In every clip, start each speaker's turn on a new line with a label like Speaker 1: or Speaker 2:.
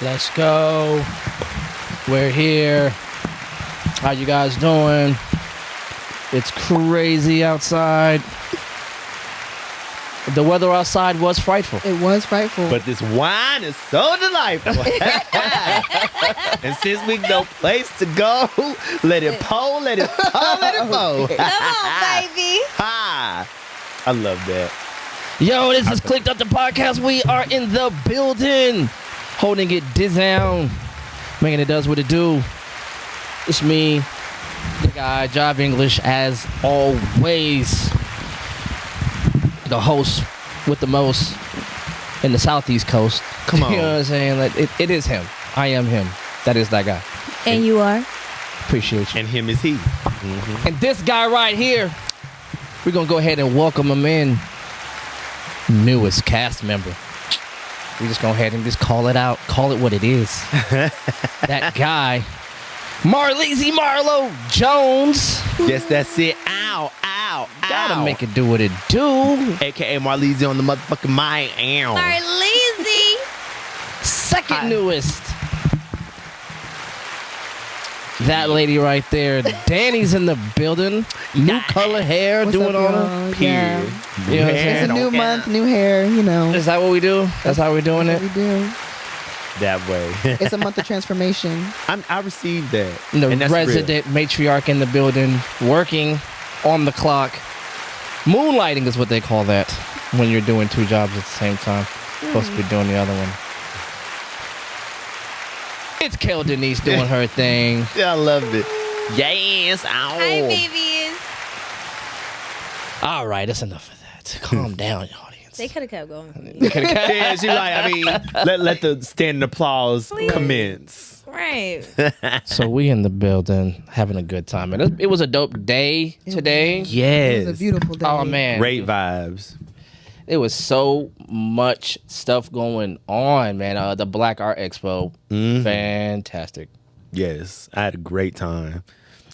Speaker 1: Let's go. We're here. How you guys doing? It's crazy outside. The weather outside was frightful.
Speaker 2: It was frightful.
Speaker 3: But this wine is so delightful. And since we no place to go, let it pour, let it pour, let it pour.
Speaker 4: Come on, baby.
Speaker 3: Ha! I love that.
Speaker 1: Yo, this is Clicked Up the podcast. We are in the building, holding it down, making it does what it do. It's me, the guy, Job English, as always. The host with the most in the Southeast Coast.
Speaker 3: Come on.
Speaker 1: You know what I'm saying? Like, it is him. I am him. That is that guy.
Speaker 4: And you are?
Speaker 1: Appreciate you.
Speaker 3: And him is he. Mm-hmm.
Speaker 1: And this guy right here, we're going to go ahead and welcome him in. Newest cast member. We just go ahead and just call it out. Call it what it is. That guy, Marleezy Marlo Jones.
Speaker 3: Yes, that's it. Ow, ow,
Speaker 1: Gotta
Speaker 3: ow.
Speaker 1: make it do what it do.
Speaker 3: AKA Marleezy on the motherfucking mic. Ow.
Speaker 4: Marleezy.
Speaker 1: Second
Speaker 3: Hi.
Speaker 1: newest. That lady right there. Danny's in the building. New color hair,
Speaker 2: What's
Speaker 1: doing
Speaker 2: up,
Speaker 1: all
Speaker 2: y'all?
Speaker 1: the.
Speaker 2: Yeah.
Speaker 1: You
Speaker 3: Period.
Speaker 1: know what I'm saying?
Speaker 2: It's a
Speaker 3: Don't
Speaker 2: new
Speaker 3: care.
Speaker 2: month, new hair, you know.
Speaker 1: Is that what we do? That's how we're doing
Speaker 2: That's
Speaker 1: it?
Speaker 2: what we do.
Speaker 3: That way.
Speaker 2: It's a month of transformation.
Speaker 3: I received that.
Speaker 1: The
Speaker 3: And that's
Speaker 1: resident matriarch in the building, working on the clock. Moonlighting is what they call that when you're doing two jobs at the same time. Supposed to be doing the other one. It's Kel Denise doing her thing.
Speaker 3: real. I love it. Yes. Ow.
Speaker 4: Hi, babies.
Speaker 1: All right, that's enough of that. Calm down, audience.
Speaker 4: They could have kept going.
Speaker 3: Yeah, she's like, I mean, let the standing applause
Speaker 4: Please.
Speaker 3: commence.
Speaker 4: Right.
Speaker 1: So we in the building having a good time. And it was a dope day today.
Speaker 3: Yes.
Speaker 2: It was a beautiful day.
Speaker 1: Oh, man.
Speaker 3: Great vibes.
Speaker 1: It was so much stuff going on, man. The Black Art Expo, fantastic.
Speaker 3: Yes. I had a great time.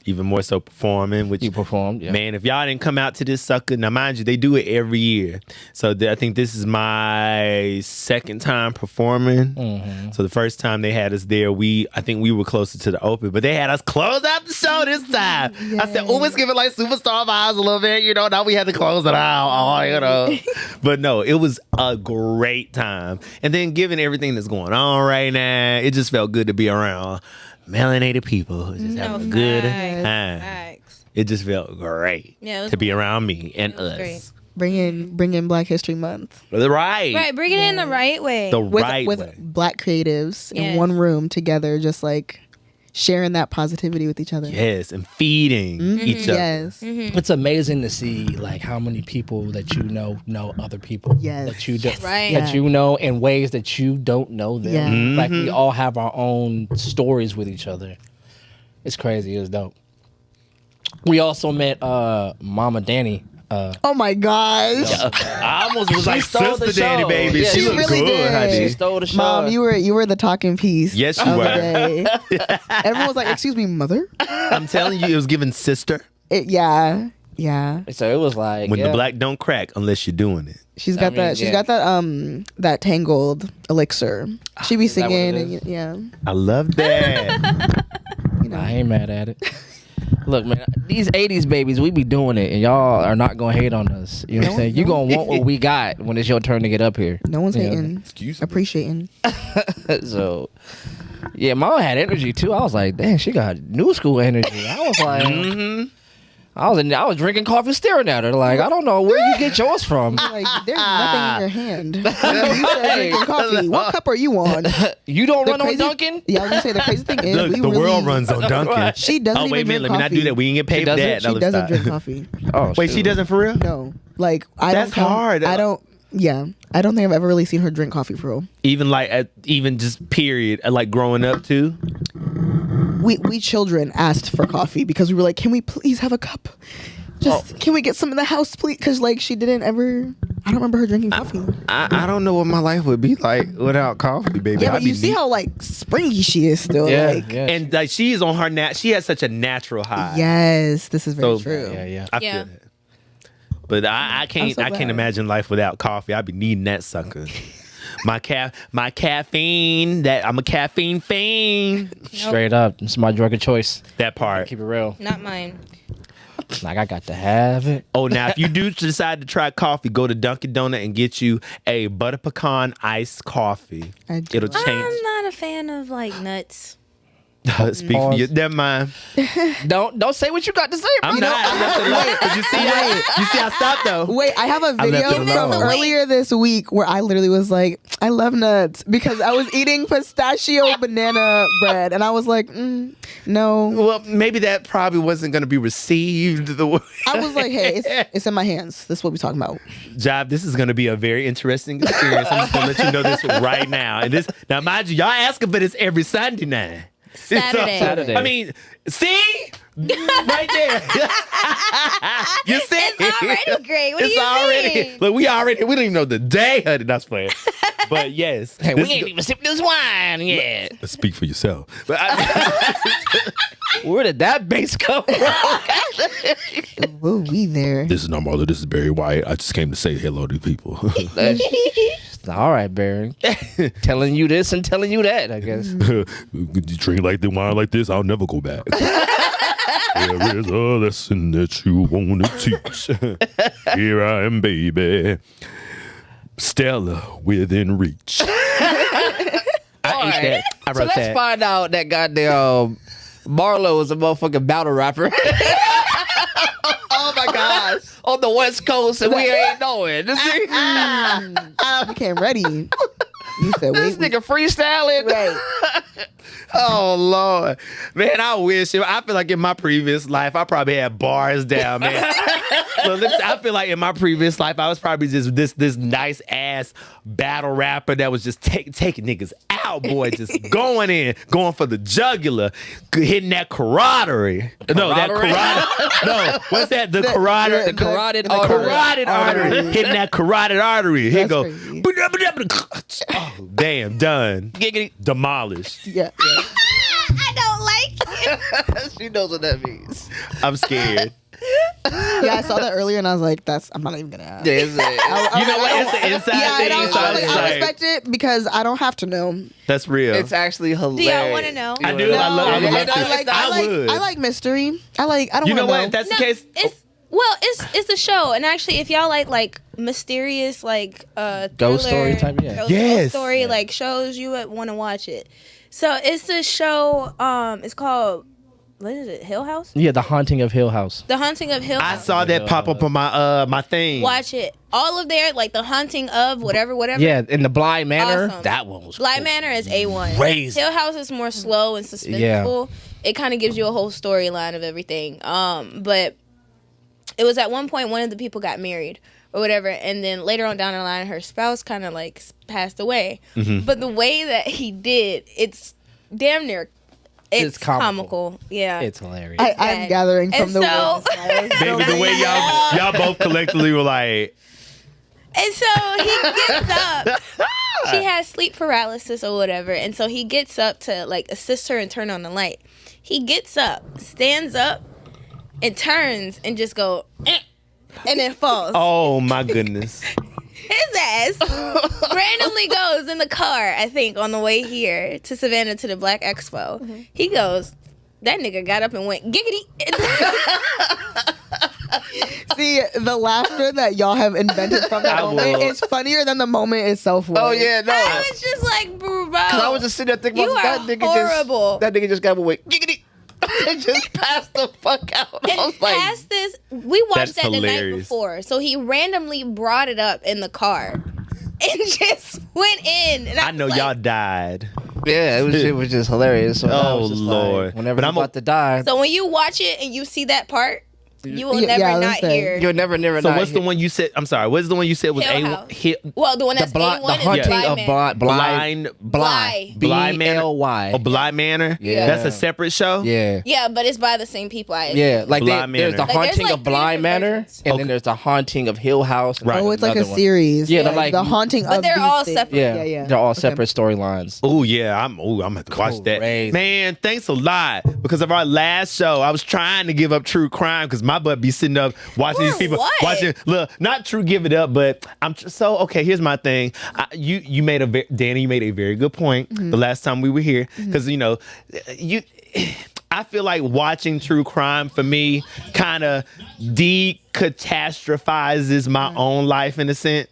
Speaker 3: Even more so performing, which
Speaker 1: You performed, yeah.
Speaker 3: man, if y'all didn't come out to this sucker, now mind you, they do it every year. So I think this is my second time performing. So the first time they had us there, I think we were closer to the open, but they had us close out the show this time. I said, oh, it's giving like superstar vibes a little bit, now we had to close it out, But no, it was a great time. And then given everything that's going on right now, it just felt good to be around melanated people who just having a good time.
Speaker 4: Facts.
Speaker 3: It just felt great
Speaker 4: Yeah, it was
Speaker 3: to be around me and
Speaker 4: was
Speaker 3: us.
Speaker 4: great.
Speaker 2: Bring in Black History Month.
Speaker 3: Right.
Speaker 4: Right, bring it in the right way.
Speaker 3: The
Speaker 2: With,
Speaker 3: right
Speaker 2: with
Speaker 3: way.
Speaker 2: Black creatives in
Speaker 4: Yes.
Speaker 2: one room together, just like sharing that positivity with each other.
Speaker 3: Yes, and feeding each other.
Speaker 2: Yes.
Speaker 1: It's amazing to see like how many people that you know other people
Speaker 2: Yes.
Speaker 1: that you do,
Speaker 4: Right.
Speaker 1: that you know in ways that you don't know them.
Speaker 2: Yeah.
Speaker 1: Like we all have our own stories with each other. It's crazy. It's dope. We also met Mama Danny.
Speaker 2: Oh my gosh.
Speaker 3: I almost was like
Speaker 1: stole the
Speaker 3: Sister Danny,
Speaker 1: show.
Speaker 3: baby.
Speaker 1: Yeah,
Speaker 3: she
Speaker 1: she
Speaker 3: looked
Speaker 2: really
Speaker 3: good,
Speaker 2: did.
Speaker 3: honey.
Speaker 1: She stole the show.
Speaker 2: Mom, you were the talking piece.
Speaker 3: Yes, you
Speaker 2: of the
Speaker 3: were.
Speaker 2: day. Everyone was like, "Excuse me, mother."
Speaker 3: I'm telling you, it was giving sister.
Speaker 2: Yeah.
Speaker 1: So it was like
Speaker 3: When the black don't crack unless you're doing it.
Speaker 2: She's got
Speaker 1: mean,
Speaker 2: She's
Speaker 1: yeah.
Speaker 2: got that tangled elixir. She be
Speaker 1: Is that what
Speaker 2: singing
Speaker 1: it
Speaker 2: and
Speaker 1: is?
Speaker 2: yeah.
Speaker 3: I love that.
Speaker 1: I ain't mad at it. Look, man, these 80s babies, we be doing it, and y'all are not going to hate on us. You know what I'm saying? You going to want what we got when it's your turn to get up here.
Speaker 2: No one's
Speaker 1: You know?
Speaker 2: hating.
Speaker 3: Excuse me.
Speaker 2: Appreciating.
Speaker 1: So, yeah, Mama had energy, too. I was like, dang, she got new school energy. I was like, I was drinking coffee staring at her like, I don't know where you get yours from.
Speaker 2: Like, there's nothing in your hand. You said drinking coffee. What cup are you on?
Speaker 1: You don't
Speaker 2: The
Speaker 1: run on
Speaker 2: crazy-
Speaker 1: Dunkin'?
Speaker 2: Yeah, I was gonna say the crazy thing is
Speaker 3: Look,
Speaker 2: we
Speaker 3: the
Speaker 2: really,
Speaker 3: world runs on Dunkin'.
Speaker 1: Right.
Speaker 2: She doesn't
Speaker 3: Oh,
Speaker 2: even
Speaker 3: wait a minute.
Speaker 2: drink
Speaker 3: Let me
Speaker 2: coffee.
Speaker 3: not do that. We didn't get paid for
Speaker 1: doesn't?
Speaker 3: that.
Speaker 2: She
Speaker 3: No, let's
Speaker 2: doesn't
Speaker 3: stop.
Speaker 2: drink coffee.
Speaker 1: Oh,
Speaker 3: Wait, she
Speaker 1: shoot.
Speaker 3: doesn't for real?
Speaker 2: No, like I
Speaker 3: That's
Speaker 2: don't.
Speaker 3: hard.
Speaker 2: I don't. Yeah, I don't think I've ever really seen her drink coffee for real.
Speaker 3: Even like, even just period, like growing up too.
Speaker 2: We children asked for coffee because we were like, can we please have a cup? Just can we get some in the house, please? Because like she didn't ever. I don't remember her drinking coffee.
Speaker 3: I don't know what my life would be like without coffee, baby.
Speaker 2: Yeah,
Speaker 3: I'd
Speaker 2: but
Speaker 3: be
Speaker 2: you see
Speaker 3: neat.
Speaker 2: how like springy she is still.
Speaker 1: Yeah,
Speaker 2: Like,
Speaker 1: yeah.
Speaker 3: And like she's on her she has such a natural high.
Speaker 2: yes, this is very
Speaker 3: So-
Speaker 2: true.
Speaker 1: Yeah.
Speaker 3: I
Speaker 4: Yeah.
Speaker 3: feel that. But I can't
Speaker 2: so
Speaker 3: I can't
Speaker 2: glad.
Speaker 3: imagine life without coffee. I'd be needing that sucker. My caffeine. That I'm a caffeine fiend.
Speaker 1: Straight up. It's my drug of choice.
Speaker 3: That part.
Speaker 1: Keep it real.
Speaker 4: Not mine.
Speaker 1: Like, I got to have it.
Speaker 3: Oh, now if you do decide to try coffee, go to Dunkin' Donut and get you a butter pecan iced coffee. It'll change.
Speaker 4: I'm not a fan of like nuts.
Speaker 3: Speak for you. Never mind.
Speaker 1: Don't say what you got to say.
Speaker 3: I'm not. I left it alone. But you see that? You see I stopped though.
Speaker 2: Wait, I have a
Speaker 3: I left
Speaker 2: video
Speaker 3: it
Speaker 2: from
Speaker 3: alone.
Speaker 2: earlier this week where I literally was like, I love nuts because I was eating pistachio banana bread and I was like, no.
Speaker 3: Well, maybe that probably wasn't going to be received the way.
Speaker 2: I was like, hey, it's in my hands. This is what we're talking about.
Speaker 3: Job, this is going to be a very interesting experience. I'm just going to let you know this right now. And this, now, mind you, y'all asking for this every Sunday now.
Speaker 4: Saturday.
Speaker 3: I mean, see? Right there. You see?
Speaker 4: It's already great. What do
Speaker 3: It's
Speaker 4: you
Speaker 3: already.
Speaker 4: mean?
Speaker 3: Look, we don't even know the day, honey. That's playing. But yes.
Speaker 1: Hey, we ain't even sipped this wine yet.
Speaker 3: Speak for yourself. But
Speaker 1: Where did that bass come from?
Speaker 2: Whoa, we there.
Speaker 3: this is not Marla. This is Barry White. I just came to say hello to people.
Speaker 1: All right, Barry. Telling you this and telling you that, I guess.
Speaker 3: You drink like the wine like this, I'll never go back. There is a lesson that you want to teach. Here I am, baby. Stella within reach. I
Speaker 1: Alright.
Speaker 3: I
Speaker 1: So
Speaker 3: wrote
Speaker 1: let's
Speaker 3: that.
Speaker 1: find out that goddamn Marlo is a motherfucking battle rapper
Speaker 2: Oh my gosh.
Speaker 1: on the West Coast and we ain't knowing. This
Speaker 2: I came ready. You said,
Speaker 1: this
Speaker 2: wait.
Speaker 1: nigga freestyling.
Speaker 2: Right.
Speaker 3: Oh Lord, man! I wish. I feel like in my previous life, I probably had bars down, man. I feel like in my previous life, I was probably just this nice ass battle rapper that was just taking niggas out, boy, just going for the jugular, hitting that carotid. No, that carotid. No, what's that? The carotid.
Speaker 1: The carotid
Speaker 3: The
Speaker 1: artery.
Speaker 3: carotid artery. Hitting that carotid artery. Here
Speaker 2: That's
Speaker 3: go.
Speaker 2: crazy.
Speaker 3: Oh, damn, done.
Speaker 1: Giggity.
Speaker 3: Demolished.
Speaker 2: Yeah.
Speaker 4: I don't like it.
Speaker 1: She knows what that means.
Speaker 3: I'm scared.
Speaker 2: Yeah, I saw that earlier and I was like, I'm not even gonna ask.
Speaker 1: Yeah, it's
Speaker 3: You know what? It's an inside
Speaker 2: Yeah,
Speaker 3: thing.
Speaker 2: and
Speaker 3: so I was
Speaker 2: I
Speaker 3: like,
Speaker 2: respect it because I don't have to know.
Speaker 3: that's real.
Speaker 1: it's actually hilarious.
Speaker 4: Do y'all want to know?
Speaker 3: I do. I would love to.
Speaker 2: I like mystery. I don't
Speaker 3: You know
Speaker 2: wanna
Speaker 3: what? If that's the
Speaker 4: No,
Speaker 3: case,
Speaker 4: it's a show, and actually, if y'all like mysterious
Speaker 1: Ghost
Speaker 4: thriller,
Speaker 1: story type, yeah.
Speaker 4: ghost
Speaker 3: Yes.
Speaker 4: story like shows, you would want to watch it. So it's a show. It's called, what is it? Hill House.
Speaker 1: Yeah, The Haunting of Hill House.
Speaker 4: The Haunting of Hill
Speaker 3: I
Speaker 4: House.
Speaker 3: saw that pop up on my my thing.
Speaker 4: Watch it. All of their like the Haunting of whatever.
Speaker 1: Yeah, in the Bly Manor.
Speaker 4: Awesome.
Speaker 1: That one was
Speaker 4: Bly
Speaker 1: cool.
Speaker 4: Manor is A1.
Speaker 1: Crazy.
Speaker 4: Hill House is more slow and suspenseful. It kind of gives you a whole storyline of everything. But it was at one point one of the people got married or whatever, and then later on down the line, her spouse kind of like passed away.
Speaker 3: Mm-hmm.
Speaker 4: But the way that he did, it's damn near. It's comical. Yeah.
Speaker 1: It's hilarious.
Speaker 2: I'm gathering from
Speaker 4: And
Speaker 2: the
Speaker 4: so-
Speaker 2: words.
Speaker 3: Baby, the way y'all both collectively were like,
Speaker 4: And so he gets up. She has sleep paralysis or whatever. And so he gets up to like assist her and turn on the light. He gets up, stands up, and turns and just go, and then falls.
Speaker 3: oh my goodness.
Speaker 4: His ass randomly goes in the car, I think, on the way here to Savannah to the Black Expo.
Speaker 2: Mm-hmm.
Speaker 4: He goes, that nigga got up and went, giggity.
Speaker 2: See, the laughter that y'all have invented from that
Speaker 3: I
Speaker 2: moment
Speaker 3: will.
Speaker 2: is funnier than the moment itself was.
Speaker 1: Oh yeah, no.
Speaker 4: I was just like, bro.
Speaker 1: Because I was just sitting there thinking,
Speaker 4: You
Speaker 1: that
Speaker 4: are
Speaker 1: nigga
Speaker 4: horrible.
Speaker 1: That nigga just got away. Giggity. And just passed the fuck out. I
Speaker 4: And
Speaker 1: was like,
Speaker 4: past this, we watched
Speaker 3: That's
Speaker 4: that the night
Speaker 3: hilarious.
Speaker 4: before. So he randomly brought it up in the car and just went in. And
Speaker 3: I know
Speaker 4: was
Speaker 3: y'all
Speaker 4: like,
Speaker 3: died.
Speaker 1: yeah, it was just hilarious. So I
Speaker 3: Oh,
Speaker 1: was just
Speaker 3: Lord.
Speaker 1: Like, whenever
Speaker 3: But
Speaker 1: I'm
Speaker 3: I'm a-
Speaker 1: about to die,
Speaker 4: So when you watch it and you see that part, you will
Speaker 2: Yeah,
Speaker 4: never
Speaker 2: I was
Speaker 4: not
Speaker 2: saying.
Speaker 4: hear.
Speaker 1: you'll never
Speaker 3: So
Speaker 1: not
Speaker 3: what's the
Speaker 1: hit-
Speaker 3: one you said? I'm sorry. What's the one you said was
Speaker 4: Hill
Speaker 3: A1?
Speaker 4: House. Well, the one that's
Speaker 1: the
Speaker 4: A1 is
Speaker 1: haunting
Speaker 4: Bly
Speaker 1: of
Speaker 4: Manor.
Speaker 3: Blind.
Speaker 4: Bly.
Speaker 3: Bly Manor?
Speaker 1: B-L-Y.
Speaker 3: Oh, Bly Manor?
Speaker 1: Yeah.
Speaker 3: That's a separate show?
Speaker 1: Yeah.
Speaker 4: Yeah, but it's by the same people. I
Speaker 1: Yeah, like
Speaker 3: Bly
Speaker 1: there's the
Speaker 3: Manor.
Speaker 4: Like, there's
Speaker 1: haunting
Speaker 4: like
Speaker 1: of
Speaker 4: three
Speaker 1: Bly
Speaker 4: different
Speaker 1: Manor,
Speaker 4: versions.
Speaker 1: and
Speaker 3: Okay.
Speaker 1: then there's the haunting of Hill House. and
Speaker 3: Right.
Speaker 2: Oh, it's like a
Speaker 1: another one.
Speaker 2: series.
Speaker 1: Yeah, they're like-
Speaker 2: the haunting
Speaker 4: But
Speaker 2: of
Speaker 4: they're
Speaker 2: these
Speaker 4: all
Speaker 2: things.
Speaker 4: separate.
Speaker 1: Yeah,
Speaker 2: Yeah.
Speaker 1: they're all
Speaker 2: Okay.
Speaker 1: separate storylines.
Speaker 3: Oh yeah, I'm gonna have to watch that.
Speaker 1: Crazy.
Speaker 3: Man, thanks a lot. Because of our last show, I was trying to give up true crime because my butt be sitting up watching these people watching. Look, not true, give it up, but okay. Here's my thing. You made Danny. You made a very good point the last time we were here because I feel like watching true crime for me kind of decatastrophizes my own life in a sense.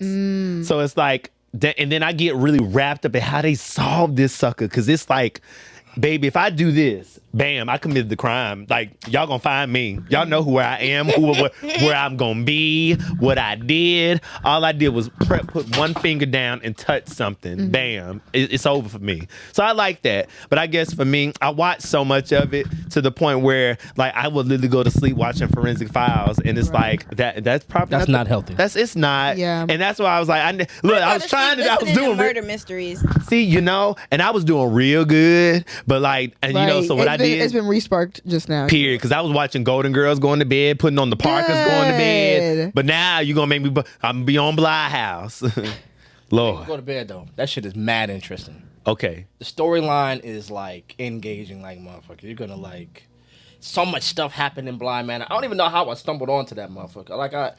Speaker 3: So it's like, and then I get really wrapped up in how they solve this sucker because it's like, baby, if I do this, bam, I committed the crime. Like, y'all gonna find me. Y'all know where I am, where I'm gonna be, what I did. All I did was put one finger down and touch something. Bam, it's over for me. So I like that. But I guess for me, I watched so much of it to the point where, like, I would literally go to sleep watching Forensic Files, and it's like that's probably
Speaker 1: not healthy.
Speaker 3: It's not.
Speaker 2: Yeah.
Speaker 3: And that's why I was like, I was doing
Speaker 4: murder mysteries.
Speaker 3: See, and I was doing real good, but like, and so what I did.
Speaker 2: It's been resparked just now.
Speaker 3: Period. Because I was watching Golden Girls going to bed, putting on the Parkers going to bed. But now you're going to make me, I'm going to be on Bly House. Lord.
Speaker 1: Go to bed, though. That shit is mad interesting.
Speaker 3: Okay.
Speaker 1: The storyline is, like, engaging like motherfucker. You're going to, like, so much stuff happened in Bly Manor. I don't even know how I stumbled onto that motherfucker. Like, I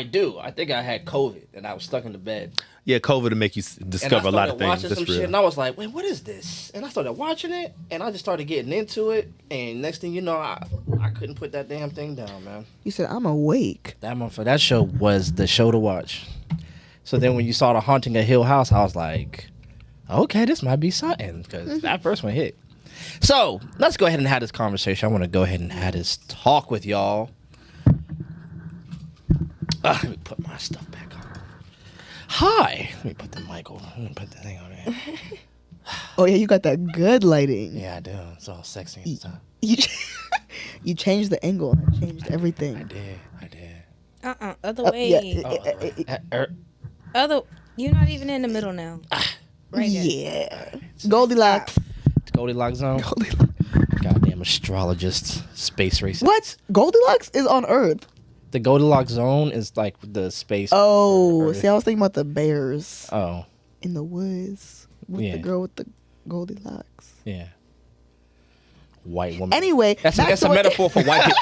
Speaker 1: do. I think I had COVID, and I was stuck in the bed.
Speaker 3: Yeah, COVID to make you discover a lot of things.
Speaker 1: Watching
Speaker 3: That's
Speaker 1: some
Speaker 3: real.
Speaker 1: shit, and I was like, wait, what is this? And I started watching it, and I just started getting into it. And next thing you know, I couldn't put that damn thing down, man.
Speaker 2: You said, I'm awake.
Speaker 1: That show was the show to watch. So then when you saw The Haunting of Hill House, I was like, okay, this might be something, because that first one hit. So let's go ahead and have this conversation. I want to go ahead and have this talk with y'all. Let me put my stuff back on. Hi. Let me put the mic over. Let me put the thing on there.
Speaker 2: Oh, yeah, you got that good lighting.
Speaker 1: Yeah, I do. It's all sexy and stuff.
Speaker 2: You changed the angle. And changed everything.
Speaker 1: I did.
Speaker 4: Other way. You're not even in the middle now. Right there.
Speaker 2: Yeah. Goldilocks.
Speaker 1: Goldilocks zone. Goddamn astrologists, space race.
Speaker 2: What? Goldilocks is on Earth.
Speaker 1: The Goldilocks zone is like the space.
Speaker 2: Oh, see, I was thinking about the bears.
Speaker 1: Oh.
Speaker 2: In the woods with the girl with the Goldilocks.
Speaker 1: Yeah. White woman.
Speaker 2: Anyway,
Speaker 1: that's a metaphor for white people.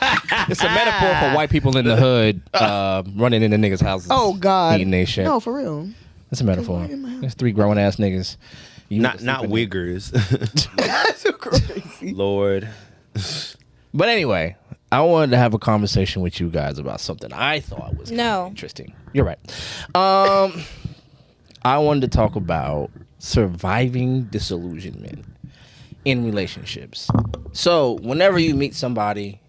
Speaker 1: It's a metaphor for white people in the hood running into niggas' houses.
Speaker 2: Oh God,
Speaker 1: eating they shit.
Speaker 2: No, for real.
Speaker 1: That's a metaphor. There's 3 grown ass niggas.
Speaker 3: Not wiggers.
Speaker 2: That's so crazy.
Speaker 3: Lord.
Speaker 1: But anyway, I wanted to have a conversation with you guys about something I thought was interesting. You're right. I wanted to talk about surviving disillusionment in relationships. So whenever you meet somebody,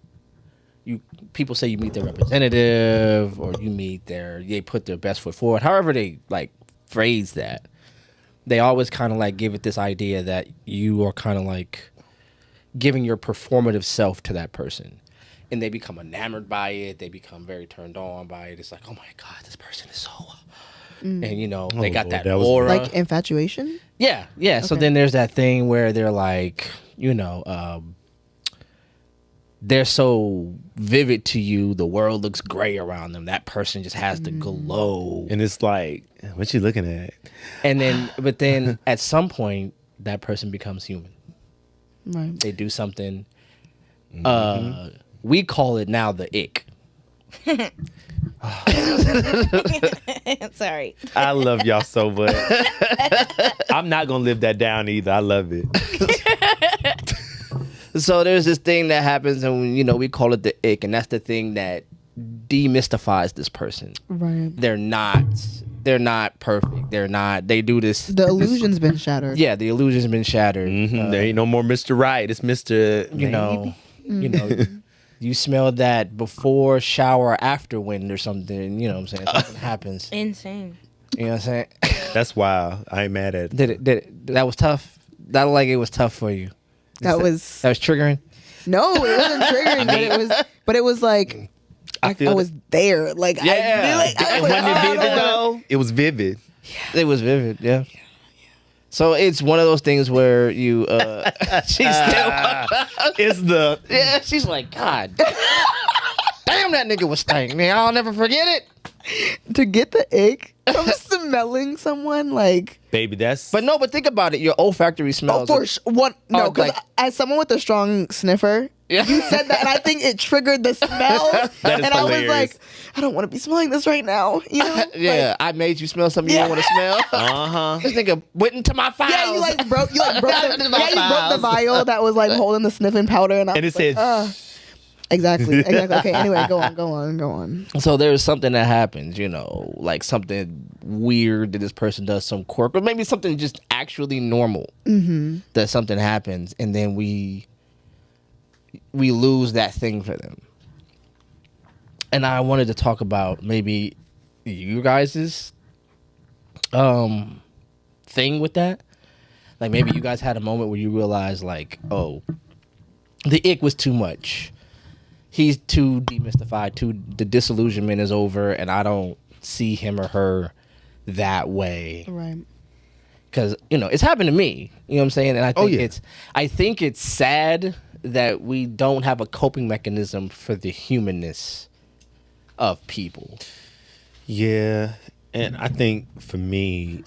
Speaker 1: people say you meet their representative, or you meet they put their best foot forward. However they like phrase that, they always kind of like give it this idea that you are kind of like giving your performative self to that person, and they become enamored by it. They become very turned on by it. It's like, oh my God, this person is so, and they got that aura,
Speaker 2: like infatuation.
Speaker 1: Yeah. Okay. So then there's that thing where they're like, they're so vivid to you, the world looks gray around them. That person just has the glow.
Speaker 3: And it's like, what you looking at?
Speaker 1: And then, but then at some point, that person becomes human.
Speaker 2: Right.
Speaker 1: They do something. We call it now the ick.
Speaker 4: Sorry.
Speaker 3: I love y'all so much. I'm not going to live that down either. I love it.
Speaker 1: So there's this thing that happens, and we call it the ick, and that's the thing that demystifies this person.
Speaker 2: Right.
Speaker 1: They're not perfect. They do this.
Speaker 2: The illusion's been shattered.
Speaker 1: Yeah, the illusion's been shattered.
Speaker 3: There ain't no more Mr. Right. It's Mr.
Speaker 1: You smell that before shower or after wind or something. You know what I'm saying? Something happens.
Speaker 4: Insane.
Speaker 1: You know what I'm saying?
Speaker 3: That's wild. I ain't mad at it.
Speaker 1: Did it? That was tough. That like it was tough for you.
Speaker 2: That was
Speaker 1: triggering.
Speaker 2: No, it wasn't triggering, but it was like I was there. Like
Speaker 3: it wasn't vivid though. It was vivid.
Speaker 1: Yeah. It was vivid. Yeah. So it's one of those things where you she's still she's like, God damn, that nigga was stank, man. I'll never forget it.
Speaker 2: To get the ick from smelling someone, like,
Speaker 3: baby, that's
Speaker 1: but think about it, your olfactory smells
Speaker 2: because as someone with a strong sniffer, You said that, and I think it triggered the smell.
Speaker 3: That is
Speaker 2: and I was
Speaker 3: hilarious.
Speaker 2: like, I don't want to be smelling this right now. You know?
Speaker 1: Yeah, I made you smell something you didn't want to smell. This nigga went into my files.
Speaker 2: Yeah, you broke the,
Speaker 1: Into my
Speaker 2: yeah, you broke the
Speaker 1: files.
Speaker 2: vial that was like holding the sniffing powder, and I
Speaker 3: And
Speaker 2: was
Speaker 3: it
Speaker 2: like,
Speaker 3: said,
Speaker 2: exactly. Okay, anyway, go on.
Speaker 1: So there's something that happens, like something weird that this person does, some quirk, or maybe something just actually normal. That something happens, and then we lose that thing for them. And I wanted to talk about maybe you guys' thing with that. Like maybe you guys had a moment where you realized like, oh, the ick was too much. He's too demystified, the disillusionment is over, and I don't see him or her that way.
Speaker 2: Right.
Speaker 1: Because, it's happened to me. You know what I'm saying? And I think it's sad that we don't have a coping mechanism for the humanness of people.
Speaker 3: yeah. And I think for me,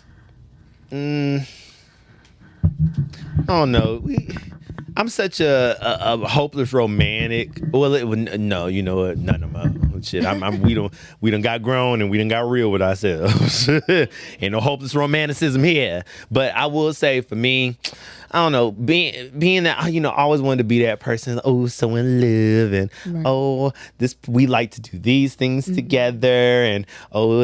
Speaker 3: I don't know. I'm such a hopeless romantic. Well, no, you know what? None of my shit. We done got grown and we done got real with ourselves. Ain't no hopeless romanticism here. But I will say for me, I don't know, being that, I always wanted to be that person. Oh, so in love, and we like to do these things together, and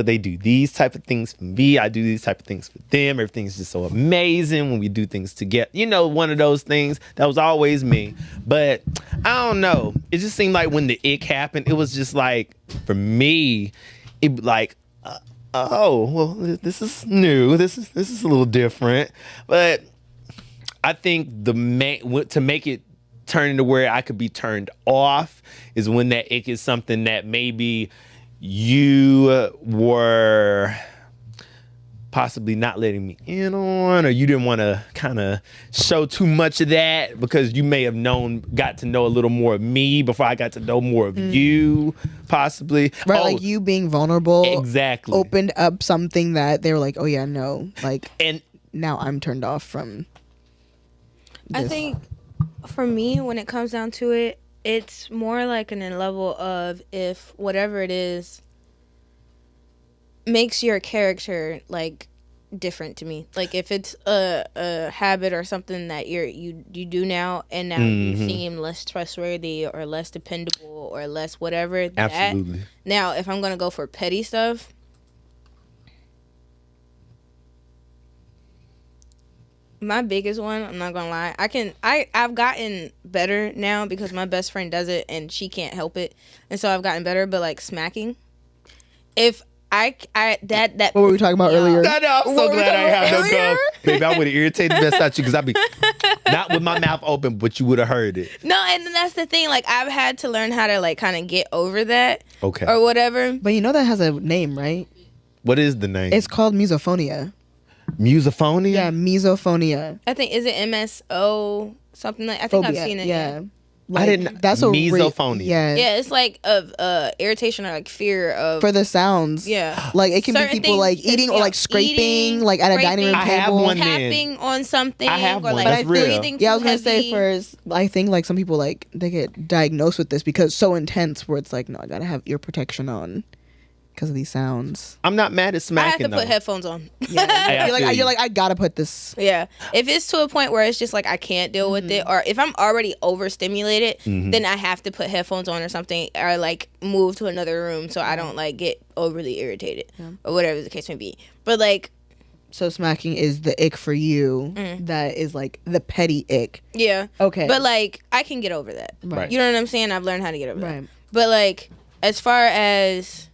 Speaker 3: they do these type of things for me. I do these type of things for them. Everything's just so amazing when we do things together. One of those things that was always me. But I don't know. It just seemed like when the ick happened, it was just like for me, it like. Well, this is new. This is a little different, but I think to make it turn into where I could be turned off is when that ick is something that maybe you were possibly not letting me in on, or you didn't want to kind of show too much of that because you may have got to know a little more of me before I got to know more of you, possibly.
Speaker 2: Right, like you being vulnerable.
Speaker 3: Exactly.
Speaker 2: Opened up something that they were like, oh yeah, no. Like,
Speaker 3: And
Speaker 2: now I'm turned off from
Speaker 4: I
Speaker 2: this.
Speaker 4: think for me, when it comes down to it, it's more like in a level of if whatever it is makes your character like different to me. Like if it's a habit or something that you do now, and now you seem less trustworthy or less dependable or less whatever.
Speaker 3: absolutely.
Speaker 4: Now, if I'm gonna go for petty stuff, my biggest one, I'm not gonna lie, I've gotten better now because my best friend does it and she can't help it, and so I've gotten better. But like smacking, if that
Speaker 2: What were we talking about earlier?
Speaker 3: No, I'm so
Speaker 2: What were we
Speaker 3: glad I ain't have no
Speaker 2: talking about
Speaker 3: gum. Baby, I would have irritated the best out you because I'd be not with my mouth open, but you would have heard it.
Speaker 4: no, and that's the thing. Like I've had to learn how to like kind of get over that,
Speaker 3: Okay.
Speaker 4: or whatever.
Speaker 2: But that has a name, right?
Speaker 3: What is the name?
Speaker 2: It's called misophonia.
Speaker 3: Musophonia?
Speaker 2: Yeah, misophonia.
Speaker 4: I think is it MSO something like. I think I've
Speaker 2: Phobia,
Speaker 4: seen it.
Speaker 2: yeah.
Speaker 3: I didn't.
Speaker 2: That's a
Speaker 3: misophonia.
Speaker 2: yeah.
Speaker 4: Yeah, it's like of irritation or like fear of.
Speaker 2: For the sounds.
Speaker 4: Yeah.
Speaker 2: Like it can
Speaker 4: Certain
Speaker 2: be people
Speaker 4: things
Speaker 2: like
Speaker 4: piss
Speaker 2: eating
Speaker 4: me
Speaker 2: or like
Speaker 4: off.
Speaker 2: scraping,
Speaker 4: Eating,
Speaker 2: like at a dining room
Speaker 3: I have
Speaker 2: table.
Speaker 3: one.
Speaker 4: tapping on something.
Speaker 3: I have
Speaker 4: or
Speaker 3: one.
Speaker 4: like
Speaker 3: That's real.
Speaker 4: breathing
Speaker 2: Yeah, I was
Speaker 4: too
Speaker 2: gonna say
Speaker 4: heavy.
Speaker 2: first. I think like some people like they get diagnosed with this because it's so intense, where it's like, no, I gotta have ear protection on because of these sounds.
Speaker 3: I'm not mad at
Speaker 4: I have
Speaker 3: smacking
Speaker 4: to put
Speaker 3: though.
Speaker 4: headphones on.
Speaker 2: Yeah,
Speaker 3: I
Speaker 2: you're
Speaker 3: feel
Speaker 2: like
Speaker 3: you.
Speaker 2: I gotta put this.
Speaker 4: Yeah. If it's to a point where it's just like I can't deal with it, or if I'm already overstimulated, then I have to put headphones on or something, or like move to another room so I don't like get overly irritated or whatever the case may be. But like,
Speaker 2: So smacking is the ick for you. That is like the petty ick.
Speaker 4: yeah.
Speaker 2: Okay.
Speaker 4: But like, I can get over that.
Speaker 2: Right.
Speaker 4: You know what I'm saying? I've learned how to get over that.
Speaker 2: Right.
Speaker 4: But like, as far as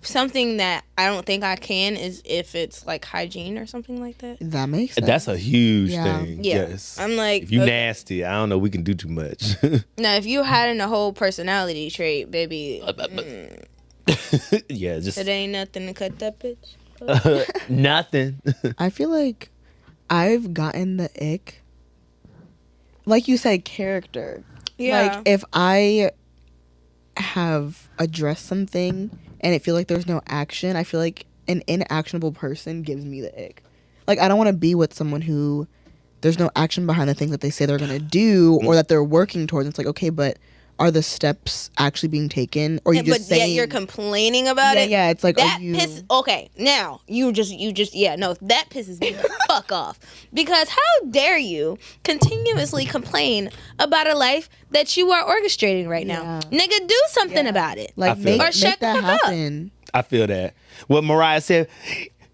Speaker 4: something that I don't think I can is if it's like hygiene or something like that.
Speaker 2: That makes sense.
Speaker 3: That's a huge
Speaker 2: Yeah.
Speaker 3: thing.
Speaker 4: Yeah.
Speaker 3: Yes.
Speaker 4: I'm like,
Speaker 3: if you
Speaker 4: okay.
Speaker 3: nasty, I don't know. We can do too much.
Speaker 4: Now, if you had a whole personality trait, baby,
Speaker 3: yeah, just
Speaker 4: it ain't nothing to cut that bitch.
Speaker 3: nothing.
Speaker 2: I feel like I've gotten the ick. Like you said, character.
Speaker 4: Yeah.
Speaker 2: Like if I have addressed something and it feel like there's no action, I feel like an inactionable person gives me the ick. Like I don't want to be with someone who there's no action behind the things that they say they're gonna do or that they're working towards. It's like, okay, but are the steps actually being taken, or you just
Speaker 4: but
Speaker 2: saying?
Speaker 4: yet you're complaining about it.
Speaker 2: Yeah, it's like
Speaker 4: that okay, now you just that pisses me the fuck off, because how dare you continuously complain about a life that you are orchestrating right now? Nigga, do something about it.
Speaker 2: Like make
Speaker 4: shut
Speaker 2: that
Speaker 4: the fuck
Speaker 2: happen.
Speaker 3: I feel that. What Mariah said,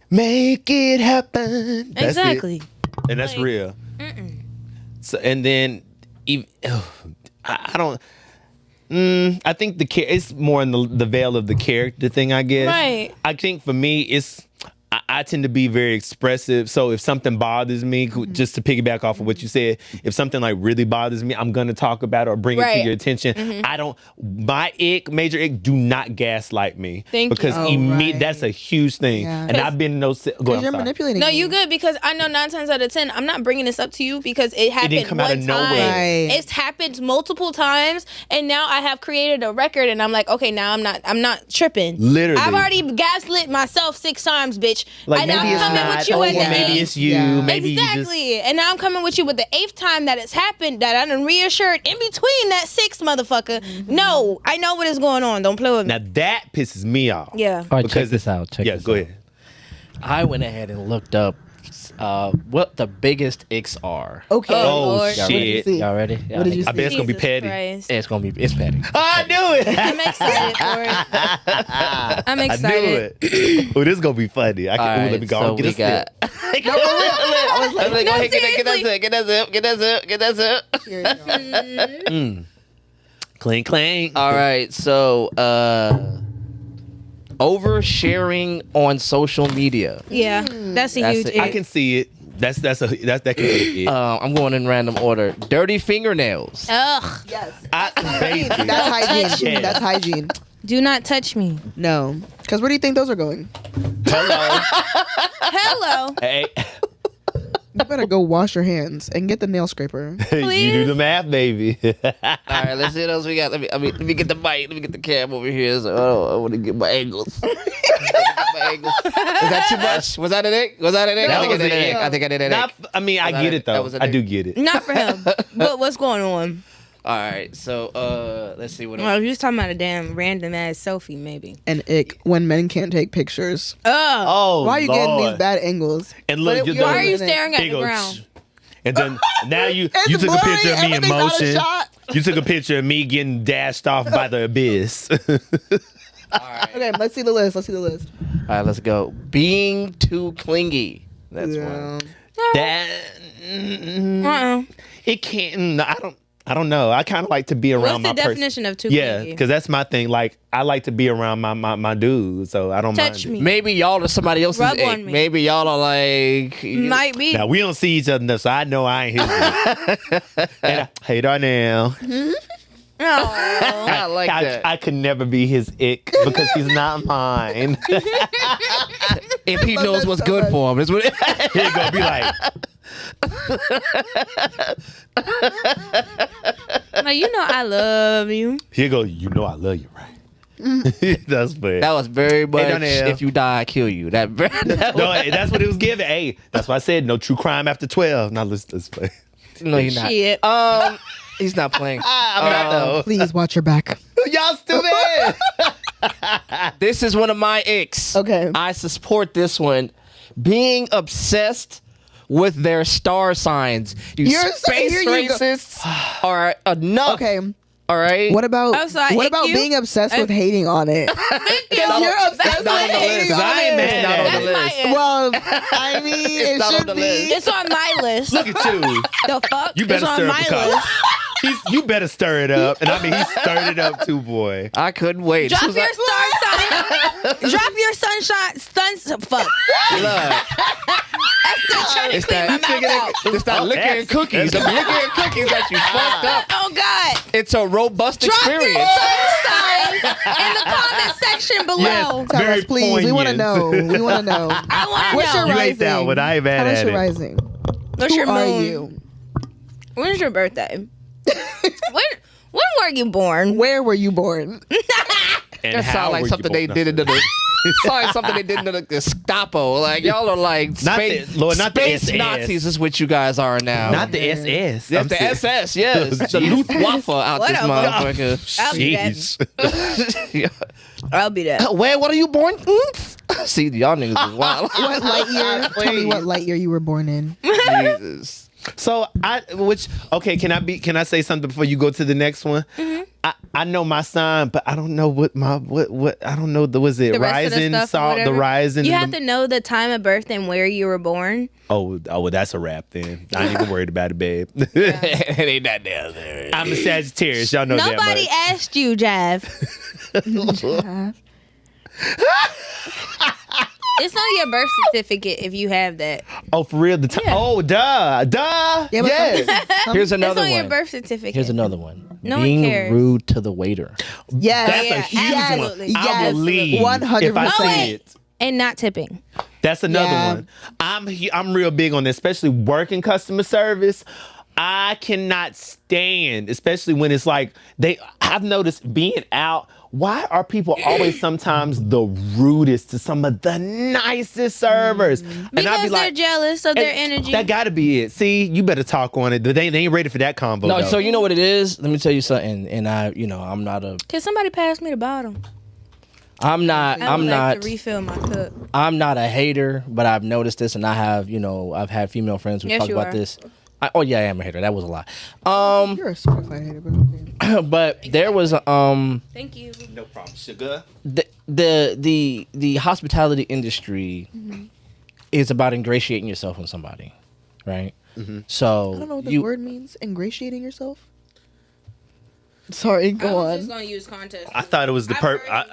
Speaker 3: make it happen. That's
Speaker 4: exactly.
Speaker 3: it. And that's real. So, and then even I don't. I think it's more in the veil of the character thing, I guess.
Speaker 4: Right.
Speaker 3: I think for me, I tend to be very expressive. So if something bothers me, just to piggyback off of what you said, if something like really bothers me, I'm gonna talk about it or bring it to your attention. My major ick, do not gaslight me. Because that's a huge thing. Yeah. And I've been in those.
Speaker 2: You're manipulating.
Speaker 4: No, you good, because I know 9 times out of 10, I'm not bringing this up to you because it happened
Speaker 3: didn't come
Speaker 4: one
Speaker 3: out of
Speaker 4: time.
Speaker 3: nowhere.
Speaker 2: Right.
Speaker 4: It's happened multiple times, and now I have created a record, and I'm like, okay, now I'm not tripping.
Speaker 3: Literally,
Speaker 4: I've already gaslit myself 6 times, bitch.
Speaker 3: Like
Speaker 4: and
Speaker 3: maybe
Speaker 4: I'm
Speaker 3: it's
Speaker 4: coming
Speaker 3: not,
Speaker 4: with you
Speaker 3: or
Speaker 4: at the
Speaker 3: maybe
Speaker 4: 8th.
Speaker 3: it's you.
Speaker 2: Yeah.
Speaker 3: Maybe
Speaker 4: Exactly.
Speaker 3: you just.
Speaker 4: And now I'm coming with you with the 8th time that it's happened, that I done reassured in between that 6th motherfucker. No, I know what is going on. Don't play with me.
Speaker 3: Now that pisses me off.
Speaker 4: Yeah.
Speaker 1: All right, check this out.
Speaker 3: Go ahead.
Speaker 1: I went ahead and looked up what the biggest icks are.
Speaker 2: Okay.
Speaker 3: Oh,
Speaker 4: Lord.
Speaker 3: shit.
Speaker 1: Y'all ready?
Speaker 2: What did you
Speaker 3: I bet it's gonna be
Speaker 4: Jesus
Speaker 3: petty.
Speaker 4: Christ.
Speaker 1: It's petty.
Speaker 3: I knew it.
Speaker 4: I'm excited for it. I'm
Speaker 3: I
Speaker 4: excited.
Speaker 3: knew it. Oh, this is gonna be funny. I can let me go.
Speaker 1: So
Speaker 3: Get
Speaker 1: we
Speaker 3: a sip.
Speaker 1: Get that zip.
Speaker 2: Here you go.
Speaker 3: Clink, clink.
Speaker 1: All right, so oversharing on social media.
Speaker 4: Yeah, that's a
Speaker 1: That's
Speaker 4: huge
Speaker 1: it.
Speaker 3: I
Speaker 4: ick.
Speaker 3: can see it. That can be it.
Speaker 1: I'm going in random order. Dirty fingernails.
Speaker 4: Ugh.
Speaker 2: Yes.
Speaker 3: Basically.
Speaker 2: That's hygiene.
Speaker 3: Yes.
Speaker 2: That's hygiene.
Speaker 4: Do not touch me.
Speaker 2: No. Because where do you think those are going?
Speaker 3: Hello.
Speaker 4: Hello.
Speaker 3: Hey.
Speaker 2: You better go wash your hands and get the nail scraper.
Speaker 3: You do the math, baby.
Speaker 1: All right, let's see what else we got. Let me get the mic. Let me get the cam over here. So, I want to get my angles. Is that too much? Was that an ick?
Speaker 3: That
Speaker 1: I
Speaker 3: was an ick.
Speaker 1: I think I did an ick.
Speaker 3: I mean, I get it though. I do get it.
Speaker 4: Not for him. But what's going on?
Speaker 1: All right, so let's see what else.
Speaker 4: Well, you was talking about a damn random ass selfie, maybe.
Speaker 2: And ick when men can't take pictures.
Speaker 4: Oh.
Speaker 3: Oh,
Speaker 2: Why are you getting
Speaker 3: Lord.
Speaker 2: these bad angles?
Speaker 3: And look,
Speaker 2: But
Speaker 3: you're
Speaker 4: Why are you
Speaker 2: doing it.
Speaker 4: staring at
Speaker 3: He
Speaker 4: the
Speaker 3: goes,
Speaker 4: ground?
Speaker 3: and then now you
Speaker 2: It's
Speaker 3: took a
Speaker 2: blurry,
Speaker 3: picture of me in
Speaker 2: everything's out of
Speaker 3: motion.
Speaker 2: shot.
Speaker 3: You took a picture of me getting dashed off by the abyss.
Speaker 1: All right.
Speaker 2: Okay, let's see the list.
Speaker 1: All right, let's go. Being too clingy. That's one.
Speaker 3: That it can't. I don't know. I kind of like to be around
Speaker 4: What's the
Speaker 3: my person.
Speaker 4: definition of too
Speaker 3: Yeah,
Speaker 4: clingy?
Speaker 3: because that's my thing. Like I like to be around my dude, so I don't
Speaker 4: Touch
Speaker 3: mind
Speaker 4: me.
Speaker 3: it.
Speaker 1: Maybe y'all are somebody else's
Speaker 4: Rub
Speaker 1: ick.
Speaker 4: on me.
Speaker 1: Maybe y'all are like
Speaker 4: Might be.
Speaker 3: Now we don't see each other enough, so I know I ain't his. And hey, Darnell.
Speaker 4: Oh.
Speaker 1: I like that.
Speaker 3: I could never be his ick because he's not mine.
Speaker 1: if he
Speaker 2: love
Speaker 1: knows
Speaker 2: that
Speaker 1: what's
Speaker 2: so
Speaker 1: good
Speaker 2: much.
Speaker 1: for him. That's what
Speaker 3: He'll go be like,
Speaker 4: Like, you know I love you.
Speaker 3: he'll go, you know I love you, right? That's fair.
Speaker 1: that was very much
Speaker 3: Darnell.
Speaker 1: if you die, I kill you. That
Speaker 3: No, hey, that's what it was given. Hey, that's why I said no true crime after 12. Now let's play.
Speaker 1: no, you're not.
Speaker 4: Shit.
Speaker 1: He's not playing.
Speaker 3: I'm not though.
Speaker 2: Please watch your back.
Speaker 3: Y'all stupid.
Speaker 1: This is one of my icks.
Speaker 2: Okay.
Speaker 1: I support this one. Being obsessed with their star signs.
Speaker 2: You're
Speaker 1: Space
Speaker 2: here you go.
Speaker 1: racists are enough.
Speaker 2: Okay.
Speaker 1: All right.
Speaker 2: What about
Speaker 4: Also, I
Speaker 2: what
Speaker 4: ick
Speaker 2: about
Speaker 4: you.
Speaker 2: being obsessed with hating on it? Because you're obsessed
Speaker 1: not
Speaker 2: with
Speaker 1: on the list.
Speaker 2: hating
Speaker 3: 'Cause
Speaker 2: on
Speaker 3: I ain't
Speaker 2: it.
Speaker 3: mad
Speaker 1: Not on
Speaker 3: at
Speaker 1: the
Speaker 3: it.
Speaker 1: list.
Speaker 4: That's my ick.
Speaker 2: Well, I mean, it
Speaker 1: not on
Speaker 2: should
Speaker 1: the
Speaker 2: be.
Speaker 1: list.
Speaker 4: It's on my list.
Speaker 3: Look at you.
Speaker 4: The fuck?
Speaker 3: You better
Speaker 4: it's
Speaker 3: stir
Speaker 4: on
Speaker 3: up
Speaker 4: my
Speaker 3: the cup.
Speaker 4: list.
Speaker 3: You better stir it up. And I mean, he stirred it up too, boy.
Speaker 1: I couldn't wait.
Speaker 4: Drop
Speaker 1: This was
Speaker 4: your
Speaker 1: like-
Speaker 4: star sign. Drop your sunshine. Fuck.
Speaker 1: Look,
Speaker 4: That's still trying to
Speaker 1: it's
Speaker 4: clean my
Speaker 1: that,
Speaker 4: mouth out.
Speaker 1: it's that liquor and cookies. The liquor and cookies that you fucked up.
Speaker 4: Oh God.
Speaker 1: It's a robust
Speaker 4: Drop your
Speaker 1: experience.
Speaker 4: sun signs in the comment section below.
Speaker 3: Yes.
Speaker 2: Tell
Speaker 3: Very
Speaker 2: us, please. We want to
Speaker 3: poignant.
Speaker 2: know. We want to know.
Speaker 4: I want
Speaker 2: What's
Speaker 4: to
Speaker 2: your
Speaker 4: know.
Speaker 3: You
Speaker 2: rising?
Speaker 3: ain't that one. I ain't mad
Speaker 2: Tell us
Speaker 3: at
Speaker 2: your
Speaker 3: it.
Speaker 2: rising.
Speaker 4: What's
Speaker 2: Who
Speaker 4: your
Speaker 2: are
Speaker 4: moon?
Speaker 2: you?
Speaker 4: When's your birthday? when were you born?
Speaker 2: Where were you born?
Speaker 3: And
Speaker 1: That
Speaker 3: how
Speaker 1: sounds like
Speaker 3: were you
Speaker 1: something they
Speaker 3: born?
Speaker 1: did in the Sorry, something they did in the Gestapo. Like y'all are like space
Speaker 3: the SS.
Speaker 1: Nazis is what you guys are now.
Speaker 3: Not the SS.
Speaker 1: That's the SS. Yes, the Luftwaffe out this
Speaker 4: Whatever.
Speaker 1: motherfucker.
Speaker 4: I'll be that.
Speaker 3: Jeez.
Speaker 4: I'll be that.
Speaker 1: Where? What are you born? See, y'all niggas is wild.
Speaker 2: What light year? Tell me what light year you were born in.
Speaker 1: Jesus.
Speaker 3: So can I say something before you go to the next one?
Speaker 4: Mm-hmm.
Speaker 3: I know my sign, but I don't know what I don't know was it
Speaker 4: The rest of the
Speaker 3: rising
Speaker 4: stuff or
Speaker 3: salt the
Speaker 4: whatever?
Speaker 3: rising.
Speaker 4: You have to know the time of birth and where you were born.
Speaker 3: Oh, well, that's a wrap then. I ain't even worried about it, babe.
Speaker 1: It ain't that down there.
Speaker 3: I'm a Sagittarius. Y'all know
Speaker 4: Nobody
Speaker 3: that
Speaker 4: asked you, Jav. It's on your birth certificate if you have that.
Speaker 3: Oh, for real? The time?
Speaker 4: Yeah.
Speaker 3: Oh, duh.
Speaker 2: Yeah, but
Speaker 3: Yes.
Speaker 1: Here's another
Speaker 4: It's on
Speaker 1: one.
Speaker 4: your birth certificate.
Speaker 1: Here's another one.
Speaker 4: No one
Speaker 1: Being
Speaker 4: cares.
Speaker 1: rude to the waiter.
Speaker 2: Yes.
Speaker 3: That's a huge
Speaker 4: absolutely.
Speaker 3: one. I
Speaker 2: Yes.
Speaker 3: believe
Speaker 2: 100%.
Speaker 3: if I
Speaker 4: Oh,
Speaker 3: see
Speaker 4: wait.
Speaker 3: it.
Speaker 4: And not tipping.
Speaker 3: That's another
Speaker 2: Yeah.
Speaker 3: one. I'm real big on this, especially working customer service. I cannot stand, especially when it's like I've noticed being out. Why are people always sometimes the rudest to some of the nicest servers? And
Speaker 4: Because they're jealous of their energy.
Speaker 3: That gotta be it. See, you better talk on it. They ain't ready for that combo.
Speaker 1: No,
Speaker 3: though.
Speaker 1: so you know what it is? Let me tell you something. And I'm not a.
Speaker 4: Can somebody pass me the bottle?
Speaker 1: I'm not.
Speaker 4: I would
Speaker 1: I'm
Speaker 4: like
Speaker 1: not.
Speaker 4: to refill my cup.
Speaker 1: I'm not a hater, but I've noticed this, and I've had female friends who
Speaker 4: Yes,
Speaker 1: talk
Speaker 4: you
Speaker 1: about
Speaker 4: are.
Speaker 1: this. I am a hater. That was a lie.
Speaker 2: You're a certified hater, but okay.
Speaker 1: But there was
Speaker 4: Thank you.
Speaker 3: no problem, sugar.
Speaker 1: the hospitality industry is about ingratiating yourself on somebody, right? So
Speaker 2: I don't know what the word means. Ingratiating yourself. Sorry, go on.
Speaker 4: gonna use contest.
Speaker 3: I thought it was the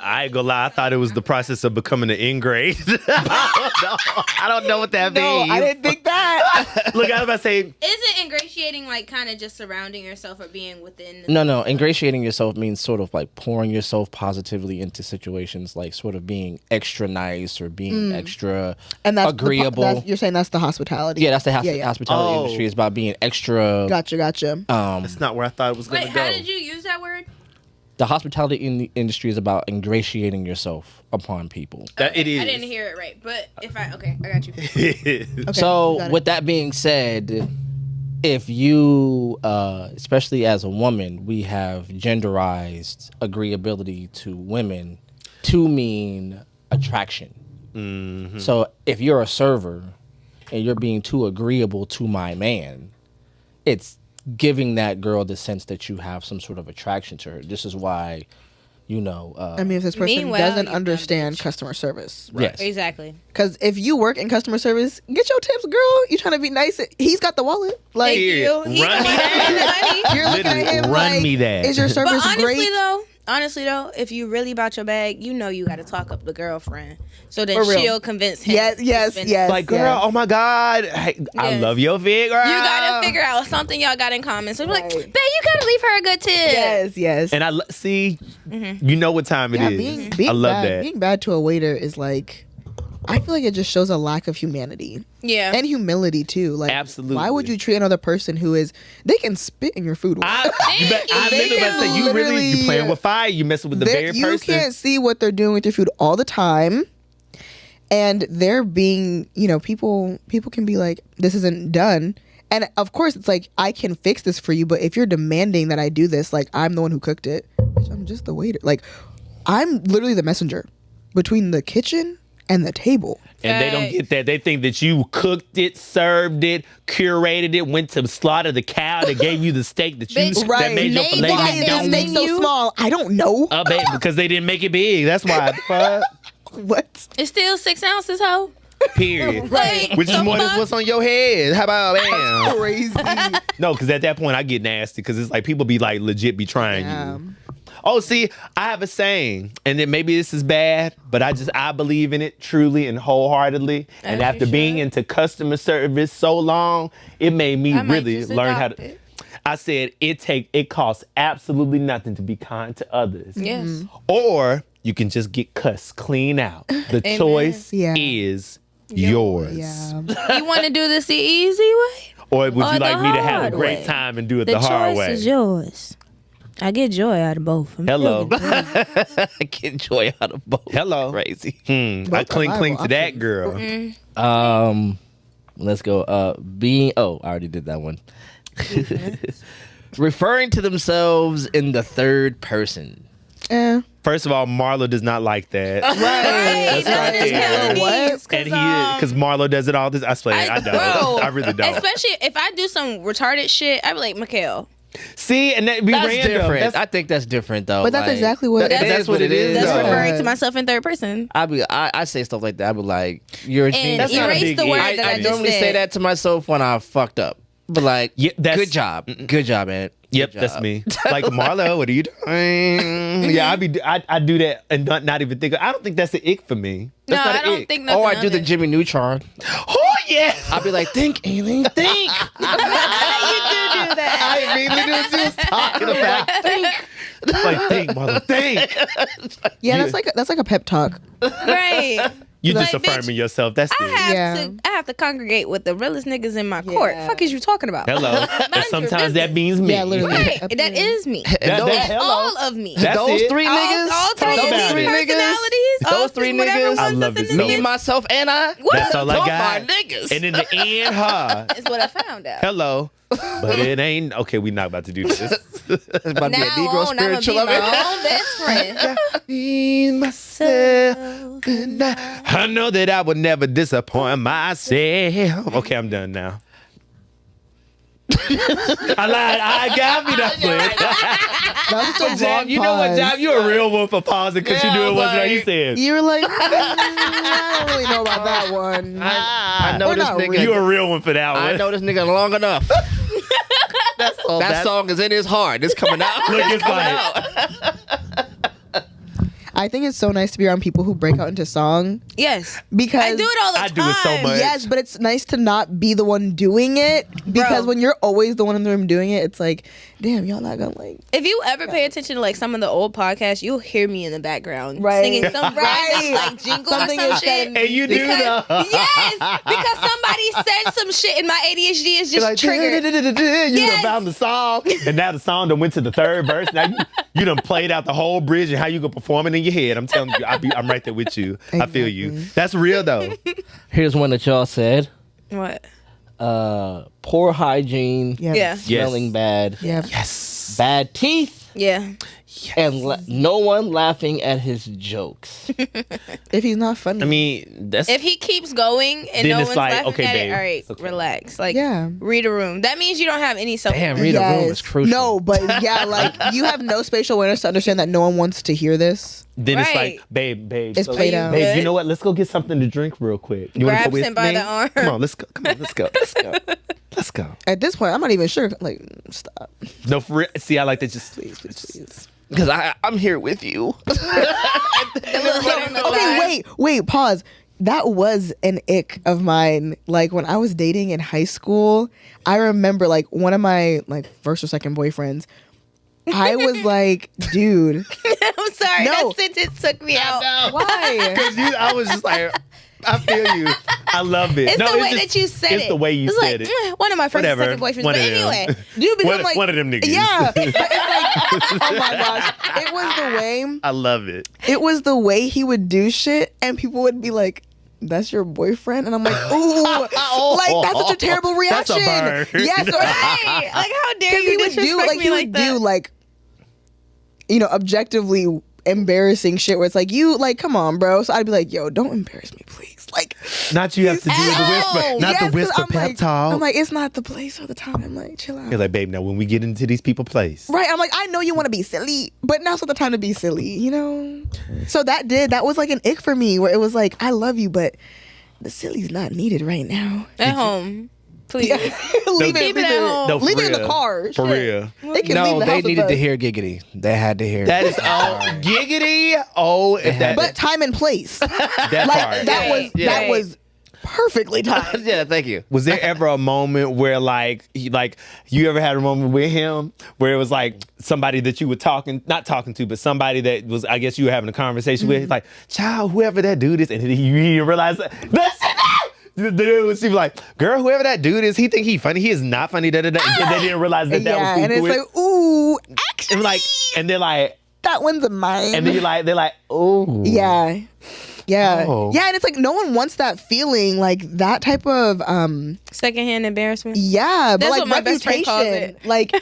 Speaker 3: I ain't gonna lie. I thought it was the process of becoming an ingrate. I don't know what that
Speaker 2: No,
Speaker 3: means.
Speaker 2: I didn't think that.
Speaker 3: Look, I was about to say.
Speaker 4: Isn't ingratiating like kind of just surrounding yourself or being within?
Speaker 1: No. Ingratiating yourself means sort of like pouring yourself positively into situations, like sort of being extra nice or being extra
Speaker 2: And that's
Speaker 1: agreeable.
Speaker 2: You're saying that's the hospitality.
Speaker 1: Yeah, that's the
Speaker 2: Yeah.
Speaker 1: hospitality
Speaker 3: Oh.
Speaker 1: industry. It's about being extra.
Speaker 2: Gotcha.
Speaker 3: That's not where I thought it was gonna
Speaker 4: Wait,
Speaker 3: go.
Speaker 4: how did you use that word?
Speaker 1: The hospitality industry is about ingratiating yourself upon people.
Speaker 3: That it is.
Speaker 4: I didn't hear it right, but I got you.
Speaker 2: Okay,
Speaker 1: So,
Speaker 2: we got it.
Speaker 1: with that being said, if you, especially as a woman, we have genderized agreeability to women to mean attraction. So, if you're a server and you're being too agreeable to my man, it's giving that girl the sense that you have some sort of attraction to her. This is why,
Speaker 2: I mean, if this person
Speaker 4: Meanwhile,
Speaker 2: doesn't
Speaker 4: you
Speaker 2: understand
Speaker 4: bitch.
Speaker 2: customer service,
Speaker 1: yes.
Speaker 4: Exactly.
Speaker 2: because if you work in customer service, get your tips, girl. You trying to be nice? He's got the wallet. Like
Speaker 4: Thank you.
Speaker 3: Run
Speaker 4: He's the
Speaker 3: me
Speaker 4: one that has the money.
Speaker 2: you're looking at
Speaker 3: Literally,
Speaker 2: him
Speaker 3: run
Speaker 2: like,
Speaker 3: me that.
Speaker 2: is your
Speaker 4: But
Speaker 2: service great?
Speaker 4: honestly though, if you really about your bag, you know you got to talk up the girlfriend so that
Speaker 2: For real.
Speaker 4: she'll convince him.
Speaker 2: Yes,
Speaker 4: to
Speaker 2: yes,
Speaker 4: spend it.
Speaker 2: yes.
Speaker 3: Like, girl, oh my God, hey, I
Speaker 4: Yes.
Speaker 3: love your fit, girl.
Speaker 4: You gotta figure out something y'all got in common. So we're like,
Speaker 2: Right.
Speaker 4: babe, you gotta leave her a good tip.
Speaker 2: Yes.
Speaker 3: And see, you know what time it
Speaker 2: Yeah,
Speaker 3: is.
Speaker 2: being
Speaker 3: I love
Speaker 2: bad,
Speaker 3: that.
Speaker 2: Being bad to a waiter is like, I feel like it just shows a lack of humanity
Speaker 4: Yeah.
Speaker 2: and humility too. Like,
Speaker 3: Absolutely.
Speaker 2: why would you treat another person who is? They can spit in your food.
Speaker 3: I
Speaker 4: They
Speaker 3: literally about to say, you really you playing with fire. You messing with the very
Speaker 2: you
Speaker 3: person.
Speaker 2: can't see what they're doing with your food all the time, and they're being, people can be like, this isn't done. And of course, it's like, I can fix this for you, but if you're demanding that I do this, like, I'm the one who cooked it, bitch, I'm just the waiter. Like, I'm literally the messenger between the kitchen and the table.
Speaker 3: And they don't get that. They think that you cooked it, served it, curated it, went to slaughter the cow that gave you the steak that you
Speaker 4: Bitch,
Speaker 3: that made your
Speaker 4: made
Speaker 3: filet
Speaker 2: Why
Speaker 4: that
Speaker 2: is
Speaker 3: mignon.
Speaker 2: this steak so
Speaker 4: menu?
Speaker 2: small? I don't know.
Speaker 3: Babe, because they didn't make it big. That's why. Fuck.
Speaker 2: What?
Speaker 4: It's still 6 ounces, ho.
Speaker 3: Period.
Speaker 4: Like,
Speaker 3: Which is more than
Speaker 4: fuck?
Speaker 3: what's on your head. How about bam?
Speaker 2: Crazy.
Speaker 3: No, because at that point I get nasty because it's like people be like legit be trying
Speaker 2: Yeah.
Speaker 3: you. Oh, see, I have a saying, and then maybe this is bad, but I believe in it truly and wholeheartedly. And
Speaker 4: As
Speaker 3: after
Speaker 4: you
Speaker 3: being
Speaker 4: should.
Speaker 3: into customer service so long, it made me
Speaker 4: I might
Speaker 3: really
Speaker 4: just
Speaker 3: learn how
Speaker 4: adopt
Speaker 3: to.
Speaker 4: it.
Speaker 3: I said it costs absolutely nothing to be kind to others.
Speaker 4: Yes.
Speaker 3: Or you can just get cussed clean out. The
Speaker 4: Amen.
Speaker 3: choice
Speaker 2: Yeah.
Speaker 3: is yours.
Speaker 2: Yeah.
Speaker 4: You want to do this the easy way?
Speaker 3: Or would
Speaker 4: Or
Speaker 3: you
Speaker 4: the
Speaker 3: like me to have a
Speaker 4: hard
Speaker 3: great
Speaker 4: way?
Speaker 3: time and do it
Speaker 4: The
Speaker 3: the hard
Speaker 4: choice
Speaker 3: way?
Speaker 4: is yours. I get joy out of both.
Speaker 3: Hello.
Speaker 1: I get joy out of both.
Speaker 3: Hello.
Speaker 1: Crazy.
Speaker 3: I cling to that girl.
Speaker 1: Let's go. Being. Oh, I already did that one. Referring to themselves in the third person.
Speaker 3: First of all, Marlo does not like that.
Speaker 4: Right.
Speaker 3: That's right there.
Speaker 2: What?
Speaker 3: And because Marlo does it all this. I swear, I don't.
Speaker 4: Bro,
Speaker 3: I really don't.
Speaker 4: Especially if I do some retarded shit, I be like, Mikhail.
Speaker 3: See, and that be
Speaker 1: That's
Speaker 3: random.
Speaker 1: different. I think that's different though.
Speaker 2: But that's
Speaker 1: Like,
Speaker 2: exactly what
Speaker 1: that's what it is.
Speaker 4: That's
Speaker 1: though.
Speaker 4: referring to myself in third person.
Speaker 1: I say stuff like that. I be like, you're a
Speaker 4: And
Speaker 1: genius.
Speaker 3: not a
Speaker 4: erase
Speaker 3: big
Speaker 4: the word
Speaker 3: deal.
Speaker 4: that I
Speaker 1: I
Speaker 4: just
Speaker 1: normally
Speaker 4: said.
Speaker 1: say that to myself when I fucked up. But like,
Speaker 3: Yeah, that's-
Speaker 1: good job. Good job, man.
Speaker 3: Yep,
Speaker 1: Good
Speaker 3: that's
Speaker 1: job.
Speaker 3: me. Like Marlo, what are you doing? Yeah, I do that and not even think. I don't think that's the ick for me.
Speaker 4: No,
Speaker 3: That's not
Speaker 4: I
Speaker 3: an
Speaker 4: don't
Speaker 3: ick.
Speaker 4: think nothing
Speaker 1: Or I
Speaker 4: of
Speaker 1: do the
Speaker 4: it.
Speaker 1: Jimmy Neutron.
Speaker 3: Oh yeah,
Speaker 1: I'll be like, think, Aileen, think.
Speaker 4: You do that.
Speaker 3: I immediately knew what she was talking about. Like think, Marlo, think.
Speaker 2: Yeah, that's like a pep talk.
Speaker 4: Right.
Speaker 3: You
Speaker 4: Like,
Speaker 3: just affirming yourself. That's
Speaker 4: I
Speaker 3: it.
Speaker 4: have to congregate with the realest niggas in my court.
Speaker 2: Yeah.
Speaker 4: Fuck is you talking about?
Speaker 3: Hello. And
Speaker 4: your
Speaker 3: sometimes that means me.
Speaker 2: Yeah, literally.
Speaker 4: Right. That is me.
Speaker 3: That-
Speaker 4: That's
Speaker 3: hello.
Speaker 4: all of me.
Speaker 3: That's
Speaker 1: Those
Speaker 3: it.
Speaker 1: three niggas.
Speaker 4: all
Speaker 3: Talk about
Speaker 4: those
Speaker 3: it.
Speaker 4: personalities.
Speaker 1: Those
Speaker 4: all
Speaker 1: three
Speaker 4: whatever
Speaker 1: niggas.
Speaker 3: I
Speaker 4: ones
Speaker 3: love
Speaker 4: that's
Speaker 3: it
Speaker 4: in
Speaker 3: so
Speaker 4: the
Speaker 1: Me, myself, and I.
Speaker 3: That's all I
Speaker 1: Talk
Speaker 3: got.
Speaker 1: about niggas.
Speaker 3: And in the end, her.
Speaker 4: Is what I found out.
Speaker 3: Hello. But it ain't okay. We not about to do this.
Speaker 1: It's about to be a
Speaker 4: Now
Speaker 1: Negro
Speaker 4: on, I'ma be
Speaker 1: spiritual of it.
Speaker 4: my own best friend.
Speaker 3: Be myself. Good night. I know that I would never disappoint myself. Okay, I'm done now. I lied. I got me that place.
Speaker 2: That's
Speaker 3: But
Speaker 2: just a
Speaker 3: Jam,
Speaker 2: long
Speaker 3: you know what,
Speaker 2: pause.
Speaker 3: Jam? You're a real one for pausing because
Speaker 1: Yeah,
Speaker 3: you knew
Speaker 1: I
Speaker 3: it
Speaker 1: was
Speaker 3: wasn't right. You
Speaker 1: like-
Speaker 3: said
Speaker 2: You were like, I don't really know about that one.
Speaker 1: I know
Speaker 2: Or
Speaker 1: this
Speaker 2: not
Speaker 1: nigga.
Speaker 2: really.
Speaker 3: you a real one for that one.
Speaker 1: I know this nigga long enough.
Speaker 3: That's all.
Speaker 1: That song is in his heart. It's coming out.
Speaker 3: Look, it's like
Speaker 2: I think it's so nice to be around people who break out into song
Speaker 4: Yes.
Speaker 2: because
Speaker 4: I do it all the
Speaker 3: I
Speaker 4: time.
Speaker 3: do it so much.
Speaker 2: Yes, but it's nice to not be the one doing it because
Speaker 4: Bro.
Speaker 2: when you're always the one in the room doing it, it's like, damn, y'all not gonna like.
Speaker 4: If you ever pay attention to like some of the old podcasts, you'll hear me in the background
Speaker 2: Right.
Speaker 4: singing some random like jingle
Speaker 2: Something
Speaker 4: or some
Speaker 2: is
Speaker 4: shit.
Speaker 2: said
Speaker 3: and you do
Speaker 4: Because,
Speaker 3: the
Speaker 4: yes, because somebody said some shit and my ADHD is just
Speaker 3: like,
Speaker 4: triggered.
Speaker 3: You done
Speaker 4: Yes.
Speaker 3: found the song, and now the song done went to the third verse. Now you done played out the whole bridge and how you gonna perform it in your head. I'm telling you, I'm right there with you. I feel you. That's real though.
Speaker 1: Here's one that y'all said.
Speaker 4: What?
Speaker 1: Poor hygiene.
Speaker 2: Yeah.
Speaker 4: Yeah.
Speaker 1: Smelling bad.
Speaker 2: Yeah.
Speaker 3: Yes.
Speaker 1: Bad teeth.
Speaker 4: Yeah.
Speaker 1: And no one laughing at his jokes.
Speaker 2: If he's not funny.
Speaker 3: I mean, that's
Speaker 4: If he keeps going and
Speaker 3: Then
Speaker 4: no
Speaker 3: it's
Speaker 4: one's
Speaker 3: like,
Speaker 4: laughing
Speaker 3: okay,
Speaker 4: at
Speaker 3: babe.
Speaker 4: it, all right,
Speaker 3: Okay.
Speaker 4: relax. Like,
Speaker 2: Yeah.
Speaker 4: read a room. That means you don't have any self.
Speaker 1: Damn, read a room is crucial.
Speaker 2: No, but yeah, like you have no spatial awareness to understand that no one wants to hear this.
Speaker 3: then it's
Speaker 4: Right.
Speaker 3: like, babe.
Speaker 2: It's
Speaker 3: so,
Speaker 2: played out.
Speaker 3: Babe,
Speaker 4: Good.
Speaker 3: you know what? Let's go get something to drink real quick. You wanna
Speaker 4: Grabs
Speaker 3: go with
Speaker 4: him by
Speaker 3: me?
Speaker 4: the arm.
Speaker 3: Come on, let's go. Come on, let's go. Let's go. Let's go.
Speaker 2: At this point, I'm not even sure. Like, stop.
Speaker 3: No, for real. See, I like that. Just
Speaker 2: Please.
Speaker 1: Because I'm here with you.
Speaker 2: Okay, wait, pause. That was an ick of mine. Like when I was dating in high school, I remember like one of my like first or second boyfriends. I was like, dude,
Speaker 4: I'm sorry.
Speaker 2: No.
Speaker 4: That sentence took me out.
Speaker 2: why?
Speaker 3: because I was just like, I feel you. I love it.
Speaker 4: It's
Speaker 3: No,
Speaker 4: the way
Speaker 3: just-
Speaker 4: that you said it.
Speaker 3: It's the way you
Speaker 4: It's
Speaker 3: said
Speaker 4: like,
Speaker 3: it.
Speaker 4: One of my first and
Speaker 3: Whatever.
Speaker 4: second boyfriends.
Speaker 3: One
Speaker 4: But
Speaker 3: of them.
Speaker 4: anyway,
Speaker 2: Dude, because
Speaker 3: One,
Speaker 2: I'm like,
Speaker 3: one of them niggas.
Speaker 2: yeah. But it's like, oh my gosh, it was the way.
Speaker 3: I love it.
Speaker 2: It was the way he would do shit, and people would be like, "That's your boyfriend," and I'm like, "Ooh, like that's such a terrible
Speaker 3: That's a
Speaker 2: reaction."
Speaker 3: burn.
Speaker 2: Yes,
Speaker 4: right? Like, how dare
Speaker 2: because
Speaker 4: you
Speaker 2: he would do
Speaker 4: disrespect
Speaker 2: like
Speaker 4: me
Speaker 2: he
Speaker 4: like
Speaker 2: would
Speaker 4: that?
Speaker 2: do like, you know, objectively embarrassing shit where it's like, you like, come on, bro. So I'd be like, yo, don't embarrass me, please. Like,
Speaker 3: Not you have to do the whisper,
Speaker 4: Ow!
Speaker 3: not
Speaker 2: yes,
Speaker 3: the
Speaker 2: 'cause
Speaker 3: whisper
Speaker 2: I'm
Speaker 3: pep
Speaker 2: like,
Speaker 3: talk.
Speaker 2: I'm like, it's not the place or the time. Like, chill out.
Speaker 3: You're like, babe, now when we get into these people place,
Speaker 2: Right, I'm like, I know you want to be silly, but now's not the time to be silly, you know? So that was like an ick for me where it was like, I love you, but the silly's not needed right now.
Speaker 4: At home, please.
Speaker 2: leave
Speaker 4: Keep it at home.
Speaker 3: No, for
Speaker 2: leave it in the
Speaker 3: real.
Speaker 2: car.
Speaker 3: For
Speaker 2: shit.
Speaker 3: real.
Speaker 2: They can leave
Speaker 1: No,
Speaker 2: the
Speaker 1: they
Speaker 2: house with
Speaker 1: needed to
Speaker 2: us.
Speaker 1: hear giggity. They had to hear.
Speaker 3: That is all giggity. Oh, if that,
Speaker 2: But time and place.
Speaker 3: that
Speaker 2: Like
Speaker 3: part.
Speaker 2: that was
Speaker 1: Yeah.
Speaker 2: that was perfectly timed.
Speaker 1: Yeah, thank you.
Speaker 3: Was there ever a moment where like you ever had a moment with him where it was like somebody that you were not talking to, but somebody that was, I guess you were having a conversation with, like, child, whoever that dude is, and you realize that's the dude, she was like, girl, whoever that dude is, he think he funny. He is not funny. And they didn't realize that
Speaker 2: Yeah,
Speaker 3: was
Speaker 2: and
Speaker 3: who
Speaker 2: it's
Speaker 3: it-
Speaker 2: like, ooh, Ooh, actually,
Speaker 3: and they're like,
Speaker 2: that one's mine.
Speaker 3: and then they're like, oh,
Speaker 2: yeah. Yeah.
Speaker 3: Oh.
Speaker 2: Yeah, and it's like no one wants that feeling, like that type of
Speaker 4: secondhand embarrassment.
Speaker 2: yeah, but
Speaker 4: That's
Speaker 2: like
Speaker 4: what my best friend calls
Speaker 2: reputation.
Speaker 4: it.
Speaker 2: Like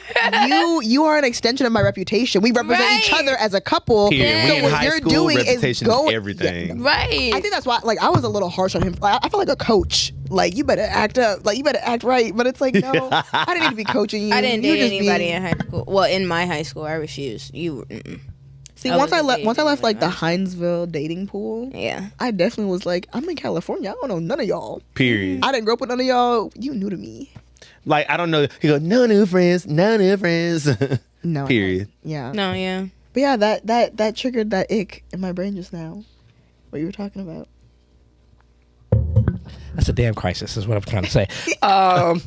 Speaker 2: you are an extension of my reputation. We represent each
Speaker 4: Right.
Speaker 2: other as a couple.
Speaker 3: Period.
Speaker 4: Yeah.
Speaker 3: We
Speaker 2: So
Speaker 3: in
Speaker 2: what
Speaker 3: high
Speaker 2: you're
Speaker 3: school,
Speaker 2: doing is
Speaker 3: reputation is
Speaker 2: going
Speaker 3: everything.
Speaker 4: Right.
Speaker 2: I think that's why, like, I was a little harsh on him. Like, I feel like a coach. Like, you better act up. Like, you better act right. But it's like, no, I didn't need to be coaching you.
Speaker 4: I didn't
Speaker 2: You
Speaker 4: date
Speaker 2: just
Speaker 4: anybody
Speaker 2: being-
Speaker 4: in high school. Well, in my high school, I refused.
Speaker 2: See,
Speaker 4: I
Speaker 2: once I
Speaker 4: wasn't
Speaker 2: left
Speaker 4: dating
Speaker 2: like the
Speaker 4: anybody.
Speaker 2: Hinesville dating pool,
Speaker 4: Yeah.
Speaker 2: I definitely was like, I'm in California. I don't know none of y'all.
Speaker 3: Period.
Speaker 2: I didn't grow up with none of y'all. You new to me.
Speaker 3: Like, I don't know. He go, no new friends, no new friends.
Speaker 2: No.
Speaker 3: Period.
Speaker 2: Yeah.
Speaker 4: No, yeah.
Speaker 2: But yeah, that triggered that ick in my brain just now. What you were talking about.
Speaker 1: That's a damn crisis, is what I'm trying to say. Y'all.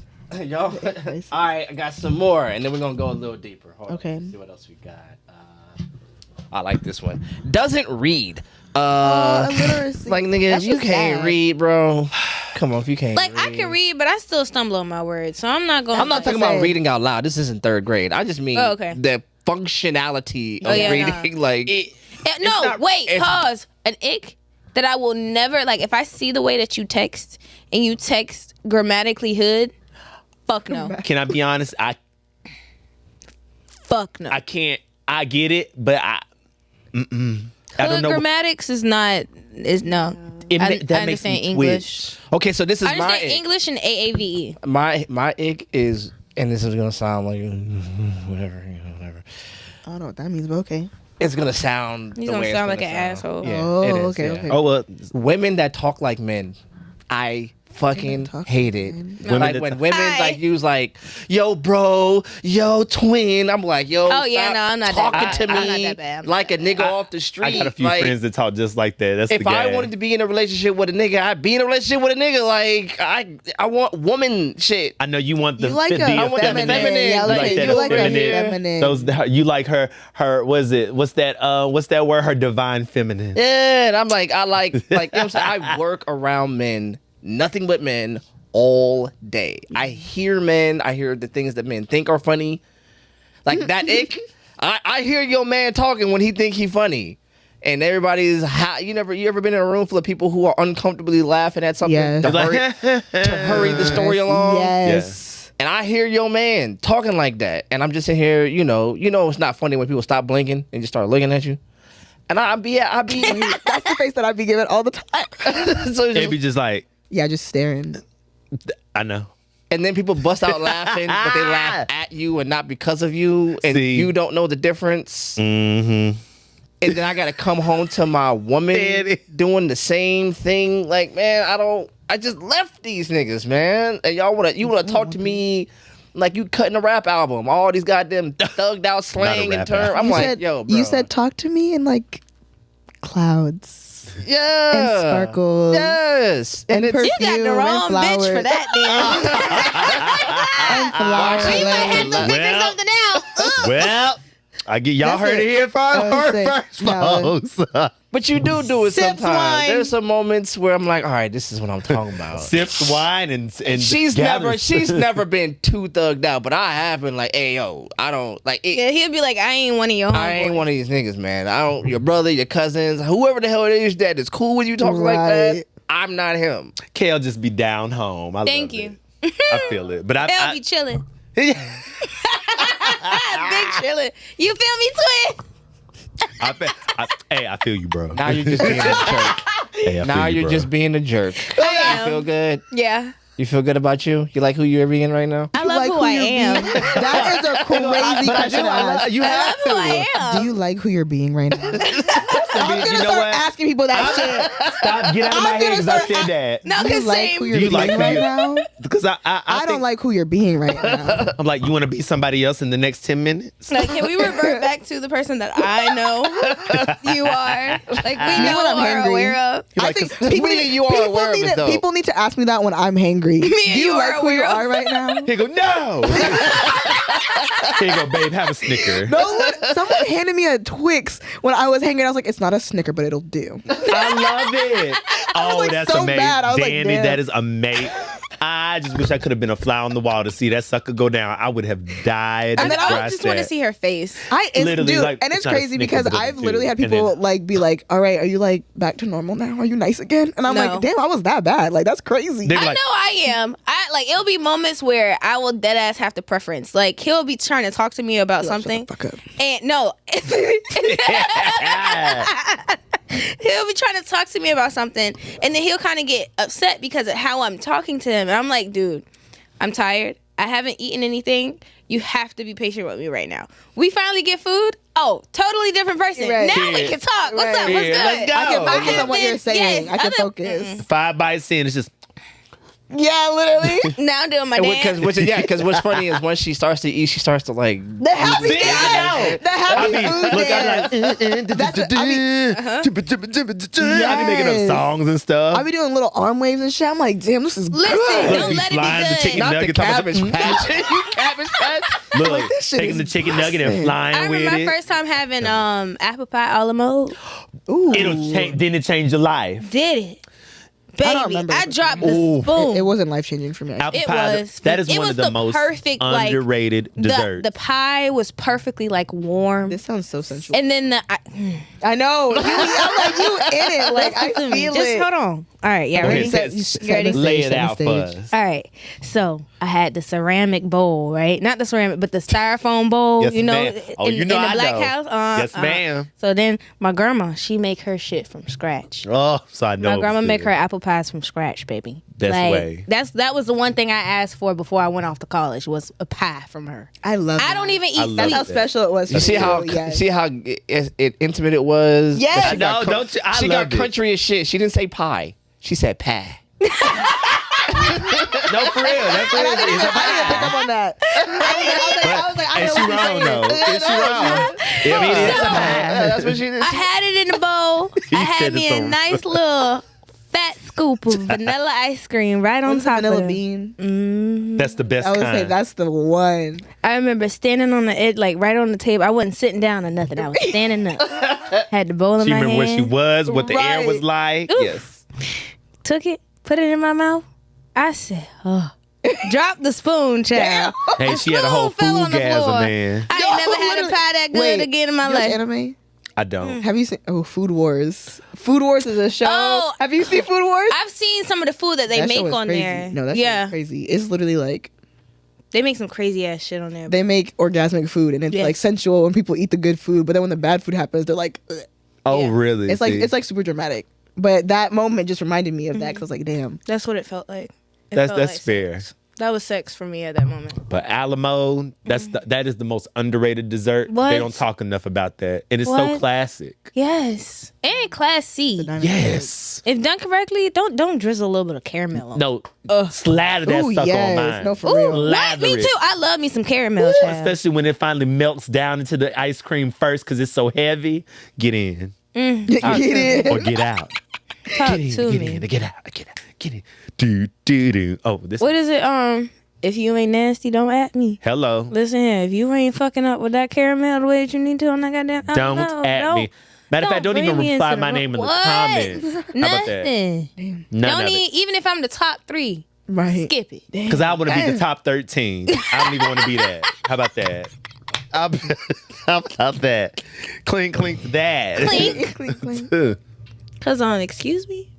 Speaker 1: All right, I got some more, and then we're gonna go a little deeper. Hold on,
Speaker 2: Okay.
Speaker 1: let's see what else we got. I like this one. Doesn't read.
Speaker 2: Illiteracy.
Speaker 1: Like nigga,
Speaker 2: That's
Speaker 1: if you
Speaker 2: just
Speaker 1: can't
Speaker 2: sad.
Speaker 1: read, bro. Come on, if you can't.
Speaker 4: Like, I can read, but I still stumble on my words. So I'm not going
Speaker 1: I'm not talking about
Speaker 2: Say-
Speaker 1: reading out loud. This isn't third grade. I just mean
Speaker 4: Oh, okay.
Speaker 1: the functionality of
Speaker 4: Oh, yeah,
Speaker 1: reading.
Speaker 4: nah.
Speaker 1: Like,
Speaker 4: No,
Speaker 1: not-
Speaker 4: wait,
Speaker 1: it's-
Speaker 4: pause. An ick that I will never, like, if I see the way that you text and you text grammatically hood, fuck no.
Speaker 3: Can I be honest?
Speaker 4: Fuck no.
Speaker 3: I can't. I get it, but I don't
Speaker 4: Hood
Speaker 3: know.
Speaker 4: grammatics is not, no.
Speaker 3: It
Speaker 4: I,
Speaker 3: ma- that
Speaker 4: I
Speaker 3: makes me
Speaker 4: understand English.
Speaker 1: okay, so this is
Speaker 4: I
Speaker 1: my
Speaker 4: understand
Speaker 1: ick.
Speaker 4: English and AAVE.
Speaker 1: My ick is, and this is gonna sound like whatever.
Speaker 2: I don't know what that means, but okay.
Speaker 1: It's gonna sound.
Speaker 4: He's
Speaker 1: the
Speaker 4: gonna
Speaker 1: way it's
Speaker 4: sound like
Speaker 1: gonna
Speaker 4: an
Speaker 1: sound.
Speaker 4: asshole.
Speaker 1: Yeah,
Speaker 2: Oh,
Speaker 1: it is,
Speaker 2: okay,
Speaker 1: yeah.
Speaker 2: okay.
Speaker 3: Oh well,
Speaker 1: Women that talk like men, I fucking
Speaker 2: talk
Speaker 1: hate
Speaker 2: like
Speaker 1: it.
Speaker 2: men.
Speaker 3: Women
Speaker 1: Like
Speaker 3: that
Speaker 1: when
Speaker 3: talk-
Speaker 1: women
Speaker 4: Hi.
Speaker 1: like use like, yo, bro, yo, twin. I'm like, yo,
Speaker 4: Oh, yeah,
Speaker 1: stop
Speaker 4: no, I'm not that
Speaker 1: talking
Speaker 4: bad.
Speaker 1: to
Speaker 4: I'm not
Speaker 1: me
Speaker 4: that bad. I'm not
Speaker 1: like a
Speaker 4: that
Speaker 1: nigga
Speaker 4: bad.
Speaker 1: off the street.
Speaker 3: I got a few
Speaker 1: Like,
Speaker 3: friends that talk just like that. That's
Speaker 1: if
Speaker 3: the guy.
Speaker 1: I wanted to be in a relationship with a nigga, I'd be in a relationship with a nigga. Like I want woman shit.
Speaker 3: I know you want the
Speaker 2: You like
Speaker 3: the
Speaker 2: a
Speaker 1: want that
Speaker 2: feminine.
Speaker 1: feminine.
Speaker 2: Yeah,
Speaker 1: You
Speaker 2: like,
Speaker 1: like
Speaker 2: you
Speaker 1: that
Speaker 2: like a
Speaker 3: feminine.
Speaker 2: feminine.
Speaker 3: Those you like her. What's that word? Her divine feminine.
Speaker 1: Yeah, and I'm like, I like you know what I'm saying? I work around men, nothing but men all day. I hear men, I hear the things that men think are funny. Like that ick. I hear your man talking when he think he funny. And everybody's you ever been in a room full of people who are uncomfortably laughing at something
Speaker 2: Yes.
Speaker 1: to hurry the story along?
Speaker 2: Yes.
Speaker 1: And I hear your man talking like that. And I'm just in here, you know it's not funny when people stop blinking and just start looking at you. And I be
Speaker 2: That's the face that I be giving all the time.
Speaker 1: so it's
Speaker 3: It'd
Speaker 1: just,
Speaker 3: be just like,
Speaker 2: Yeah, just staring.
Speaker 3: I know.
Speaker 1: and then people bust out laughing, but they laugh at you and not because of you, and
Speaker 3: See.
Speaker 1: you don't know the difference.
Speaker 3: Mm-hmm.
Speaker 1: And then I gotta come home to my woman
Speaker 3: Daddy.
Speaker 1: doing the same thing. Like, man, I just left these niggas, man. And you wanna talk to me like you cutting a rap album, all these goddamn thugged out slang and
Speaker 3: rap
Speaker 1: terms.
Speaker 3: album.
Speaker 1: I'm
Speaker 2: You
Speaker 1: like,
Speaker 2: said,
Speaker 1: yo, bro.
Speaker 2: You said talk to me in like clouds
Speaker 1: yeah,
Speaker 2: and sparkles.
Speaker 1: Yes, and
Speaker 2: And
Speaker 1: it's
Speaker 4: You got the
Speaker 2: perfume
Speaker 4: wrong
Speaker 2: and
Speaker 4: bitch for
Speaker 2: flowers.
Speaker 4: that,
Speaker 2: And flowers.
Speaker 4: then. You might have to figure
Speaker 3: Well.
Speaker 4: something out.
Speaker 3: Well, I get y'all
Speaker 2: That's
Speaker 3: heard it
Speaker 2: it.
Speaker 3: here first,
Speaker 2: No.
Speaker 3: folks.
Speaker 1: but you do it
Speaker 4: Sips
Speaker 1: sometimes.
Speaker 4: wine.
Speaker 1: There's some moments where I'm like, all right, this is what I'm talking about.
Speaker 3: Sips wine and
Speaker 1: She's
Speaker 3: gathers-
Speaker 1: never been too thugged out, but I have been like, hey yo, I don't like it.
Speaker 4: Yeah, he'll be like, I ain't one of your
Speaker 1: I ain't
Speaker 4: homeboys.
Speaker 1: one of these niggas, man. I don't. Your brother, your cousins, whoever the hell it is that is cool with you talking like that.
Speaker 2: Right.
Speaker 1: I'm not him.
Speaker 3: Kale just be down home. I
Speaker 4: Thank
Speaker 3: love
Speaker 4: you.
Speaker 3: it. I feel it, but
Speaker 4: They'll
Speaker 3: I
Speaker 4: be chilling.
Speaker 3: I,
Speaker 4: Big chilling. You feel me, twin?
Speaker 3: hey, I feel you, bro.
Speaker 1: Now you're just being a jerk.
Speaker 3: Hey, I
Speaker 1: Now
Speaker 3: feel you,
Speaker 1: you're
Speaker 3: bro.
Speaker 1: just being a jerk.
Speaker 4: I
Speaker 1: You feel
Speaker 4: am.
Speaker 1: good?
Speaker 4: Yeah.
Speaker 1: You feel good about you? You like who you're being right now?
Speaker 4: I love
Speaker 2: like
Speaker 4: who
Speaker 2: who
Speaker 4: I
Speaker 2: you're
Speaker 4: am.
Speaker 2: being? That is a crazy question to ask.
Speaker 1: You
Speaker 4: I
Speaker 1: have
Speaker 4: love who I am.
Speaker 2: Do you like who you're being right now? I'm gonna
Speaker 3: You know
Speaker 2: start
Speaker 3: what?
Speaker 2: asking people that shit.
Speaker 3: Stop, get out of my
Speaker 2: I'm
Speaker 3: head
Speaker 2: gonna
Speaker 3: because I
Speaker 2: start
Speaker 3: said that.
Speaker 4: No,
Speaker 2: Do you
Speaker 4: cause
Speaker 2: like
Speaker 4: same.
Speaker 2: who you're
Speaker 3: Do you
Speaker 2: being
Speaker 3: like who
Speaker 2: right
Speaker 3: you-
Speaker 2: now?
Speaker 3: Because I
Speaker 2: I don't
Speaker 3: think-
Speaker 2: like who you're being right now.
Speaker 3: I'm like, you want to be somebody else in the next 10 minutes?
Speaker 4: Like, can we revert back to the person that I know you are? Like, we know
Speaker 2: when I'm
Speaker 4: or are
Speaker 2: hangry.
Speaker 4: aware of.
Speaker 2: I
Speaker 3: like,
Speaker 2: think
Speaker 3: 'cause
Speaker 2: people
Speaker 1: me and you are aware of it, though.
Speaker 2: people need to ask me that when I'm hangry. Do
Speaker 4: and
Speaker 2: you
Speaker 4: you
Speaker 2: like
Speaker 4: are
Speaker 2: who you
Speaker 4: aware of.
Speaker 2: are right now?
Speaker 3: He go, no. Here you go, babe. Have a Snicker.
Speaker 2: No, look, someone handed me a Twix when I was hanging. I was like, it's not a Snicker, but it'll do.
Speaker 3: I love it. Oh,
Speaker 2: like,
Speaker 3: that's
Speaker 2: so
Speaker 3: amazing.
Speaker 2: mad. I was like,
Speaker 3: Danny,
Speaker 2: damn.
Speaker 3: that is amazing. I just wish I could have been a fly on the wall to see that sucker go down. I would have died.
Speaker 4: And then I
Speaker 3: dry
Speaker 4: just want to
Speaker 3: set.
Speaker 4: see her face.
Speaker 3: Literally,
Speaker 2: dude,
Speaker 3: like,
Speaker 2: and it's
Speaker 3: it's not a
Speaker 2: crazy
Speaker 3: snicker,
Speaker 2: because
Speaker 3: but it's
Speaker 2: I've
Speaker 3: a
Speaker 2: literally had
Speaker 3: dude. And
Speaker 2: people
Speaker 3: then-
Speaker 2: like be like, "All right, are you like back to normal now? Are you nice again?" And I'm
Speaker 4: No.
Speaker 2: like, "Damn, I was that bad. Like that's crazy."
Speaker 3: They
Speaker 4: I
Speaker 3: like-
Speaker 4: know I am. I like it'll be moments where I will dead ass have to preference. Like he'll be trying to talk to me about
Speaker 2: Shut the
Speaker 4: something.
Speaker 2: fuck up.
Speaker 4: And no. He'll be trying to talk to me about something and then he'll kind of get upset because of how I'm talking to him. And I'm like, dude, I'm tired. I haven't eaten anything. You have to be patient with me right now. We finally get food. Oh, totally different person.
Speaker 2: Right.
Speaker 4: Now we
Speaker 3: Yeah.
Speaker 4: can talk. What's
Speaker 2: Right.
Speaker 4: up? What's
Speaker 3: Yeah,
Speaker 4: good?
Speaker 3: let's go.
Speaker 2: I can focus
Speaker 3: Yeah.
Speaker 2: on what you're saying.
Speaker 4: Yes,
Speaker 2: I can
Speaker 4: other-
Speaker 2: focus.
Speaker 3: 5 bites in, it's just
Speaker 2: Yeah, literally.
Speaker 4: Now I'm doing my dance.
Speaker 1: Because what's funny is once she starts to eat, she starts to like.
Speaker 2: The happy
Speaker 3: See, I
Speaker 2: dance. The happy
Speaker 3: I mean,
Speaker 2: food
Speaker 3: look,
Speaker 2: dance.
Speaker 3: I be making up songs and stuff.
Speaker 2: I be doing little arm waves and shit. I'm like, damn, this is
Speaker 4: Listen,
Speaker 2: good.
Speaker 3: Look,
Speaker 4: don't
Speaker 3: be
Speaker 4: let it
Speaker 3: flying the
Speaker 4: be
Speaker 3: chicken
Speaker 4: good.
Speaker 1: Not the
Speaker 3: nugget. talking
Speaker 1: cabbage
Speaker 3: about-
Speaker 1: patch. You cabbage patch.
Speaker 3: Look,
Speaker 2: Like, this shit
Speaker 3: taking
Speaker 2: is
Speaker 3: the chicken nugget and
Speaker 2: busting.
Speaker 3: flying
Speaker 4: I
Speaker 3: with
Speaker 4: remember my
Speaker 3: it.
Speaker 4: first time having apple pie a la mode.
Speaker 2: Ooh.
Speaker 3: It'll change. Then it change your life.
Speaker 4: Did it.
Speaker 2: I don't
Speaker 4: Baby,
Speaker 2: remember
Speaker 4: I
Speaker 2: the
Speaker 4: dropped the
Speaker 3: Ooh.
Speaker 4: spoon.
Speaker 2: It wasn't life changing for me.
Speaker 3: Apple
Speaker 4: It
Speaker 3: pie.
Speaker 4: was.
Speaker 3: That is
Speaker 4: It
Speaker 3: one
Speaker 4: was
Speaker 3: of the
Speaker 4: the
Speaker 3: most
Speaker 4: perfect, like,
Speaker 3: underrated desserts.
Speaker 4: The pie was perfectly like warm.
Speaker 2: This sounds so sensual.
Speaker 4: And then
Speaker 2: I know. I'm like, you in it. Like, I
Speaker 4: listen to me.
Speaker 2: feel
Speaker 4: Just
Speaker 2: it.
Speaker 4: hold on. All right, yeah,
Speaker 3: Go
Speaker 4: ready?
Speaker 3: ahead,
Speaker 2: You
Speaker 3: set-
Speaker 2: set
Speaker 4: ready?
Speaker 2: the
Speaker 3: lay
Speaker 2: stage,
Speaker 3: it
Speaker 2: set the
Speaker 3: out for
Speaker 2: stage.
Speaker 3: us.
Speaker 4: All right. So I had the ceramic bowl, right? Not the ceramic, but the styrofoam bowl.
Speaker 3: Yes,
Speaker 4: you know,
Speaker 3: ma'am. Oh, you know
Speaker 4: in the
Speaker 3: I
Speaker 4: black
Speaker 3: know.
Speaker 4: house.
Speaker 3: Yes, ma'am.
Speaker 4: So then my grandma, she make her shit from scratch.
Speaker 3: Oh, so I know.
Speaker 4: My
Speaker 3: it was
Speaker 4: grandma make
Speaker 3: good.
Speaker 4: her apple pies from scratch, baby.
Speaker 3: Best way.
Speaker 4: That was the one thing I asked for before I went off to college was a pie from her.
Speaker 2: I love
Speaker 4: I
Speaker 2: that.
Speaker 4: don't even eat
Speaker 3: I love
Speaker 2: That's
Speaker 4: sweet.
Speaker 2: how
Speaker 3: that.
Speaker 2: special it was.
Speaker 1: You
Speaker 2: for
Speaker 1: see
Speaker 2: you.
Speaker 1: how
Speaker 2: Yes.
Speaker 1: see how intimate it was.
Speaker 2: Yes.
Speaker 1: That she got
Speaker 3: No, don't you- I
Speaker 1: she got
Speaker 3: loved it.
Speaker 1: country as shit. She didn't say pie. She said pie.
Speaker 3: No, for real. That's
Speaker 2: And I
Speaker 3: what
Speaker 2: didn't
Speaker 3: it
Speaker 2: even
Speaker 3: is.
Speaker 2: pick up on that. I was like, I
Speaker 3: And
Speaker 2: know
Speaker 3: she
Speaker 2: what you're
Speaker 3: wrong
Speaker 2: saying.
Speaker 3: though. Is she wrong? I mean, it is a
Speaker 4: So-
Speaker 3: pie.
Speaker 1: That's what she did.
Speaker 4: I had it in a bowl.
Speaker 3: He
Speaker 4: I had
Speaker 3: said
Speaker 4: me
Speaker 3: it's
Speaker 4: a
Speaker 3: a-
Speaker 4: nice little fat scoop of vanilla ice cream right on
Speaker 2: What's the
Speaker 4: top of
Speaker 2: vanilla
Speaker 4: it.
Speaker 2: bean?
Speaker 3: That's the best
Speaker 2: I would
Speaker 3: kind.
Speaker 2: say that's the one.
Speaker 4: I remember standing on the edge, like right on the table. I wasn't sitting down or nothing. I was standing up. Had the bowl in
Speaker 3: She
Speaker 4: my
Speaker 3: remember
Speaker 4: hand.
Speaker 3: where she was, what the air
Speaker 2: Right.
Speaker 3: was like.
Speaker 4: Ooh.
Speaker 3: Yes.
Speaker 4: Took it, put it in my mouth. I said, oh. Dropped the spoon, child.
Speaker 3: Hey, she had a whole
Speaker 4: Spoon fell on the
Speaker 3: foodgasm,
Speaker 4: floor.
Speaker 3: man.
Speaker 4: I ain't
Speaker 2: Yo,
Speaker 4: never had a
Speaker 2: literally-
Speaker 4: pie that good
Speaker 2: Wait,
Speaker 4: again in my
Speaker 2: you watch
Speaker 4: life.
Speaker 2: anime?
Speaker 3: I don't.
Speaker 2: Have you seen Food Wars? Food Wars is a show.
Speaker 4: Oh,
Speaker 2: Have you seen Food Wars?
Speaker 4: I've seen some of the food that they
Speaker 2: That show
Speaker 4: make
Speaker 2: is
Speaker 4: on
Speaker 2: crazy.
Speaker 4: there.
Speaker 2: No, that shit
Speaker 4: yeah,
Speaker 2: is crazy. It's literally like
Speaker 4: they make some crazy ass shit on there.
Speaker 2: they make orgasmic food and it's
Speaker 4: Yeah.
Speaker 2: like sensual when people eat the good food, but then when the bad food happens, they're like, ugh.
Speaker 3: Oh,
Speaker 4: Yeah.
Speaker 3: really?
Speaker 2: It's like
Speaker 3: See?
Speaker 2: it's like super dramatic. But that moment just reminded me of that because I was like, damn.
Speaker 4: That's what it felt like. It
Speaker 3: that's
Speaker 4: felt like
Speaker 3: fair.
Speaker 4: sex. That was sex for me at that moment.
Speaker 3: But Alamo, that is the most underrated dessert.
Speaker 4: What?
Speaker 3: They don't talk enough about that, and it's so
Speaker 4: What?
Speaker 3: classic.
Speaker 4: Yes, and Class C.
Speaker 3: Yes.
Speaker 4: If done correctly, don't drizzle a little bit of caramel on.
Speaker 3: No, slather that
Speaker 2: Ooh,
Speaker 3: sucker
Speaker 2: yes.
Speaker 3: on mine.
Speaker 2: No, for
Speaker 4: Ooh,
Speaker 2: real.
Speaker 4: what?
Speaker 3: Lather
Speaker 4: Me
Speaker 3: it.
Speaker 4: too. I love me some caramel, child.
Speaker 3: Especially when it finally melts down into the ice cream first because it's so heavy. Get in
Speaker 2: Get it.
Speaker 3: or get out.
Speaker 4: Talk
Speaker 3: Get
Speaker 4: to
Speaker 3: in,
Speaker 4: me.
Speaker 3: get out, get in. Do, do, do. Oh, this.
Speaker 4: What is it? If you ain't nasty, don't at me.
Speaker 3: Hello.
Speaker 4: Listen here, if you ain't fucking up with that caramel the way that you need to on that goddamn,
Speaker 3: Don't at me. Matter of fact, don't even
Speaker 4: bring me
Speaker 3: reply
Speaker 4: into
Speaker 3: my
Speaker 4: the
Speaker 3: name in the
Speaker 4: what?
Speaker 3: comments. How about that?
Speaker 4: Nothing.
Speaker 3: None
Speaker 4: Don't
Speaker 3: of
Speaker 4: even if I'm the top 3,
Speaker 2: Right.
Speaker 4: skip it.
Speaker 3: Because I want to be the top 13. I don't even want to be that. How about that? How about that? Clink, clink to that.
Speaker 4: Clink.
Speaker 2: Clink, clink.
Speaker 4: Cause excuse me.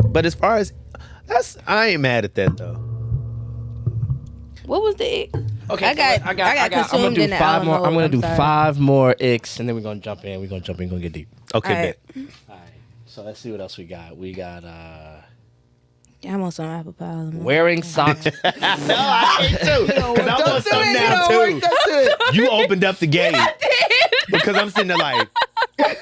Speaker 3: But as far as I ain't mad at that though.
Speaker 4: What was the?
Speaker 1: Okay,
Speaker 4: I got
Speaker 1: I'm gonna
Speaker 4: consumed
Speaker 1: do
Speaker 4: in the
Speaker 1: 5 more.
Speaker 4: Alamo.
Speaker 1: I'm gonna
Speaker 4: I'm
Speaker 1: do
Speaker 4: sorry.
Speaker 1: 5 more icks, and then we're gonna jump in. We're gonna get deep.
Speaker 3: Okay,
Speaker 4: All right.
Speaker 3: bet.
Speaker 1: All right. So let's see what else we got. We got
Speaker 4: Yeah, I'm on some apple pie. Alamo.
Speaker 1: wearing socks.
Speaker 3: No, I hate too. Because I want
Speaker 2: Don't do
Speaker 3: some
Speaker 2: it.
Speaker 3: now
Speaker 2: You don't
Speaker 3: too.
Speaker 2: work that shit.
Speaker 3: You opened up the gate. Because I'm sitting there like. I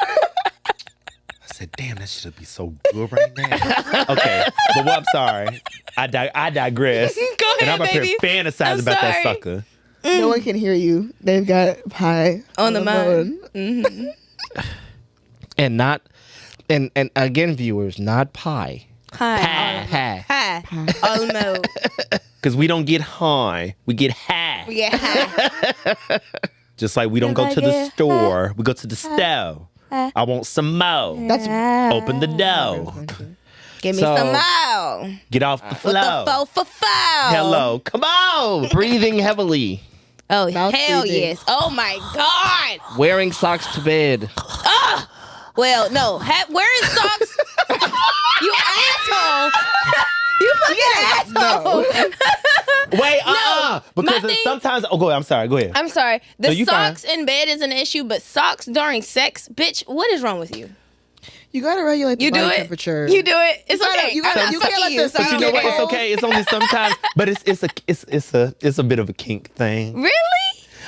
Speaker 3: said, damn, that should be so good right now. Okay, but I'm sorry. I digress.
Speaker 4: Go ahead,
Speaker 3: and I'm up
Speaker 4: baby.
Speaker 3: here fantasizing
Speaker 4: I'm
Speaker 3: about that
Speaker 4: sorry.
Speaker 3: sucker.
Speaker 2: No one can hear you. They've got pie
Speaker 4: On the
Speaker 2: bone.
Speaker 1: and not and again, viewers, not pie.
Speaker 4: Hi.
Speaker 1: Pie.
Speaker 4: Hi. Alamo.
Speaker 3: Because we don't get high. We get high.
Speaker 4: We get high.
Speaker 3: Just like we don't go to the store. We go to the stove. I want some more.
Speaker 2: That's
Speaker 3: Open the door.
Speaker 4: Give me
Speaker 1: So-
Speaker 4: some more.
Speaker 3: Get off the
Speaker 4: With
Speaker 3: floor.
Speaker 4: the faux for foul.
Speaker 3: Hello. Come on.
Speaker 1: Breathing heavily.
Speaker 4: Oh,
Speaker 2: Mouth
Speaker 4: hell
Speaker 2: breathing.
Speaker 4: yes. Oh, my God.
Speaker 1: Wearing socks to bed.
Speaker 4: Well, no. Wearing socks. You asshole. You fucking asshole.
Speaker 3: Wait,
Speaker 4: my
Speaker 3: because
Speaker 4: thing-
Speaker 3: sometimes. Oh, go ahead. I'm sorry. Go ahead.
Speaker 4: I'm sorry. The
Speaker 3: No, you fine.
Speaker 4: socks in bed is an issue, but socks during sex, bitch, what is wrong with you?
Speaker 2: You gotta regulate the
Speaker 4: You do
Speaker 2: body
Speaker 4: it.
Speaker 2: temperature.
Speaker 4: You do it. It's
Speaker 2: gotta-
Speaker 4: okay.
Speaker 2: you gotta-
Speaker 4: I'm
Speaker 2: you
Speaker 4: not
Speaker 2: can't let
Speaker 4: fucking
Speaker 2: this-
Speaker 4: so I
Speaker 3: But you
Speaker 4: don't
Speaker 3: know what?
Speaker 4: care.
Speaker 3: It's okay. It's only sometimes, but it's a bit of a kink thing.
Speaker 4: Really?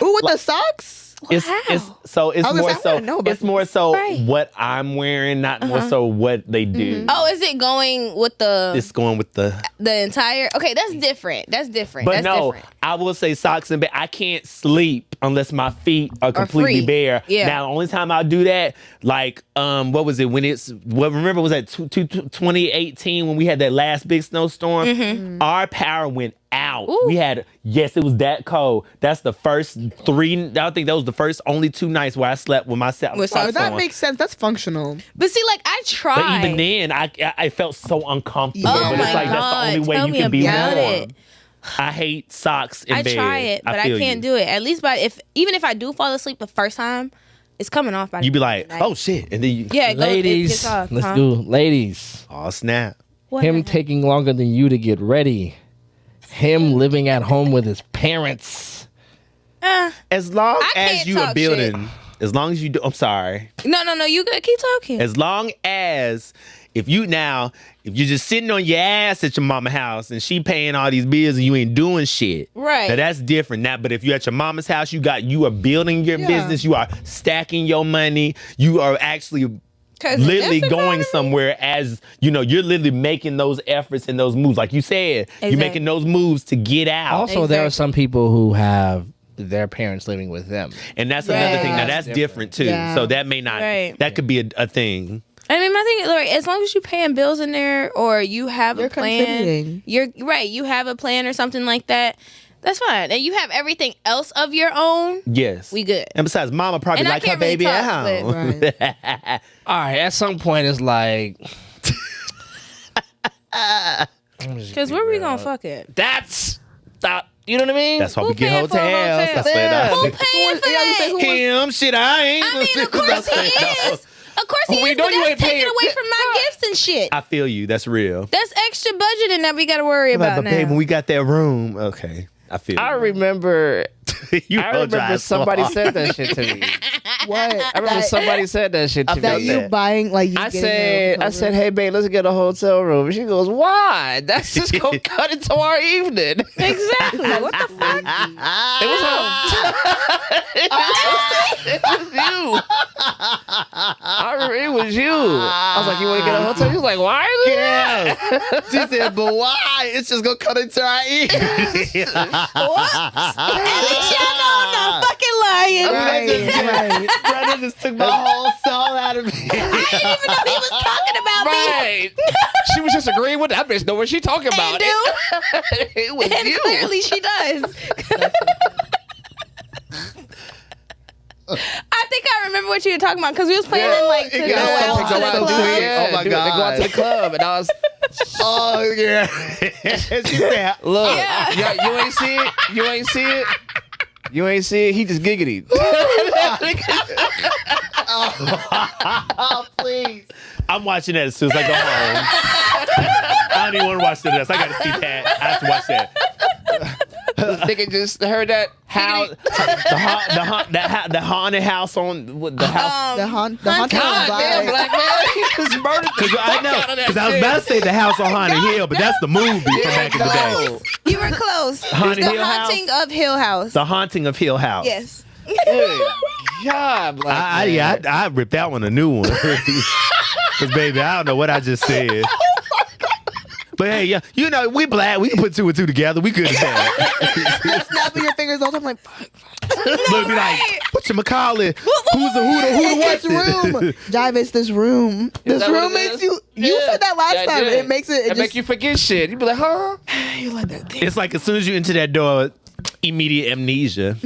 Speaker 2: Ooh, with the socks?
Speaker 3: It's
Speaker 4: Wow.
Speaker 3: it's so it's
Speaker 2: I was
Speaker 3: more
Speaker 2: gonna say, I
Speaker 3: so
Speaker 2: didn't know about
Speaker 3: it's more so
Speaker 4: Right.
Speaker 3: what I'm wearing, not more so what they do.
Speaker 4: Oh, is it going with
Speaker 3: It's going with the.
Speaker 4: the entire? Okay, that's different. That's different.
Speaker 3: But
Speaker 4: That's
Speaker 3: no,
Speaker 4: different.
Speaker 3: I will say socks and bed. I can't sleep unless my feet are completely
Speaker 4: free.
Speaker 3: bare.
Speaker 4: Yeah.
Speaker 3: Now, the only time I do that, like, what was it when it's? Well, remember, was that 2018 when we had that last big snowstorm? Our power went out.
Speaker 4: Ooh.
Speaker 3: We had it was that cold. That's the first 3. I think that was the first only 2 nights where I slept with my socks
Speaker 4: With
Speaker 2: Oh,
Speaker 4: socks
Speaker 2: that
Speaker 3: on.
Speaker 2: makes sense. That's functional.
Speaker 4: But see, like I tried.
Speaker 3: But even then, I felt so uncomfortable.
Speaker 2: Oh
Speaker 3: but
Speaker 2: my
Speaker 3: it's like that's the
Speaker 4: God,
Speaker 3: only way
Speaker 4: tell
Speaker 3: you
Speaker 4: me
Speaker 3: can be
Speaker 4: about
Speaker 3: warm.
Speaker 4: it.
Speaker 3: I hate socks in
Speaker 4: I
Speaker 3: bed.
Speaker 4: try it, but I
Speaker 3: feel
Speaker 4: can't
Speaker 3: you.
Speaker 4: do it. At least even if I do fall asleep the first time, it's coming off by
Speaker 3: You
Speaker 4: the
Speaker 3: be like,
Speaker 4: end of the
Speaker 3: oh
Speaker 4: night.
Speaker 3: shit, and then you,
Speaker 4: Yeah, it goes- it
Speaker 1: Ladies,
Speaker 4: gets off,
Speaker 1: let's
Speaker 4: huh?
Speaker 1: go. Ladies,
Speaker 3: oh snap.
Speaker 4: What
Speaker 1: him
Speaker 4: happened?
Speaker 1: taking longer than you to get ready. Him living at home with his parents.
Speaker 3: As long
Speaker 4: I
Speaker 3: as
Speaker 4: can't
Speaker 3: you are
Speaker 4: talk
Speaker 3: building, as long as you do, I'm sorry.
Speaker 4: No, you good. Keep talking.
Speaker 3: As long as if you're just sitting on your ass at your mama house and she paying all these bills and you ain't doing shit.
Speaker 4: Right.
Speaker 3: Now that's different. Now, but if you're at your mama's house, you are building your
Speaker 2: Yeah.
Speaker 3: business, you are stacking your money, you are actually
Speaker 4: 'Cause in
Speaker 3: literally
Speaker 4: this
Speaker 3: going
Speaker 4: economy-
Speaker 3: somewhere as you're literally making those efforts and those moves. Like you said, you're
Speaker 4: Exactly.
Speaker 3: making those moves to get out.
Speaker 1: Also, there are some people who have their parents living with them.
Speaker 3: And that's another thing. Now
Speaker 4: Right.
Speaker 3: that's different too.
Speaker 2: Yeah.
Speaker 3: So that may not.
Speaker 4: Right.
Speaker 3: That could be a thing.
Speaker 4: I mean, my thing is, like, as long as you're paying bills in there or you have
Speaker 2: You're
Speaker 4: a plan,
Speaker 2: contributing.
Speaker 4: you're right. You have a plan or something like that. That's fine. And you have everything else of your own.
Speaker 3: Yes.
Speaker 4: We good.
Speaker 3: And besides, mama probably
Speaker 4: And I
Speaker 3: like her
Speaker 4: can't really
Speaker 3: baby at
Speaker 4: talk, but-
Speaker 3: home.
Speaker 2: Right.
Speaker 1: All right, at some point, it's like.
Speaker 4: Because where we gonna fuck it?
Speaker 1: That's. You know what I mean?
Speaker 3: That's why we
Speaker 4: Who
Speaker 3: get
Speaker 4: paying for a
Speaker 3: hotels.
Speaker 4: hotel?
Speaker 3: That's what
Speaker 1: Yeah.
Speaker 4: Who
Speaker 3: it
Speaker 4: paying for
Speaker 2: Yeah, I was
Speaker 4: that?
Speaker 2: like, who-
Speaker 3: Him, shit, I ain't.
Speaker 4: I mean, of course he is. Of course he
Speaker 1: We
Speaker 4: is.
Speaker 1: know
Speaker 4: But
Speaker 1: you
Speaker 4: that's
Speaker 1: ain't
Speaker 4: taken
Speaker 1: paying-
Speaker 4: away from my gifts and shit.
Speaker 3: I feel you. That's real.
Speaker 4: That's extra budgeting that we got to worry
Speaker 3: But
Speaker 4: about
Speaker 3: babe,
Speaker 4: now.
Speaker 3: when we got that room, okay, I feel.
Speaker 1: I
Speaker 3: you.
Speaker 1: remember.
Speaker 3: You
Speaker 1: I
Speaker 3: hold your
Speaker 1: remember
Speaker 3: eyes
Speaker 1: somebody
Speaker 3: closed.
Speaker 1: said that shit to me.
Speaker 2: What?
Speaker 1: I remember somebody said that shit to me.
Speaker 2: that you buying like you
Speaker 1: I
Speaker 2: getting
Speaker 1: said,
Speaker 2: your hotel room?
Speaker 1: hey babe, let's get a hotel room. And she goes, why? That's just gonna cut into our evening.
Speaker 4: Exactly. What the fuck?
Speaker 1: It was it was you. I remember it was you. I was like, you want to get a hotel? He was like, why?
Speaker 3: Yeah. She said, but why? It's just gonna cut into our ears.
Speaker 4: What? At least y'all know I'm not fucking lying.
Speaker 2: Right.
Speaker 3: Brother just took my whole soul out of me.
Speaker 4: I didn't even know he was talking about me.
Speaker 1: Right. She was just agreeing with that bitch. Know what she talking about?
Speaker 4: And
Speaker 1: It was
Speaker 4: And
Speaker 1: you.
Speaker 4: clearly she does. I think I remember what you were talking about because we was planning like to
Speaker 3: it
Speaker 4: go
Speaker 3: got
Speaker 4: out
Speaker 3: so
Speaker 4: to the
Speaker 3: hard to do
Speaker 4: club.
Speaker 3: it. Oh my
Speaker 1: They go out to the
Speaker 3: God.
Speaker 1: club, and I was
Speaker 3: Oh yeah. She said,
Speaker 1: look.
Speaker 4: Yeah.
Speaker 1: You ain't see it. You ain't see it. You ain't see it. He just giggity.
Speaker 3: "Oh please." I'm watching that as soon as I go home. I don't even want to watch the rest. I got to see that. I have to watch that.
Speaker 1: Nigga just heard that
Speaker 3: House, the haunted house on with the house.
Speaker 2: The haunted
Speaker 1: God damn,
Speaker 2: vibe.
Speaker 1: black man. He just murdered the
Speaker 3: I know, because I was about to say the house on Haunted Hill, but that's the movie from back in the day.
Speaker 4: You were close.
Speaker 3: Haunted
Speaker 4: The
Speaker 3: Hill
Speaker 4: Haunting of Hill House.
Speaker 3: The Haunting of Hill House.
Speaker 4: Yes.
Speaker 1: God, black man.
Speaker 3: I ripped that one a new one. Because, baby, I don't know what I just said. But hey, yeah, you know, we black. We can put 2 and 2 together. We good at that.
Speaker 2: Snapping your fingers all the time like, fuck.
Speaker 3: Look, be like, what you call it? Who the
Speaker 2: This
Speaker 3: what's it?
Speaker 2: room. Jarvis, this room. This
Speaker 1: that what
Speaker 2: room
Speaker 1: it
Speaker 2: makes
Speaker 1: is?
Speaker 2: you. You
Speaker 1: Yeah.
Speaker 2: said that last
Speaker 1: Yeah, I
Speaker 2: time.
Speaker 1: did.
Speaker 2: It makes it.
Speaker 1: It make you forget shit. You be like, huh?
Speaker 2: You like that thing.
Speaker 3: It's like as soon as you enter that door, immediate amnesia.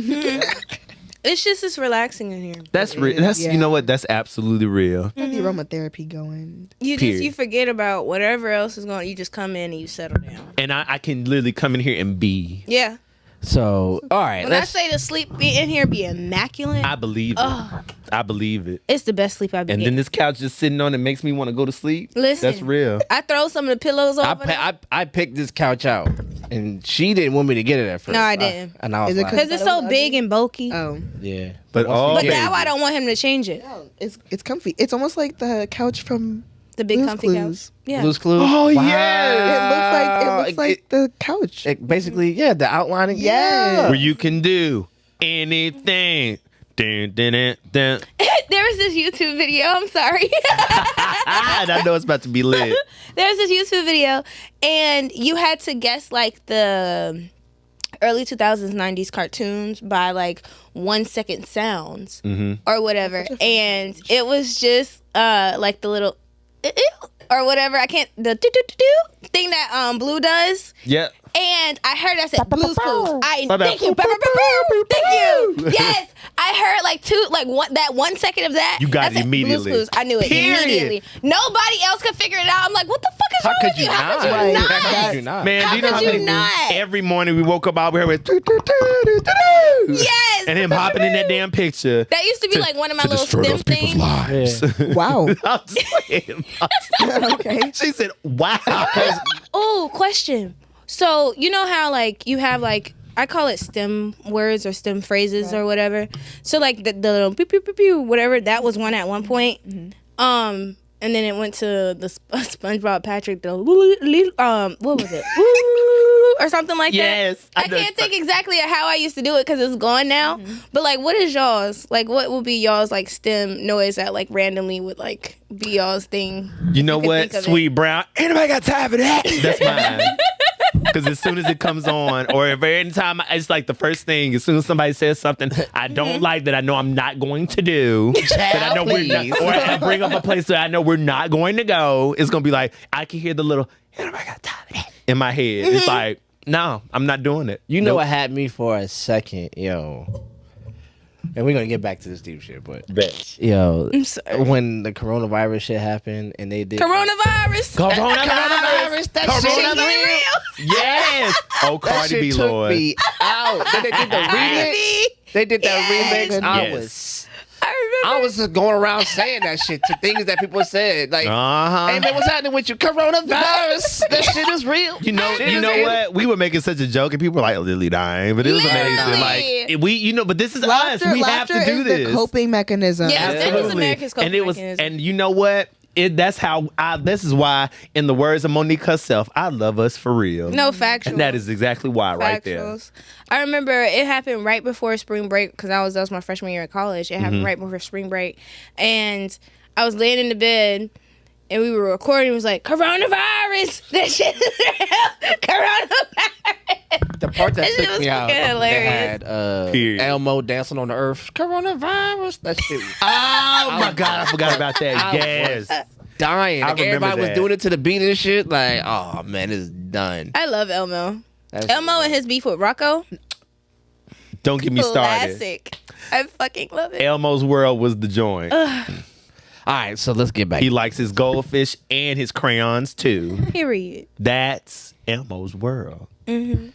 Speaker 4: It's just it's relaxing in here.
Speaker 3: That's real. That's
Speaker 2: Yeah.
Speaker 3: you know what? That's absolutely real.
Speaker 2: Got the aromatherapy going.
Speaker 4: You forget about whatever else is going. You just come in and you settle down.
Speaker 3: And I can literally come in here and be.
Speaker 4: Yeah.
Speaker 1: So, all right.
Speaker 4: When I say the sleep be in here be immaculate,
Speaker 3: I believe it. I believe it.
Speaker 4: it's the best sleep I've been.
Speaker 3: And then this couch just sitting on it makes me want to go to sleep.
Speaker 4: Listen.
Speaker 3: That's real.
Speaker 4: I throw some of the pillows over.
Speaker 1: I picked this couch out, and she didn't want me to get it at first.
Speaker 4: No, I didn't.
Speaker 1: And I was
Speaker 2: Is it
Speaker 1: like,
Speaker 4: Because it's so big and bulky.
Speaker 2: Oh,
Speaker 1: yeah.
Speaker 3: But
Speaker 4: But now I don't want him to change it.
Speaker 2: it's comfy. It's almost like the couch from
Speaker 4: The big
Speaker 2: Blue's
Speaker 4: comfy
Speaker 2: Clues.
Speaker 4: couch. Yeah.
Speaker 1: Blue's Clues.
Speaker 3: Oh,
Speaker 1: Wow.
Speaker 3: yeah.
Speaker 2: It looks like the couch.
Speaker 1: Basically, yeah, the outlining.
Speaker 2: Yeah.
Speaker 3: Where you can do anything. Dun, dun, dun, dun.
Speaker 4: There was this YouTube video. I'm sorry.
Speaker 3: I know it's about to be lit.
Speaker 4: There's this YouTube video, and you had to guess like the early 2000s, 90s cartoons by like 1 second sounds or whatever. And it was just like the little or whatever. I can't the thing that Blue does.
Speaker 3: Yep.
Speaker 4: And I heard that said Blue's Clues.
Speaker 3: My bad.
Speaker 4: Thank you. Thank you. Yes. I heard that 1 second of that.
Speaker 3: You got
Speaker 4: that
Speaker 3: it
Speaker 4: said
Speaker 3: immediately.
Speaker 4: Blue's Clues. I knew it
Speaker 3: Period.
Speaker 4: immediately. Nobody else could figure it out. I'm like, what the fuck is wrong with you? How could you
Speaker 2: Right.
Speaker 4: not?
Speaker 1: How could you not?
Speaker 3: Man,
Speaker 4: How
Speaker 3: do you know
Speaker 4: could
Speaker 3: how
Speaker 4: you
Speaker 3: many
Speaker 4: not?
Speaker 3: every morning we woke up out here with
Speaker 4: Yes.
Speaker 3: and him hopping in that damn picture.
Speaker 4: That used to be like one of my little
Speaker 3: destroy
Speaker 4: STEM
Speaker 3: those people's
Speaker 4: things.
Speaker 3: lives.
Speaker 2: Wow.
Speaker 3: I'm just playing.
Speaker 2: Okay.
Speaker 3: She said, wow.
Speaker 4: Oh, question. So you know how like you have like I call it STEM words or STEM phrases or whatever. So like the little pew pew pew pew whatever, that was one at one point. And then it went to the SpongeBob Patrick the what was it? Or something like
Speaker 3: Yes,
Speaker 4: that. I
Speaker 3: know.
Speaker 4: can't think exactly how I used to do it because it's gone now. But like, what is y'all's? Like, what will be y'all's like STEM noise that like randomly would like be y'all's thing?
Speaker 3: You know
Speaker 4: could
Speaker 3: what?
Speaker 4: think of it.
Speaker 3: Sweet Brown. Anybody got time for that? That's mine. Because as soon as it comes on, or if any time, it's like the first thing. As soon as somebody says something I don't like that I know I'm not going to do, that I know we're not, or I bring up a place that I know we're not going to go, it's gonna be like I can hear the little "anybody got time for that" in my head. It's like, no, I'm not doing it.
Speaker 1: You know
Speaker 3: Nope.
Speaker 1: what had me for a second, yo. And we're gonna get back to this deep shit, but
Speaker 3: Bet.
Speaker 1: yo,
Speaker 4: I'm sorry.
Speaker 1: when the coronavirus shit happened and they did
Speaker 4: Coronavirus.
Speaker 1: coronavirus, that shit
Speaker 4: Shit
Speaker 1: is
Speaker 4: getting
Speaker 1: real.
Speaker 4: real.
Speaker 3: Yes. Oh,
Speaker 1: That
Speaker 3: Cardi
Speaker 1: shit
Speaker 3: B,
Speaker 1: took
Speaker 3: Lord.
Speaker 1: me out. Then they did the remix. They did that
Speaker 4: Yes.
Speaker 1: remix. I
Speaker 3: Yes.
Speaker 1: was
Speaker 4: I remember.
Speaker 1: just going around saying that shit to things that people said. Like,
Speaker 3: Uh-huh.
Speaker 1: hey man, what's happening with you? Coronavirus. That shit is real.
Speaker 3: You know
Speaker 1: Shit is real.
Speaker 3: what? We were making such a joke, and people were like, "Lily dying," but it was amazing.
Speaker 4: Literally.
Speaker 3: Like but this is us. We have to do
Speaker 2: is
Speaker 3: this.
Speaker 2: the coping mechanism.
Speaker 4: Yeah, it was
Speaker 3: Absolutely.
Speaker 4: America's coping
Speaker 3: And it was,
Speaker 4: mechanism.
Speaker 3: and you know what? That's how. This is why, in the words of Monique herself, I love us for real.
Speaker 4: No factual.
Speaker 3: and that is exactly why, right there.
Speaker 4: Factuals. I remember it happened right before spring break because that was my freshman year at college. It happened right before spring break, and I was laying in the bed. And we were recording. It was like coronavirus. That shit is real. Coronavirus.
Speaker 1: The part that
Speaker 4: That shit
Speaker 1: took
Speaker 4: was
Speaker 1: me out,
Speaker 4: fucking
Speaker 1: they
Speaker 4: hilarious.
Speaker 1: had
Speaker 3: Period.
Speaker 1: Elmo dancing on the earth. Coronavirus. That shit was
Speaker 3: Oh my God, I forgot about that.
Speaker 1: I
Speaker 3: Yes.
Speaker 1: dying.
Speaker 3: I
Speaker 1: Like,
Speaker 3: remember
Speaker 1: everybody
Speaker 3: that.
Speaker 1: was doing it to the beat and shit. Like, oh man, it's done.
Speaker 4: I love Elmo.
Speaker 1: That's-
Speaker 4: Elmo and his beef with Rocco.
Speaker 3: Don't get me started.
Speaker 4: Classic. I fucking love it.
Speaker 3: Elmo's World was the joint.
Speaker 1: All right, so let's get back.
Speaker 3: He likes his goldfish and his crayons too.
Speaker 4: Period.
Speaker 3: That's Elmo's World.
Speaker 1: And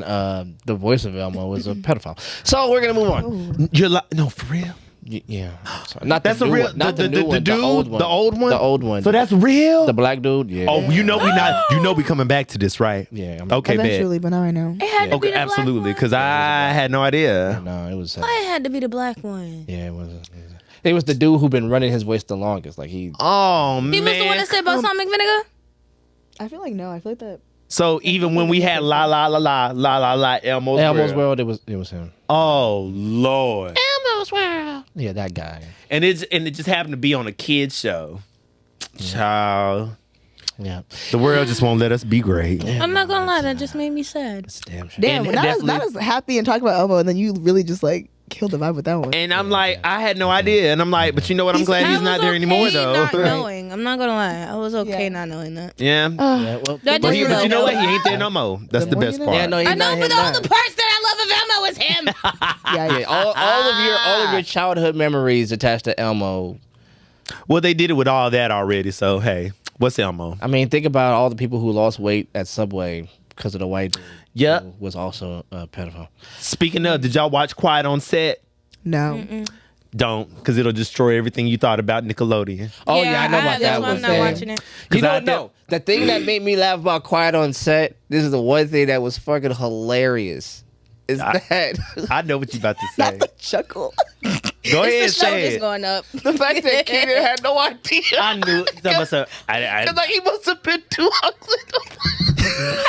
Speaker 1: the voice of Elmo was a pedophile. So we're gonna move on.
Speaker 3: You're like, no, for real.
Speaker 1: Yeah, sorry. Not
Speaker 3: That's
Speaker 1: the
Speaker 3: a
Speaker 1: new
Speaker 3: real.
Speaker 1: one, not
Speaker 3: the
Speaker 1: the new one,
Speaker 3: dude,
Speaker 1: the old one,
Speaker 3: the old one,
Speaker 1: the old one.
Speaker 3: So that's real.
Speaker 1: the black dude. Yeah.
Speaker 3: Oh, you know we not. You know we coming back to this, right?
Speaker 1: Yeah, I'm-
Speaker 3: Okay, bet.
Speaker 2: Eventually, but not right now.
Speaker 4: It had to be
Speaker 3: Okay,
Speaker 4: the
Speaker 3: absolutely.
Speaker 4: black
Speaker 3: Because I had no idea.
Speaker 1: No, it was.
Speaker 4: one. Why it had to be the black one?
Speaker 1: Yeah, it was. It was the dude who been running his voice the longest. Like he.
Speaker 3: Oh man.
Speaker 4: He was the one that said balsamic vinegar.
Speaker 2: I feel like no. I feel like that.
Speaker 3: So even when we had la la la la la la la Elmo's
Speaker 1: Elmo's
Speaker 3: World.
Speaker 1: World. It was him.
Speaker 3: Oh Lord.
Speaker 4: Elmo's World.
Speaker 1: Yeah, that guy.
Speaker 3: And it just happened to be on a kids show. Child.
Speaker 1: Yeah.
Speaker 3: The world just won't let us be great.
Speaker 4: I'm not gonna lie, that just made me sad.
Speaker 1: It's damn shit.
Speaker 2: Damn,
Speaker 3: And
Speaker 2: not as happy and talking about Elmo, and then you really just like killed the vibe with that one.
Speaker 3: And I'm like, I had no idea. And I'm like, but you know what? I'm glad
Speaker 4: I
Speaker 3: he's
Speaker 4: was
Speaker 3: not there
Speaker 4: okay
Speaker 3: anymore though.
Speaker 4: Not knowing. I'm not gonna lie. I was okay
Speaker 2: Yeah.
Speaker 4: not knowing that.
Speaker 3: Yeah.
Speaker 1: Yeah, well,
Speaker 4: That
Speaker 3: But
Speaker 4: just
Speaker 3: you know
Speaker 4: know.
Speaker 3: what? He ain't there no more. That's the
Speaker 2: more
Speaker 3: best
Speaker 2: you know.
Speaker 3: part.
Speaker 1: yeah, no, he's
Speaker 4: I know,
Speaker 1: not
Speaker 4: but
Speaker 1: him
Speaker 4: all
Speaker 1: now.
Speaker 4: the parts that I love of Elmo was him.
Speaker 1: Yeah, all of your childhood memories attached to Elmo.
Speaker 3: Well, they did it with all that already. So hey, what's Elmo?
Speaker 1: I mean, think about all the people who lost weight at Subway because of the white dude.
Speaker 3: Yep.
Speaker 1: Who was also a pedophile.
Speaker 3: Speaking of, did y'all watch Quiet on Set?
Speaker 2: No.
Speaker 3: Don't, because it'll destroy everything you thought about Nickelodeon.
Speaker 1: Oh yeah, I know about that.
Speaker 4: That's why I'm not watching it.
Speaker 1: You
Speaker 3: I
Speaker 1: don't know. The thing that made me laugh about Quiet on Set, this is the one thing that was fucking hilarious. Is that
Speaker 3: I know what you about to say.
Speaker 2: Not the chuckle.
Speaker 3: Go ahead,
Speaker 4: It's the show
Speaker 3: say
Speaker 4: just
Speaker 3: it.
Speaker 4: going up.
Speaker 1: the fact that Keenan had no idea?
Speaker 3: I knew.
Speaker 1: Because like he must have been too ugly.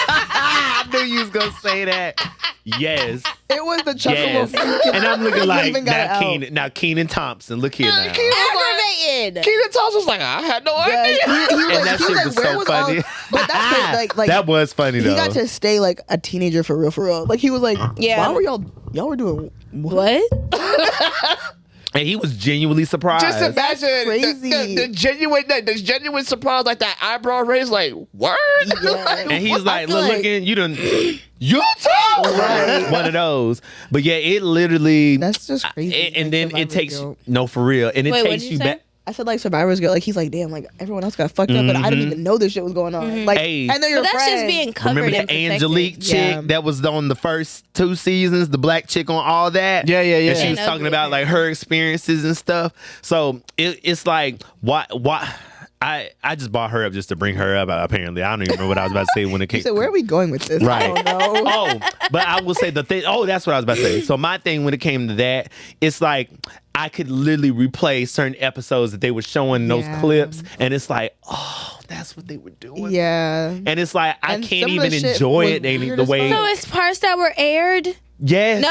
Speaker 3: I knew you was gonna say that. Yes.
Speaker 2: It was the chuckle
Speaker 3: Yes.
Speaker 2: before.
Speaker 3: And I'm looking
Speaker 2: He
Speaker 3: like
Speaker 2: even got it
Speaker 3: now
Speaker 2: out.
Speaker 3: Keenan. Now Keenan Thompson. Look here now.
Speaker 4: Aggravated.
Speaker 1: Keenan Thompson was like, I had no
Speaker 2: Yeah,
Speaker 1: idea.
Speaker 2: he was
Speaker 3: And that
Speaker 2: he
Speaker 3: shit was
Speaker 2: where
Speaker 3: so
Speaker 2: all-
Speaker 3: funny.
Speaker 2: but that's crazy, like
Speaker 3: That was funny
Speaker 2: he
Speaker 3: though.
Speaker 2: got to stay like a teenager for real. Like he was like,
Speaker 4: Yeah.
Speaker 2: why were y'all were doing
Speaker 4: What?
Speaker 3: And he was genuinely surprised.
Speaker 1: Just imagine
Speaker 2: crazy.
Speaker 1: the genuine surprise, like that eyebrow raise, like word.
Speaker 2: Yeah.
Speaker 3: And he's like,
Speaker 2: I feel
Speaker 3: look,
Speaker 2: like-
Speaker 3: looking, you done
Speaker 1: You too.
Speaker 2: Right.
Speaker 3: one of those. But yeah, it literally.
Speaker 2: That's just crazy.
Speaker 3: And
Speaker 2: like,
Speaker 3: then it
Speaker 2: Survivor's
Speaker 3: takes
Speaker 2: Guilt.
Speaker 3: no for real, and it
Speaker 4: Wait, what
Speaker 3: takes
Speaker 4: did
Speaker 3: you
Speaker 4: you say?
Speaker 3: back.
Speaker 2: I said like Survivor's Guilt. Like he's like, damn, like everyone else got fucked up, but I didn't even know this shit was going on. Like,
Speaker 3: Hey.
Speaker 2: I know you're
Speaker 4: But that's
Speaker 2: friends.
Speaker 4: just being covered
Speaker 3: Remember
Speaker 4: and
Speaker 3: the
Speaker 4: protected.
Speaker 3: Angelique chick
Speaker 2: Yeah.
Speaker 3: that was on the first 2 seasons, the black chick on all that?
Speaker 1: Yeah.
Speaker 3: And she
Speaker 4: Yeah.
Speaker 3: was talking about like her experiences and stuff. So it's like, why? I just brought her up just to bring her up. Apparently, I don't even remember what I was about to say when it came.
Speaker 2: He said, where are we going with this?
Speaker 3: Right.
Speaker 2: I don't know.
Speaker 3: Oh, but I will say the thing. Oh, that's what I was about to say. So my thing when it came to that, it's like I could literally replay certain episodes that they were showing in those
Speaker 2: Yeah.
Speaker 3: clips, and it's like, oh, that's what they were doing.
Speaker 2: Yeah.
Speaker 3: And it's like I
Speaker 2: And
Speaker 3: can't
Speaker 2: some of the
Speaker 3: even
Speaker 2: shit
Speaker 3: enjoy
Speaker 2: was
Speaker 3: it any
Speaker 2: weird
Speaker 3: the
Speaker 2: as
Speaker 3: way.
Speaker 2: fuck.
Speaker 4: So it's parts that were aired?
Speaker 3: Yes.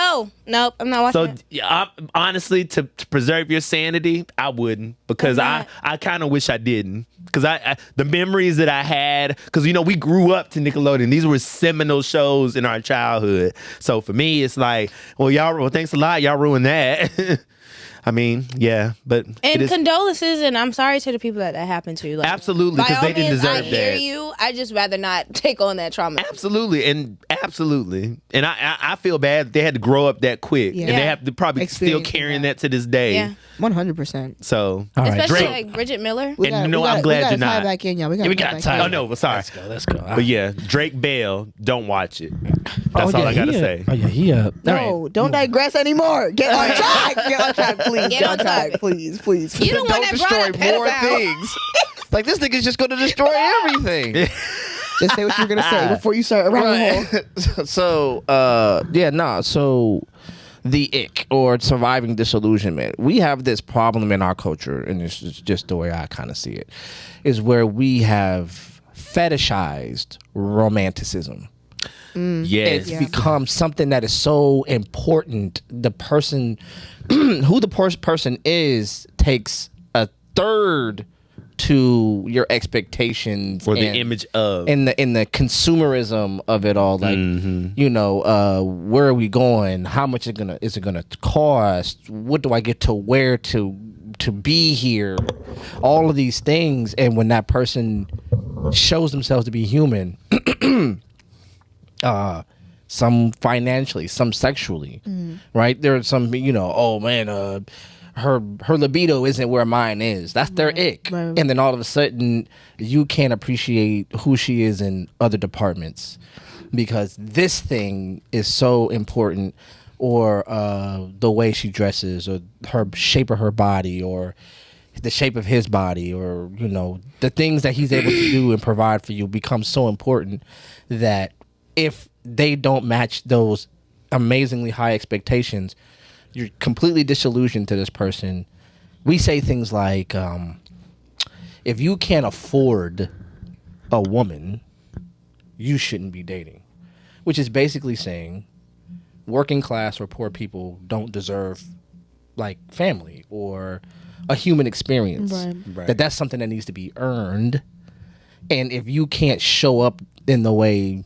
Speaker 4: Nope, I'm not watching
Speaker 3: So
Speaker 4: it.
Speaker 3: yeah, honestly, to preserve your sanity, I wouldn't, because I kind of wish I didn't, because I the memories that I had, because we grew up to Nickelodeon. These were seminal shows in our childhood. So for me, it's like, well, thanks a lot, y'all ruined that. I mean, yeah, but it
Speaker 4: And
Speaker 3: is
Speaker 4: condolences, and I'm sorry to the people that happened to. Like,
Speaker 3: absolutely,
Speaker 4: by
Speaker 3: because
Speaker 4: all
Speaker 3: they didn't
Speaker 4: means,
Speaker 3: deserve
Speaker 4: I hear
Speaker 3: that.
Speaker 4: you. I just rather not take on that trauma.
Speaker 3: Absolutely, and I feel bad they had to grow up that quick,
Speaker 2: Yeah.
Speaker 3: and they
Speaker 4: Yeah.
Speaker 3: have to probably still
Speaker 2: Experiencing
Speaker 3: carrying that to this day.
Speaker 4: Yeah.
Speaker 2: 100%.
Speaker 3: So,
Speaker 4: Especially
Speaker 3: Drake.
Speaker 4: like Bridget Miller.
Speaker 2: We
Speaker 3: And
Speaker 2: gotta-
Speaker 3: you know,
Speaker 2: we
Speaker 3: I'm
Speaker 2: gotta-
Speaker 3: glad
Speaker 2: we gotta
Speaker 3: you're
Speaker 2: tie
Speaker 3: not.
Speaker 2: back in, y'all. We got
Speaker 1: gotta
Speaker 2: to
Speaker 1: tie
Speaker 3: Oh no, well, sorry.
Speaker 1: Let's go.
Speaker 3: But yeah, Drake Bell, don't watch it. That's all I gotta say.
Speaker 1: Oh yeah, he
Speaker 2: No, don't digress anymore. Get on track. Get on track, please. Get on track, please.
Speaker 4: You the one that brought up pedophile.
Speaker 1: things. Like this nigga's just gonna destroy everything.
Speaker 2: Just say what you're gonna say before you start around the hole.
Speaker 1: So So the ick or surviving disillusionment. We have this problem in our culture, and this is just the way I kind of see it, is where we have fetishized romanticism.
Speaker 3: Yes.
Speaker 1: It's become something that is so important. The person, who the person is, takes a third to your expectations
Speaker 3: For the
Speaker 1: and-
Speaker 3: image of.
Speaker 1: in the consumerism of it all. Like, where are we going? How much is it gonna cost? What do I get to wear to be here? All of these things, and when that person shows themselves to be human. Some financially, some sexually, right? There are some, oh man, her libido isn't where mine is. That's their ick.
Speaker 2: Right.
Speaker 1: And then all of a sudden, you can't appreciate who she is in other departments because this thing is so important, or the way she dresses, or her shape of her body, or the shape of his body, or the things that he's able to do and provide for you become so important that if they don't match those amazingly high expectations, you're completely disillusioned to this person. We say things like, if you can't afford a woman, you shouldn't be dating, which is basically saying working class or poor people don't deserve like family or a human experience.
Speaker 2: Right.
Speaker 1: That's something that needs to be earned. And if you can't show up in the way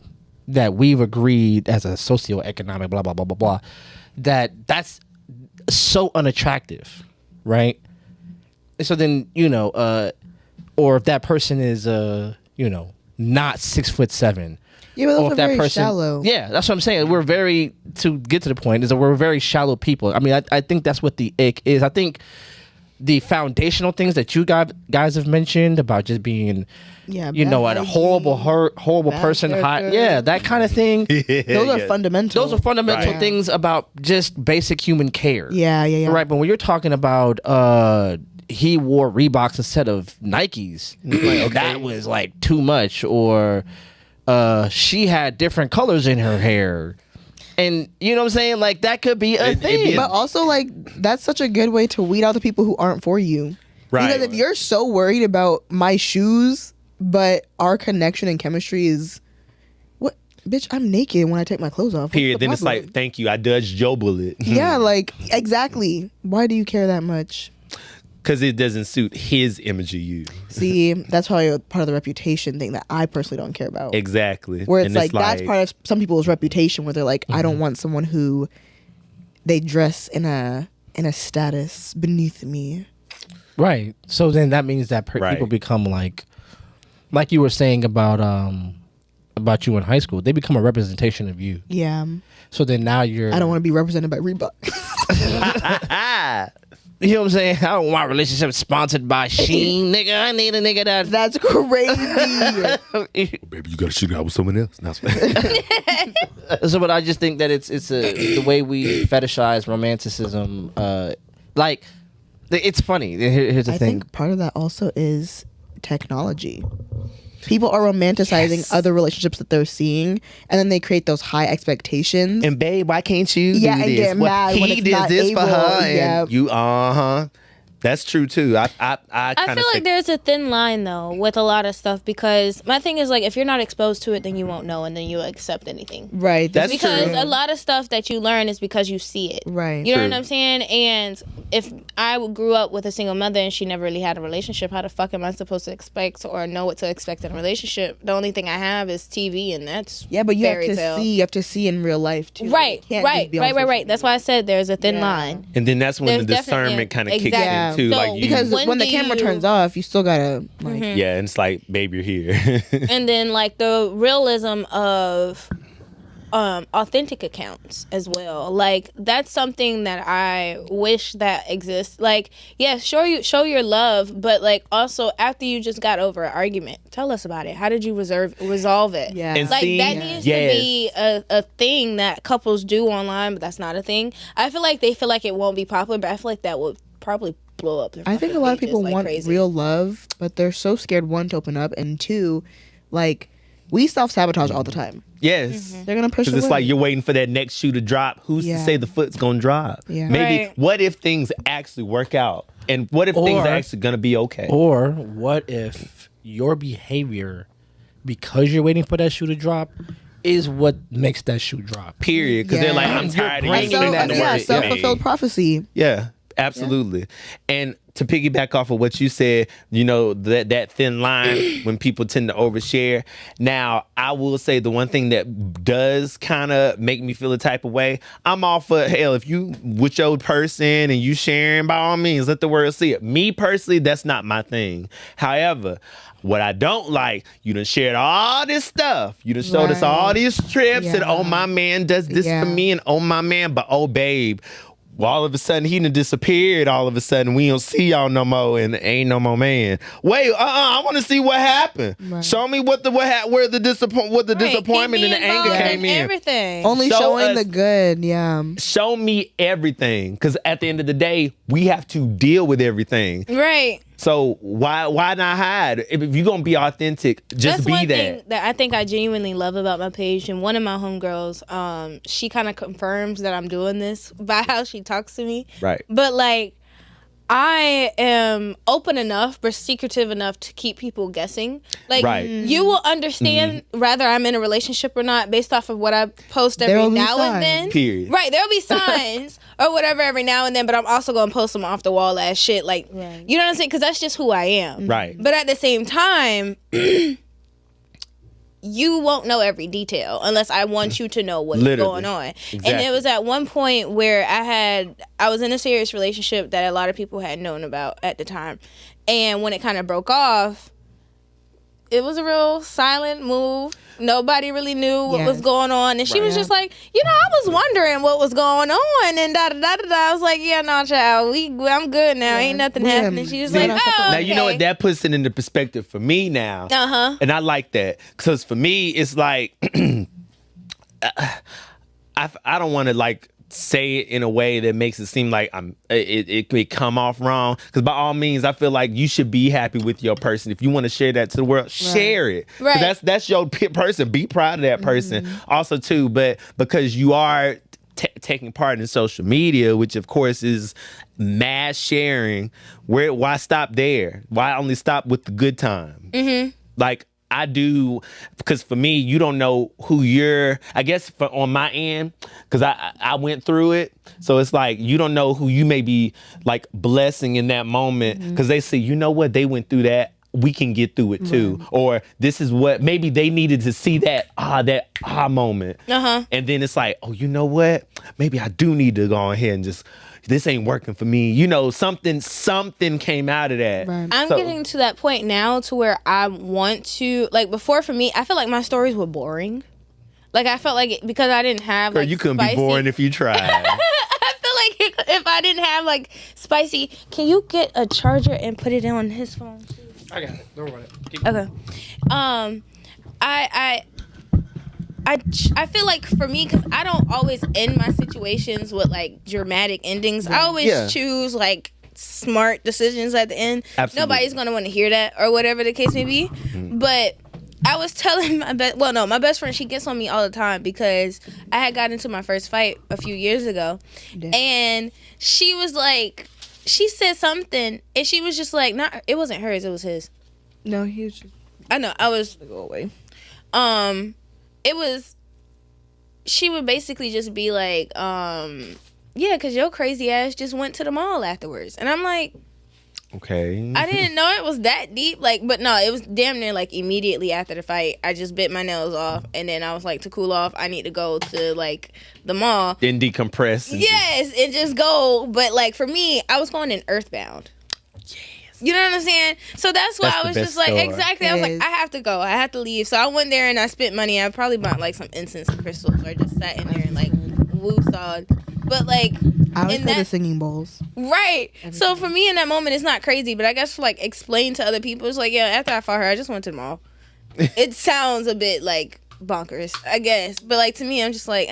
Speaker 1: that we've agreed as a socioeconomic blah, blah, blah, blah, blah, that's so unattractive, right? And so then, or if that person is, not 6'7",
Speaker 2: Yeah, but those
Speaker 1: or
Speaker 2: are
Speaker 1: if that
Speaker 2: very
Speaker 1: person,
Speaker 2: shallow.
Speaker 1: yeah, that's what I'm saying. We're very, to get to the point, is that we're very shallow people. I mean, I think that's what the ick is. I think the foundational things that you guys have mentioned about just being,
Speaker 2: Yeah,
Speaker 1: you know, a horrible
Speaker 2: bad
Speaker 1: person,
Speaker 2: character.
Speaker 1: yeah, that kind of thing.
Speaker 2: Those are fundamental.
Speaker 1: Those are fundamental
Speaker 3: Right.
Speaker 1: things about just basic human care.
Speaker 2: Yeah.
Speaker 1: Right, but when you're talking about he wore Reeboks instead of Nikes, that was like too much. Or she had different colors in her hair, and you know what I'm saying, like that could be a thing.
Speaker 2: But also, like, that's such a good way to weed out the people who aren't for you.
Speaker 3: Right.
Speaker 2: Because if you're so worried about my shoes, but our connection and chemistry is, what, bitch, I'm naked when I take my clothes off. What's
Speaker 3: Period.
Speaker 2: the
Speaker 3: Then it's
Speaker 2: problem?
Speaker 3: like, thank you, I dodged your bullet.
Speaker 2: Yeah, like, exactly. Why do you care that much?
Speaker 3: Because it doesn't suit his image of you.
Speaker 2: See, that's probably part of the reputation thing that I personally don't care about.
Speaker 3: Exactly.
Speaker 2: Where it's
Speaker 3: And
Speaker 2: like, that's part of some people's reputation, where they're like, I don't want someone who they dress in a status beneath me.
Speaker 1: Right. So then that means that
Speaker 3: Right.
Speaker 1: people become like you were saying about you in high school. They become a representation of you.
Speaker 2: Yeah.
Speaker 1: So then now you're.
Speaker 2: I don't want to be represented by Reebok.
Speaker 1: You know what I'm saying? I don't want my relationship sponsored by Sheen, nigga. I need a nigga that.
Speaker 2: That's crazy.
Speaker 3: Baby, you gotta shoot it out with someone else. That's
Speaker 1: So, but I just think that it's the way we fetishize romanticism. Like, it's funny. Here's the
Speaker 2: I
Speaker 1: thing.
Speaker 2: think part of that also is technology. People are romanticizing other relationships that they're seeing, and then they create those high expectations.
Speaker 3: And babe, why can't you do
Speaker 2: Yeah, and
Speaker 3: this?
Speaker 2: get mad when
Speaker 3: he
Speaker 2: it's
Speaker 3: did
Speaker 2: not
Speaker 3: this for
Speaker 2: able.
Speaker 3: her, and
Speaker 2: Yeah.
Speaker 3: you That's true too. I
Speaker 4: I
Speaker 3: kind
Speaker 4: feel like there's a thin line though with a lot of stuff, because my thing is like, if you're not exposed to it, then you won't know, and then you'll accept anything.
Speaker 2: Right.
Speaker 3: That's
Speaker 4: Because
Speaker 3: true.
Speaker 4: a lot of stuff that you learn is because you see it.
Speaker 2: Right.
Speaker 4: You know
Speaker 3: True.
Speaker 4: what I'm saying? And if I grew up with a single mother and she never really had a relationship, how the fuck am I supposed to expect or know what to expect in a relationship? The only thing I have is TV, and that's
Speaker 2: Yeah, but you have
Speaker 4: fairy
Speaker 2: to
Speaker 4: tale.
Speaker 2: see. You have to see in real life too.
Speaker 4: Right,
Speaker 2: It can't just be on social
Speaker 4: right. That's why I said there's a thin
Speaker 2: Yeah.
Speaker 4: line.
Speaker 3: and then that's when
Speaker 4: There's
Speaker 3: the
Speaker 4: definitely-
Speaker 3: discernment kind of kicks
Speaker 4: exactly.
Speaker 3: in too.
Speaker 4: So-
Speaker 3: Like you,
Speaker 2: Because
Speaker 4: When
Speaker 2: when the
Speaker 4: do
Speaker 2: camera
Speaker 4: you-
Speaker 2: turns off, you still gotta like.
Speaker 3: yeah, and it's like, babe, you're here.
Speaker 4: And then like the realism of authentic accounts as well. Like that's something that I wish that exists. Like, yeah, show your love, but like also after you just got over an argument, tell us about it. How did you resolve it?
Speaker 2: Yeah.
Speaker 3: And
Speaker 4: Like
Speaker 3: see,
Speaker 4: that needs
Speaker 3: yes.
Speaker 4: to be a thing that couples do online, but that's not a thing. I feel like they feel like it won't be popular, but I feel like that would probably blow up.
Speaker 2: I think a lot of
Speaker 4: pages
Speaker 2: people
Speaker 4: like
Speaker 2: want
Speaker 4: crazy.
Speaker 2: real love, but they're so scared, one, to open up, and two, like, we self-sabotage all the time.
Speaker 3: Yes.
Speaker 2: They're gonna push
Speaker 3: Because it's
Speaker 2: away.
Speaker 3: like you're waiting for that next shoe to drop. Who's to
Speaker 2: Yeah.
Speaker 3: say the foot's gonna drop?
Speaker 2: Yeah.
Speaker 3: Maybe.
Speaker 4: Right.
Speaker 3: What if things actually work out? And what if things
Speaker 1: Or-
Speaker 3: are actually gonna be okay?
Speaker 1: Or what if your behavior, because you're waiting for that shoe to drop, is what makes that shoe drop?
Speaker 3: Period. Because they're like, I'm
Speaker 1: You're
Speaker 3: tired of
Speaker 1: bringing
Speaker 3: you
Speaker 1: that
Speaker 3: doing
Speaker 1: to
Speaker 3: the
Speaker 1: work.
Speaker 3: work.
Speaker 2: self-fulfilled prophecy.
Speaker 3: Yeah, absolutely. And to piggyback off of what you said, you know, that thin line when people tend to overshare. Now, I will say the one thing that does kind of make me feel a type of way, I'm all for, hell, if you with your person and you sharing, by all means, let the world see it. Me personally, that's not my thing. However, what I don't like, you done shared all this stuff. You done showed us all
Speaker 2: Right.
Speaker 3: these trips and,
Speaker 2: Yeah.
Speaker 3: oh, my man does this
Speaker 2: Yeah.
Speaker 3: for me, and oh, my man, but oh, babe, well, all of a sudden he done disappeared. All of a sudden we don't see y'all no more, and ain't no more man. Wait, I want to see what happened.
Speaker 2: Right.
Speaker 3: Show me what where the disappointment and the anger came in.
Speaker 4: Everything.
Speaker 2: Only
Speaker 3: Show
Speaker 2: showing
Speaker 3: us-
Speaker 2: the good. Yeah.
Speaker 3: Show me everything, because at the end of the day, we have to deal with everything.
Speaker 4: Right.
Speaker 3: So why not hide? If you're gonna be authentic, just
Speaker 4: That's
Speaker 3: be
Speaker 4: one
Speaker 3: that.
Speaker 4: thing that I think I genuinely love about my page. And one of my homegirls, she kind of confirms that I'm doing this by how she talks to me.
Speaker 3: Right.
Speaker 4: But like, I am open enough but secretive enough to keep people guessing. Like,
Speaker 3: Right.
Speaker 4: you will understand whether I'm in a relationship or not based off of what I post
Speaker 2: There
Speaker 4: every
Speaker 2: will be
Speaker 4: now and
Speaker 2: signs.
Speaker 4: then.
Speaker 3: Period.
Speaker 4: Right, there'll be signs or whatever every now and then, but I'm also going to post some off the wall ass shit. Like,
Speaker 2: Right.
Speaker 4: you know what I'm saying? Because that's just who I am.
Speaker 3: Right.
Speaker 4: But at the same time, you won't know every detail unless I want you to know what's
Speaker 3: Literally.
Speaker 4: going on. And
Speaker 3: Exactly.
Speaker 4: it was at one point where I was in a serious relationship that a lot of people had known about at the time. And when it kind of broke off, it was a real silent move. Nobody really knew what was
Speaker 2: Yes.
Speaker 4: going on. And she was just like, I was wondering what was going on. And da-da-da-da-da. I was like, yeah, no, child. I'm good now. Ain't nothing happening. She was like, oh,
Speaker 3: Now, you know
Speaker 4: okay.
Speaker 3: what? That puts it into perspective for me now.
Speaker 4: Uh-huh.
Speaker 3: And I like that. Because for me, it's like, I don't want to, like, say it in a way that makes it seem like it could come off wrong, because by all means I feel like you should be happy with your person. If you want to share that to the world, share it. 'Cause
Speaker 4: Right.
Speaker 3: that's your person. Be proud of that person also too. But because you are taking part in social media, which of course is mass sharing, why stop there? Why only stop with the good times? Like, I do, because for me, you don't know who you're, I guess on my end, because I went through it. So it's like, you don't know who you may be like blessing in that moment, because they say, you know what, they went through that. We can get through it too. Or this is what, maybe they needed to see that moment. And then it's like, oh, you know what? Maybe I do need to go ahead and just, this ain't working for me. You know, something came out of that.
Speaker 2: Right.
Speaker 4: I'm getting to that point now to where I want to, like, before, for me, I feel like my stories were boring. Like, I felt like because I didn't have,
Speaker 3: Girl,
Speaker 4: like,
Speaker 3: you couldn't
Speaker 4: spicy,
Speaker 3: be boring if you tried.
Speaker 4: I feel like if I didn't have, like, spicy, can you get a charger and put it on his phone, please?
Speaker 1: I got it. Don't worry.
Speaker 4: Okay. I feel like for me, because I don't always end my situations with like dramatic endings. I always choose like smart decisions at the end.
Speaker 3: Absolutely.
Speaker 4: Nobody's gonna want to hear that or whatever the case may be. But I was telling my best friend, she gets on me all the time because I had got into my first fight a few years ago, and she was like, she said something, and she was just like, it wasn't hers, it was his.
Speaker 2: No, he was just
Speaker 4: I know. I was.
Speaker 2: go away.
Speaker 4: It was. She would basically just be like, yeah, because your crazy ass just went to the mall afterwards, and I'm like,
Speaker 3: Okay.
Speaker 4: I didn't know it was that deep. Like, but no, it was damn near like immediately after the fight. I just bit my nails off, and then I was like, to cool off, I need to go to like the mall.
Speaker 3: Then decompress.
Speaker 4: Yes, and just go. But like for me, I was going in Earthbound. You know what I'm saying? So that's why
Speaker 3: That's
Speaker 4: I
Speaker 3: the
Speaker 4: was
Speaker 3: best
Speaker 4: just like,
Speaker 3: store.
Speaker 4: exactly. I was like, I have to go. I have to leave. So I went there and I spent money. I probably bought like some incense crystals, or just sat in there and like woo-sawed. But like,
Speaker 2: I always
Speaker 4: in
Speaker 2: play the
Speaker 4: that,
Speaker 2: singing bowls.
Speaker 4: right. So for me in that moment, it's not crazy. But I guess for like explain to other people, it's like, yeah, after I fought her, I just went to the mall. It sounds a bit like bonkers, I guess. But like to me, I'm just like,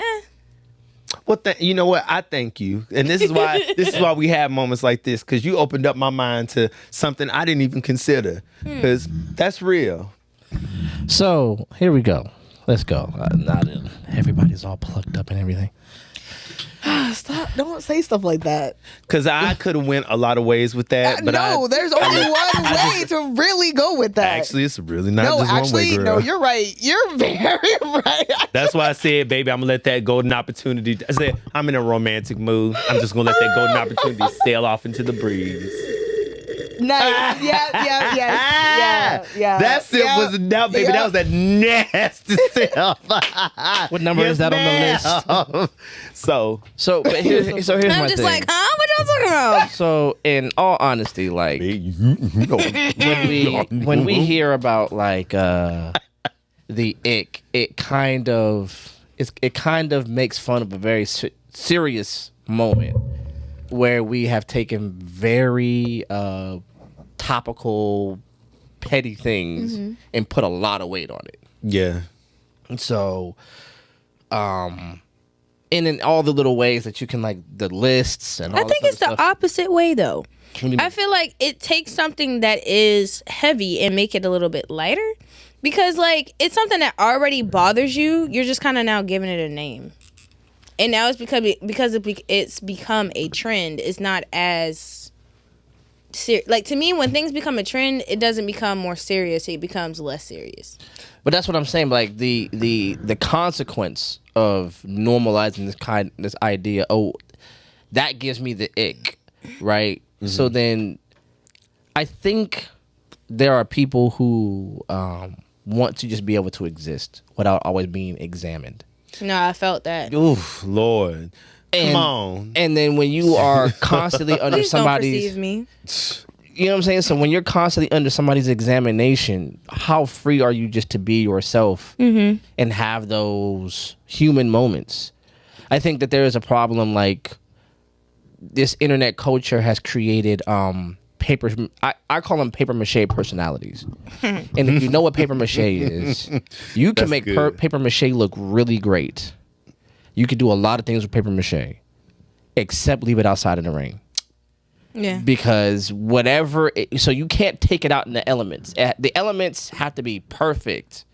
Speaker 3: Well, you know what? I thank you, and this is why we have moments like this, because you opened up my mind to something I didn't even consider, because that's real.
Speaker 1: So here we go. Let's go. Now that everybody's all plugged up and everything.
Speaker 2: Stop! Don't say stuff like that.
Speaker 3: Because I could have went a lot of ways with that, but
Speaker 2: no, there's only one way to really go with that.
Speaker 3: actually, it's really not
Speaker 2: no,
Speaker 3: just one
Speaker 2: actually,
Speaker 3: way, girl.
Speaker 2: no, you're right. You're very right.
Speaker 3: That's why I said, baby, I'm gonna let that golden opportunity. I said, I'm in a romantic mood. I'm just gonna let that golden opportunity sail off into the breeze.
Speaker 2: Nice. Yeah.
Speaker 3: That sip was now, baby. That was that nasty sip.
Speaker 1: What number is that on the list?
Speaker 3: So,
Speaker 1: But here's
Speaker 4: I'm
Speaker 1: my
Speaker 4: just
Speaker 1: thing.
Speaker 4: like, huh? What y'all talking about?
Speaker 1: So in all honesty, like when we hear about like the ick, it kind of makes fun of a very serious moment where we have taken very topical, petty things and put a lot of weight on it.
Speaker 3: yeah.
Speaker 1: So, and in all the little ways that you can, like the lists and all
Speaker 4: I think
Speaker 1: this
Speaker 4: it's the
Speaker 1: other stuff.
Speaker 4: opposite way though.
Speaker 1: What do you mean?
Speaker 4: I feel like it takes something that is heavy and make it a little bit lighter, because like it's something that already bothers you. You're just kind of now giving it a name, and now it's because it's become a trend. It's not as like to me when things become a trend, it doesn't become more serious. It becomes less serious.
Speaker 1: But that's what I'm saying. Like the consequence of normalizing this idea. Oh, that gives me the ick, right? Mm-hmm. So then, I think there are people who want to just be able to exist without always being examined.
Speaker 4: No, I felt that.
Speaker 3: Oof, Lord. Come on.
Speaker 1: And then when you are constantly under
Speaker 4: Please don't
Speaker 1: somebody's,
Speaker 4: perceive me.
Speaker 1: You know what I'm saying? So when you're constantly under somebody's examination, how free are you just to be yourself and have those human moments? I think that there is a problem, like this internet culture has created paper. I call them paper mache personalities. And if you know what paper mache is, you can make paper mache look really great. You can do a lot of things with paper mache, except leave it outside in the rain.
Speaker 4: Yeah.
Speaker 1: Because so you can't take it out in the elements. The elements have to be perfect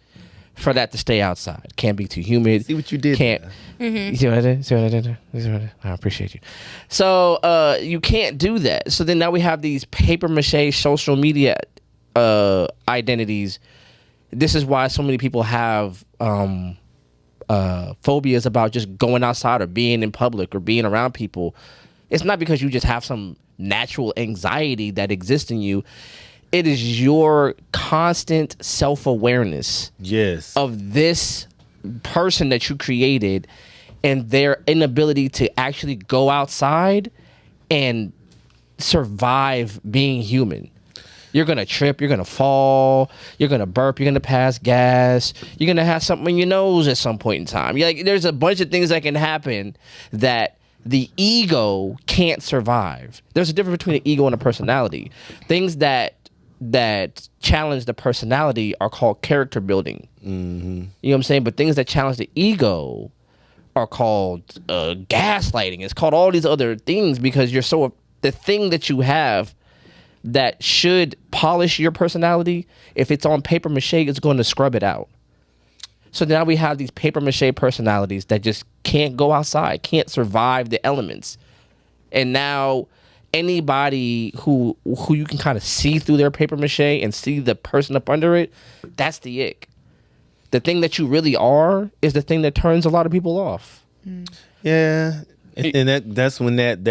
Speaker 1: for that to stay outside. Can't be too humid.
Speaker 3: See what you did.
Speaker 1: Can't. You see what I did? See what I did? See what I did? I appreciate you. So you can't do that. So then now we have these paper mache social media identities. This is why so many people have phobias about just going outside or being in public or being around people. It's not because you just have some natural anxiety that exists in you. It is your constant self-awareness of this person that you created and their inability to actually go outside and survive being human. You're going to trip, you're going to fall, you're going to burp, you're going to pass gas, you're going to have something in your nose at some point in time. There's a bunch of things that can happen that the ego can't survive. There's a difference between an ego and a personality. Things that challenge the personality are called character building. You know what I'm saying? But things that challenge the ego are called gaslighting. It's called all these other things because the thing that you have that should polish your personality, if it's on paper mache, it's going to scrub it out. So now we have these paper mache personalities that just can't go outside, can't survive the elements. And now anybody who you can kind of see through their paper mache and see the person up under it, that's the ick. The thing that you really are is the thing that turns a lot of people off.
Speaker 3: Yeah. And that's when that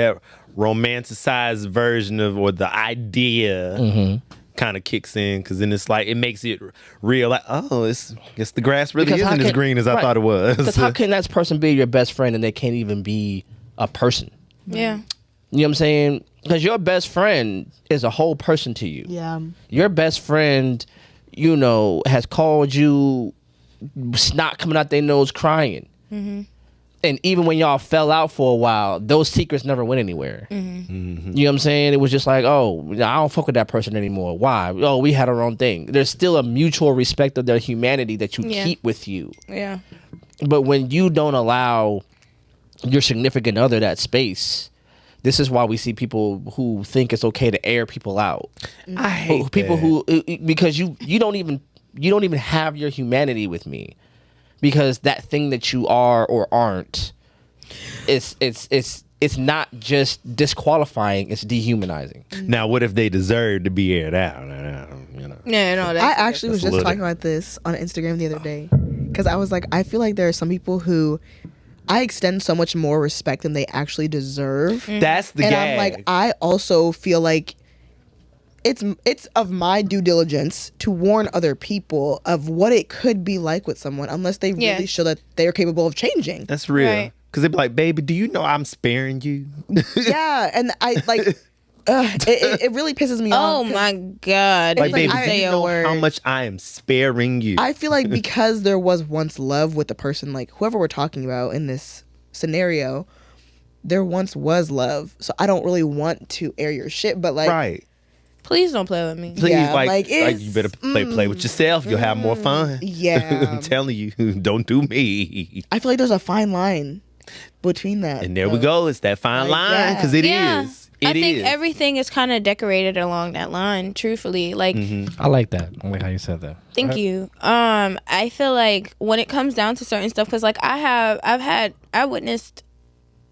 Speaker 3: romanticized version of, or the idea kind of kicks in, because then it's like, it makes it real, like, oh, it's the grass really isn't as green as I thought it was.
Speaker 1: Because how can that person be your best friend and they can't even be a person?
Speaker 4: Yeah.
Speaker 1: You know what I'm saying? Because your best friend is a whole person to you.
Speaker 2: Yeah.
Speaker 1: Your best friend, has called you snot coming out their nose crying. And even when y'all fell out for a while, those secrets never went anywhere. You know what I'm saying? It was just like, oh, I don't fuck with that person anymore. Why? Oh, we had our own thing. There's still a mutual respect of their humanity that you keep with you.
Speaker 4: Yeah.
Speaker 1: But when you don't allow your significant other that space, this is why we see people who think it's okay to air people out.
Speaker 3: I hate
Speaker 1: people
Speaker 3: that.
Speaker 1: because you don't even have your humanity with me. Because that thing that you are or aren't, it's not just disqualifying; it's dehumanizing.
Speaker 3: Now, what if they deserve to be aired out?
Speaker 4: Yeah, no.
Speaker 2: I actually was
Speaker 3: that's
Speaker 2: just talking about this on Instagram the other day because I was like, I feel like there are some people who I extend so much more respect than they actually deserve.
Speaker 3: That's the
Speaker 2: and
Speaker 3: gag.
Speaker 2: I'm like, I also feel like it's of my due diligence to warn other people of what it could be like with someone unless they really show that they are capable of changing.
Speaker 3: That's real.
Speaker 4: Right.
Speaker 3: Because they'd be like, baby, do you know I'm sparing you?
Speaker 2: Yeah, and I like it really pisses me off.
Speaker 4: Oh my God.
Speaker 3: Like,
Speaker 2: like,
Speaker 3: baby,
Speaker 2: I-
Speaker 3: do you
Speaker 4: say a
Speaker 3: know
Speaker 4: word.
Speaker 3: how much I am sparing you?
Speaker 2: I feel like because there was once love with the person, like whoever we're talking about in this scenario, there once was love. So I don't really want to air your shit, but like,
Speaker 3: right.
Speaker 4: Please don't play with me.
Speaker 3: Please,
Speaker 2: Yeah,
Speaker 3: like
Speaker 2: it's-
Speaker 3: you better play with yourself. You'll have more fun.
Speaker 2: Yeah.
Speaker 3: I'm telling you, don't do me.
Speaker 2: I feel like there's a fine line between that.
Speaker 3: And there we go. It's that fine
Speaker 2: Like,
Speaker 3: line, because it
Speaker 4: Yeah.
Speaker 3: is.
Speaker 4: I
Speaker 3: It
Speaker 4: think
Speaker 3: is.
Speaker 4: everything is kind of decorated along that line, truthfully. Like,
Speaker 1: I like that. I like how you said that.
Speaker 4: thank you. I feel like when it comes down to certain stuff, because like I witnessed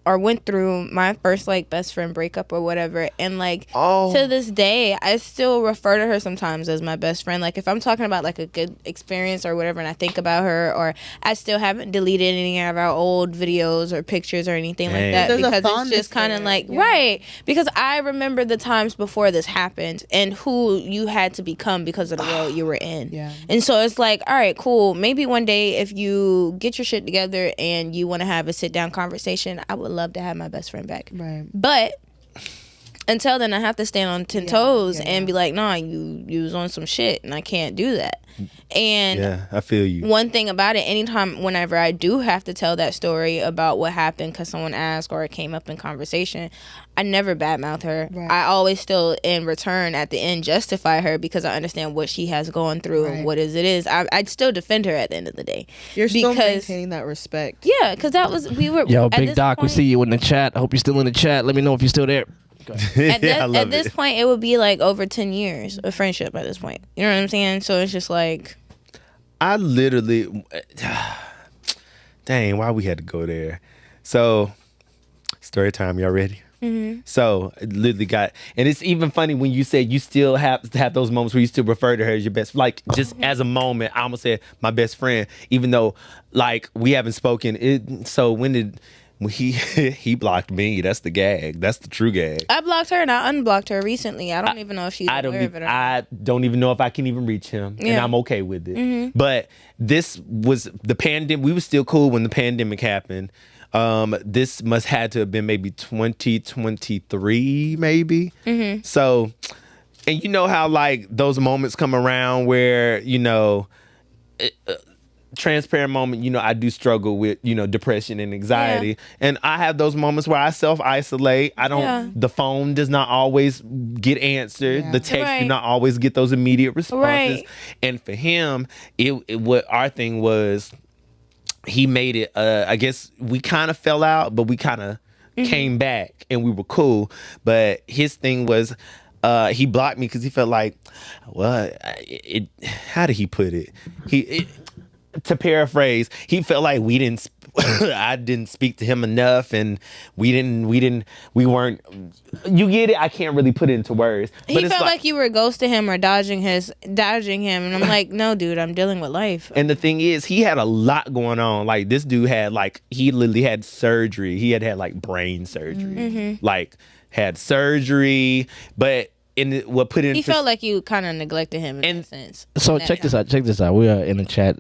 Speaker 4: or went through my first like best friend breakup or whatever, and like to this day I still refer to her sometimes as my best friend. Like if I'm talking about like a good experience or whatever and I think about her, or I still haven't deleted any of our old videos or pictures or anything like that,
Speaker 2: There's a
Speaker 4: because it's
Speaker 2: fondness
Speaker 4: just kind of
Speaker 2: there,
Speaker 4: like
Speaker 2: yeah.
Speaker 4: right, because I remember the times before this happened and who you had to become because of the world you were in.
Speaker 2: Yeah.
Speaker 4: And so it's like, all right, cool, maybe one day if you get your shit together and you want to have a sit down conversation, I would love to have my best friend back.
Speaker 2: Right.
Speaker 4: But until then, I have to stand on 10 toes and be like, nah, you was on some shit, and I can't do that. And
Speaker 3: Yeah, I feel you.
Speaker 4: one thing about it, whenever I do have to tell that story about what happened because someone asked or it came up in conversation, I never badmouth her.
Speaker 2: Right.
Speaker 4: I always still, in return, at the end, justify her because I understand what she has gone through and what it is. I'd still defend her at the end of the day.
Speaker 2: You're still maintaining that respect.
Speaker 4: Yeah, because we were.
Speaker 1: Yo, Big Doc, we see you in the chat. I hope you're still in the chat. Let me know if you're still there.
Speaker 4: At this point, it would be like over 10 years of friendship at this point. You know what I'm saying? So it's just like...
Speaker 3: I literally... Dang, why we had to go there? So, story time, y'all ready? Mm-hmm. So, it literally got... And it's even funny when you said you still have to have those moments where you still refer to her as your best... Like, just as a moment, I almost said my best friend, even though, like, we haven't spoken. So, when he blocked me. That's the gag. That's the true gag.
Speaker 4: I blocked her and I unblocked her recently. I don't even know if she's aware of it or not.
Speaker 3: I don't even know if I can even reach him, and I'm okay with it. Mm-hmm. But this was the pandemic. We were still cool when the pandemic happened. This must had to have been maybe 2023, maybe. Mm-hmm. So, and you know how like those moments come around where transparent moment, I do struggle with, depression and anxiety. Yeah. And I have those moments where I self-isolate. I don't, the phone does not always get answered. Yeah. The text do not always get those immediate responses. Right. And for him, what our thing was, he made it, I guess we kind of fell out, but we kind of came back and we were cool. But his thing was, he blocked me because he felt like, well, how did he put it? To paraphrase, he felt like I didn't speak to him enough, and we weren't. You get it? I can't really put it into words.
Speaker 4: He felt like you were ghosting him or dodging him, and I'm like, no, dude, I'm dealing with life.
Speaker 3: And the thing is, he had a lot going on. Like this dude had he literally had surgery. He had like brain surgery, had surgery, but. He
Speaker 4: felt like you kind of neglected him in that sense.
Speaker 1: So check this out. We are in the chat.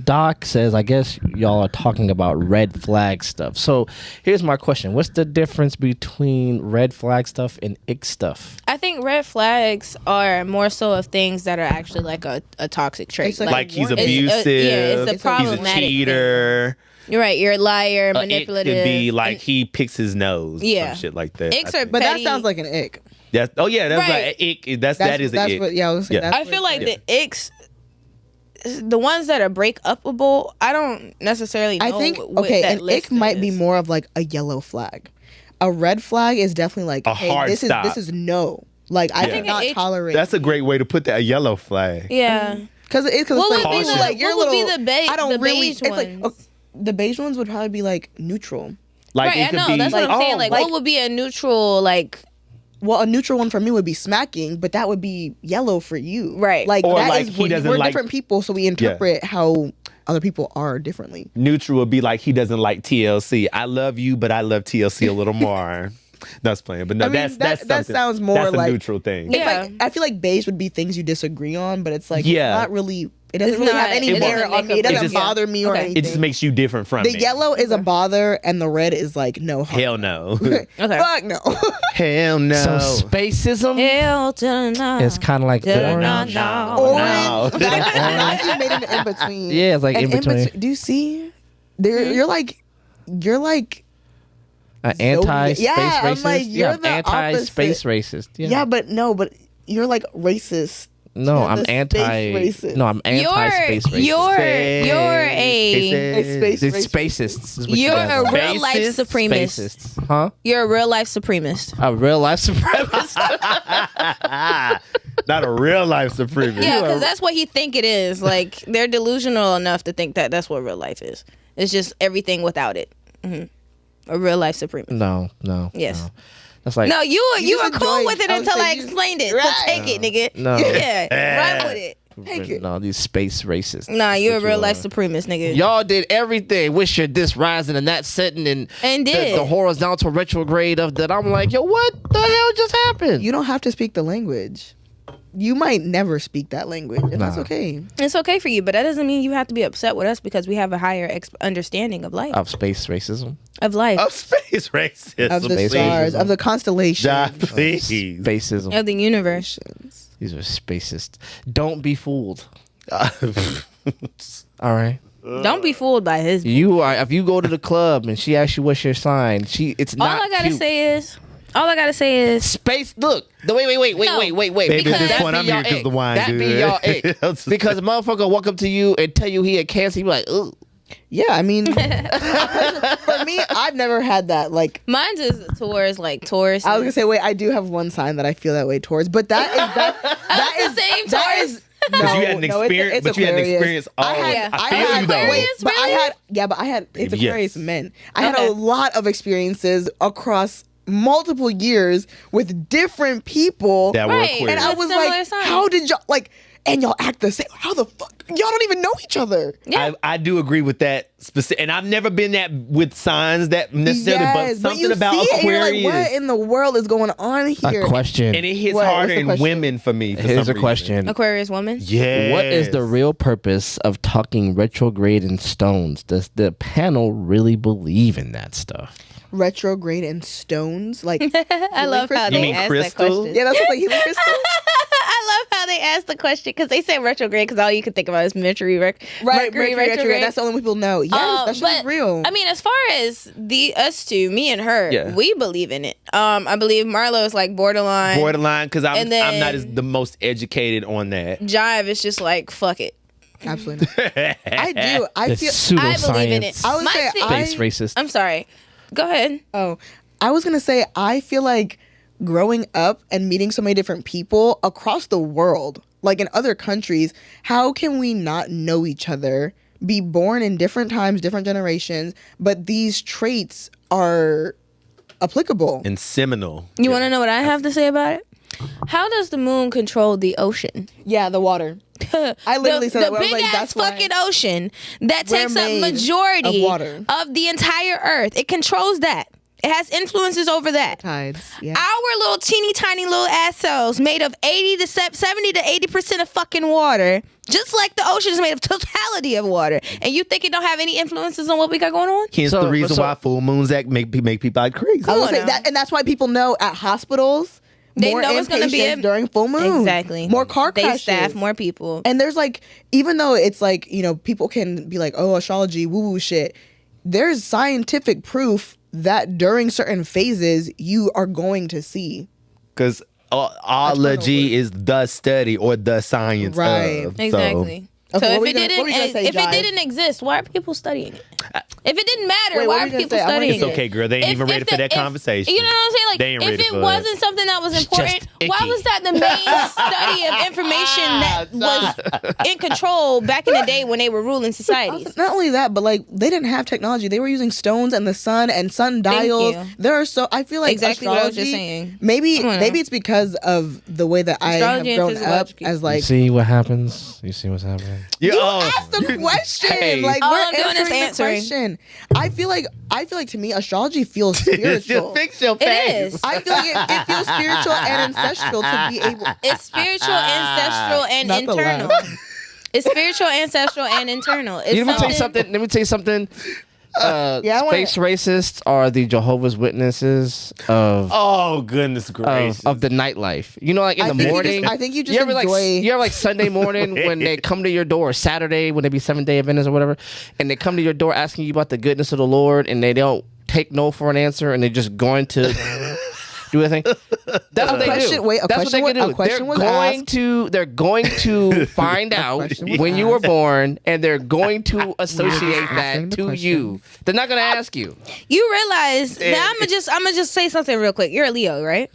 Speaker 1: Doc says, I guess y'all are talking about red flag stuff. So here's my question. What's the difference between red flag stuff and ick stuff?
Speaker 4: I think red flags are more so of things that are actually like a toxic trait.
Speaker 3: Like he's abusive.
Speaker 4: It's a problematic.
Speaker 3: He's a cheater.
Speaker 4: Thing. You're right. You're a liar, manipulative.
Speaker 3: It could be like he picks his nose. Some shit like that.
Speaker 2: But that sounds like an ick.
Speaker 3: That's like an ick. That is an ick.
Speaker 4: I feel like the icks, the ones that are break-upable, I don't necessarily know.
Speaker 2: I think an ick might be more of like a yellow flag. A red flag is definitely like
Speaker 3: a hard stop.
Speaker 2: This is no. Like I cannot tolerate.
Speaker 3: That's a great way to put that. A yellow flag.
Speaker 4: Yeah.
Speaker 2: Because it's like
Speaker 4: what would be the beige? I don't really.
Speaker 2: It's like. The beige ones would probably be like neutral.
Speaker 3: Like
Speaker 4: right, I know. That's what I'm saying. Like, what would be a neutral, like...
Speaker 2: Well, a neutral one for me would be smacking, but that would be yellow for you.
Speaker 4: Right.
Speaker 2: Like,
Speaker 3: or
Speaker 2: that
Speaker 3: like
Speaker 2: is, we're different people, so we interpret how other people are differently.
Speaker 3: Neutral would be like he doesn't like TLC. I love you, but I love TLC a little more. That's playing, but no, that
Speaker 2: sounds more
Speaker 3: that's
Speaker 2: like
Speaker 3: a neutral thing.
Speaker 2: Yeah, I feel like beige would be things you disagree on, but it's like it's not really. It doesn't really have any merit on me. It doesn't bother me or anything.
Speaker 3: It just makes you different from me.
Speaker 2: The yellow is a bother, and the red is like no.
Speaker 3: Hell no.
Speaker 2: Fuck no.
Speaker 3: Hell no.
Speaker 1: So spacism.
Speaker 4: Hell to no.
Speaker 1: It's kind of like orange.
Speaker 2: Orange. You made it in between.
Speaker 1: Yeah, it's like in between.
Speaker 2: Do you see? You're like.
Speaker 1: An anti-space racist?
Speaker 2: I'm like, you're the
Speaker 1: anti-space racist.
Speaker 2: Yeah, but you're like racist.
Speaker 1: No, I'm anti-racist. No, I'm anti-space racist.
Speaker 4: You're a
Speaker 2: space
Speaker 1: spacist.
Speaker 4: You're a real life supremacist.
Speaker 1: Spacist. Huh?
Speaker 4: You're a real life supremacist.
Speaker 1: A real life supremacist.
Speaker 3: Not a real life supremacist.
Speaker 4: Yeah, because that's what he think it is. Like they're delusional enough to think that that's what real life is. It's just everything without it. Mm-hmm. A real life supremacist.
Speaker 1: No.
Speaker 4: Yes.
Speaker 1: No. That's like
Speaker 4: no, you were cool with it until I explained it. Right. So take it, nigga.
Speaker 1: No.
Speaker 4: Yeah, run with it.
Speaker 2: Take it.
Speaker 1: No, these space racists.
Speaker 4: Nah, you're a real life supremacist, nigga.
Speaker 1: Y'all did everything. Wish you're this rising and that setting and
Speaker 4: did
Speaker 1: the horizontal retrograde of that. I'm like, yo, what the hell just happened?
Speaker 2: You don't have to speak the language. you might never speak that language, and that's okay.
Speaker 4: It's okay for you, but that doesn't mean you have to be upset with us because we have a higher understanding of life,
Speaker 1: Of space racism.
Speaker 4: of life,
Speaker 3: Of space racism.
Speaker 2: Of the
Speaker 1: Space
Speaker 2: stars,
Speaker 1: racism.
Speaker 2: of the constellation,
Speaker 3: God, please.
Speaker 1: Spacism.
Speaker 4: of the universe.
Speaker 1: These are spacist. Don't be fooled. All right.
Speaker 4: Don't be fooled by his.
Speaker 1: You are. If you go to the club and she asks you what's your sign, it's
Speaker 4: All
Speaker 1: not.
Speaker 4: I gotta
Speaker 1: cute.
Speaker 4: say is
Speaker 1: Space. Look. Wait.
Speaker 4: No.
Speaker 1: Wait.
Speaker 3: Baby, at this
Speaker 1: That
Speaker 3: point,
Speaker 1: be
Speaker 3: I'm here
Speaker 1: y'all
Speaker 3: because
Speaker 1: ick.
Speaker 3: the wine
Speaker 1: That be
Speaker 3: good.
Speaker 1: y'all ick. Because a motherfucker walk up to you and tell you he had cancer, you be like, ugh.
Speaker 2: Yeah, I mean, for me, I've never had that. Like,
Speaker 4: mine's is towards like Taurus.
Speaker 2: I was gonna say, wait, I do have one sign that I feel that way towards, but that is
Speaker 4: the same
Speaker 2: that
Speaker 4: Taurus.
Speaker 2: is.
Speaker 3: But you had an experience.
Speaker 2: It's
Speaker 3: But you had an
Speaker 2: Aquarius.
Speaker 3: experience. All I feel you though.
Speaker 4: Aquarius.
Speaker 2: But I
Speaker 4: Really?
Speaker 2: had, but I had, it's
Speaker 3: Baby,
Speaker 2: Aquarius
Speaker 3: yes.
Speaker 2: men. I had
Speaker 4: Okay.
Speaker 2: a lot of experiences across multiple years with different people.
Speaker 3: That were
Speaker 4: Right.
Speaker 3: Aquarius.
Speaker 2: And I
Speaker 4: With
Speaker 2: was
Speaker 4: similar
Speaker 2: like,
Speaker 4: signs.
Speaker 2: how did y'all, like, and y'all act the same? How the fuck? Y'all don't even know each other.
Speaker 4: Yeah.
Speaker 3: I do agree with that specific, and I've never been that with signs that necessarily,
Speaker 2: Yes,
Speaker 3: but something
Speaker 2: you
Speaker 3: about
Speaker 2: see it and
Speaker 3: Aquarius,
Speaker 2: you're like, what in the world is going on here?
Speaker 1: A question.
Speaker 3: and it hits
Speaker 2: What?
Speaker 3: harder
Speaker 2: What's the
Speaker 3: in
Speaker 2: question?
Speaker 3: women for me. For
Speaker 1: Here's
Speaker 3: some
Speaker 1: a
Speaker 3: reason.
Speaker 1: question.
Speaker 4: Aquarius woman.
Speaker 3: Yeah.
Speaker 1: What is the real purpose of talking retrograde and stones? Does the panel really believe in that stuff?
Speaker 2: Retrograde and stones, like
Speaker 4: I love how
Speaker 2: crystal?
Speaker 4: they
Speaker 3: mean
Speaker 4: ask
Speaker 3: crystals?
Speaker 4: that question.
Speaker 2: yeah, that's like healing crystal.
Speaker 4: I love how they asked the question because they say retrograde because all you can think about is Mercury
Speaker 2: Mercury retrograde. That's the only people know. Yes, that shit is
Speaker 4: but,
Speaker 2: real.
Speaker 4: I mean, as far as us two, me and her,
Speaker 1: Yeah.
Speaker 4: we believe in it. I believe Marlo is like borderline.
Speaker 3: because I'm
Speaker 4: And then-
Speaker 3: not as the most educated on that.
Speaker 4: Jive is just like fuck it.
Speaker 2: Absolutely not. I do. I
Speaker 1: The
Speaker 2: feel.
Speaker 4: I believe in it.
Speaker 1: pseudoscience.
Speaker 2: I would
Speaker 4: My
Speaker 2: say
Speaker 4: thing-
Speaker 1: Space racist.
Speaker 4: I'm sorry. Go ahead.
Speaker 2: Oh, I was gonna say I feel like growing up and meeting so many different people across the world, like in other countries, how can we not know each other? Be born in different times, different generations, but these traits are applicable.
Speaker 3: And seminal.
Speaker 4: You want to know what I have to say about it? How does the moon control the ocean?
Speaker 2: Yeah, the water. I literally said
Speaker 4: the
Speaker 2: that. I was
Speaker 4: big
Speaker 2: like,
Speaker 4: ass
Speaker 2: that's why-
Speaker 4: fucking ocean that
Speaker 2: We're
Speaker 4: takes up
Speaker 2: made
Speaker 4: majority
Speaker 2: of water.
Speaker 4: of the entire earth. It controls that. It has influences over that.
Speaker 2: Tides. Yeah.
Speaker 4: Our little teeny tiny little ass cells made of 70 to 80% of fucking water, just like the ocean is made of totality of water. And you think it don't have any influences on what we got going on?
Speaker 3: Hence
Speaker 1: So-
Speaker 3: the reason
Speaker 1: so-
Speaker 3: why full moons make people like crazy.
Speaker 2: I
Speaker 4: Come
Speaker 2: would
Speaker 4: on
Speaker 2: say
Speaker 4: now.
Speaker 2: that, and that's why people know at hospitals
Speaker 4: They
Speaker 2: more
Speaker 4: know it's gonna be
Speaker 2: inpatients
Speaker 4: a-
Speaker 2: during full moon.
Speaker 4: Exactly.
Speaker 2: More car
Speaker 4: They
Speaker 2: crashes.
Speaker 4: staff more people.
Speaker 2: And there's like, even though it's like, you know, people can be like, oh, astrology, woo woo shit. There's scientific proof that during certain phases you are going to see.
Speaker 3: Because ology is the study or the science
Speaker 2: Right.
Speaker 3: of.
Speaker 4: Exactly.
Speaker 2: Okay,
Speaker 4: So
Speaker 2: what
Speaker 4: if
Speaker 2: were
Speaker 4: it
Speaker 2: you gonna say,
Speaker 4: if it
Speaker 2: Jive?
Speaker 4: didn't exist, why are people studying it? If it didn't matter,
Speaker 2: Wait, what
Speaker 4: why
Speaker 2: were
Speaker 4: are
Speaker 2: you gonna
Speaker 4: people
Speaker 2: say? I wanna
Speaker 4: studying
Speaker 3: It's
Speaker 4: it?
Speaker 3: okay, girl. They ain't even ready for that conversation.
Speaker 4: You know what I'm saying? Like,
Speaker 3: They ain't
Speaker 4: if
Speaker 3: ready
Speaker 4: it
Speaker 3: for it.
Speaker 4: wasn't something that was important,
Speaker 1: just
Speaker 4: why
Speaker 1: icky.
Speaker 4: was that the main study of information that was in control back in the day when they were ruling societies?
Speaker 2: Not only that, but like they didn't have technology. They were using stones and the sun and sundials.
Speaker 4: you.
Speaker 2: There are so I feel like
Speaker 4: Exactly what I was
Speaker 2: astrology,
Speaker 4: just saying.
Speaker 2: Maybe
Speaker 4: Come on now.
Speaker 2: maybe it's because of the way that I have
Speaker 4: Astrology and
Speaker 2: grown up
Speaker 4: physiology.
Speaker 2: as
Speaker 1: You
Speaker 2: like
Speaker 1: see what happens? You see what's happening?
Speaker 3: Yeah,
Speaker 2: you
Speaker 3: oh,
Speaker 2: asked the question.
Speaker 3: Hey.
Speaker 2: Like
Speaker 4: All
Speaker 2: we're
Speaker 4: I'm doing is
Speaker 2: answering the
Speaker 4: answering.
Speaker 2: question. I feel like to me astrology feels spiritual.
Speaker 3: Fix your
Speaker 4: It
Speaker 3: face.
Speaker 4: is.
Speaker 2: I feel like it feels spiritual and ancestral to be able.
Speaker 4: It's spiritual, ancestral, and
Speaker 2: Not the
Speaker 4: internal.
Speaker 2: laugh.
Speaker 4: It's spiritual, ancestral, and internal. It's
Speaker 1: Let me tell you something. Let me tell you something.
Speaker 2: Yeah, I wanna-
Speaker 1: Space racists are the Jehovah's Witnesses
Speaker 3: Oh goodness gracious!
Speaker 1: of the nightlife. You know, like in
Speaker 2: I
Speaker 1: the
Speaker 2: think you
Speaker 1: morning.
Speaker 2: just- I think you just
Speaker 1: ever
Speaker 2: enjoy-
Speaker 1: like Sunday morning when they come to your door, or Saturday when they be 7-day Adventists or whatever, and they come to your door asking you about the goodness of the Lord, and they don't take no for an answer, and they're just going to do a thing. That's what they
Speaker 2: question-
Speaker 1: do.
Speaker 2: wait, a
Speaker 1: That's
Speaker 2: question
Speaker 1: what they
Speaker 2: was-
Speaker 1: do.
Speaker 2: a question
Speaker 1: they're
Speaker 2: was
Speaker 1: going
Speaker 2: asked.
Speaker 1: to. They're going to find out
Speaker 2: question was
Speaker 1: when you were
Speaker 2: asked.
Speaker 1: born, and they're going to associate
Speaker 2: answering
Speaker 1: that
Speaker 2: the
Speaker 1: to
Speaker 2: question.
Speaker 1: you. They're not going to ask you.
Speaker 4: You realize that I'm gonna just say something real quick. You're a Leo, right?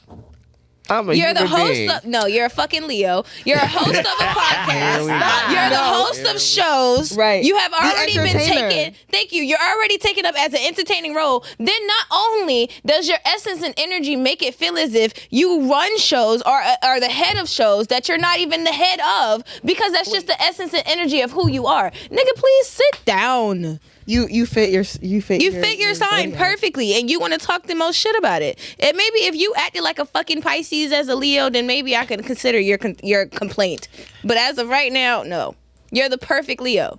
Speaker 1: I'm a
Speaker 4: You're the
Speaker 1: human
Speaker 4: host
Speaker 1: being.
Speaker 4: of no, you're a fucking Leo. You're a host of a podcast.
Speaker 1: Here we go.
Speaker 4: You're the
Speaker 2: No.
Speaker 4: host of shows.
Speaker 2: Right.
Speaker 4: You have
Speaker 2: The
Speaker 4: already been
Speaker 2: entertainer.
Speaker 4: taken. Thank you. You're already taken up as an entertaining role. Then not only does your essence and energy make it feel as if you run shows or are the head of shows that you're not even the head of, because that's just the essence and energy of who you are. Nigga, please sit down.
Speaker 2: You fit your
Speaker 4: sign perfectly, and you want to talk the most shit about it. And maybe if you acted like a fucking Pisces as a Leo, then maybe I could consider your complaint. But as of right now, no. You're the perfect Leo.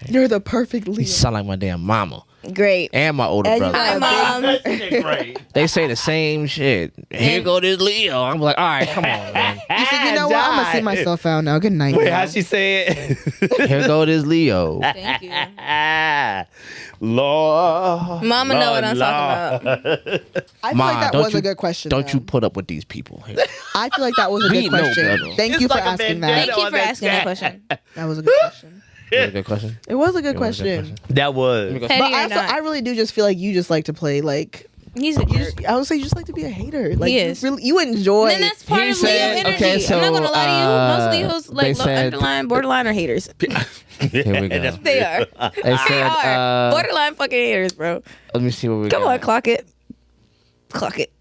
Speaker 2: You're the perfect Leo.
Speaker 1: You sound like my damn mama.
Speaker 4: Great.
Speaker 1: And my older brother.
Speaker 4: Hi, Mom.
Speaker 1: They say the same shit. Here go this Leo. I'm like, all right, come on, man.
Speaker 2: You said, you know what? I'm gonna see myself out now. Good night.
Speaker 3: Wait,
Speaker 2: now.
Speaker 3: how she say it?
Speaker 1: Here go this Leo.
Speaker 4: Thank you.
Speaker 3: Lord.
Speaker 4: Mama know what I'm
Speaker 3: Lord.
Speaker 4: talking about.
Speaker 2: I feel like that was a good question.
Speaker 1: Don't
Speaker 2: though.
Speaker 1: you put up with these people here.
Speaker 2: I feel like that was a
Speaker 1: We
Speaker 2: good
Speaker 1: know
Speaker 2: question.
Speaker 1: better.
Speaker 2: Thank
Speaker 3: It's
Speaker 2: you for
Speaker 3: like a
Speaker 2: asking
Speaker 3: bandana.
Speaker 2: that.
Speaker 4: Thank you for asking that question.
Speaker 2: That was a good question.
Speaker 1: That was a good question.
Speaker 2: It was a good
Speaker 1: It was a good
Speaker 2: question.
Speaker 3: That was.
Speaker 1: Let me go-
Speaker 4: Petty
Speaker 2: But
Speaker 4: or
Speaker 2: also,
Speaker 4: not.
Speaker 2: I really do just feel like you just like to play like.
Speaker 4: He's a jerk.
Speaker 2: I would say you just like to be a hater. Like
Speaker 4: He
Speaker 2: you
Speaker 4: is.
Speaker 2: really, you enjoy.
Speaker 4: Then that's part
Speaker 1: He
Speaker 4: of
Speaker 1: said-
Speaker 4: Leo energy.
Speaker 1: okay, so,
Speaker 4: I'm not gonna lie to you. Most Leos
Speaker 1: they
Speaker 4: like
Speaker 1: said-
Speaker 4: underline, borderline, or haters.
Speaker 1: Here we go.
Speaker 3: That's
Speaker 4: They are.
Speaker 1: They
Speaker 4: They
Speaker 1: said,
Speaker 4: are borderline fucking haters, bro.
Speaker 1: let me see what we
Speaker 4: Come
Speaker 1: got.
Speaker 4: on, clock it. Clock it.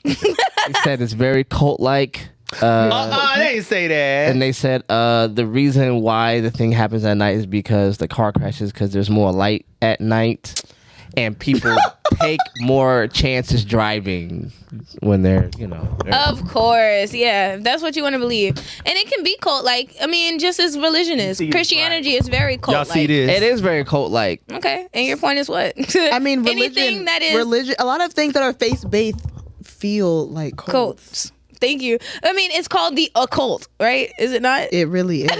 Speaker 1: They said it's very cult-like.
Speaker 3: They didn't say that.
Speaker 1: And they said the reason why the thing happens at night is because the car crashes because there's more light at night, and people take more chances driving when they're,
Speaker 4: Of course, yeah. That's what you want to believe, and it can be cult like. I mean, just as religion is.
Speaker 3: see,
Speaker 4: Christianity is very cult
Speaker 3: Y'all
Speaker 4: like.
Speaker 3: see this?
Speaker 1: It is very cult-like.
Speaker 4: Okay, and your point is what?
Speaker 2: I mean, religion.
Speaker 4: anything that is
Speaker 2: religion. A lot of things that are faith-based feel like cults.
Speaker 4: cults. Thank you. I mean, it's called the occult, right? Is it not?
Speaker 2: It really is.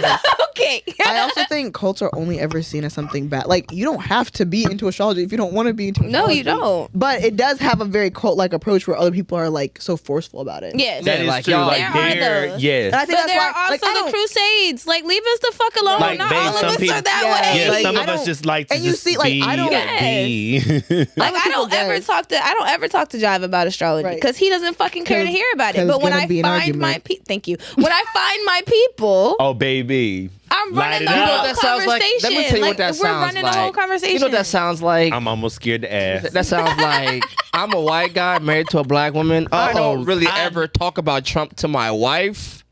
Speaker 4: Okay.
Speaker 2: I also think cults are only ever seen as something bad. Like, you don't have to be into astrology if you don't want to be into
Speaker 4: No,
Speaker 2: astrology.
Speaker 4: you don't.
Speaker 2: But it does have a very cult-like approach where other people are like so forceful about it.
Speaker 4: Yes.
Speaker 3: That is
Speaker 1: like,
Speaker 3: true.
Speaker 1: y'all-
Speaker 3: Like,
Speaker 4: There are
Speaker 3: they're-
Speaker 4: those.
Speaker 3: yes.
Speaker 2: And I think
Speaker 4: But
Speaker 2: that's
Speaker 4: there
Speaker 2: why,
Speaker 4: are
Speaker 2: like,
Speaker 4: also
Speaker 2: I
Speaker 4: the
Speaker 2: don't-
Speaker 4: crusades. Like, leave us the fuck alone.
Speaker 3: Like,
Speaker 4: Not
Speaker 3: babe,
Speaker 4: all of
Speaker 3: some
Speaker 4: us
Speaker 3: people-
Speaker 4: are that
Speaker 2: Yeah,
Speaker 4: way.
Speaker 3: Yeah,
Speaker 2: Like,
Speaker 3: some
Speaker 2: I
Speaker 3: of us
Speaker 2: don't-
Speaker 3: just like to
Speaker 2: and you
Speaker 3: just
Speaker 2: see, like,
Speaker 3: be.
Speaker 2: I don't-
Speaker 3: be.
Speaker 4: Like, I
Speaker 2: people
Speaker 4: don't ever
Speaker 2: does.
Speaker 4: talk to Jive about astrology
Speaker 2: Right.
Speaker 4: because he doesn't fucking care to
Speaker 2: 'Cause-
Speaker 4: hear about it.
Speaker 2: 'cause
Speaker 4: But when
Speaker 2: gonna
Speaker 4: I
Speaker 2: be an
Speaker 4: find my
Speaker 2: argument.
Speaker 4: thank you. When I find my people,
Speaker 3: Oh, baby.
Speaker 4: I'm
Speaker 3: Light
Speaker 4: running
Speaker 3: it
Speaker 4: the
Speaker 3: up.
Speaker 4: whole
Speaker 1: That sounds like.
Speaker 4: conversation.
Speaker 1: Let me tell you
Speaker 4: like,
Speaker 1: what that
Speaker 4: we're
Speaker 1: sounds
Speaker 4: running
Speaker 1: like.
Speaker 4: the whole conversation.
Speaker 1: You know what that sounds like?
Speaker 3: I'm almost scared to ask.
Speaker 1: That sounds like I'm a white guy married to a black woman. I don't really
Speaker 3: I-
Speaker 1: ever talk about Trump to my wife.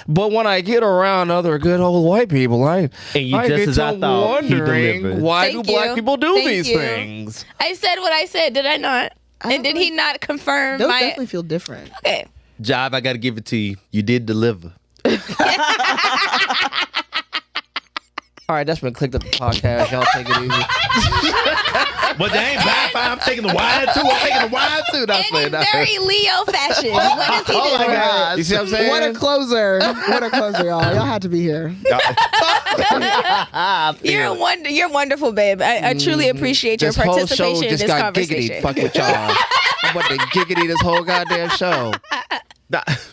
Speaker 1: But when I get around other good old white people,
Speaker 3: And you
Speaker 1: I
Speaker 3: just
Speaker 1: get
Speaker 3: as
Speaker 1: to
Speaker 3: I thought, he
Speaker 1: wondering
Speaker 3: delivered.
Speaker 1: why
Speaker 4: Thank
Speaker 1: do black
Speaker 4: you.
Speaker 1: people do
Speaker 4: Thank
Speaker 1: these
Speaker 4: you.
Speaker 1: things?
Speaker 4: I said what I said, did I not?
Speaker 2: I
Speaker 4: And did he not confirm
Speaker 2: Those
Speaker 4: my?
Speaker 2: definitely feel different.
Speaker 4: Okay.
Speaker 3: Jive, I got to give it to you. You did deliver.
Speaker 1: All right, that's been Clicked Up the podcast. Y'all take it easy.
Speaker 3: But they ain't back. I'm taking the wine too. I'm taking the wine too. That's
Speaker 4: In very Leo fashion. What does he do?
Speaker 3: Oh my God.
Speaker 1: You see what I'm saying?
Speaker 2: What a closer. What a closer, y'all. Y'all had to be here.
Speaker 4: You're wonderful, babe. I truly appreciate your
Speaker 1: This whole show
Speaker 4: participation in
Speaker 1: just
Speaker 4: this
Speaker 1: got
Speaker 4: conversation.
Speaker 1: giggity. Fuck with y'all. I'm about to giggity this whole goddamn show.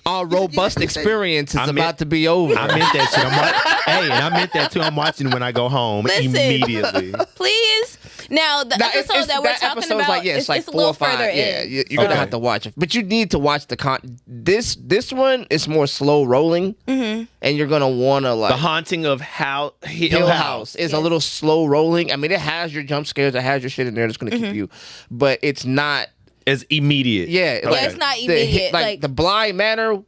Speaker 1: Our robust experience is
Speaker 3: I meant-
Speaker 1: about to be over.
Speaker 3: I meant that shit. And I meant that too. I'm watching when I go home
Speaker 4: Listen.
Speaker 3: immediately.
Speaker 4: Please. Now the
Speaker 1: Now,
Speaker 4: episode that we're talking
Speaker 1: episode's
Speaker 4: about,
Speaker 1: like, yeah, it's like
Speaker 4: a
Speaker 1: 4
Speaker 4: little
Speaker 1: or 5.
Speaker 4: further
Speaker 1: Yeah,
Speaker 4: in.
Speaker 1: you're gonna
Speaker 3: Okay.
Speaker 1: have to watch it, but you need to watch the This one is more slow rolling, and you're gonna wanna like
Speaker 3: The haunting of
Speaker 1: Hill House is a little slow rolling. I mean, it has your jump scares, it has your shit in there that's gonna keep you, but it's not.
Speaker 3: It's immediate.
Speaker 1: Yeah,
Speaker 3: Okay.
Speaker 4: it's not immediate. Like
Speaker 1: the Blind Manor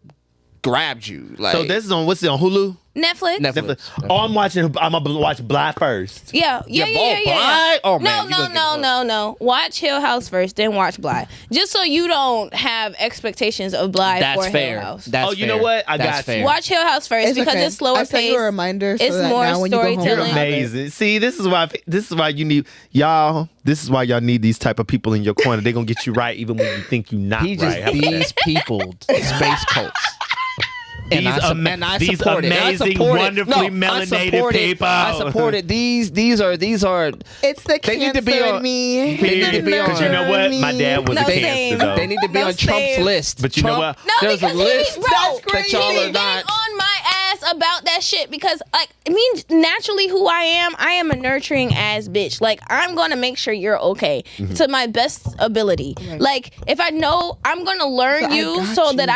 Speaker 1: grabbed you. Like
Speaker 3: So this is on what's it on Hulu?
Speaker 4: Netflix.
Speaker 1: Netflix.
Speaker 3: Oh, I'm gonna watch Bly first.
Speaker 4: Yeah.
Speaker 1: Blind? Oh, man, you gonna get hooked.
Speaker 4: No. Watch Hill House first, then watch Bly. Just so you don't have expectations of Bly
Speaker 1: That's
Speaker 4: for
Speaker 1: fair.
Speaker 4: Hill House.
Speaker 1: That's
Speaker 3: Oh, you know
Speaker 1: fair.
Speaker 3: what? I
Speaker 1: That's
Speaker 3: got
Speaker 1: fair.
Speaker 3: you.
Speaker 4: Watch Hill House first because
Speaker 2: okay.
Speaker 4: it's slower
Speaker 2: I sent
Speaker 4: paced.
Speaker 2: you a reminder so
Speaker 4: It's
Speaker 2: that
Speaker 4: more
Speaker 2: now when you go home,
Speaker 3: You're
Speaker 4: storytelling.
Speaker 2: you'll have it.
Speaker 3: amazing. See, this is why you need y'all. This is why y'all need these type of people in your corner. They're gonna get you right even when you think you're not
Speaker 1: He just
Speaker 3: right. How about that?
Speaker 1: these people space cults.
Speaker 3: These
Speaker 1: support it. And I
Speaker 3: amazing,
Speaker 1: support it.
Speaker 3: wonderfully
Speaker 1: No, I
Speaker 3: melanated
Speaker 1: support it.
Speaker 3: people.
Speaker 1: I support it. These are.
Speaker 2: It's the
Speaker 1: They need to be
Speaker 2: cancer
Speaker 1: on-
Speaker 2: in me.
Speaker 1: they need to be on-
Speaker 3: Because you know what? My dad was
Speaker 4: No,
Speaker 3: a
Speaker 4: same.
Speaker 3: cancer though.
Speaker 1: They need to be
Speaker 4: No,
Speaker 1: on Trump's
Speaker 4: same.
Speaker 1: list.
Speaker 3: But you know
Speaker 1: Trump,
Speaker 3: what?
Speaker 4: No,
Speaker 1: there's a
Speaker 4: because
Speaker 1: list
Speaker 4: he, bro,
Speaker 1: that y'all
Speaker 4: he
Speaker 1: are
Speaker 4: been
Speaker 1: not.
Speaker 4: on my ass about that shit because, like, I mean, naturally who I am a nurturing ass bitch. Like, I'm gonna make sure you're okay to my best ability.
Speaker 2: Right.
Speaker 4: Like, if I know, I'm gonna learn
Speaker 2: So I
Speaker 4: you
Speaker 2: got
Speaker 4: so
Speaker 2: you.
Speaker 4: that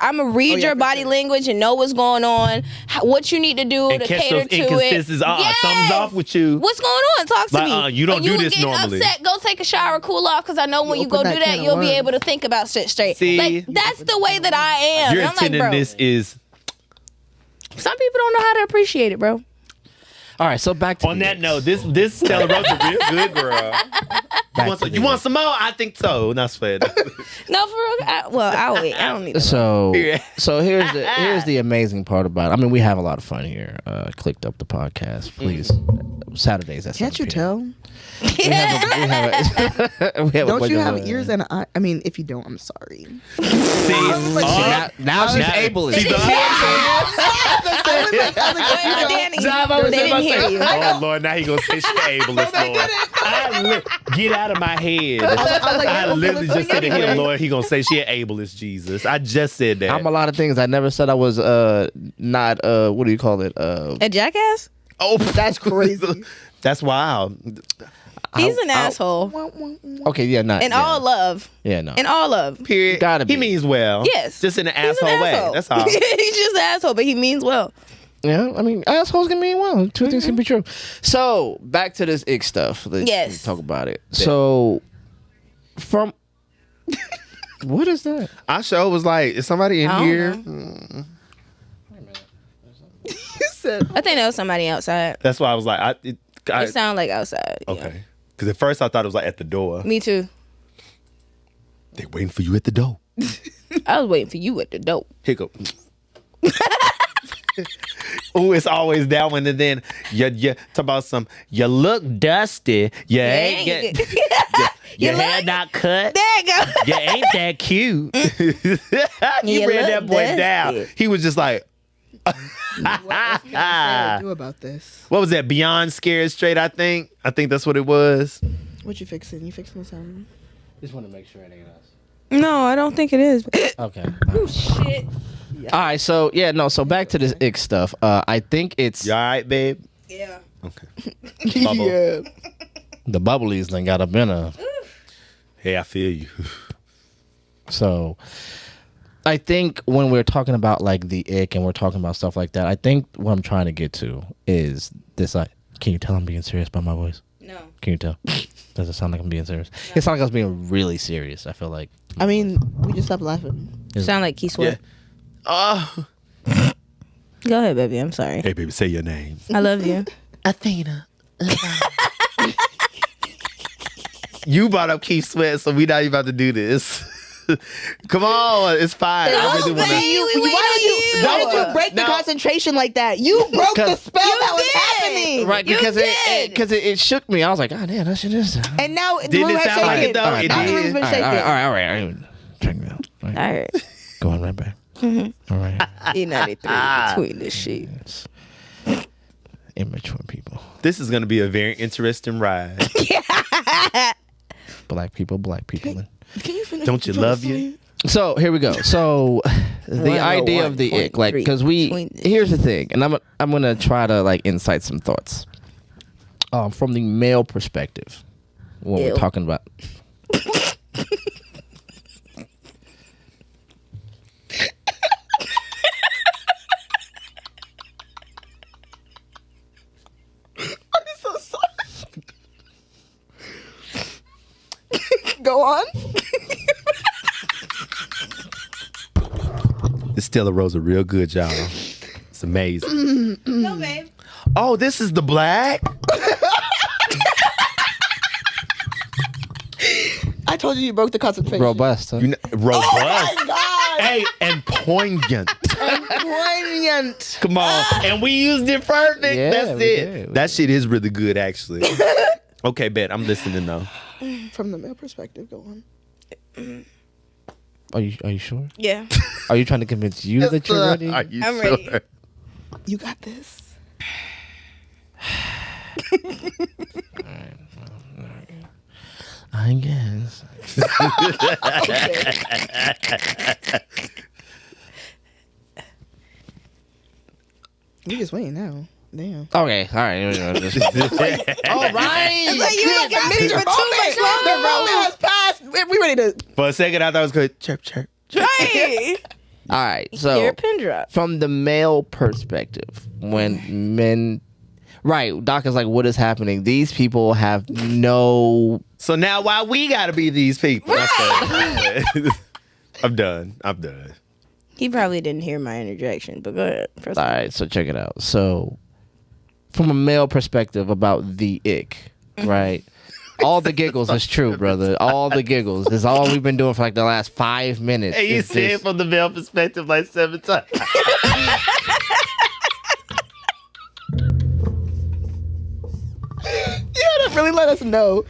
Speaker 4: I'm gonna read
Speaker 2: yeah,
Speaker 4: your
Speaker 2: for
Speaker 4: body
Speaker 2: sure.
Speaker 4: language and know what's going on, what you need to do
Speaker 3: And
Speaker 4: to
Speaker 3: catch
Speaker 4: cater
Speaker 3: those
Speaker 4: to it.
Speaker 3: inconsistencies. Something's off with you.
Speaker 4: What's going on? Talk to
Speaker 3: Like,
Speaker 4: me.
Speaker 3: you don't
Speaker 4: When
Speaker 3: do
Speaker 4: you
Speaker 3: this
Speaker 4: get
Speaker 3: normally.
Speaker 4: Upset, go take a shower, cool off, because I know when you
Speaker 2: open
Speaker 4: go
Speaker 2: that
Speaker 4: do that,
Speaker 2: can of
Speaker 4: you'll be
Speaker 2: worms.
Speaker 4: able to think about shit straight.
Speaker 3: See?
Speaker 4: Like, that's the way that I am.
Speaker 3: Your
Speaker 4: And I'm like, bro,
Speaker 3: attentiveness is
Speaker 4: some people don't know how to appreciate it, bro.
Speaker 1: All right, so back to
Speaker 3: On
Speaker 1: the
Speaker 3: that
Speaker 1: ex.
Speaker 3: note, this Stella Rosa real good, girl. You want some more? I think so. Not fair.
Speaker 4: No, for real. I'll wait. I don't need to.
Speaker 1: So,
Speaker 3: Yeah.
Speaker 1: so here's the amazing part about it. I mean, we have a lot of fun here. Clicked up the podcast, please. Saturdays at
Speaker 2: Can't
Speaker 1: 7
Speaker 2: you
Speaker 1: p.m.
Speaker 2: tell?
Speaker 1: We have a
Speaker 2: Don't
Speaker 1: bunch
Speaker 2: you
Speaker 1: of,
Speaker 2: have ears and eye? I mean, if you don't, I'm sorry.
Speaker 3: See,
Speaker 1: now she's ableist.
Speaker 3: She's
Speaker 4: Danny,
Speaker 3: Job,
Speaker 4: they didn't hear you.
Speaker 3: Oh Lord, now he gonna say she ableist, Lord. Get out of my head. I literally just said to him, Lord, he gonna say she an ableist, Jesus. I just said that.
Speaker 1: I'm a lot of things. I never said I was not what do you call it?
Speaker 4: A jackass?
Speaker 3: Oh,
Speaker 2: That's crazy.
Speaker 3: That's wild.
Speaker 4: He's an asshole.
Speaker 1: Okay, yeah, not
Speaker 4: In
Speaker 1: yeah.
Speaker 4: all love.
Speaker 1: Yeah, no.
Speaker 4: In all love.
Speaker 3: Period.
Speaker 1: Gotta be.
Speaker 3: He means well.
Speaker 4: Yes.
Speaker 3: Just in an
Speaker 4: He's an
Speaker 3: asshole way.
Speaker 4: asshole.
Speaker 3: That's all.
Speaker 4: He's just an asshole, but he means well.
Speaker 1: Yeah, I mean, assholes can mean well. Two things can be true. So back to this ick stuff. Let's talk about it. So from what is that?
Speaker 3: Our show was like, is somebody in
Speaker 4: I don't
Speaker 3: here?
Speaker 4: know.
Speaker 2: You said
Speaker 4: I think that was somebody outside.
Speaker 3: That's why I was like,
Speaker 4: It sounded like outside. Yeah.
Speaker 3: okay. Because at first I thought it was like at the door.
Speaker 4: Me too.
Speaker 3: They waiting for you at the door.
Speaker 4: I was waiting for you at the door.
Speaker 3: Hiccup. Ooh, it's always that one, and then you talk about some. You look dusty. You ain't
Speaker 4: ain't
Speaker 3: get your hair
Speaker 4: look-
Speaker 3: not cut.
Speaker 4: There you go.
Speaker 3: You ain't that cute. You
Speaker 4: You
Speaker 3: ran
Speaker 4: look
Speaker 3: that boy
Speaker 4: dusty.
Speaker 3: down. He was just like,
Speaker 2: what else can I say or do about this?
Speaker 3: what was that? Beyond Scared Straight. I think that's what it was.
Speaker 2: What you fixing? You fixing something?
Speaker 1: Just want to make sure it ain't us.
Speaker 4: No, I don't think it is.
Speaker 1: Okay.
Speaker 4: Oh shit.
Speaker 1: All right. So yeah, no. So back to this ick stuff. I think it's
Speaker 3: You all right, babe?
Speaker 4: Yeah.
Speaker 3: Okay. Bubble.
Speaker 2: Yeah.
Speaker 1: the bubblies done got up in her.
Speaker 3: Hey, I feel you.
Speaker 1: So I think when we're talking about like the ick and we're talking about stuff like that, I think what I'm trying to get to is this. Like, can you tell I'm being serious by my voice?
Speaker 4: No.
Speaker 1: Can you tell? Does it sound like I'm being serious? It sounds like I was being really serious. I feel like.
Speaker 2: I mean, we just stopped laughing.
Speaker 4: Sound like Key Sweat.
Speaker 3: Oh.
Speaker 4: Go ahead, baby. I'm sorry.
Speaker 3: Hey, baby, say your name.
Speaker 4: I love you.
Speaker 3: Athena. You brought up Keith Sweat, so we not even about to do this. Come on, it's fine. I really wanna-
Speaker 2: Why did you break the concentration like that? You broke the spell that was happening.
Speaker 1: Right, because it shook me. I was like, oh damn, that shit is.
Speaker 2: And now the
Speaker 3: Didn't
Speaker 2: room
Speaker 3: it
Speaker 2: has
Speaker 3: sound like
Speaker 2: shaken.
Speaker 3: it though? It
Speaker 2: Now the room's
Speaker 3: did.
Speaker 2: been
Speaker 1: All
Speaker 2: shaking.
Speaker 1: right. Check me out. All right.
Speaker 4: All right.
Speaker 1: Going right back. All right.
Speaker 4: E93 between the sheets.
Speaker 1: Immature people.
Speaker 3: This is going to be a very interesting ride.
Speaker 1: Black people.
Speaker 2: Can you finish?
Speaker 3: Don't you love you?
Speaker 1: So here we go. So the idea of the ick, like, because here's the thing, and I'm gonna try to like incite some thoughts. From the male perspective, when we're talking about.
Speaker 2: I'm so sorry. Go on.
Speaker 3: This Stella Rosa real good, y'all. It's amazing.
Speaker 4: No, babe.
Speaker 3: Oh, this is the black?
Speaker 2: I told you broke the concentration.
Speaker 1: Robust. Huh?
Speaker 3: Robust.
Speaker 2: Oh my God.
Speaker 3: Hey, and poignant.
Speaker 2: Poignant.
Speaker 3: Come on. And we used it perfect.
Speaker 1: Yeah,
Speaker 3: That's
Speaker 1: we
Speaker 3: it.
Speaker 1: did.
Speaker 3: That shit is really good, actually. Okay, bet. I'm listening though.
Speaker 2: From the male perspective, go on.
Speaker 1: Are you sure?
Speaker 4: Yeah.
Speaker 1: Are you trying to convince you that you're ready?
Speaker 3: Are you
Speaker 4: I'm
Speaker 3: sure?
Speaker 4: ready.
Speaker 2: You got this.
Speaker 1: I guess.
Speaker 2: We just waiting now. Damn.
Speaker 1: Okay, all right.
Speaker 2: All right.
Speaker 4: Like, you don't got me for too much
Speaker 2: The
Speaker 4: longer.
Speaker 2: moment has passed. We ready to.
Speaker 3: For a second, I thought it was good. Chirp, chirp.
Speaker 4: Right.
Speaker 1: All right.
Speaker 4: Hear
Speaker 1: So
Speaker 4: a pin drop.
Speaker 1: from the male perspective, when men, right? Doc is like, what is happening? These people have no.
Speaker 3: So now why we gotta be these people? I'm done.
Speaker 4: He probably didn't hear my interjection, but go ahead. First
Speaker 1: All right. So check it out. So from a male perspective about the ick, right? All the giggles is true, brother. All the giggles. This is all we've been doing for like the last 5 minutes.
Speaker 3: Hey, you say it from the male perspective like 7 times.
Speaker 2: You had to really let us know.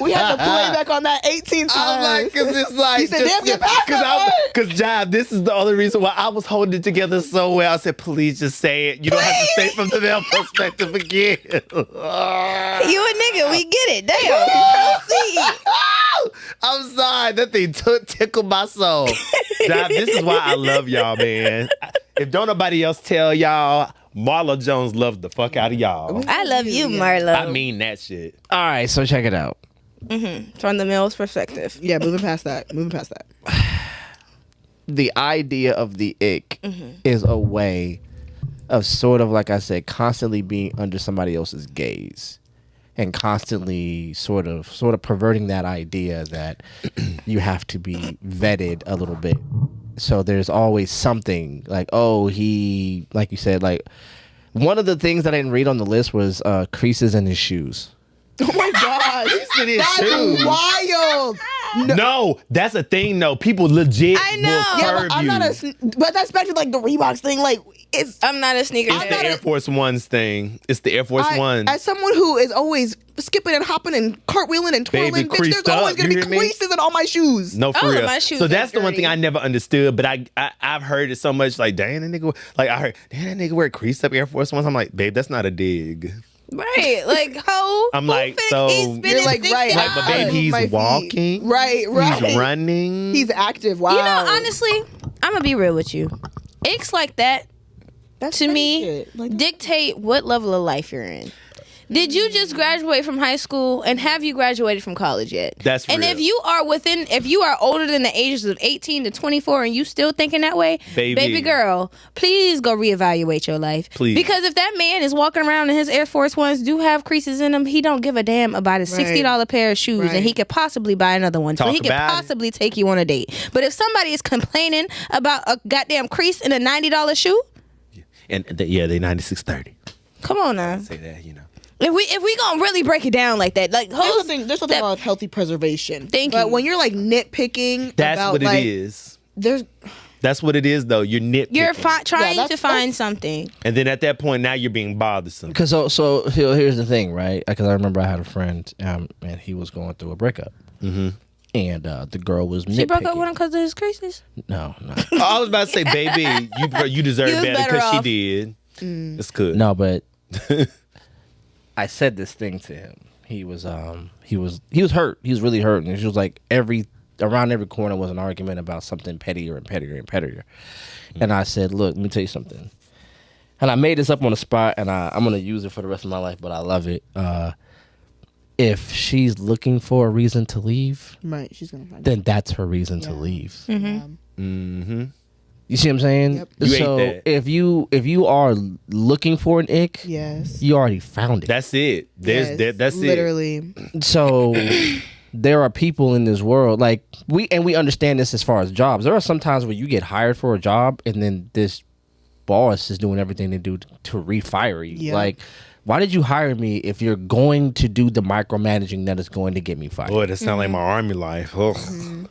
Speaker 2: We had to play back on that 18 times.
Speaker 3: I'm like, because it's like,
Speaker 2: You said, damn, get past that word.
Speaker 3: Because Jive, this is the only reason why I was holding it together so well. I said, please just say it. You don't have to say it from the male perspective again.
Speaker 4: You a nigga, we get it. Damn. Proceed.
Speaker 3: I'm sorry. That thing tickled my soul. Jive, this is why I love y'all, man. If don't nobody else tell y'all, Marlo Jones loves the fuck out of y'all.
Speaker 4: I love you, Marlo.
Speaker 3: I mean that shit.
Speaker 1: All right, so check it out.
Speaker 4: From the male's perspective.
Speaker 2: Yeah, moving past that.
Speaker 1: The idea of the ick is a way of sort of, like I said, constantly being under somebody else's gaze and constantly sort of perverting that idea that you have to be vetted a little bit. So there's always something like, oh, he, like you said, like one of the things that I didn't read on the list was creases in his shoes.
Speaker 2: Oh my God. That's wild.
Speaker 3: No, that's a thing. No, people legit
Speaker 4: I know.
Speaker 3: will
Speaker 2: Yeah,
Speaker 3: curve
Speaker 2: but I'm
Speaker 3: you.
Speaker 2: not but that's back to like the Reeboks thing. Like,
Speaker 4: I'm not a sneaker
Speaker 3: It's the Air Force Ones thing. It's the Air Force One.
Speaker 2: As someone who is always skipping and hopping and cartwheeling and twirling,
Speaker 3: Baby,
Speaker 2: bitch,
Speaker 3: creased
Speaker 2: there's always
Speaker 3: up,
Speaker 2: gonna be
Speaker 3: you hear me?
Speaker 2: creases in all my shoes.
Speaker 3: No, for
Speaker 4: All of
Speaker 3: real.
Speaker 4: my shoes
Speaker 3: So
Speaker 4: are
Speaker 3: that's the one thing
Speaker 4: dirty.
Speaker 3: I never understood, but I've heard it so much. Like, damn, that nigga. Like, I heard, damn, that nigga wear creased up Air Force Ones. I'm like, babe, that's not a dig.
Speaker 4: Right. Like, ho.
Speaker 3: I'm
Speaker 4: who
Speaker 3: like,
Speaker 4: finna
Speaker 3: so-
Speaker 4: keep spinning
Speaker 2: You're like,
Speaker 4: 60
Speaker 2: right.
Speaker 3: Like, but babe,
Speaker 2: Move
Speaker 3: he's
Speaker 2: my feet.
Speaker 3: walking.
Speaker 2: Right.
Speaker 3: He's running.
Speaker 2: He's active. Wow.
Speaker 4: You know, honestly, I'm going to be real with you. Icks like that,
Speaker 2: That's
Speaker 4: to
Speaker 2: petty
Speaker 4: me,
Speaker 2: shit. Like,
Speaker 4: dictate what level of life you're in. Did you just graduate from high school, and have you graduated from college yet?
Speaker 3: That's
Speaker 4: And
Speaker 3: real.
Speaker 4: if you are older than the ages of 18 to 24 and you still thinking that way, baby girl, please go reevaluate your life.
Speaker 3: Please.
Speaker 4: Because if that man is walking around and his Air Force Ones do have creases in them, he don't give a damn about his $60 pair of shoes,
Speaker 2: Right.
Speaker 4: and he could possibly buy another one. So
Speaker 3: Talk
Speaker 4: he could
Speaker 3: about it.
Speaker 4: possibly take you on a date. But if somebody is complaining about a goddamn crease in a $90 shoe,
Speaker 3: and they 9630.
Speaker 4: come on now.
Speaker 3: Say that, you know.
Speaker 4: If we gonna really break it down like that, like
Speaker 2: there's something wrong with healthy preservation.
Speaker 4: Thank
Speaker 2: But
Speaker 4: you.
Speaker 2: when you're like nitpicking,
Speaker 3: That's
Speaker 2: about,
Speaker 3: what it
Speaker 2: like,
Speaker 3: is.
Speaker 2: There's
Speaker 3: That's what it is, though. You're nitpicking.
Speaker 4: you're trying
Speaker 2: Yeah,
Speaker 4: to find something.
Speaker 3: And then at that point, now you're being bothersome.
Speaker 1: Because so here's the thing, right? Because I remember I had a friend, and he was going through a breakup, and the girl was nitpicking.
Speaker 4: She broke up with him because of his creases.
Speaker 1: No,
Speaker 3: I was about to say, baby, you deserve
Speaker 4: He was
Speaker 3: better
Speaker 4: better
Speaker 3: because she
Speaker 4: off.
Speaker 3: did. It's good.
Speaker 1: no, but I said this thing to him. He was hurt. He was really hurt, and she was like around every corner was an argument about something pettier and pettier and pettier. And I said, look, let me tell you something. And I made this up on the spot, and I'm gonna use it for the rest of my life, but I love it. If she's looking for a reason to leave,
Speaker 2: right. She's gonna find
Speaker 1: then that's her reason to leave.
Speaker 3: Mm-hmm.
Speaker 1: You see what I'm saying?
Speaker 2: Yep.
Speaker 3: You ate
Speaker 1: So
Speaker 3: that.
Speaker 1: if you are looking for an ick,
Speaker 2: Yes.
Speaker 1: you already found it.
Speaker 3: That's it. That's
Speaker 2: literally.
Speaker 1: So there are people in this world, like we understand this as far as jobs. There are some times where you get hired for a job and then this boss is doing everything to do to refire you.
Speaker 2: Yeah.
Speaker 1: Like, why did you hire me if you're going to do the micromanaging that is going to get me fired?
Speaker 3: Boy, that sounds like my army life. Ugh.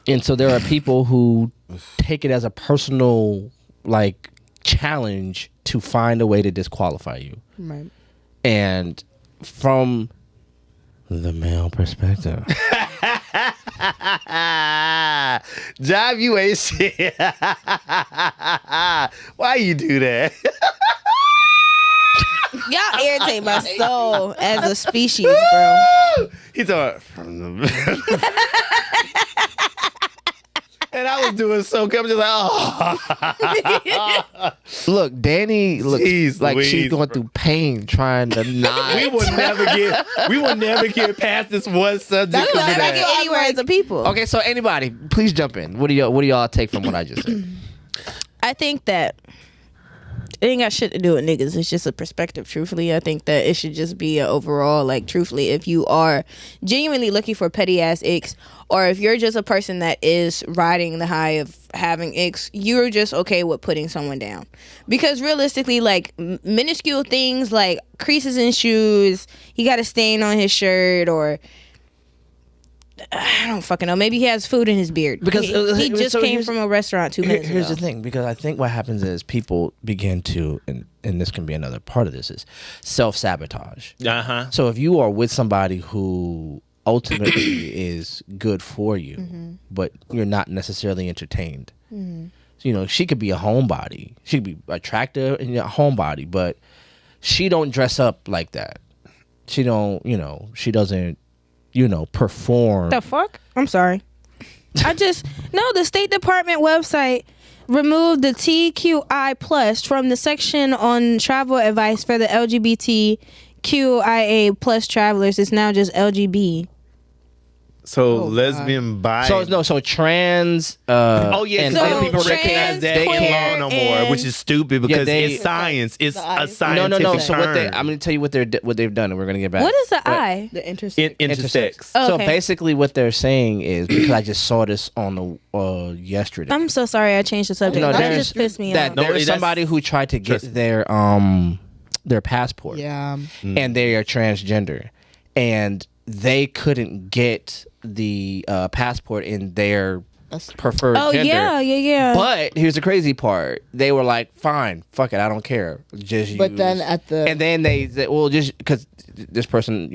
Speaker 1: And so there are people who take it as a personal like challenge to find a way to disqualify you.
Speaker 2: Right.
Speaker 1: And from the male perspective,
Speaker 3: Job, you ain't shit. Why you do that?
Speaker 4: Y'all irritate my soul as a species, bro.
Speaker 3: He's all from the. And I was doing so good. I'm just like, oh.
Speaker 1: look, Danny looks
Speaker 3: Jeez
Speaker 1: like
Speaker 3: Louise,
Speaker 1: she's going
Speaker 3: bro.
Speaker 1: through pain trying to not.
Speaker 3: we will never get past this one subject.
Speaker 2: That's
Speaker 3: of
Speaker 2: what I
Speaker 3: that.
Speaker 2: get
Speaker 4: Anywhere as a people.
Speaker 1: Okay, so anybody, please jump in. What do y'all take from what I just said?
Speaker 4: I think that It ain't got shit to do with niggas. It's just a perspective. Truthfully, I think that it should just be an overall, like, truthfully, if you are genuinely looking for petty ass icks, or if you're just a person that is riding the high of having icks, you're just okay with putting someone down. Because realistically, like, minuscule things like creases in shoes, he got a stain on his shirt, or I don't fucking know. Maybe he has food in his beard.
Speaker 1: Because
Speaker 4: he just came from a restaurant 2 minutes
Speaker 1: Here's
Speaker 4: ago.
Speaker 1: the thing, because I think what happens is people begin to, and this can be another part of this, is self-sabotage. So if you are with somebody who ultimately is good for you, but you're not necessarily entertained. So, she could be a homebody. She could be attractive and a homebody, but she don't dress up like that. She don't, she doesn't, perform.
Speaker 4: The fuck? I'm sorry. The State Department website removed the TQI plus from the section on travel advice for the LGBTQIA plus travelers. It's now just LGB.
Speaker 3: So lesbian, bi.
Speaker 1: So trans.
Speaker 3: And
Speaker 4: So
Speaker 3: people recognize that
Speaker 4: trans,
Speaker 3: in law no more,
Speaker 4: and-
Speaker 3: which is stupid because
Speaker 1: they-
Speaker 3: it's science. It's a
Speaker 2: No,
Speaker 3: scientific
Speaker 1: No. So
Speaker 3: term.
Speaker 1: I'm going to tell you what they've done, and we're going to get back.
Speaker 4: What is the I?
Speaker 2: The intersex.
Speaker 3: Intersex.
Speaker 4: Oh,
Speaker 1: So
Speaker 4: okay.
Speaker 1: basically, what they're saying is, because I just saw this on the yesterday.
Speaker 4: I'm so sorry I changed the subject.
Speaker 1: No,
Speaker 4: that
Speaker 1: there's-
Speaker 4: just pissed me
Speaker 1: that
Speaker 4: off.
Speaker 3: No,
Speaker 1: there's
Speaker 3: that's-
Speaker 1: somebody who tried to get
Speaker 3: Trust
Speaker 1: their passport,
Speaker 2: Yeah.
Speaker 1: and they are transgender, and they couldn't get the passport in their preferred
Speaker 4: Oh,
Speaker 1: gender.
Speaker 4: yeah.
Speaker 1: But here's the crazy part: they were like, "Fine, fuck it, I don't care. Just
Speaker 2: But
Speaker 1: use."
Speaker 2: then
Speaker 1: and then they said, "Well, just because this person,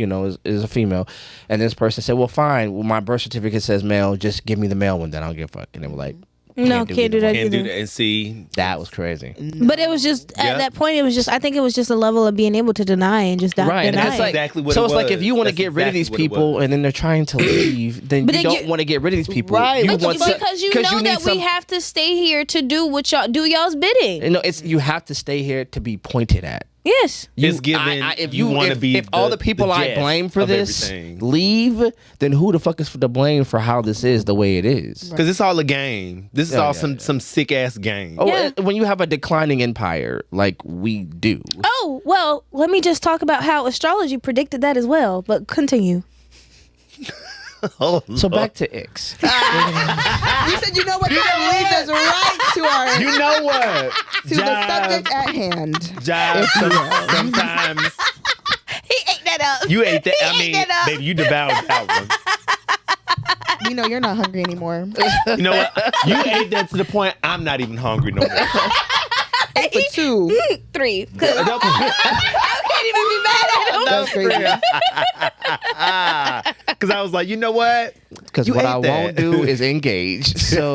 Speaker 1: is a female," and this person said, "Well, fine. Well, my birth certificate says male. Just give me the male one, then I'll give a fuck." And they were like,
Speaker 4: No,
Speaker 1: do
Speaker 4: can't do
Speaker 1: either
Speaker 4: that
Speaker 1: one.
Speaker 3: Can't do
Speaker 4: either.
Speaker 3: that. And see,
Speaker 1: "That was crazy."
Speaker 4: But it was just
Speaker 3: Yeah.
Speaker 4: at that point. It was just. I think it was just a level of being able to deny and just not
Speaker 1: Right, and
Speaker 4: deny.
Speaker 1: that's like
Speaker 3: exactly what
Speaker 1: so.
Speaker 3: it
Speaker 1: It's like if
Speaker 3: was.
Speaker 1: you want to
Speaker 3: That's
Speaker 1: get rid of
Speaker 3: exactly
Speaker 1: these
Speaker 3: what it
Speaker 1: people
Speaker 3: was.
Speaker 1: and then they're trying to leave, then
Speaker 4: But
Speaker 1: you
Speaker 4: then
Speaker 1: don't want to get rid of these people.
Speaker 2: Right.
Speaker 1: You
Speaker 2: But
Speaker 1: want some-
Speaker 4: because you
Speaker 1: 'cause
Speaker 4: know
Speaker 1: need
Speaker 4: that we
Speaker 1: some-
Speaker 4: have to stay here to do what y'all do y'all's bidding.
Speaker 1: It's you have to stay here to be pointed at.
Speaker 4: Yes.
Speaker 3: It's given
Speaker 1: if
Speaker 3: you wanna
Speaker 1: if,
Speaker 3: be
Speaker 1: if all the people I
Speaker 3: jest
Speaker 1: blame for
Speaker 3: of
Speaker 1: this
Speaker 3: everything.
Speaker 1: leave, then who the fuck is to blame for how this is the way it is?
Speaker 3: because it's all a game. This is
Speaker 1: Yeah,
Speaker 3: all
Speaker 1: yeah,
Speaker 3: some sick ass game.
Speaker 1: Oh,
Speaker 4: Yeah.
Speaker 1: when you have a declining empire like we do.
Speaker 4: Oh well, let me just talk about how astrology predicted that as well. But continue.
Speaker 3: Oh,
Speaker 1: So back to X.
Speaker 2: You said, you know what? That leads us right to our
Speaker 3: you know what?
Speaker 2: to the subject at hand.
Speaker 3: Job. Sometimes
Speaker 4: He ate that up.
Speaker 3: you ate that.
Speaker 4: He
Speaker 3: I
Speaker 4: ate
Speaker 3: mean,
Speaker 4: that up.
Speaker 3: baby, you devoured that one.
Speaker 2: You know you're not hungry anymore.
Speaker 3: You know what? You ate that to the point I'm not even hungry no more.
Speaker 2: 8 for 2.
Speaker 4: 3. 'Cause I can't even be mad at him.
Speaker 2: That's crazy.
Speaker 3: Because I was like, you know what?
Speaker 1: Because
Speaker 3: You
Speaker 1: what
Speaker 3: ate
Speaker 1: I
Speaker 3: that.
Speaker 1: won't do is engage. So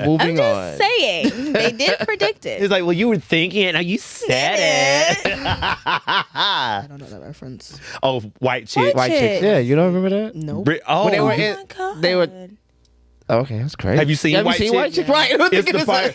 Speaker 1: moving on.
Speaker 4: Saying they did predict it.
Speaker 3: It's like, well, you were thinking, now you said it.
Speaker 2: I don't know that reference.
Speaker 3: Oh, white chick.
Speaker 1: White chicks. Yeah, you don't remember that?
Speaker 2: Nope.
Speaker 3: Oh,
Speaker 1: When they were
Speaker 4: Oh
Speaker 1: in-
Speaker 4: my God.
Speaker 1: they were- Okay, that's crazy.
Speaker 3: have you seen White Chick?
Speaker 1: White Chicks? Right.
Speaker 3: It's the part,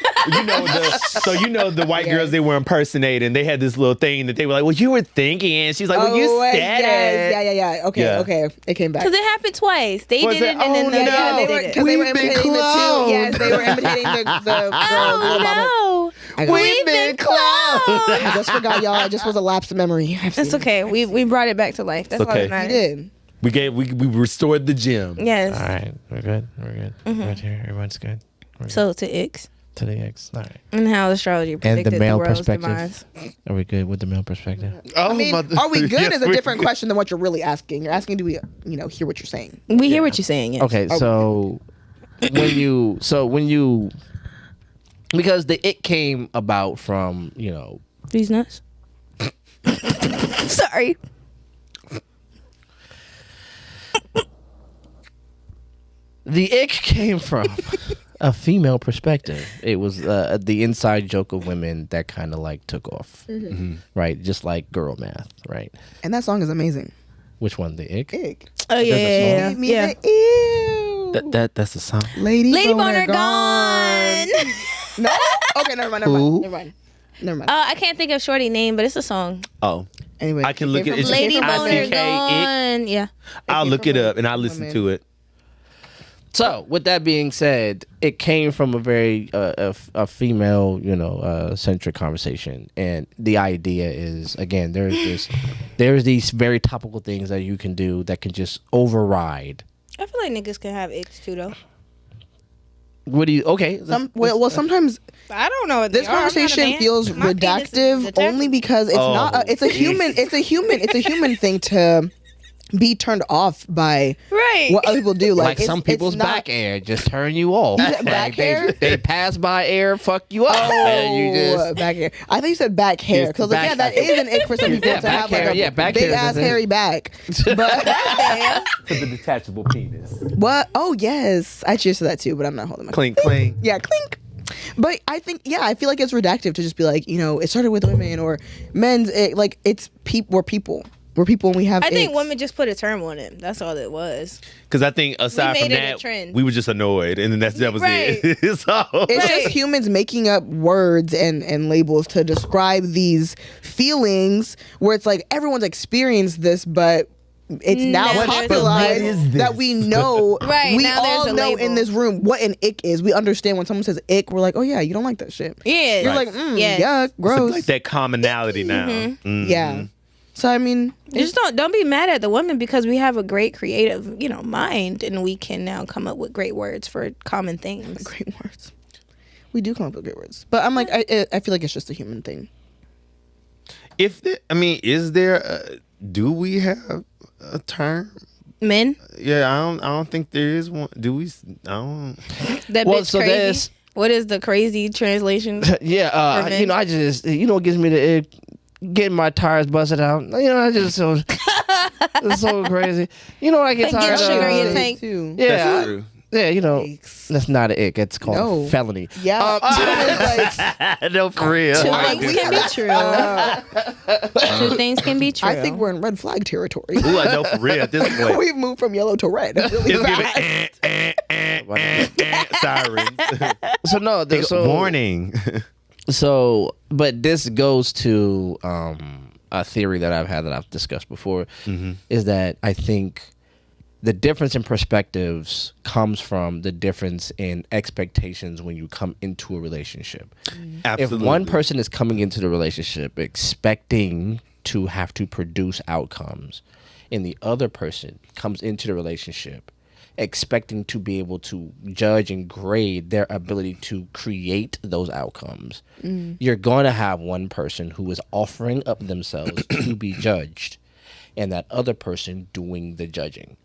Speaker 3: the white girls they were impersonating. They had this little thing that they were like, well, you were thinking. And she's like, well, you said it.
Speaker 2: Yeah. Okay,
Speaker 3: Yeah.
Speaker 2: okay. It came back.
Speaker 4: Because it happened twice. They
Speaker 3: Was
Speaker 4: did
Speaker 3: it?
Speaker 4: it, and then
Speaker 3: Oh,
Speaker 4: the
Speaker 3: no.
Speaker 4: yeah, they
Speaker 2: they were
Speaker 4: did it.
Speaker 2: because they were
Speaker 3: We've been
Speaker 2: imitating the two.
Speaker 3: cloned.
Speaker 2: Yes, they were imitating the girls.
Speaker 4: Oh no,
Speaker 2: I got
Speaker 4: we've been cloned.
Speaker 2: I just forgot, y'all. It just was a lapse of memory.
Speaker 4: That's okay. We brought it back to life. That's all
Speaker 3: okay.
Speaker 4: that
Speaker 2: You
Speaker 4: matters.
Speaker 2: did.
Speaker 3: We restored the gym.
Speaker 4: Yes.
Speaker 1: All right, we're good. Right here, everyone's good. We're good.
Speaker 4: So to X
Speaker 1: To the X. All right.
Speaker 4: and how astrology predicted the
Speaker 1: male
Speaker 4: world's
Speaker 1: perspective.
Speaker 4: demise.
Speaker 1: Are we good with the male perspective?
Speaker 3: Oh,
Speaker 2: I mean, are we good is a different question than what you're really asking. You're asking, do we, hear what you're saying?
Speaker 4: We hear what you're saying. Yes.
Speaker 1: Okay, so when you because the it came about from,
Speaker 4: These nuts. Sorry.
Speaker 1: the ick came from a female perspective. It was the inside joke of women that kind of like took off, right? Just like girl math, right?
Speaker 2: And that song is amazing.
Speaker 1: Which one, the ick?
Speaker 2: Big.
Speaker 4: Oh yeah.
Speaker 2: Give me
Speaker 4: Yeah.
Speaker 2: the ew.
Speaker 3: That's a song.
Speaker 2: Lady
Speaker 4: Boner gone.
Speaker 2: No? Okay, never mind. Never mind.
Speaker 4: I can't think of Shorty name, but it's a song.
Speaker 3: Oh,
Speaker 2: Anyway.
Speaker 3: I can look at it. It's
Speaker 4: Lady
Speaker 3: just
Speaker 4: Boner
Speaker 3: ICK,
Speaker 4: gone. Yeah.
Speaker 3: I'll
Speaker 2: came
Speaker 3: look
Speaker 2: from
Speaker 3: it
Speaker 2: a
Speaker 3: up and I'll listen
Speaker 2: woman.
Speaker 3: to it.
Speaker 1: So, with that being said, it came from a very a female, centric conversation, and the idea is, again, there's these very topical things that you can do that can just override.
Speaker 4: I feel like niggas can have icks too, though.
Speaker 1: What do you? Okay.
Speaker 2: Sometimes
Speaker 4: I don't know. What
Speaker 2: this conversation feels reductive only because it's not. It's a human. It's a human thing to be turned off by what other people do.
Speaker 1: Like some people's back air just turn you off.
Speaker 2: Back hair?
Speaker 1: They pass by air, fuck you up. And you just
Speaker 2: back hair. I think you said back hair because that is an ick for some people to have
Speaker 1: hair,
Speaker 2: like a
Speaker 1: back
Speaker 2: big ass hairy back. But
Speaker 3: To the detachable penis.
Speaker 2: what? Oh yes, I cheers to that too. But I'm not holding my
Speaker 3: Clink, clink.
Speaker 2: Yeah, clink. But I think, I feel like it's reductive to just be like, it started with women or men's. It's we're people. We're people and we have.
Speaker 4: I think women just put a term on it. That's all it was.
Speaker 3: Because I think aside from that, we were just annoyed, and then that was it. So
Speaker 2: it's just humans making up words and labels to describe these feelings, where it's like everyone's experienced this, but it's now popularized that we know.
Speaker 4: Right,
Speaker 2: we
Speaker 4: now
Speaker 2: all
Speaker 4: there's a
Speaker 2: know
Speaker 4: label.
Speaker 2: in this room what an ick is. We understand when someone says ick, we're like, oh yeah, you don't like that shit.
Speaker 4: Yeah,
Speaker 2: you're like, yuck, gross.
Speaker 3: It's like that commonality now. Mm-hmm.
Speaker 2: Yeah. So I mean,
Speaker 4: just don't be mad at the women because we have a great creative, mind, and we can now come up with great words for common things.
Speaker 2: Great words. We do come up with great words, but I'm like, I feel like it's just a human thing.
Speaker 3: Is there? Do we have a term?
Speaker 4: Men?
Speaker 3: Yeah, I don't think there is one. Do we? I don't.
Speaker 4: That bitch crazy. What is the crazy translation?
Speaker 1: Yeah, I just what gives me the ick. Getting my tires busted out. I just it's so crazy. I get tired
Speaker 4: sugar
Speaker 1: of.
Speaker 4: in your tank.
Speaker 2: Too.
Speaker 1: Yeah,
Speaker 3: that's true.
Speaker 1: That's not an ick. It's called felony.
Speaker 2: Yeah.
Speaker 3: No, for real.
Speaker 4: Two things can be true. Two things can be true.
Speaker 2: I think we're in red flag territory.
Speaker 3: Ooh, I know for real at this point.
Speaker 2: We've moved from yellow to red. Really
Speaker 3: It's giving sirens. Warning.
Speaker 1: So, but this goes to a theory that I've had that I've discussed before, is that I think the difference in perspectives comes from the difference in expectations when you come into a relationship.
Speaker 3: Absolutely.
Speaker 1: If one person is coming into the relationship expecting to have to produce outcomes, and the other person comes into the relationship expecting to be able to judge and grade their ability to create those outcomes, you're going to have one person who is offering up themselves to be judged and that other person doing the judging.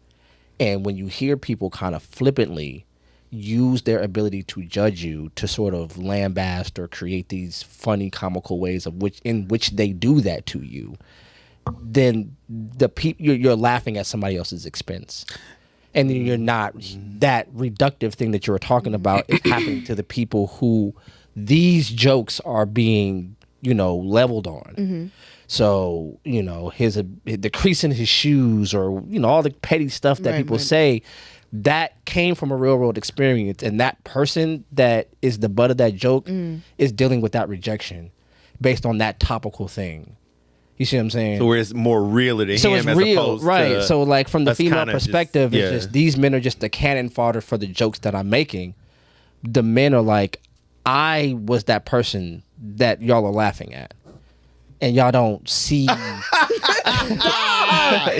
Speaker 1: And when you hear people kind of flippantly use their ability to judge you to sort of lambast or create these funny comical ways in which they do that to you, then you're laughing at somebody else's expense. And then you're not, that reductive thing that you were talking about is happening to the people who these jokes are being, leveled on. So, the crease in his shoes or, all the petty stuff that people say, that came from a real world experience. And that person that is the butt of that joke is dealing with that rejection based on that topical thing. You see what I'm saying?
Speaker 3: So where it's more real to
Speaker 1: so
Speaker 3: him
Speaker 1: it's
Speaker 3: as
Speaker 1: real,
Speaker 3: opposed
Speaker 1: right?
Speaker 3: to
Speaker 1: So like from the female perspective,
Speaker 3: it's
Speaker 1: just these men are just the cannon fodder for the jokes that I'm making. The men are like, I was that person that y'all are laughing at, and y'all don't see.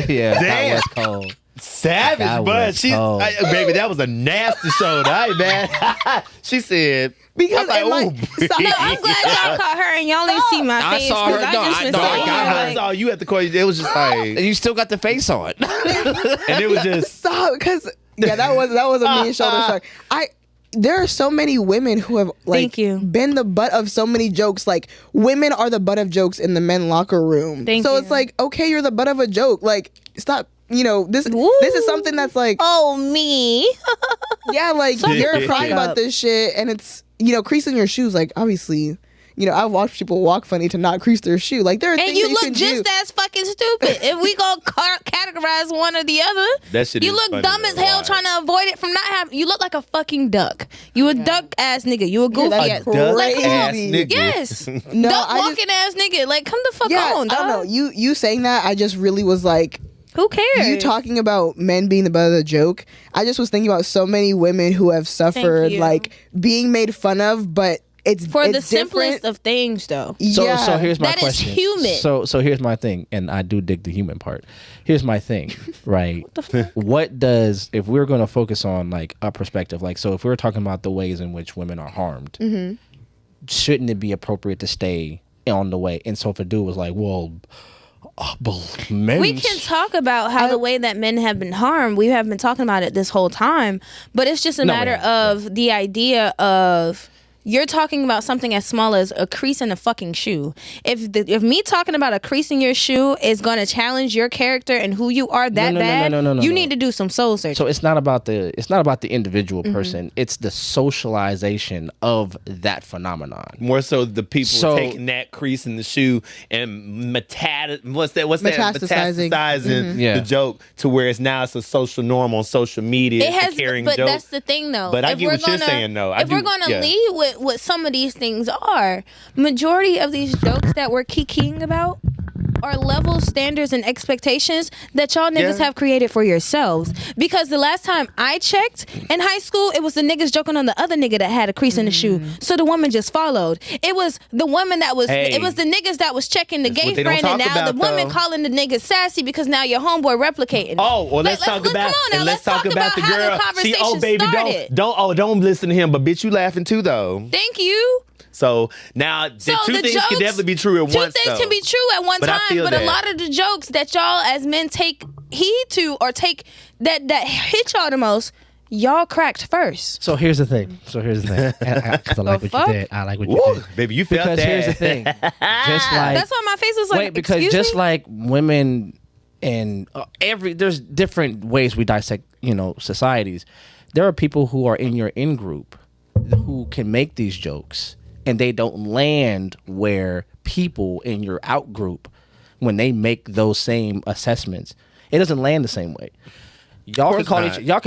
Speaker 1: Yeah, that was cold.
Speaker 3: Savage,
Speaker 1: That
Speaker 3: but
Speaker 1: was
Speaker 3: she,
Speaker 1: cold.
Speaker 3: baby, that was a nasty show. All right, man. She said.
Speaker 2: Because
Speaker 3: I'm like,
Speaker 4: I'm glad y'all caught her and y'all ain't see my
Speaker 1: I
Speaker 4: face.
Speaker 1: saw her.
Speaker 4: 'cause
Speaker 1: No,
Speaker 4: just
Speaker 1: I
Speaker 4: been
Speaker 1: know, I
Speaker 4: sitting
Speaker 1: got
Speaker 4: here
Speaker 1: her.
Speaker 3: I
Speaker 4: like-
Speaker 3: saw you at the court. It was just like,
Speaker 1: You still got the face on.
Speaker 3: and it was just.
Speaker 2: stop, because that was a mean shoulder shrug. There are so many women who have
Speaker 4: Thank you.
Speaker 2: been the butt of so many jokes. Like, women are the butt of jokes in the men locker room.
Speaker 4: Thank
Speaker 2: so
Speaker 4: you.
Speaker 2: it's like, okay, you're the butt of a joke. Like, stop. This is something that's like,
Speaker 4: Oh, me.
Speaker 2: yeah, like you're crying about this shit, and it's creasing your shoes. Like, obviously, I've watched people walk funny to not crease their shoe. Like, there are
Speaker 4: And
Speaker 2: things
Speaker 4: you
Speaker 2: that
Speaker 4: look
Speaker 2: can
Speaker 4: just
Speaker 2: do.
Speaker 4: as fucking stupid. If we go categorize one or the other,
Speaker 3: That shit
Speaker 4: you
Speaker 3: is
Speaker 4: look
Speaker 3: funny
Speaker 4: dumb
Speaker 3: though.
Speaker 4: as hell
Speaker 3: Why?
Speaker 4: trying to avoid it from not having. You look like a fucking duck. You a duck ass nigga. You a goofy
Speaker 2: that's
Speaker 4: ass.
Speaker 3: Duck
Speaker 2: crazy.
Speaker 3: ass nigga.
Speaker 4: Yes.
Speaker 2: No,
Speaker 4: duck
Speaker 2: I just-
Speaker 4: walking ass nigga. Like, come the fuck
Speaker 2: Yeah,
Speaker 4: on,
Speaker 2: I don't know.
Speaker 4: dog.
Speaker 2: You saying that, I just really was like,
Speaker 4: Who cares?
Speaker 2: You talking about men being the butt of the joke. I just was thinking about so many women who have suffered
Speaker 4: you.
Speaker 2: like being made fun of, but it's
Speaker 4: for the
Speaker 2: different.
Speaker 4: simplest of things, though.
Speaker 1: So here's my
Speaker 4: That is
Speaker 1: question.
Speaker 4: human.
Speaker 1: So here's my thing, and I do dig the human part. Here's my thing, right? What does, if we're going to focus on like a perspective, like, so if we're talking about the ways in which women are harmed, shouldn't it be appropriate to stay on the way? And so if a dude was like, well, men,
Speaker 4: We can talk about how the way that men have been harmed. We have been talking about it this whole time, but it's just a matter of the idea of. You're talking about something as small as a crease in a fucking shoe. If me talking about a crease in your shoe is going to challenge your character and who you are bad, you need to do some soul searching.
Speaker 1: So it's not about the individual person. It's the socialization of that phenomenon.
Speaker 3: More so the people taking that crease in the shoe and metastasizing the joke to where it's now it's a social norm on social media. It's a carrying
Speaker 4: but
Speaker 3: joke.
Speaker 4: That's the thing, though.
Speaker 3: But I get what you're saying, though.
Speaker 4: If we're going to lead with what some of these things are, majority of these jokes that we're kikiing about are level standards and expectations that y'all niggas have created for yourselves. Because the last time I checked in high school, it was the niggas joking on the other nigga that had a crease in the shoe. So the woman just followed. It was the woman that was, it was the niggas that was checking the gay friend, and now the woman calling the niggas sassy because now your homeboy replicating.
Speaker 3: Oh, well, let's talk about the girl. Don't listen to him, but bitch, you laughing too, though.
Speaker 4: Thank you.
Speaker 3: So now the two things
Speaker 4: jokes,
Speaker 3: can definitely be true at once.
Speaker 4: Two things can be true at one time, but a lot of the jokes that y'all as men take heed to or take that hit y'all the most, y'all cracked first.
Speaker 1: So here's the thing. Because I like what you did. I like what you did.
Speaker 3: Baby, you felt
Speaker 1: because
Speaker 3: that.
Speaker 1: Here's the thing. Just like
Speaker 4: that's why my face was like.
Speaker 1: Because just like women and there's different ways we dissect, societies. There are people who are in your in group who can make these jokes. And they don't land where people in your out group, when they make those same assessments, it doesn't land the same way. Y'all can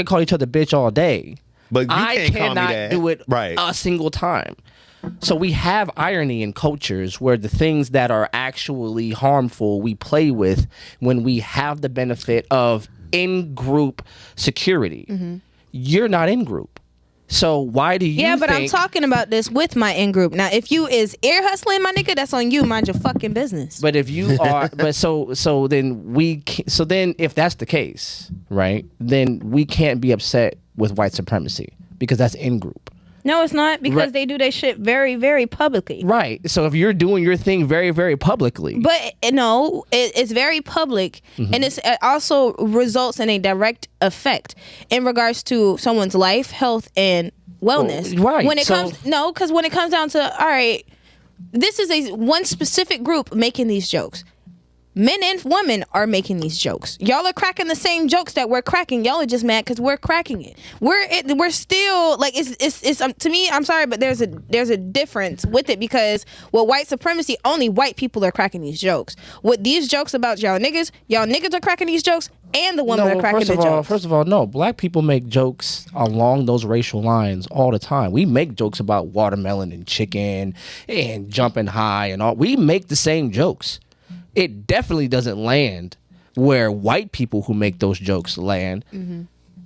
Speaker 1: call each other bitch all day,
Speaker 3: but
Speaker 1: I cannot do it a single time. So we have irony in cultures where the things that are actually harmful we play with when we have the benefit of in group security. You're not in group. So why do you
Speaker 4: but I'm talking about this with my in-group. Now, if you is ear hustling, my nigga, that's on you. Mind your fucking business.
Speaker 1: But if you are, so then if that's the case, right, then we can't be upset with white supremacy because that's in-group.
Speaker 4: No, it's not, because they do their shit very, very publicly.
Speaker 1: Right. So if you're doing your thing very, very publicly.
Speaker 4: But no, it's very public, and it also results in a direct effect in regards to someone's life, health, and wellness.
Speaker 1: Right.
Speaker 4: Because when it comes down to, all right, this is one specific group making these jokes. Men and women are making these jokes. Y'all are cracking the same jokes that we're cracking. Y'all are just mad because we're cracking it. We're still like it's to me. I'm sorry, but there's a difference with it, because with white supremacy, only white people are cracking these jokes. With these jokes about y'all niggas are cracking these jokes, and the women are cracking the jokes.
Speaker 1: First of all, no. Black people make jokes along those racial lines all the time. We make jokes about watermelon and chicken and jumping high and all. We make the same jokes. It definitely doesn't land where white people who make those jokes land.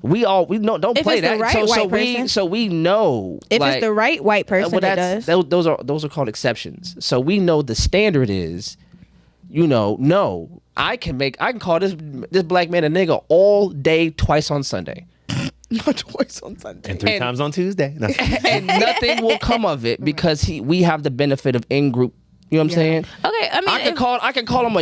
Speaker 1: We know, don't play that. So we know
Speaker 4: if it's the right white person, it does.
Speaker 1: Those are called exceptions. So we know the standard is, no, I can call this black man a nigga all day, twice on Sunday.
Speaker 2: Not twice on Sunday.
Speaker 3: And three times on Tuesday. No.
Speaker 1: And nothing will come of it because we have the benefit of in-group. You know what I'm saying?
Speaker 4: Okay, I mean,
Speaker 1: I can call him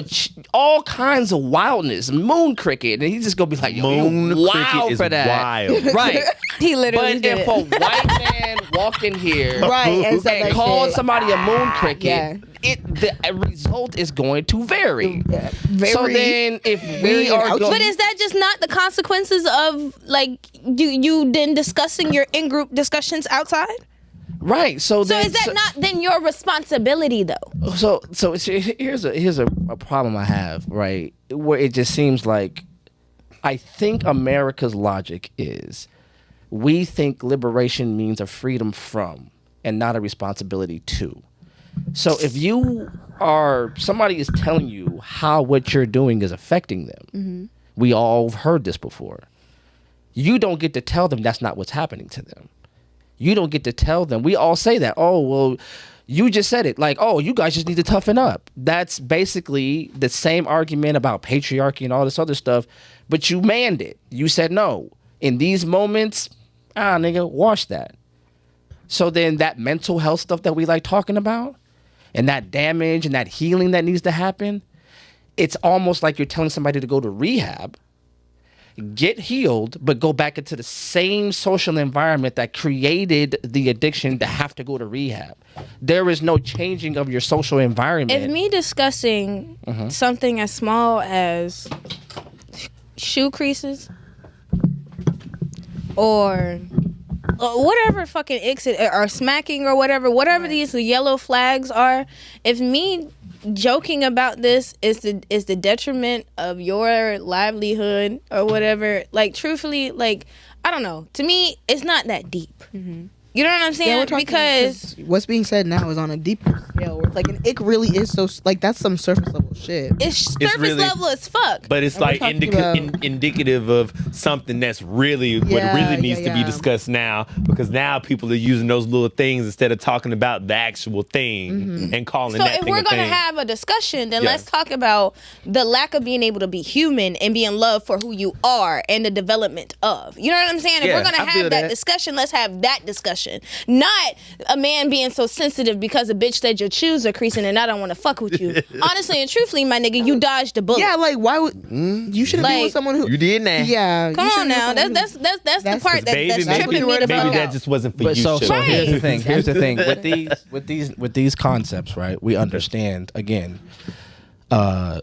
Speaker 1: all kinds of wildness, moon cricket, and he's just gonna be like, "Yo,
Speaker 3: moon cricket is
Speaker 1: for that."
Speaker 3: Wild,
Speaker 1: right?
Speaker 4: He literally
Speaker 1: But
Speaker 4: did
Speaker 1: if a white man walked in here,
Speaker 2: and
Speaker 1: called somebody a moon cricket, the result is going to vary. So then, if we are,
Speaker 4: but is that just not the consequences of like you then discussing your in-group discussions outside?
Speaker 1: Right. So
Speaker 4: is that not then your responsibility though?
Speaker 1: So here's a problem I have, right? Where it just seems like I think America's logic is we think liberation means a freedom from and not a responsibility to. So if somebody is telling you how what you're doing is affecting them, We all heard this before. You don't get to tell them that's not what's happening to them. You don't get to tell them. We all say that. Oh, well, you just said it. Like, oh, you guys just need to toughen up. That's basically the same argument about patriarchy and all this other stuff, but you manned it. You said no. In these moments, nigga, wash that. So then that mental health stuff that we like talking about and that damage and that healing that needs to happen, it's almost like you're telling somebody to go to rehab, get healed, but go back into the same social environment that created the addiction to have to go to rehab. There is no changing of your social environment.
Speaker 4: If me discussing something as small as shoe creases or whatever fucking icks it, or smacking or whatever these yellow flags are, if me joking about this is the detriment of your livelihood or whatever, like truthfully, like I don't know, to me it's not that deep. You know what I'm saying?
Speaker 2: Yeah, because what's being said now is on a deeper scale. Where it's like an ick really is so like that's some surface level shit.
Speaker 4: It's surface
Speaker 3: really,
Speaker 4: level as fuck.
Speaker 3: But it's like indicative of something that's really what really needs to be discussed now, because now people are using those little things instead of talking about the actual thing and calling that thing a thing.
Speaker 4: So if we're gonna have a discussion, then let's talk about the lack of being able to be human and be in love for who you are and the development of. You know what I'm saying? If we're gonna have that discussion, let's have that discussion. Not a man being so sensitive because a bitch said your shoes are creasing and I don't want to fuck with you. Honestly and truthfully, my nigga, you dodged a bullet.
Speaker 2: Yeah, like why would you shouldn't be with someone who
Speaker 3: you did that?
Speaker 2: Yeah,
Speaker 4: come on now. That's the part that's tripping me the fuck out.
Speaker 3: Maybe that just wasn't for you.
Speaker 1: So here's the thing. Here's the thing with these concepts, right? We understand again. And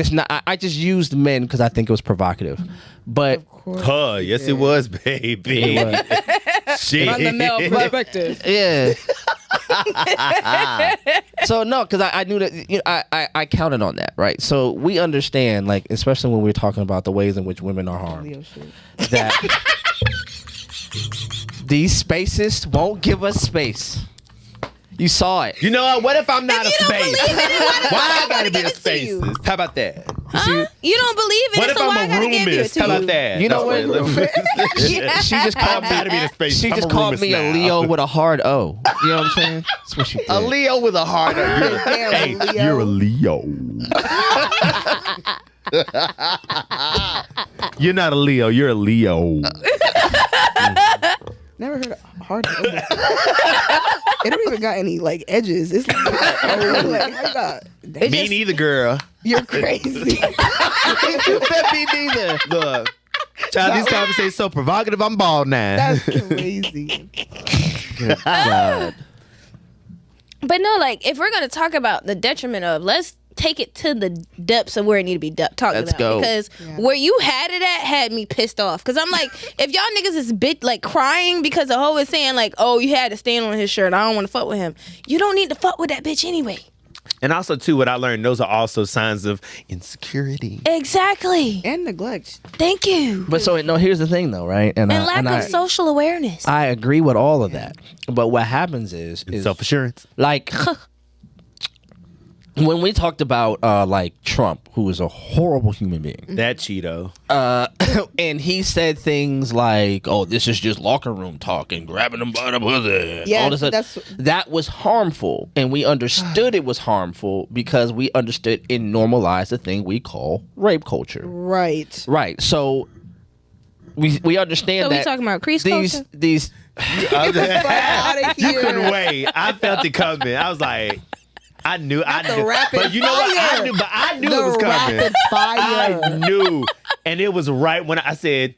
Speaker 1: it's not. I just used men because I think it was provocative, but
Speaker 3: yes, it was, baby. Shit.
Speaker 2: From the male perspective.
Speaker 1: Yeah. So no, because I knew that I counted on that, right? So we understand, like, especially when we're talking about the ways in which women are harmed, that these spaces won't give us space. You saw it.
Speaker 3: You know what? What if I'm not a space?
Speaker 4: Why
Speaker 3: I gotta be a space? How about that?
Speaker 4: Huh? You don't believe in
Speaker 3: what
Speaker 4: it,
Speaker 3: if
Speaker 4: so why
Speaker 3: I'm
Speaker 4: I
Speaker 3: a
Speaker 4: gotta give you it
Speaker 3: roomist?
Speaker 4: to
Speaker 3: How about
Speaker 4: you?
Speaker 3: that?
Speaker 1: You know what? She just called me.
Speaker 3: Gotta be the space.
Speaker 1: She
Speaker 3: I'm
Speaker 1: just
Speaker 3: a
Speaker 1: called
Speaker 3: roomist
Speaker 1: me a
Speaker 3: now.
Speaker 1: Leo with a hard O. You know what I'm saying? That's what she did.
Speaker 3: A Leo with a hard O. Hey, you're a Leo. You're not a Leo. You're a Leo.
Speaker 2: Never heard of hard O. It don't even got any like edges. It's like, oh my God.
Speaker 3: Me neither, girl.
Speaker 2: You're crazy.
Speaker 3: Me neither. Look, child, these conversations so provocative. I'm bald now.
Speaker 2: That's crazy.
Speaker 1: Good God.
Speaker 4: But no, like if we're gonna talk about the detriment of, let's take it to the depths of where it need to be talked
Speaker 1: Let's
Speaker 4: about.
Speaker 1: go.
Speaker 4: Because where you had it at had me pissed off. Because I'm like, if y'all niggas is like crying because the hoe is saying like, oh, you had a stain on his shirt, I don't want to fuck with him. You don't need to fuck with that bitch anyway.
Speaker 3: And also, too, what I learned, those are also signs of insecurity.
Speaker 4: Exactly.
Speaker 2: And neglect.
Speaker 4: Thank you.
Speaker 1: But so no, here's the thing though, right?
Speaker 4: And lack of social awareness.
Speaker 1: I agree with all of that. But what happens is
Speaker 3: Self-assurance.
Speaker 1: like when we talked about like Trump, who is a horrible human being,
Speaker 3: That Cheeto.
Speaker 1: and he said things like, "Oh, this is just locker room talk and grabbing them by the pussy."
Speaker 2: Yeah,
Speaker 1: all this that was harmful, and we understood it was harmful because we understood it normalized the thing we call rape culture.
Speaker 2: Right.
Speaker 1: Right. So we understand
Speaker 4: So
Speaker 1: that
Speaker 4: we talking about crease culture?
Speaker 1: these.
Speaker 2: Outta
Speaker 3: You
Speaker 2: here.
Speaker 3: couldn't wait. I felt it coming. I was like, I knew. But you know what? I knew it was coming.
Speaker 2: Rapid fire.
Speaker 3: I knew. And it was right when I said,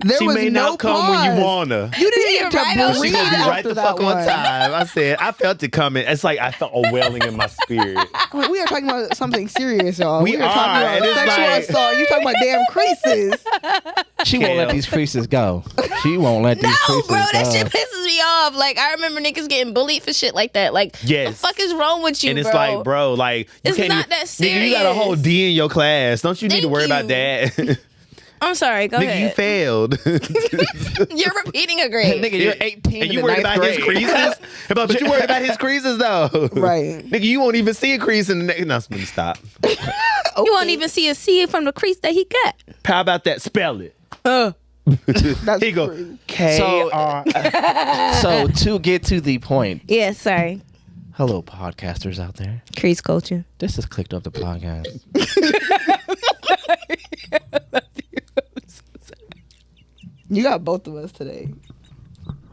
Speaker 2: There
Speaker 3: she
Speaker 2: was
Speaker 3: may
Speaker 2: no
Speaker 3: not come
Speaker 2: pause.
Speaker 3: when you want her.
Speaker 2: You didn't
Speaker 4: You're
Speaker 2: even
Speaker 4: right
Speaker 2: to
Speaker 4: on
Speaker 3: She
Speaker 2: breathe
Speaker 3: gonna be right
Speaker 2: after
Speaker 3: the
Speaker 2: that
Speaker 3: fuck on
Speaker 2: one.
Speaker 3: time. I said, I felt it coming. It's like I felt a wailing in my spirit.
Speaker 2: Wait, we are talking about something serious, y'all.
Speaker 3: We
Speaker 2: are talking
Speaker 3: are,
Speaker 2: about
Speaker 3: and it's
Speaker 2: sexual
Speaker 3: like-
Speaker 2: assault. You talking about damn creases.
Speaker 1: She won't let these creases go. She won't let these
Speaker 4: No,
Speaker 1: creases
Speaker 4: bro, that
Speaker 1: go.
Speaker 4: shit pisses me off. Like, I remember niggas getting bullied for shit like that. Like,
Speaker 3: Yes.
Speaker 4: the fuck is wrong with you,
Speaker 3: And it's
Speaker 4: bro?
Speaker 3: like, bro, like, you
Speaker 4: It's
Speaker 3: can't
Speaker 4: not
Speaker 3: even,
Speaker 4: that
Speaker 3: Nigga, you got a whole
Speaker 4: serious.
Speaker 3: D in your class. Don't you need to
Speaker 4: Thank
Speaker 3: worry about
Speaker 4: you.
Speaker 3: that?
Speaker 4: I'm sorry, go
Speaker 3: Nigga, you
Speaker 4: ahead.
Speaker 3: failed.
Speaker 4: You're repeating a grade.
Speaker 1: Nigga, you're 18
Speaker 3: And you
Speaker 1: in the
Speaker 3: worried
Speaker 1: ninth
Speaker 3: about
Speaker 1: grade.
Speaker 3: his creases? But you worried about his creases, though.
Speaker 2: Right.
Speaker 3: Nigga, you won't even see a crease in the neck. No, let me stop.
Speaker 4: You won't even see a C from the crease that he cut.
Speaker 3: How about that? Spell it.
Speaker 2: That's
Speaker 3: He go
Speaker 2: crazy.
Speaker 3: K-R.
Speaker 1: So to get to the point,
Speaker 4: Yeah, sorry.
Speaker 1: hello podcasters out there.
Speaker 4: Crease culture.
Speaker 1: This is Clicked Up the podcast.
Speaker 2: You got both of us today.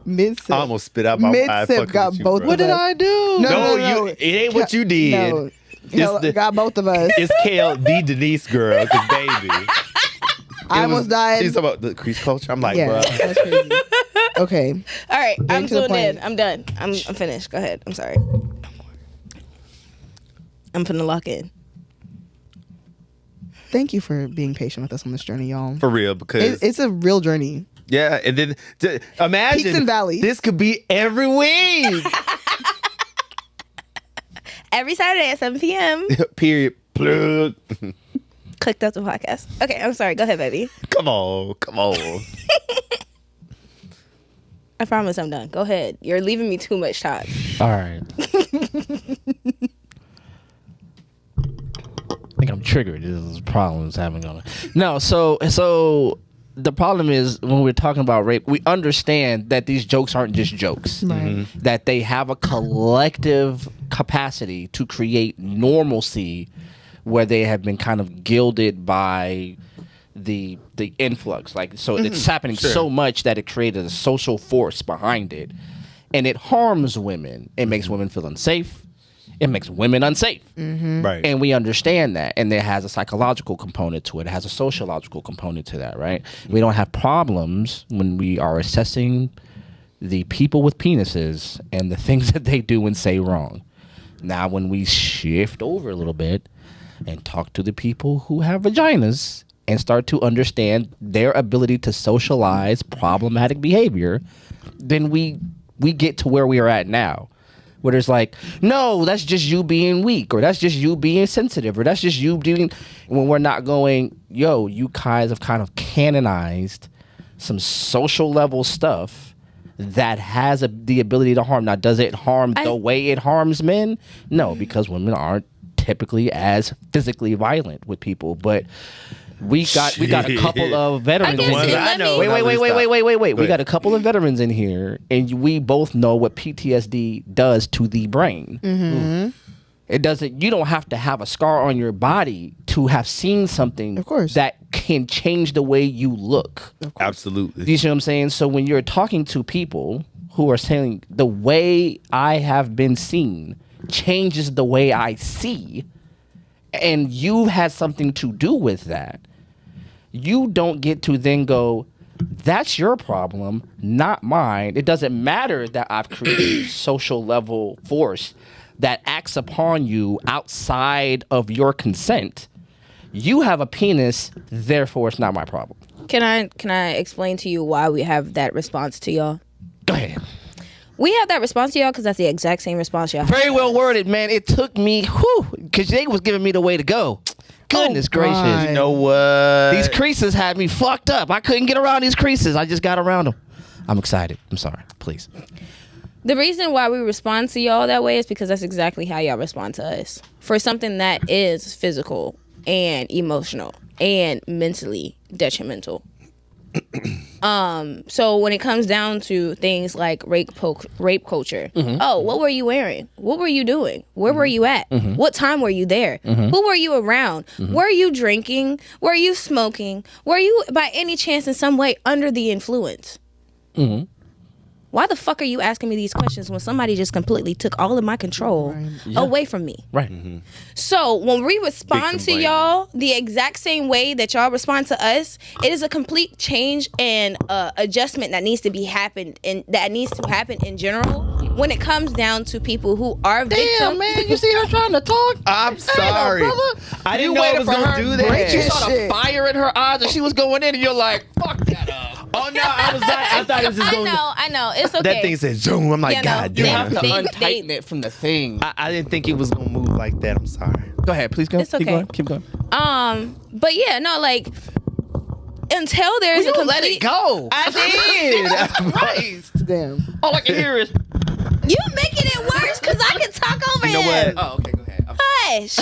Speaker 2: Mid sip.
Speaker 3: I almost spit out my
Speaker 2: Mid
Speaker 3: eye.
Speaker 2: sip
Speaker 3: fucking
Speaker 2: got
Speaker 3: with you,
Speaker 2: both.
Speaker 3: bro.
Speaker 1: What did I do?
Speaker 3: No, it ain't what you did.
Speaker 2: No,
Speaker 3: It's the-
Speaker 2: got both of us.
Speaker 3: It's Kale, the Denise girl, because baby.
Speaker 2: I almost died.
Speaker 3: She's talking about the crease culture. I'm like,
Speaker 2: Yeah,
Speaker 3: bro.
Speaker 2: that's crazy. Okay,
Speaker 4: All right, I'm
Speaker 2: to the
Speaker 4: zoned in.
Speaker 2: point.
Speaker 4: I'm done. I'm finished. Go ahead. I'm sorry. I'm finna lock in.
Speaker 2: thank you for being patient with us on this journey, y'all.
Speaker 3: For real, because
Speaker 2: It's a real journey.
Speaker 3: yeah, and then imagine
Speaker 2: Peaks and valleys.
Speaker 3: this could be every week.
Speaker 4: Every Saturday at 7 p.m.
Speaker 3: Period. Plug.
Speaker 4: Clicked Up the podcast. Okay, I'm sorry. Go ahead, baby.
Speaker 3: Come on.
Speaker 4: I promise I'm done. Go ahead. You're leaving me too much time.
Speaker 1: All right. I think I'm triggered. This is problems having on. No, so the problem is when we're talking about rape, we understand that these jokes aren't just jokes.
Speaker 2: Right.
Speaker 1: That they have a collective capacity to create normalcy where they have been kind of gilded by the influx. Like, so it's happening so much that it created a social force behind it, and it harms women. It makes women feel unsafe. It makes women unsafe.
Speaker 3: Right.
Speaker 1: And we understand that. And it has a psychological component to it. It has a sociological component to that, right? We don't have problems when we are assessing the people with penises and the things that they do and say wrong. Now, when we shift over a little bit and talk to the people who have vaginas and start to understand their ability to socialize problematic behavior, then we get to where we are at now. Where there's like, no, that's just you being weak, or that's just you being sensitive, or that's just you doing, when we're not going, yo, you guys have kind of canonized some social level stuff that has the ability to harm. Now, does it harm the way it harms men? No, because women aren't typically as physically violent with people, but we got a couple of veterans in
Speaker 3: ones
Speaker 1: here.
Speaker 3: I know.
Speaker 1: Wait. We
Speaker 3: Go
Speaker 1: got a couple of veterans in here, and we both know what PTSD does to the brain.
Speaker 2: Mm-hmm.
Speaker 1: It doesn't. You don't have to have a scar on your body to have seen something,
Speaker 2: Of course.
Speaker 1: that can change the way you look.
Speaker 3: Absolutely.
Speaker 1: You see what I'm saying? So when you're talking to people who are saying the way I have been seen changes the way I see, and you had something to do with that, you don't get to then go, that's your problem, not mine. It doesn't matter that I've created a social level force that acts upon you outside of your consent. You have a penis, therefore it's not my problem.
Speaker 4: Can I explain to you why we have that response to y'all?
Speaker 1: Go ahead.
Speaker 4: We have that response to y'all because that's the exact same response y'all have.
Speaker 1: Very well worded, man. It took me, because they was giving me the way to go. Goodness gracious.
Speaker 2: God.
Speaker 3: You know what?
Speaker 1: These creases had me fucked up. I couldn't get around these creases. I just got around them. I'm excited. I'm sorry. Please.
Speaker 4: The reason why we respond to y'all that way is because that's exactly how y'all respond to us. For something that is physical and emotional and mentally detrimental. So when it comes down to things like rape culture, oh, what were you wearing? What were you doing? Where were you at? What time were you there? Who were you around? Were you drinking? Were you smoking? Were you by any chance in some way under the influence? Why the fuck are you asking me these questions when somebody just completely took all of my control away from me?
Speaker 1: Right.
Speaker 4: So when we respond
Speaker 3: Victim
Speaker 4: to
Speaker 3: blaming.
Speaker 4: y'all the exact same way that y'all respond to us, it is a complete change and adjustment that needs to be happened and that needs to happen in general when it comes down to people who are victims.
Speaker 1: Damn, man. You see her trying to talk?
Speaker 3: I'm sorry.
Speaker 1: brother.
Speaker 3: I didn't
Speaker 1: You
Speaker 3: know I
Speaker 1: waited
Speaker 3: was
Speaker 1: for
Speaker 3: going
Speaker 1: her
Speaker 3: to do
Speaker 1: to
Speaker 3: that.
Speaker 2: break
Speaker 1: You
Speaker 2: it.
Speaker 1: saw the
Speaker 2: Shit.
Speaker 1: fire in her eyes and she was going in and you're like, fuck that up.
Speaker 3: Oh, no. I thought it was just going to.
Speaker 4: I know. It's okay.
Speaker 3: That thing said zoom. I'm like,
Speaker 4: Yeah, no,
Speaker 3: God
Speaker 1: You
Speaker 4: They-
Speaker 1: have
Speaker 3: damn.
Speaker 1: to
Speaker 4: they-
Speaker 1: untighten it from the thing.
Speaker 3: I didn't think it was going to move like that. I'm sorry.
Speaker 1: Go ahead. Please go.
Speaker 4: It's okay.
Speaker 1: Keep going.
Speaker 4: But yeah, no, like until there's a
Speaker 1: You
Speaker 4: complete
Speaker 1: let it go.
Speaker 3: I did.
Speaker 1: Christ.
Speaker 2: Damn.
Speaker 1: All I can hear is,
Speaker 4: You making it worse because I can talk over
Speaker 3: You know
Speaker 4: him.
Speaker 3: what?
Speaker 1: oh, okay, go ahead.
Speaker 4: Hush.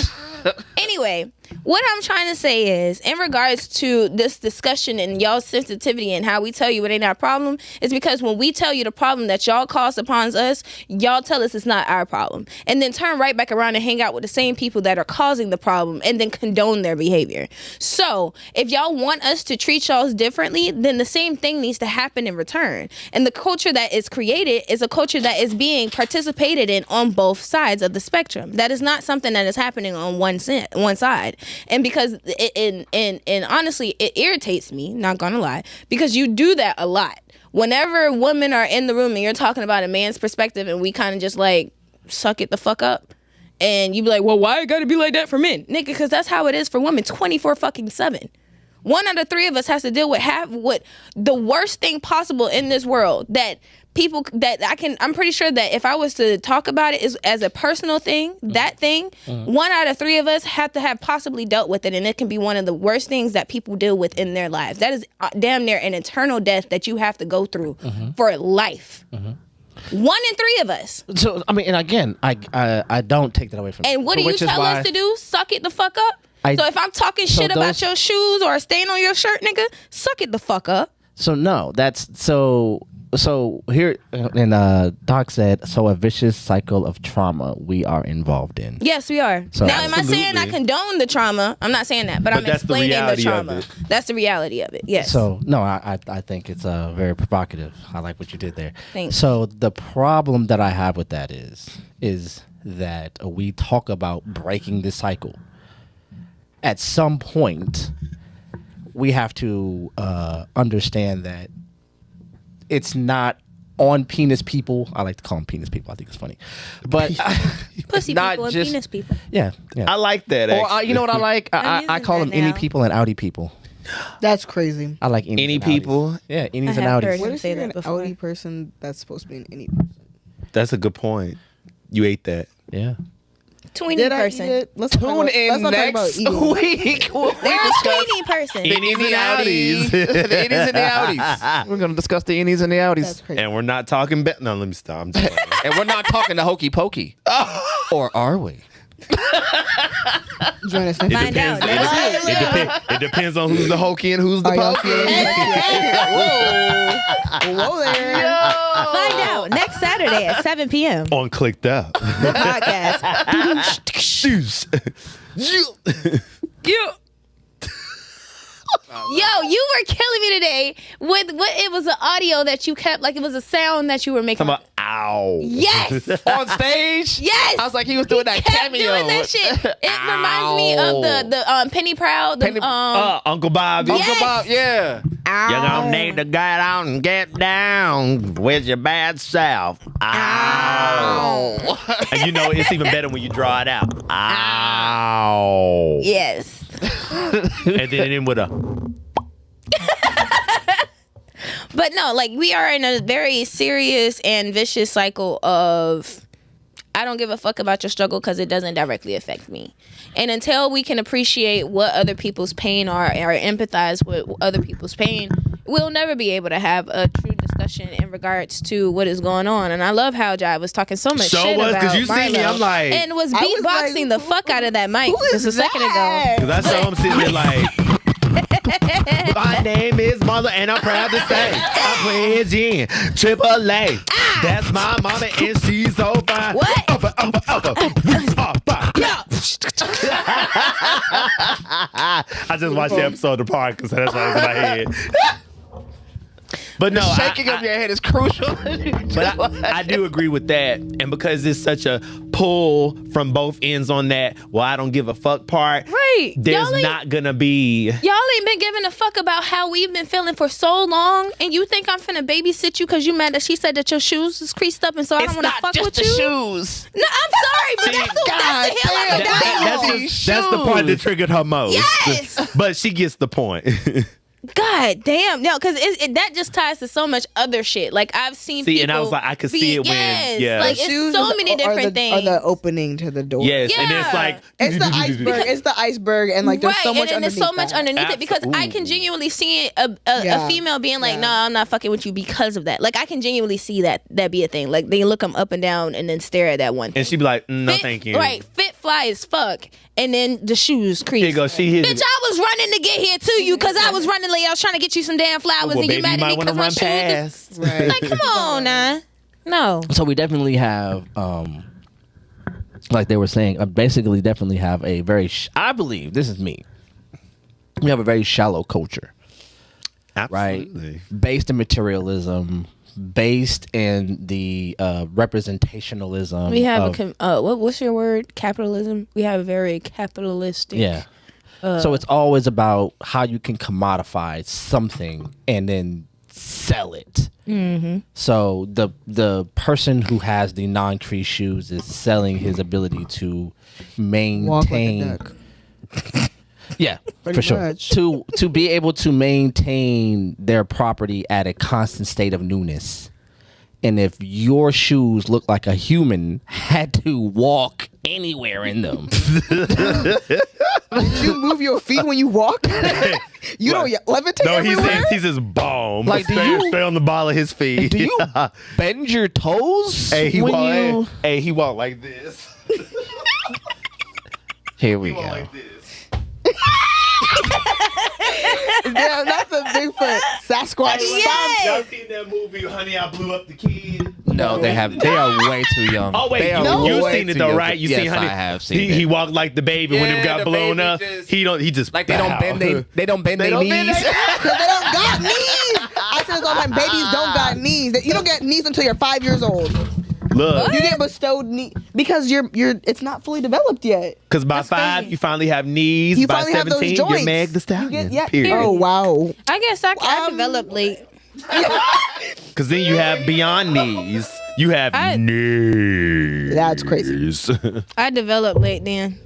Speaker 4: Anyway, What I'm trying to say is, in regards to this discussion and y'all's sensitivity and how we tell you it ain't our problem, is because when we tell you the problem that y'all cause upon us, y'all tell us it's not our problem. And then turn right back around and hang out with the same people that are causing the problem and then condone their behavior. So, if y'all want us to treat y'all differently, then the same thing needs to happen in return. And the culture that is created is a culture that is being participated in on both sides of the spectrum. That is not something that is happening on one side. And because and honestly, it irritates me, not gonna lie, because you do that a lot. Whenever women are in the room and you're talking about a man's perspective and we kind of just like suck it the fuck up, and you be like, well, why it gotta be like that for men? Nigga, because that's how it is for women 24/7. 1 out of 3 of us has to deal with what the worst thing possible in this world that people that I'm pretty sure that if I was to talk about it as a personal thing, that thing, 1 out of 3 of us have to have possibly dealt with it, and it can be one of the worst things that people deal with in their lives. That is damn near an eternal death that you have to go through for life. 1 in 3 of us.
Speaker 1: So I mean, and again, I don't take that away from you.
Speaker 4: And what do you tell us to do? Suck it the fuck up? So if I'm talking shit about your shoes or a stain on your shirt, nigga, suck it the fuck up.
Speaker 1: So no, that's so here, and Doc said, so a vicious cycle of trauma we are involved in.
Speaker 4: Yes, we are.
Speaker 1: So,
Speaker 4: now, am I saying I condone the trauma? I'm not saying that, but I'm explaining the trauma. That's the reality of it. Yes.
Speaker 1: So no, I think it's very provocative. I like what you did there.
Speaker 4: Thanks.
Speaker 1: So the problem that I have with that is that we talk about breaking the cycle. At some point, we have to understand that it's not on penis people. I like to call them penis people. I think it's funny, but
Speaker 4: pussy
Speaker 1: not
Speaker 4: people and
Speaker 1: just
Speaker 4: penis people.
Speaker 1: Yeah.
Speaker 3: I like that.
Speaker 1: Or you know what I like? I call them
Speaker 4: using that
Speaker 1: innie
Speaker 4: now.
Speaker 1: people and outie people.
Speaker 2: That's crazy.
Speaker 1: I like innies
Speaker 3: Any
Speaker 1: and
Speaker 3: people?
Speaker 1: outies. Yeah, innies and
Speaker 4: have
Speaker 1: outies.
Speaker 4: heard
Speaker 2: What
Speaker 4: him
Speaker 2: if
Speaker 4: say
Speaker 2: you're
Speaker 4: that
Speaker 2: an
Speaker 4: before.
Speaker 2: outie person that's supposed to be an any person?
Speaker 3: That's a good point. You ate that.
Speaker 1: Yeah.
Speaker 4: Tweeny
Speaker 2: Did I eat
Speaker 4: person.
Speaker 2: it? Let's
Speaker 1: Tune in
Speaker 2: not talk about
Speaker 1: next
Speaker 2: eating.
Speaker 1: week.
Speaker 4: They're a tweeny person.
Speaker 3: Innies and outies.
Speaker 1: The innies and the outies. We're going to discuss the innies and the outies.
Speaker 2: That's crazy.
Speaker 3: And we're not talking no, let me stop. I'm just playing.
Speaker 1: And we're not talking to hokey pokey. Or are we?
Speaker 2: Join us next
Speaker 4: Find
Speaker 2: week.
Speaker 4: out.
Speaker 3: It depends on who's the hokey and who's the
Speaker 2: Are y'all
Speaker 3: pokey.
Speaker 2: feeling Whoa there.
Speaker 4: Find out next Saturday at 7 p.m.
Speaker 3: On Clicked Up.
Speaker 4: The podcast. Yo, you were killing me today with what it was, an audio that you kept, like it was a sound that you were making.
Speaker 3: Talking about ow.
Speaker 4: Yes.
Speaker 1: On stage?
Speaker 4: Yes.
Speaker 1: I was like, he was doing that
Speaker 4: kept
Speaker 1: cameo.
Speaker 4: doing that shit. It reminds me of the Penny Proud.
Speaker 3: Uncle Bobby.
Speaker 4: Yes.
Speaker 1: Uncle Bob, yeah.
Speaker 4: Ow.
Speaker 3: You're gonna need to get out and get down with your bad self. Ow. And you know it's even better when you draw it out. Ow.
Speaker 4: Yes.
Speaker 3: And then in with a.
Speaker 4: But no, like we are in a very serious and vicious cycle of I don't give a fuck about your struggle because it doesn't directly affect me. And until we can appreciate what other people's pain are or empathize with other people's pain, we'll never be able to have a true discussion in regards to what is going on. And I love how Jai was talking so much shit about
Speaker 3: because you see me,
Speaker 4: Marlo
Speaker 3: I'm like,
Speaker 4: and was
Speaker 2: I was
Speaker 4: beatboxing
Speaker 2: like,
Speaker 4: the fuck out of that mic just a second ago.
Speaker 3: because I saw him sitting there like. My name is Marlo, and I'm proud to say I'm playing Jen, Triple A. That's my mama, and she's so fine.
Speaker 4: What?
Speaker 3: I just watched the episode of the park because that's what was in my head. But no,
Speaker 1: Shaking of your head is crucial.
Speaker 3: But I do agree with that. And because it's such a pull from both ends on that, well, I don't give a fuck part.
Speaker 4: Right.
Speaker 3: There's
Speaker 4: Y'all
Speaker 3: not going to be.
Speaker 4: Y'all ain't been giving a fuck about how we've been feeling for so long, and you think I'm finna babysit you because you mad that she said that your shoes is creased up, and so I don't want to fuck with you?
Speaker 1: shoes.
Speaker 4: No, I'm sorry, but that's the hill I can die on.
Speaker 3: That's the part that triggered her most.
Speaker 4: Yes.
Speaker 3: But she gets the point.
Speaker 4: God damn, no, because that just ties to so much other shit. Like I've seen people.
Speaker 3: And I was like, I could see it when, yeah.
Speaker 4: Like
Speaker 2: Shoes
Speaker 4: it's so many different
Speaker 2: are
Speaker 4: things.
Speaker 2: the opening to the door.
Speaker 3: Yes, and
Speaker 4: Yeah.
Speaker 3: it's like.
Speaker 2: It's the iceberg. It's the iceberg, and like there's
Speaker 4: right,
Speaker 2: so much
Speaker 4: and then
Speaker 2: underneath
Speaker 4: there's so much
Speaker 2: that.
Speaker 4: underneath it because I can genuinely see a female being like,
Speaker 2: Yeah.
Speaker 4: "No, I'm not fucking with you because of that." Like I can genuinely see that be a thing. Like they look them up and down and then stare at that one thing.
Speaker 3: And she'd be like, no, thank you.
Speaker 4: Right, fit fly as fuck. And then the shoes crease.
Speaker 3: Here you go. She hit
Speaker 4: Bitch,
Speaker 3: it.
Speaker 4: I was running to get here to you because I was running late. I was trying to get you some damn flowers,
Speaker 3: Well,
Speaker 4: and
Speaker 3: baby,
Speaker 4: you mad
Speaker 3: you
Speaker 4: at me
Speaker 3: might want to
Speaker 4: because my
Speaker 3: run
Speaker 4: shoes.
Speaker 3: past.
Speaker 2: Right.
Speaker 4: Like, come on, nah. No.
Speaker 1: So we definitely have, like they were saying, basically definitely have a very, I believe, this is me, we have a very shallow culture,
Speaker 3: Absolutely.
Speaker 1: right? Based in materialism, based in the representationalism.
Speaker 4: We have what's your word? Capitalism. We have a very capitalistic.
Speaker 1: Yeah. So it's always about how you can commodify something and then sell it. Mm-hmm. So the person who has the non-crease shoes is selling his ability to maintain.
Speaker 2: Walk like a duck.
Speaker 1: Yeah,
Speaker 2: Pretty
Speaker 1: for sure.
Speaker 2: much.
Speaker 1: To be able to maintain their property at a constant state of newness. And if your shoes look like a human had to walk anywhere in them.
Speaker 2: Did you move your feet when you walk? You don't levitate
Speaker 3: No,
Speaker 2: everywhere?
Speaker 3: he's just bomb.
Speaker 1: Like, do you-
Speaker 3: stay on the ball of his feet.
Speaker 1: Do you bend your toes?
Speaker 3: Hey, he
Speaker 1: when
Speaker 3: walk.
Speaker 1: you...
Speaker 3: Hey, he walk like this.
Speaker 1: Here we
Speaker 3: He walk
Speaker 1: go.
Speaker 3: like this.
Speaker 2: Yeah, not the Bigfoot Sasquatch.
Speaker 4: Yes.
Speaker 3: Y'all seen that movie, Honey, I Blew Up the Kid?
Speaker 1: No, they are way too young.
Speaker 3: Oh wait,
Speaker 1: They are
Speaker 3: you
Speaker 1: way
Speaker 3: seen it
Speaker 1: too
Speaker 3: though,
Speaker 1: young.
Speaker 3: right? You
Speaker 1: yes,
Speaker 3: seen Honey?
Speaker 1: I have seen
Speaker 3: he,
Speaker 1: it.
Speaker 3: he walked like the baby when it
Speaker 1: Yeah,
Speaker 3: got
Speaker 1: the
Speaker 3: blown
Speaker 1: baby
Speaker 3: up.
Speaker 1: just-
Speaker 3: He just
Speaker 1: Like they don't
Speaker 3: bow.
Speaker 1: bend they don't bend their
Speaker 3: don't bend
Speaker 1: knees.
Speaker 2: Because they don't got knees. I said this all the time. Babies don't got knees. You don't get knees until you're 5 years old.
Speaker 3: Look,
Speaker 2: You get bestowed knee because you're it's not fully developed yet.
Speaker 3: because by
Speaker 4: That's
Speaker 3: 5
Speaker 4: crazy.
Speaker 3: you finally have knees.
Speaker 2: You
Speaker 3: by
Speaker 2: finally have those
Speaker 3: 17 you're
Speaker 2: joints.
Speaker 3: Meg the
Speaker 2: You
Speaker 3: Stallion.
Speaker 2: get, yeah.
Speaker 3: Period.
Speaker 2: Oh wow.
Speaker 4: I guess I developed late.
Speaker 3: Because then you have beyond knees. You have knees.
Speaker 2: That's crazy.
Speaker 4: I developed late then.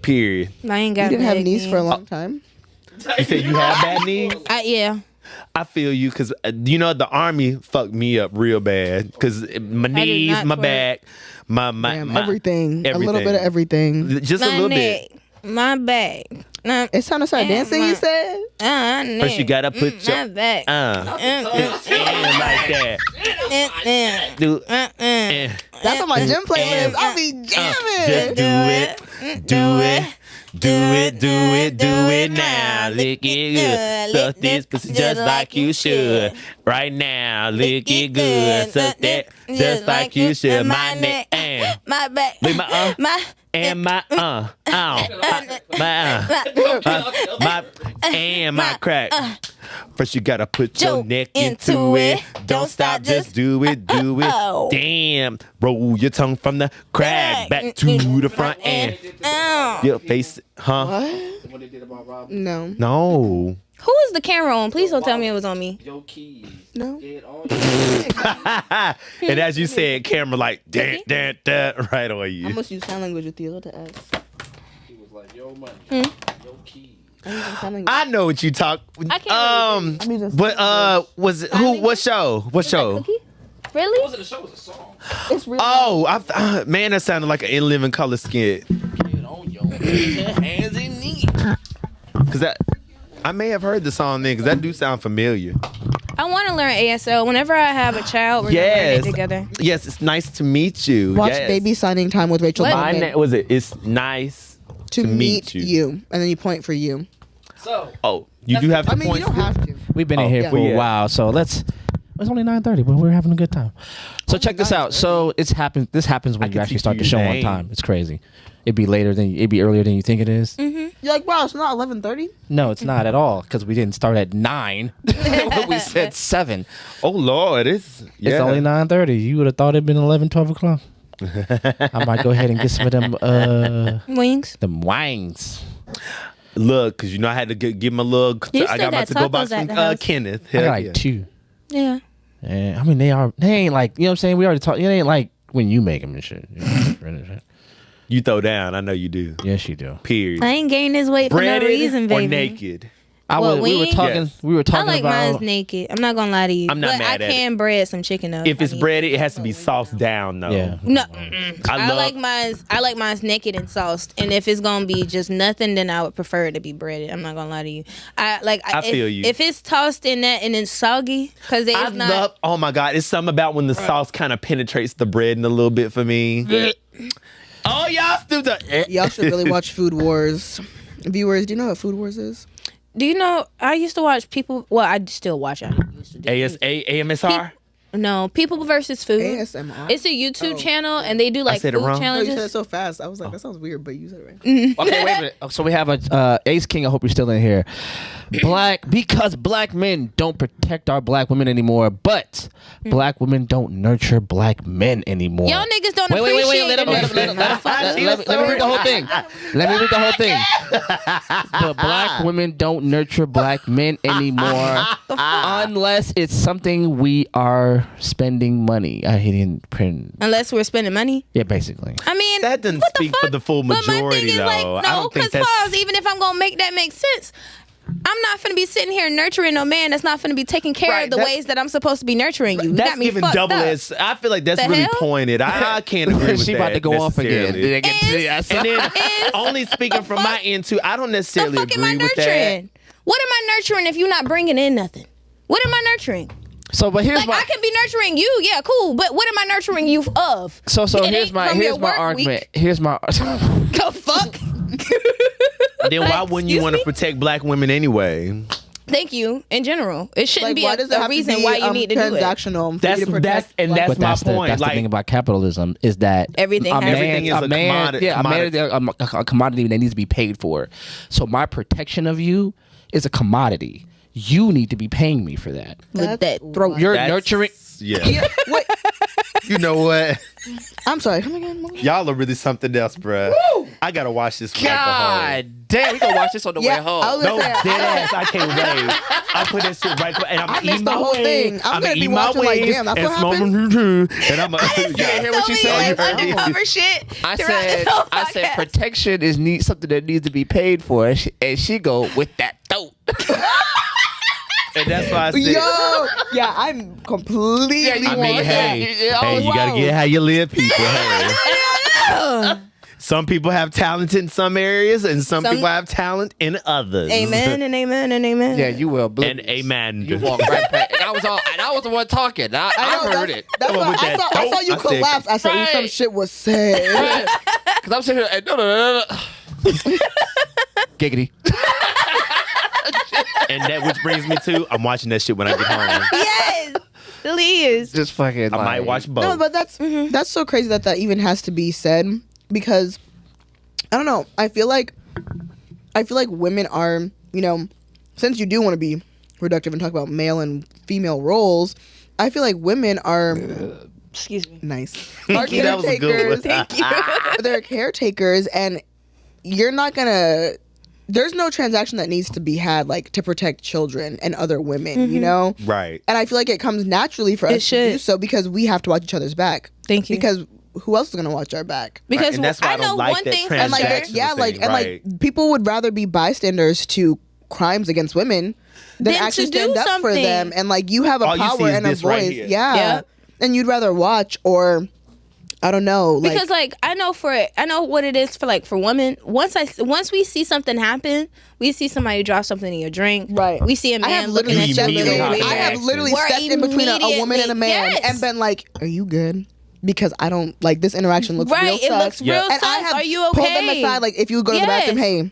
Speaker 3: Period.
Speaker 4: I ain't got.
Speaker 2: You didn't have
Speaker 4: leg
Speaker 2: knees
Speaker 4: then.
Speaker 2: for a long time.
Speaker 3: You said you have bad knees?
Speaker 4: Yeah.
Speaker 3: I feel you because the army fucked me up real bad because my knees,
Speaker 4: not
Speaker 3: my
Speaker 4: twerk.
Speaker 3: back, my
Speaker 2: Everything. A little bit of everything.
Speaker 3: just a
Speaker 4: My
Speaker 3: little
Speaker 4: neck,
Speaker 3: bit.
Speaker 4: my back.
Speaker 2: It's time to start dancing, you said?
Speaker 3: First you gotta put
Speaker 4: my
Speaker 3: your
Speaker 4: back.
Speaker 3: and like that. Do
Speaker 2: That's on my gym playlist. I'll be
Speaker 3: just
Speaker 2: jamming.
Speaker 3: do it now. Lick it good. Suck this pussy just like you should. Right now, lick it good. Suck that just like you should. My neck and
Speaker 4: My back.
Speaker 3: leave my
Speaker 4: My
Speaker 3: and my my and my crack. First you gotta put your
Speaker 4: Jump
Speaker 3: neck
Speaker 4: into
Speaker 3: into it.
Speaker 4: it.
Speaker 3: Don't stop, just do it, do it.
Speaker 4: Oh.
Speaker 3: Damn, roll your tongue from the crack back to the front end. Your face, huh?
Speaker 1: What they did about Rob?
Speaker 2: No.
Speaker 3: No.
Speaker 4: Who is the camera on? Please don't tell me it was on me.
Speaker 1: Yo, keys.
Speaker 2: No.
Speaker 1: Did all
Speaker 3: And as you said, camera like that right on
Speaker 2: I
Speaker 3: you.
Speaker 2: must use sign language with you to ask.
Speaker 1: He was like, yo, money. Yo, keys.
Speaker 2: I'm using sign language.
Speaker 3: I know what you talk.
Speaker 4: I can't
Speaker 2: I'm using sign
Speaker 3: But was it who? What show? What show?
Speaker 4: Cookie? Really?
Speaker 1: Wasn't a show, it was a song.
Speaker 2: It's real.
Speaker 3: Oh, man, that sounded like an In Living Color skit.
Speaker 1: Get on your hands and knees.
Speaker 3: Cause I may have heard the song then, cause that do sound familiar.
Speaker 4: I want to learn ASL. Whenever I have a child, we're gonna learn
Speaker 3: Yes.
Speaker 4: it together.
Speaker 3: Yes, it's nice to meet you.
Speaker 2: Watch
Speaker 3: yes.
Speaker 2: Baby Signing Time with Rachel
Speaker 4: What?
Speaker 3: My
Speaker 2: Bowman.
Speaker 3: name was it? It's nice
Speaker 2: To meet you. And then you point for you.
Speaker 1: So,
Speaker 3: Oh, you do have to
Speaker 2: I mean,
Speaker 3: point.
Speaker 2: you don't have to.
Speaker 1: we've been in here
Speaker 2: yeah.
Speaker 1: for a
Speaker 3: Yeah.
Speaker 1: while, so it's only 9:30, but we're having a good time. So check this out. So this happens when you
Speaker 3: can
Speaker 1: actually
Speaker 3: teach
Speaker 1: start
Speaker 3: you
Speaker 1: the
Speaker 3: your
Speaker 1: show on
Speaker 3: name.
Speaker 1: time. It's crazy. It'd be earlier than you think it is.
Speaker 2: You're like, wow, it's not 11:30.
Speaker 1: No, it's not at all because we didn't start at 9. We said 7.
Speaker 3: Oh Lord,
Speaker 1: It's only 9:30. You would have thought it'd been 11, 12 o'clock. I might go ahead and get some of them
Speaker 4: Wings.
Speaker 1: wangs.
Speaker 3: Look, cause I had to give him a little.
Speaker 4: You
Speaker 3: I
Speaker 4: still
Speaker 3: got my
Speaker 4: got
Speaker 3: to-go box
Speaker 4: tacos at
Speaker 3: from
Speaker 4: the house.
Speaker 3: Kenneth.
Speaker 1: I got
Speaker 3: Hell
Speaker 1: like
Speaker 3: yeah.
Speaker 1: 2.
Speaker 4: Yeah.
Speaker 1: Yeah, I mean they ain't like, you know what I'm saying? We already talked. It ain't like when you make them and shit.
Speaker 3: You throw down. I know you do.
Speaker 1: Yes, you do.
Speaker 3: Period.
Speaker 4: I ain't gained this weight for no
Speaker 3: Breaded
Speaker 4: reason, baby.
Speaker 3: or naked?
Speaker 4: What,
Speaker 1: We were
Speaker 4: wings?
Speaker 1: talking.
Speaker 3: Yes.
Speaker 1: We were
Speaker 4: I
Speaker 1: talking
Speaker 4: like
Speaker 1: about.
Speaker 4: mine's naked. I'm not gonna lie to you.
Speaker 3: I'm not
Speaker 4: but
Speaker 3: mad
Speaker 4: I
Speaker 3: at
Speaker 4: can bread some chicken though.
Speaker 3: If it's
Speaker 4: I need-
Speaker 3: breaded, it has to be sauced down though.
Speaker 1: Yeah.
Speaker 4: No,
Speaker 3: I love.
Speaker 4: I like mine's naked and sauced. And if it's gonna be just nothing, then I would prefer it to be breaded. I'm not gonna lie to you. I
Speaker 3: feel you.
Speaker 4: If it's tossed in that and it's soggy, because
Speaker 3: I
Speaker 4: it's not.
Speaker 3: love. Oh my God! It's something about when the sauce kind of penetrates the bread in a little bit for me. Oh, y'all stupid.
Speaker 2: Y'all should really watch Food Wars. Viewers, do you know what Food Wars is?
Speaker 4: Do you know? I used to watch people. Well, I still watch. I used to do
Speaker 3: AMSR?
Speaker 4: No, People versus Food.
Speaker 2: ASMR.
Speaker 4: It's a YouTube channel, and they do like
Speaker 3: said it
Speaker 4: food
Speaker 3: wrong?
Speaker 2: No, you
Speaker 4: challenges.
Speaker 2: said it so fast. I was like, that sounds weird, but you said it right.
Speaker 1: Okay, wait a minute. So we have a Ace King. I hope you're still in here. Because black men don't protect our black women anymore, but black women don't nurture black men anymore.
Speaker 4: Y'all niggas don't
Speaker 1: Wait.
Speaker 4: appreciate
Speaker 1: Let me read the whole thing. Let me read the whole thing. But black women don't nurture black men anymore unless it's something we are spending money. I didn't print.
Speaker 4: Unless we're spending money.
Speaker 1: Yeah, basically.
Speaker 4: I mean,
Speaker 3: That doesn't
Speaker 4: what the
Speaker 3: speak for
Speaker 4: fuck?
Speaker 3: the full
Speaker 4: But my
Speaker 3: majority,
Speaker 4: thing is
Speaker 3: though.
Speaker 4: like,
Speaker 3: I
Speaker 4: no,
Speaker 3: don't think
Speaker 4: because
Speaker 3: that's-
Speaker 4: even if I'm gonna make that make sense, I'm not finna be sitting here nurturing no man that's not finna be taking care
Speaker 3: Right,
Speaker 4: of the
Speaker 3: that's-
Speaker 4: ways that I'm supposed to be nurturing you. You
Speaker 3: That's
Speaker 4: got me
Speaker 3: giving
Speaker 4: fucked
Speaker 3: double
Speaker 4: up.
Speaker 3: edged. I feel like that's
Speaker 4: The
Speaker 3: really
Speaker 4: hell?
Speaker 3: pointed. I can't agree with
Speaker 1: She
Speaker 3: that.
Speaker 1: about to go off again.
Speaker 3: necessarily.
Speaker 1: And
Speaker 3: And then only speaking from my end too, I don't
Speaker 4: The
Speaker 3: necessarily
Speaker 4: fuck am I
Speaker 3: agree with that.
Speaker 4: nurturing? What am I nurturing if you're not bringing in nothing? What am I nurturing?
Speaker 1: So, but here's
Speaker 4: Like,
Speaker 1: my.
Speaker 4: I can be nurturing you, yeah, cool. But what am I nurturing you of?
Speaker 1: So
Speaker 4: It
Speaker 1: here's
Speaker 4: ain't
Speaker 1: my
Speaker 4: from your work
Speaker 1: argument.
Speaker 4: week.
Speaker 1: Here's my.
Speaker 4: The fuck?
Speaker 3: Then why
Speaker 4: Like,
Speaker 3: wouldn't you
Speaker 4: excuse
Speaker 3: want to
Speaker 4: me?
Speaker 3: protect black women anyway?
Speaker 4: Thank you. In general, it shouldn't
Speaker 2: Like,
Speaker 4: be
Speaker 2: why does it
Speaker 4: a
Speaker 2: have
Speaker 4: reason
Speaker 2: to be
Speaker 4: why you need to do it.
Speaker 2: transactional? for
Speaker 3: That's
Speaker 2: you to protect
Speaker 3: and
Speaker 2: black-
Speaker 3: that's
Speaker 1: But
Speaker 3: my
Speaker 1: that's
Speaker 3: point.
Speaker 1: the thing about capitalism is that
Speaker 4: Everything has-
Speaker 3: Everything is a commodity-
Speaker 1: Yeah,
Speaker 3: commodity.
Speaker 1: a commodity that needs to be paid for. So my protection of you is a commodity. You need to be paying me for that.
Speaker 4: With that throat.
Speaker 1: You're
Speaker 3: That's-
Speaker 1: nurturing.
Speaker 3: Yeah.
Speaker 2: Wait,
Speaker 3: You know what?
Speaker 2: I'm sorry. Come again, Mom?
Speaker 3: Y'all are really something else, bruh. I gotta watch this. with alcohol.
Speaker 1: God damn, we gonna watch this on the
Speaker 2: Yeah,
Speaker 1: way home.
Speaker 2: I was
Speaker 3: No,
Speaker 2: gonna say,
Speaker 3: dead ass. I can't wait. I put that shit right, and I'm
Speaker 2: I
Speaker 3: eating
Speaker 2: missed the
Speaker 3: my
Speaker 2: whole
Speaker 3: wings.
Speaker 2: thing. I'm gonna be
Speaker 3: eating my
Speaker 2: watching like,
Speaker 3: wings
Speaker 2: damn, that's
Speaker 3: and
Speaker 2: what
Speaker 3: smoking, and I'm
Speaker 1: You didn't hear what she
Speaker 4: So
Speaker 1: said?
Speaker 4: many undercover shit.
Speaker 1: I
Speaker 4: throughout this
Speaker 1: said,
Speaker 4: whole
Speaker 1: I said,
Speaker 4: podcast.
Speaker 1: protection is something that needs to be paid for, and she go with that throat.
Speaker 3: And that's why I said.
Speaker 2: Yo, yeah, I'm completely.
Speaker 1: Yeah, you
Speaker 3: I mean,
Speaker 1: want
Speaker 3: hey,
Speaker 1: that.
Speaker 3: hey, you gotta get how you live, people. Hey. Some people have talent in some areas, and some people have talent in others.
Speaker 4: Amen and amen and amen.
Speaker 1: Yeah, you will.
Speaker 3: And amen.
Speaker 1: You walk right past. And I was the one talking. I
Speaker 2: know,
Speaker 1: heard it.
Speaker 2: That's
Speaker 3: Come on
Speaker 2: why
Speaker 3: with
Speaker 2: I
Speaker 3: that
Speaker 2: saw
Speaker 3: dope.
Speaker 2: you
Speaker 3: I said-
Speaker 2: collapse. I said, ooh, some
Speaker 1: Right.
Speaker 2: shit was said.
Speaker 1: Because I'm sitting here and no. Giggity.
Speaker 3: And that which brings me to I'm watching that shit when I get home.
Speaker 4: Yes. Please.
Speaker 1: Just fucking.
Speaker 3: I might watch both.
Speaker 2: No, but that's so crazy that even has to be said, because I don't know. I feel like women are, since you do want to be reductive and talk about male and female roles, I feel like women are
Speaker 4: Excuse me.
Speaker 2: nice. Are
Speaker 3: That was a good one.
Speaker 2: Thank you. They're caretakers, and you're not gonna. There's no transaction that needs to be had like to protect children and other women,
Speaker 3: Right.
Speaker 2: And I feel like it comes naturally for
Speaker 4: It
Speaker 2: us to do
Speaker 4: should.
Speaker 2: so, because we have to watch each other's back.
Speaker 4: Thank you.
Speaker 2: Because who else is gonna watch our back?
Speaker 4: Because
Speaker 3: And that's why I
Speaker 4: I
Speaker 3: don't
Speaker 4: know
Speaker 3: like
Speaker 4: one
Speaker 3: that
Speaker 4: thing for
Speaker 2: And like,
Speaker 4: sure.
Speaker 3: transaction. Right.
Speaker 2: people would rather be bystanders to crimes against women than
Speaker 4: Than
Speaker 2: actually
Speaker 4: to do
Speaker 2: stand up for
Speaker 4: something.
Speaker 2: them. And like, you have a
Speaker 3: All you see
Speaker 2: power
Speaker 3: is
Speaker 2: and a
Speaker 3: this right
Speaker 2: voice,
Speaker 3: here.
Speaker 2: yeah.
Speaker 4: Yep.
Speaker 2: And you'd rather watch, or I don't know, like,
Speaker 4: Because I know what it is for women. Once we see something happen, we see somebody drop something in your drink.
Speaker 2: Right.
Speaker 4: We see a
Speaker 2: I
Speaker 4: man
Speaker 2: have
Speaker 4: looking
Speaker 2: literally
Speaker 4: at
Speaker 2: stepped
Speaker 4: you.
Speaker 3: immediately
Speaker 2: in.
Speaker 3: hop in
Speaker 2: I have
Speaker 3: action.
Speaker 2: literally
Speaker 4: We're
Speaker 2: stepped in between a woman and a man
Speaker 4: immediately-
Speaker 2: and been like, "Are you good?" Because I don't like this interaction. Looks
Speaker 4: Right,
Speaker 2: real
Speaker 4: it
Speaker 2: sus.
Speaker 4: looks real
Speaker 2: And I
Speaker 4: sus.
Speaker 2: have
Speaker 4: Are you
Speaker 2: pulled them
Speaker 4: okay?
Speaker 2: aside. Like, if you go to the
Speaker 4: Yes.
Speaker 2: bathroom, hey,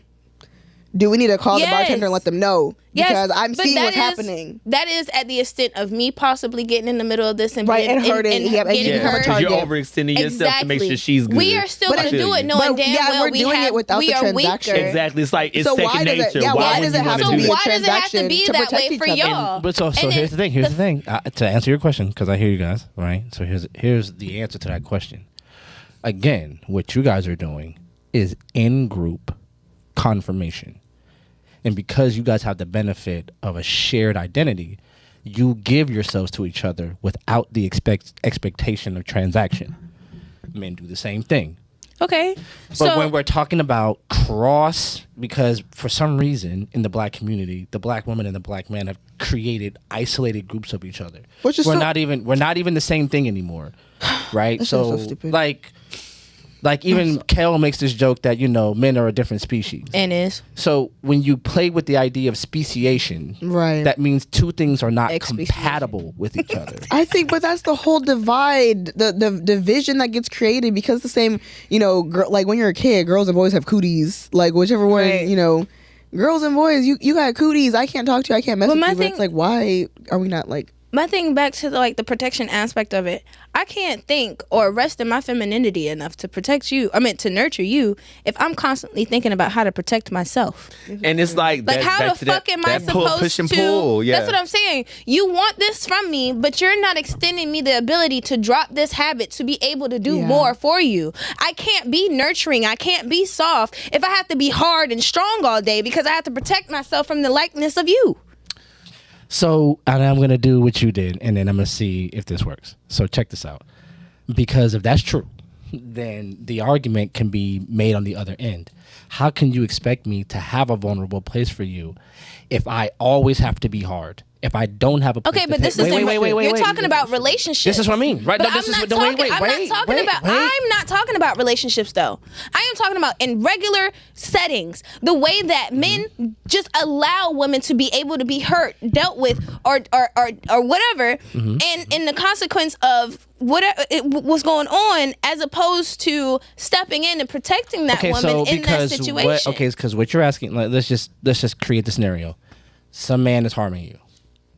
Speaker 2: do we need to call the
Speaker 4: Yes.
Speaker 2: bartender and let them know?
Speaker 4: Yes,
Speaker 2: Because I'm
Speaker 4: but
Speaker 2: seeing
Speaker 4: that
Speaker 2: what's
Speaker 4: is-
Speaker 2: happening.
Speaker 4: That is at the extent of me possibly getting in the middle of this and
Speaker 2: Right,
Speaker 4: being,
Speaker 2: and hurting.
Speaker 4: and
Speaker 2: Yeah, and
Speaker 4: getting
Speaker 2: you become a
Speaker 4: hurt.
Speaker 3: Because you're
Speaker 2: target.
Speaker 3: overextending yourself to make sure she's good.
Speaker 4: We are still
Speaker 3: I
Speaker 4: going to
Speaker 3: feel
Speaker 4: do it
Speaker 3: you.
Speaker 4: knowing
Speaker 2: But,
Speaker 4: damn
Speaker 2: yeah,
Speaker 4: well
Speaker 2: we're doing it without
Speaker 4: we
Speaker 2: the
Speaker 4: are
Speaker 2: transaction.
Speaker 4: weaker.
Speaker 3: Exactly. It's like, it's
Speaker 2: So
Speaker 3: second
Speaker 2: why does it-
Speaker 3: nature.
Speaker 2: yeah,
Speaker 3: why
Speaker 2: why
Speaker 3: would
Speaker 2: does
Speaker 3: you
Speaker 2: it have
Speaker 3: want
Speaker 2: to
Speaker 3: to
Speaker 2: be
Speaker 3: do
Speaker 2: a
Speaker 3: that?
Speaker 4: Why does it have to be
Speaker 2: transaction to
Speaker 4: that way
Speaker 2: protect
Speaker 4: for
Speaker 2: each other?
Speaker 4: y'all?
Speaker 1: But so
Speaker 4: And
Speaker 1: here's the thing. Here's the thing. To answer your question, because I hear you guys, right? So here's the answer to that question. Again, what you guys are doing is in-group confirmation. And because you guys have the benefit of a shared identity, you give yourselves to each other without the expectation of transaction. Men do the same thing.
Speaker 4: Okay.
Speaker 1: But when we're talking about cross, because for some reason in the black community, the black woman and the black man have created isolated groups of each other.
Speaker 2: Which is
Speaker 1: we're
Speaker 2: so-
Speaker 1: not even the same thing anymore, right?
Speaker 2: That sounds so stupid.
Speaker 1: like Like even Kel makes this joke that men are a different species.
Speaker 4: And is.
Speaker 1: So when you play with the idea of speciation,
Speaker 2: Right.
Speaker 1: that means two things are not
Speaker 4: Exspeciation.
Speaker 1: compatible with each other.
Speaker 2: I think, but that's the whole divide, the division that gets created because the same, like when you're a kid, girls and boys have cooties. Like whichever one,
Speaker 4: Right.
Speaker 2: Girls and boys, you got cooties. I can't talk to you. I can't mess with you. But it's like, why are we not like?
Speaker 4: My thing back to the protection aspect of it, I can't think or rest in my femininity enough to protect you. I mean, to nurture you if I'm constantly thinking about how to protect myself.
Speaker 3: And it's like
Speaker 4: How the fuck am I supposed
Speaker 3: push and
Speaker 4: to?
Speaker 3: pull, yeah.
Speaker 4: That's what I'm saying. You want this from me, but you're not extending me the ability to drop this habit to be able to do more for you. I can't be nurturing. I can't be soft if I have to be hard and strong all day because I have to protect myself from the likeness of you.
Speaker 1: So I'm going to do what you did, and then I'm going to see if this works. So check this out. Because if that's true, then the argument can be made on the other end. How can you expect me to have a vulnerable place for you if I always have to be hard? If I don't have a place
Speaker 4: Okay, but this is you're talking about relationships.
Speaker 1: This is what I mean, right?
Speaker 4: But
Speaker 1: No,
Speaker 4: I'm not talking about relationships though. I am talking about in regular settings, the way that men just allow women to be able to be hurt, dealt with, or whatever, and in the consequence of what's going on, as opposed to stepping in and protecting that woman in that situation.
Speaker 1: Because what you're asking, like, let's just create the scenario. Some man is harming you.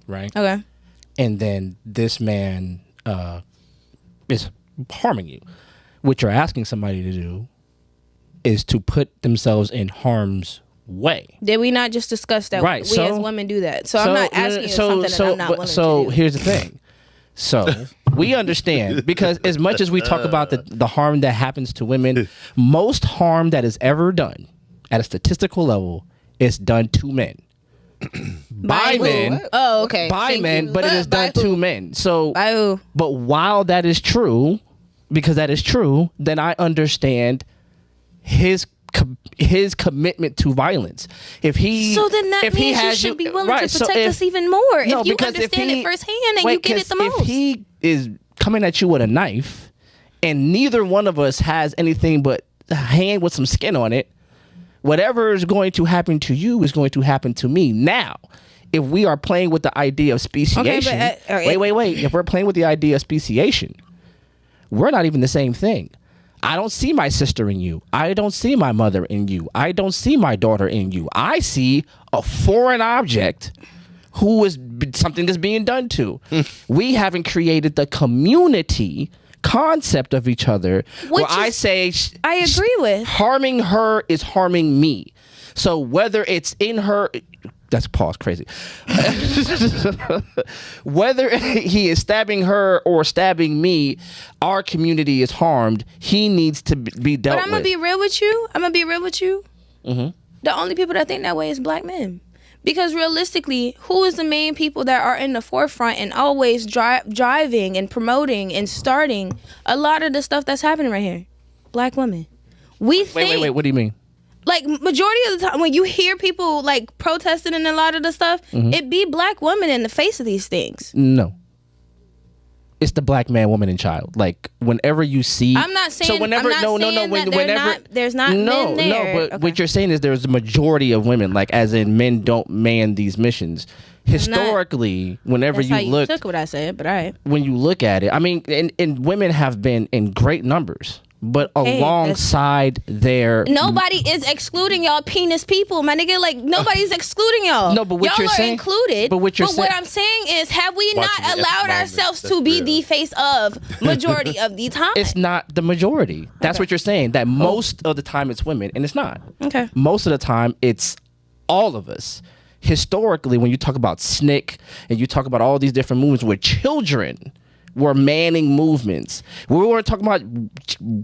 Speaker 1: Right.
Speaker 4: Okay.
Speaker 1: And then this man is harming you. What you're asking somebody to do is to put themselves in harm's way.
Speaker 4: Did we not just discuss that?
Speaker 1: Right.
Speaker 4: We as women do that. So I'm not asking you something that I'm not willing to do.
Speaker 1: Here's the thing. So we understand, because as much as we talk about the harm that happens to women, most harm that is ever done at a statistical level is done to men. By men.
Speaker 4: Oh, okay.
Speaker 1: By men, but it is done to men. So,
Speaker 4: by who?
Speaker 1: But while that is true, because that is true, then I understand his commitment to violence. If he,
Speaker 4: so then that
Speaker 1: if
Speaker 4: means
Speaker 1: he
Speaker 4: you
Speaker 1: has
Speaker 4: should be willing to
Speaker 1: so
Speaker 4: protect us even more.
Speaker 1: No,
Speaker 4: if you
Speaker 1: because
Speaker 4: understand it firsthand and
Speaker 1: wait,
Speaker 4: you get it the most.
Speaker 1: If he is coming at you with a knife, and neither one of us has anything but a hand with some skin on it, whatever is going to happen to you is going to happen to me. Now, if we are playing with the idea of speciation, wait. If we're playing with the idea of speciation, we're not even the same thing. I don't see my sister in you. I don't see my mother in you. I don't see my daughter in you. I see a foreign object who is something that's being done to. We haven't created the community concept of each other, where I say
Speaker 4: I agree with
Speaker 1: harming her is harming me. So whether it's in her, that's pause crazy. Whether he is stabbing her or stabbing me, our community is harmed. He needs to be dealt with.
Speaker 4: But I'm gonna be real with you.
Speaker 1: Mm-hmm.
Speaker 4: The only people that think that way is black men. Because realistically, who is the main people that are in the forefront and always driving and promoting and starting a lot of the stuff that's happening right here? Black women. Wait.
Speaker 1: What do you mean?
Speaker 4: Like, majority of the time when you hear people like protesting and a lot of the stuff, it be black women in the face of these things.
Speaker 1: No. It's the black man, woman, and child. Like, whenever you see,
Speaker 4: I'm not saying.
Speaker 1: So whenever,
Speaker 4: there's not men there.
Speaker 1: But
Speaker 4: okay.
Speaker 1: what you're saying is there's a majority of women, like as in men don't man these missions. Historically, whenever
Speaker 4: That's how you
Speaker 1: look,
Speaker 4: took what I said, but all right.
Speaker 1: When you look at it, I mean, and women have been in great numbers. But alongside their...
Speaker 4: Nobody is excluding y'all penis people, my nigga. Like, nobody's excluding y'all.
Speaker 1: No, but what
Speaker 4: y'all
Speaker 1: you're saying...
Speaker 4: included.
Speaker 1: But
Speaker 4: what I'm saying is, have we not allowed ourselves to be the face of majority of the time?
Speaker 1: It's not the majority. That's what you're saying. That most of the time it's women, and it's not.
Speaker 4: Okay.
Speaker 1: Most of the time it's all of us. Historically, when you talk about SNCC and you talk about all these different movements where children... were manning movements. We weren't talking about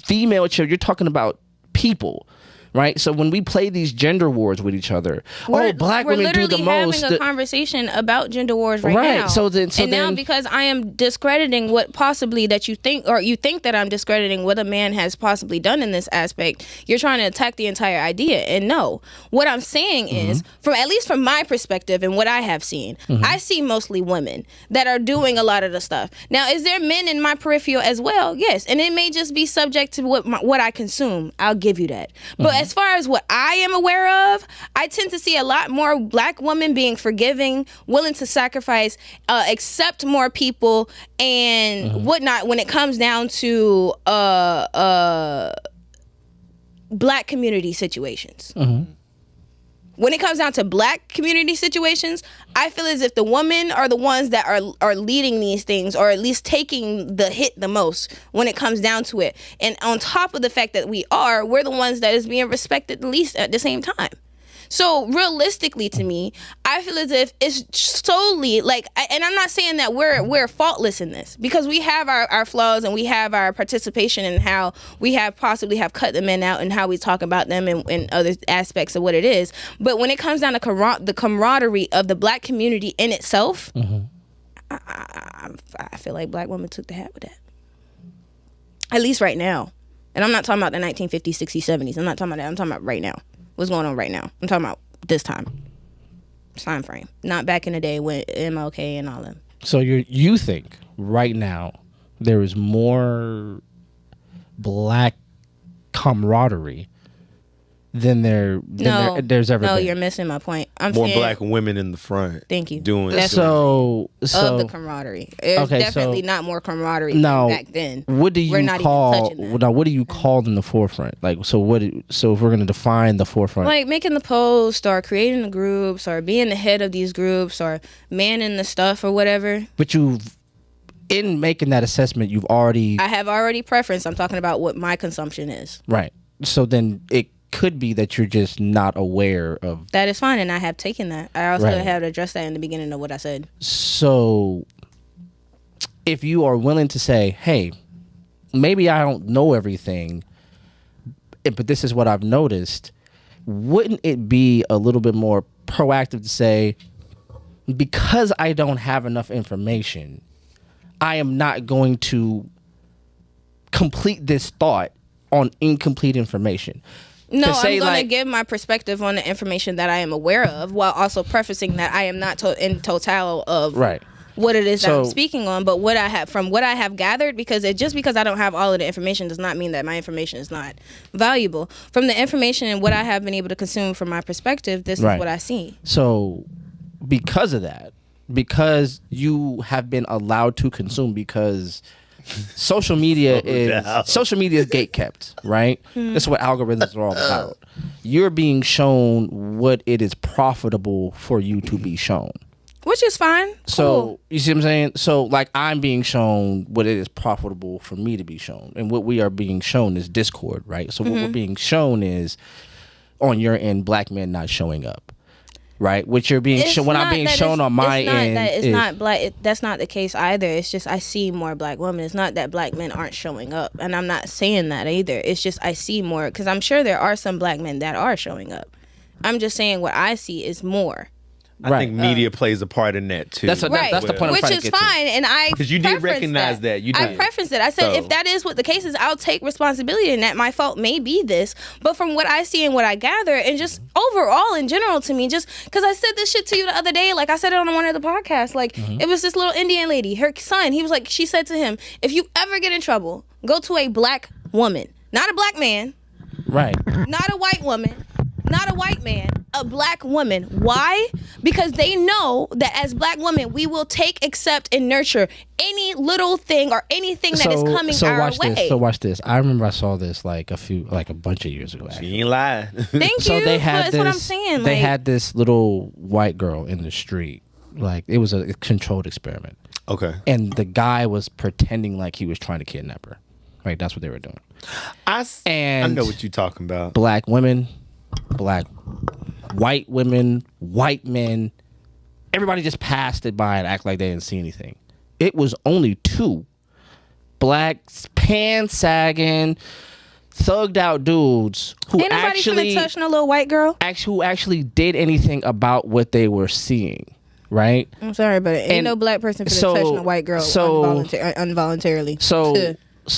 Speaker 1: female children. You're talking about people. right? So when we play these gender wars with each other, black women do the most.
Speaker 4: We're literally having a conversation about gender wars right now.
Speaker 1: So
Speaker 4: now because I am discrediting what possibly that you think, or you think that I'm discrediting what a man has possibly done in this aspect, you're trying to attack the entire idea. And no, what I'm saying is, at least from my perspective and what I have seen, I see mostly women that are doing a lot of the stuff. Now, is there men in my peripheral as well? Yes, and it may just be subject to what I consume. I'll give you that. But as far as what I am aware of, I tend to see a lot more black women being forgiving, willing to sacrifice, accept more people, and whatnot when it comes down to black community situations. When it comes down to black community situations, I feel as if the women are the ones that are leading these things, or at least taking the hit the most when it comes down to it. And on top of the fact that we're the ones that is being respected the least at the same time. So realistically, to me, I feel as if it's solely like, and I'm not saying that we're faultless in this, because we have our flaws and we have our participation in how we possibly have cut the men out and how we talk about them and other aspects of what it is. But when it comes down to the camaraderie of the black community in itself, I feel like black women took the hat with that. At least right now. And I'm not talking about the 1950s, 60s, 70s. I'm not talking about that. I'm talking about right now. What's going on right now? I'm talking about this time frame, not back in the day with MLK and all them.
Speaker 1: So you think right now there is more black camaraderie than there's ever been?
Speaker 4: No, you're missing my point. I'm
Speaker 3: more
Speaker 4: saying
Speaker 3: black women in the front.
Speaker 4: Thank you.
Speaker 3: Doing
Speaker 4: That's
Speaker 1: so
Speaker 4: of the camaraderie. There's definitely not more camaraderie than back then.
Speaker 1: What do you what do you call in the forefront? Like, so if we're gonna define the forefront,
Speaker 4: like making the post or creating the groups or being the head of these groups or manning the stuff or whatever.
Speaker 1: But in making that assessment, I have
Speaker 4: already preference. I'm talking about what my consumption is.
Speaker 1: Right. So then it could be that you're just not aware of
Speaker 4: that. Is fine, and I have taken that. I also have addressed that in the beginning of what I said.
Speaker 1: So if you are willing to say, hey, maybe I don't know everything, but this is what I've noticed, wouldn't it be a little bit more proactive to say, because I don't have enough information, I am not going to complete this thought on incomplete information?
Speaker 4: No, I'm going to give my perspective on the information that I am aware of, while also prefacing that I am not in total of what it is that I'm speaking on, but what I have gathered, because just because I don't have all of the information does not mean that my information is not valuable. From the information and what I have been able to consume from my perspective, this is what I see. So
Speaker 1: because of that, because you have been allowed to consume, because social media is gatekept, right? That's what algorithms are all about. You're being shown what it is profitable for you to be shown,
Speaker 4: which is fine.
Speaker 1: So you see what I'm saying? So like, I'm being shown what it is profitable for me to be shown, and what we are being shown is discord, right? So what we're being shown is, on your end, black men not showing up. Right, which you're being when I'm being shown on my end.
Speaker 4: It's not black. That's not the case either. It's just I see more black women. It's not that black men aren't showing up, and I'm not saying that either. It's just I see more, because I'm sure there are some black men that are showing up. I'm just saying what I see is more.
Speaker 3: I think media plays a part in that too.
Speaker 1: That's the point I'm trying
Speaker 4: Which
Speaker 1: to
Speaker 4: is
Speaker 1: get
Speaker 4: fine,
Speaker 1: to.
Speaker 4: And
Speaker 3: because you did recognize that. You did.
Speaker 4: I preferenced it. I said if that is what the case is, I'll take responsibility in that. My fault may be this, but from what I see and what I gather, and just overall in general to me, just because I said this shit to you the other day, like I said it on one of the podcasts, like it was this little Indian lady, her son. He was like, she said to him, if you ever get in trouble, go to a black woman, not a black man,
Speaker 1: right?
Speaker 4: Not a white woman. Not a white man, a black woman. Why? Because they know that as black women, we will take, accept, and nurture any little thing or anything that is coming our way.
Speaker 1: So watch this. I remember I saw this like a bunch of years ago. Actually.
Speaker 3: She ain't lying.
Speaker 4: Thank you. That's what I'm saying.
Speaker 1: They had this little white girl in the street. Like, it was a controlled experiment.
Speaker 3: Okay.
Speaker 1: And the guy was pretending like he was trying to kidnap her. Right? That's what they were doing.
Speaker 3: I know what you're talking about.
Speaker 1: Black women, white women, white men, everybody just passed it by and act like they didn't see anything. It was only two blacks, pants sagging, thugged out dudes who
Speaker 4: Ain't nobody finna touch no little white girl.
Speaker 1: who actually did anything about what they were seeing, right?
Speaker 4: I'm sorry, but ain't no black person finna touch no white girl involuntarily.
Speaker 1: So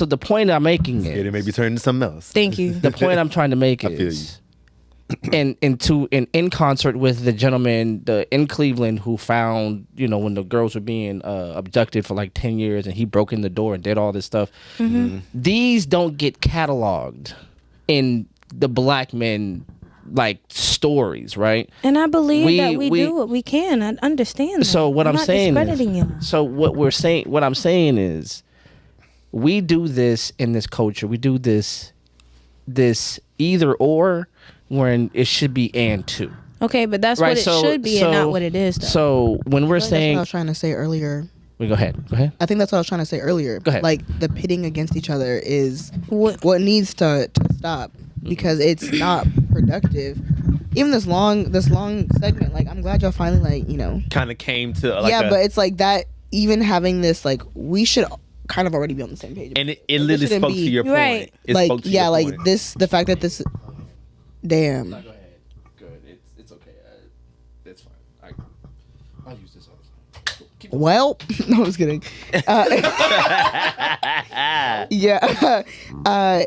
Speaker 1: the point I'm making is,
Speaker 3: it may be turned into something else.
Speaker 4: Thank you.
Speaker 1: the point I'm trying to make
Speaker 3: I feel
Speaker 1: is, in concert with the gentleman in Cleveland who found, when the girls were being abducted for like 10 years and he broke in the door and did all this stuff. These don't get cataloged in the black men like stories, right?
Speaker 4: And I believe that we do what we can. I understand that.
Speaker 1: So what I'm saying
Speaker 4: discrediting you.
Speaker 1: So what I'm saying is, we do this in this culture. We do this either or, when it should be and too.
Speaker 4: Okay, but that's what it should be and not what it is, though.
Speaker 1: So when we're saying,
Speaker 2: that's what I was trying to say earlier.
Speaker 1: Go ahead.
Speaker 2: I think that's what I was trying to say earlier.
Speaker 1: Go ahead.
Speaker 2: Like, the pitting against each other is what needs to stop, because it's not productive. Even this long segment, like, I'm glad y'all finally,
Speaker 3: kind of came to
Speaker 2: but it's like that. Even having this, like, we should kind of already be on the same page.
Speaker 3: And it literally spoke to your point.
Speaker 4: Right.
Speaker 3: It spoke to your point.
Speaker 2: The fact that this, damn.
Speaker 1: No, go ahead. Good. It's okay. It's fine. I'll use this all the time.
Speaker 2: Well, no, I was kidding.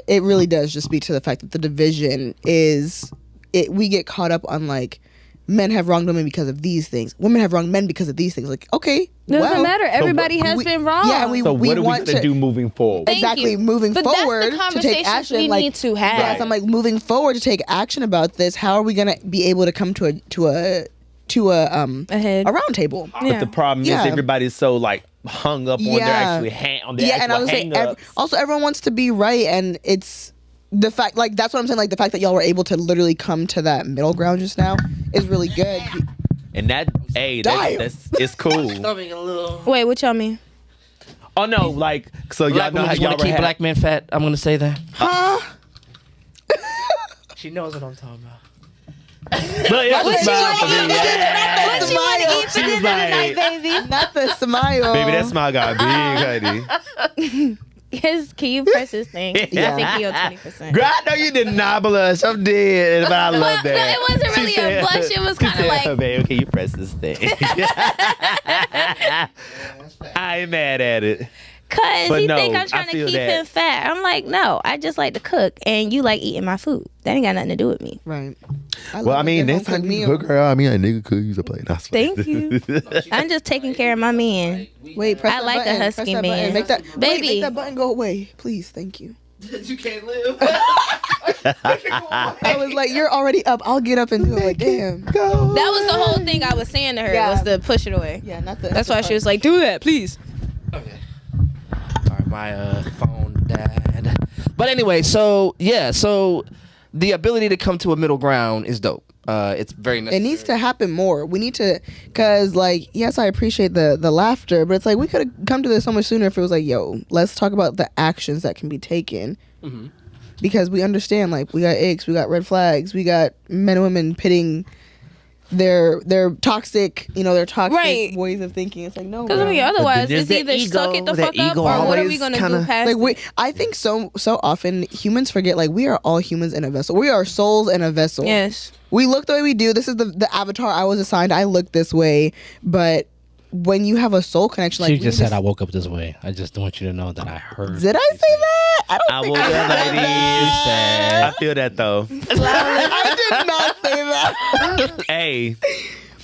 Speaker 2: It really does just speak to the fact that the division is, we get caught up on, like, men have wronged women because of these things. Women have wronged men because of these things. Like, okay,
Speaker 4: doesn't matter. Everybody has been wrong.
Speaker 2: Yeah,
Speaker 3: so what are we going to do moving forward?
Speaker 2: Exactly, moving forward to take action.
Speaker 4: We
Speaker 2: like,
Speaker 4: need to have.
Speaker 2: Yes, I'm like, moving forward to take action about this. How are we going to be able to come to a round table?
Speaker 3: But the problem is everybody's so like hung up on their actually
Speaker 2: and I was saying, also everyone wants to be right, and it's the fact, like, that's what I'm saying, like, the fact that y'all were able to literally come to that middle ground just now is really good.
Speaker 3: And that's it's cool.
Speaker 4: Wait, what y'all mean?
Speaker 3: Oh no, like, so y'all know how y'all
Speaker 1: keep black men fat. I'm gonna say that.
Speaker 2: Huh?
Speaker 1: She knows what I'm talking about.
Speaker 3: But it's a smile for me. Yeah.
Speaker 4: What you want to eat for dinner tonight, baby?
Speaker 2: Not the smile.
Speaker 3: Baby, that smile got big, honey.
Speaker 4: Can you press his thing?
Speaker 2: Yeah.
Speaker 4: I think he owed 20%.
Speaker 3: Girl, I know you did not blush. I'm dead, but I love that.
Speaker 4: No, it wasn't really a blush. It was kind of like,
Speaker 3: oh, baby, can you press this thing? I ain't mad at it.
Speaker 4: Cause
Speaker 3: But
Speaker 4: he
Speaker 3: no,
Speaker 4: think I'm
Speaker 3: I
Speaker 4: trying to
Speaker 3: feel
Speaker 4: keep
Speaker 3: that.
Speaker 4: him fat. I'm like, no, I just like to cook, and you like eating my food. That ain't got nothing to do with me.
Speaker 2: Right.
Speaker 3: Well, I mean, next time you cook her, I mean, a nigga could use a plate.
Speaker 4: Thank you. I'm just taking care of my man.
Speaker 2: Wait, press
Speaker 4: I
Speaker 2: that
Speaker 4: like a
Speaker 2: button.
Speaker 4: husky
Speaker 2: Press that
Speaker 4: man.
Speaker 2: button. Make that,
Speaker 4: Baby.
Speaker 2: make that button go away, please. Thank you.
Speaker 1: You can't live.
Speaker 2: I was like, you're already up. I'll get up and do it. Like, damn.
Speaker 4: That was the whole thing I was saying to her, was to push it away.
Speaker 2: Yeah, not the.
Speaker 4: That's why she was like, do that, please.
Speaker 1: Okay. All right, my phone died. But anyway, so the ability to come to a middle ground is dope. It's very necessary.
Speaker 2: It needs to happen more. We need to, cause like, yes, I appreciate the laughter, but it's like we could have come to this so much sooner if it was like, yo, let's talk about the actions that can be taken.
Speaker 1: Mm-hmm.
Speaker 2: Because we understand, like, we got icks, we got red flags, we got men and women pitting their toxic,
Speaker 4: Right.
Speaker 2: ways of thinking. It's like, no.
Speaker 4: Because I mean, otherwise,
Speaker 3: there's
Speaker 4: it's
Speaker 3: the
Speaker 4: either
Speaker 3: ego,
Speaker 4: suck it the
Speaker 3: the
Speaker 4: fuck up,
Speaker 3: ego
Speaker 4: or what are we
Speaker 3: always
Speaker 4: gonna
Speaker 3: kinda-
Speaker 4: do past
Speaker 2: Like,
Speaker 4: it?
Speaker 2: I think so often humans forget, like, we are all humans in a vessel. We are souls in a vessel.
Speaker 4: Yes.
Speaker 2: We look the way we do. This is the avatar I was assigned. I look this way. But when you have a soul connection, like,
Speaker 1: She just said I woke up this way. I just want you to know that I heard.
Speaker 2: Did I say that? I don't
Speaker 3: I
Speaker 2: think
Speaker 3: will
Speaker 2: I said
Speaker 3: ladies.
Speaker 2: that.
Speaker 3: I feel that though.
Speaker 2: I did not say that.
Speaker 3: Hey,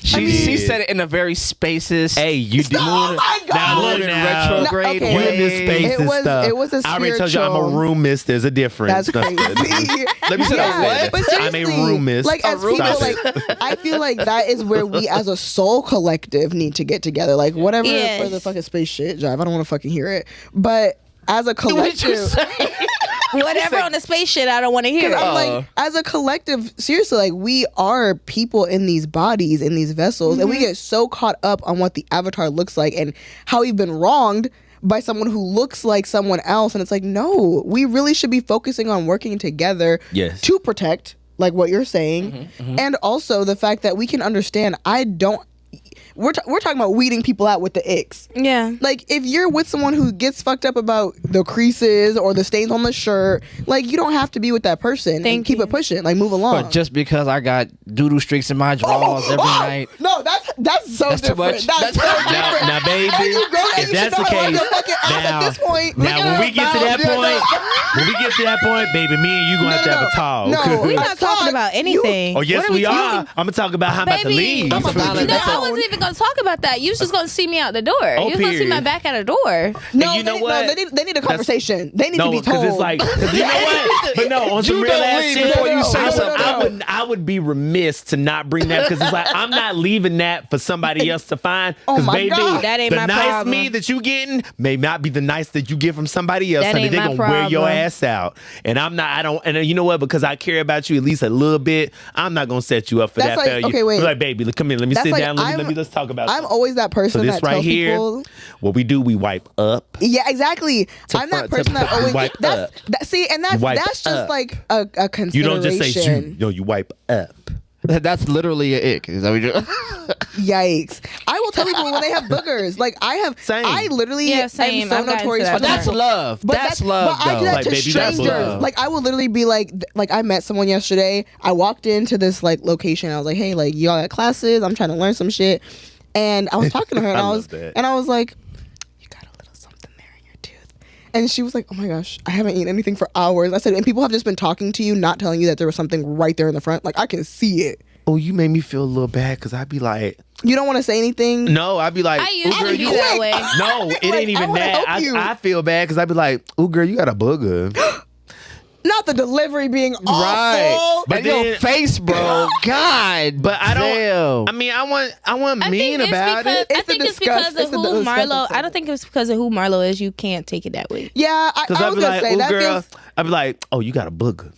Speaker 1: She said it in a very spacious.
Speaker 3: hey, you did.
Speaker 2: Oh my God.
Speaker 3: Now look
Speaker 1: Moving
Speaker 3: now.
Speaker 1: retrograde
Speaker 2: No, okay.
Speaker 3: You in this
Speaker 1: way.
Speaker 3: space
Speaker 2: It
Speaker 3: and
Speaker 2: was-
Speaker 3: stuff.
Speaker 2: it was a
Speaker 3: I already told you I'm a
Speaker 2: spiritual-
Speaker 3: roomist. There's a difference.
Speaker 2: That's crazy.
Speaker 3: Let me say that.
Speaker 2: But
Speaker 3: I'm a
Speaker 2: seriously,
Speaker 3: roomist.
Speaker 2: like, as people,
Speaker 3: Stop
Speaker 2: like,
Speaker 3: it.
Speaker 2: I feel like that is where we as a soul collective need to get together. Like, whatever
Speaker 4: Yes.
Speaker 2: for the fucking space shit, Jive. I don't want to fucking hear it. But as a collective,
Speaker 4: Whatever on the space shit, I don't want to hear it.
Speaker 2: I'm like, as a collective, seriously, like, we are people in these bodies, in these vessels, and we get so caught up on what the avatar looks like and how we've been wronged by someone who looks like someone else. And it's like, no, we really should be focusing on working together
Speaker 3: Yes.
Speaker 2: to protect, like what you're saying. And also the fact that we can understand, we're talking about weeding people out with the icks.
Speaker 4: Yeah.
Speaker 2: Like, if you're with someone who gets fucked up about the creases or the stains on the shirt, like, you don't have to be with that person. And keep it pushing. Like, move along.
Speaker 1: But just because I got doo-doo streaks in my drawers every night.
Speaker 2: No, that's so
Speaker 1: That's too
Speaker 2: different.
Speaker 1: much.
Speaker 2: That's so different.
Speaker 3: Now, baby,
Speaker 2: As you grow,
Speaker 3: if
Speaker 2: you
Speaker 3: that's
Speaker 2: should
Speaker 3: the
Speaker 2: know how to
Speaker 3: case,
Speaker 2: fucking act at this point.
Speaker 3: now when we get to that point, baby, me and you gonna have to have a talk.
Speaker 2: No,
Speaker 4: We're not talking about anything.
Speaker 3: Oh yes,
Speaker 4: What
Speaker 3: we
Speaker 4: talking-
Speaker 3: are. I'm gonna talk about how I'm about to
Speaker 4: Baby,
Speaker 3: leave.
Speaker 4: no,
Speaker 1: violent.
Speaker 4: I wasn't even gonna talk about that. You was just gonna see me out the door.
Speaker 3: Oh,
Speaker 4: You was gonna see
Speaker 3: period.
Speaker 4: my back at the door.
Speaker 2: No,
Speaker 3: And you know what?
Speaker 2: No, they need a conversation. They need to be told.
Speaker 3: because it's like, 'cause you know what? But no, on some
Speaker 1: You
Speaker 3: real
Speaker 1: don't
Speaker 3: ass
Speaker 1: leave
Speaker 3: shit,
Speaker 1: before you say something.
Speaker 3: I would be remiss to not bring that because it's like I'm not leaving that for somebody else to find.
Speaker 2: Oh
Speaker 3: Because
Speaker 2: my
Speaker 3: baby,
Speaker 2: God.
Speaker 4: That ain't
Speaker 3: the
Speaker 4: my
Speaker 3: nice
Speaker 4: problem.
Speaker 3: me that you getting may not be the nice that you get from somebody else.
Speaker 4: That
Speaker 3: Honey,
Speaker 4: ain't
Speaker 3: they're
Speaker 4: my
Speaker 3: gonna wear your
Speaker 4: problem.
Speaker 3: ass out, and I'm not. I don't. And you know what? Because I care about you at least a little bit. I'm not gonna set you up for
Speaker 2: That's
Speaker 3: that
Speaker 2: like-
Speaker 3: failure.
Speaker 2: okay, wait.
Speaker 3: Be like, baby, come here. Let me
Speaker 2: That's
Speaker 3: sit
Speaker 2: like,
Speaker 3: down. Let's talk about.
Speaker 2: I'm
Speaker 3: something.
Speaker 2: always that person
Speaker 3: So this
Speaker 2: that
Speaker 3: right
Speaker 2: tells
Speaker 3: here,
Speaker 2: people.
Speaker 3: what we do, we wipe up.
Speaker 2: Yeah, exactly. I'm that person that always
Speaker 3: wipe up.
Speaker 2: see, and
Speaker 3: Wipe
Speaker 2: that's just
Speaker 3: up.
Speaker 2: like a
Speaker 3: You
Speaker 2: consideration.
Speaker 3: don't just say you. No, you wipe up.
Speaker 1: That's literally an ick. Is that what you
Speaker 2: Yikes! I will tell people when they have boogers. Like
Speaker 3: Same.
Speaker 2: I literally
Speaker 4: Yeah,
Speaker 2: am
Speaker 4: same.
Speaker 2: so
Speaker 4: I've gotten
Speaker 2: notorious
Speaker 4: to
Speaker 2: for
Speaker 4: that.
Speaker 1: That's
Speaker 2: that.
Speaker 1: love. That's love,
Speaker 2: But I do
Speaker 1: though.
Speaker 2: that
Speaker 3: Like,
Speaker 2: to
Speaker 3: baby, that's
Speaker 2: strangers.
Speaker 3: love.
Speaker 2: Like I will literally be like I met someone yesterday. I walked into this like location. I was like, hey, like y'all got classes? I'm trying to learn some shit. And I was talking to her, and
Speaker 3: I
Speaker 2: I
Speaker 3: love
Speaker 2: was
Speaker 3: that.
Speaker 2: and I was like, you got a little something there in your tooth. And she was like, oh my gosh, I haven't eaten anything for hours. I said, and people have just been talking to you, not telling you that there was something right there in the front. Like I can see it.
Speaker 3: Oh, you made me feel a little bad because I'd be like,
Speaker 2: You don't want to say anything.
Speaker 3: no, I'd be like,
Speaker 4: I
Speaker 3: "Ooh,
Speaker 4: used
Speaker 3: girl,
Speaker 4: to be
Speaker 3: you
Speaker 4: that way.
Speaker 3: No, it
Speaker 2: Like,
Speaker 3: ain't
Speaker 2: I
Speaker 3: even
Speaker 2: wanna
Speaker 3: that.
Speaker 2: help you.
Speaker 3: I feel bad because I'd be like, oh, girl, you got a booger.
Speaker 2: Not the delivery being awful.
Speaker 1: Right.
Speaker 3: But
Speaker 1: And your
Speaker 3: then-
Speaker 1: face, bro. God.
Speaker 3: But I don't.
Speaker 1: damn.
Speaker 3: I mean, I want
Speaker 4: I
Speaker 3: mean
Speaker 4: think it's
Speaker 3: about
Speaker 4: because,
Speaker 3: it.
Speaker 4: I
Speaker 2: It's the
Speaker 4: think it's
Speaker 2: disgust.
Speaker 4: because of
Speaker 2: It's the
Speaker 4: who
Speaker 2: disgust
Speaker 4: Marlo.
Speaker 2: of
Speaker 4: I don't think it's because of who Marlo is. You can't take it that way.
Speaker 2: Yeah, I
Speaker 3: Because
Speaker 2: was
Speaker 3: I'd be
Speaker 2: gonna
Speaker 3: like,
Speaker 2: say
Speaker 3: oh,
Speaker 2: that
Speaker 3: girl.
Speaker 2: feels
Speaker 3: I'd be like, oh, you got a booger.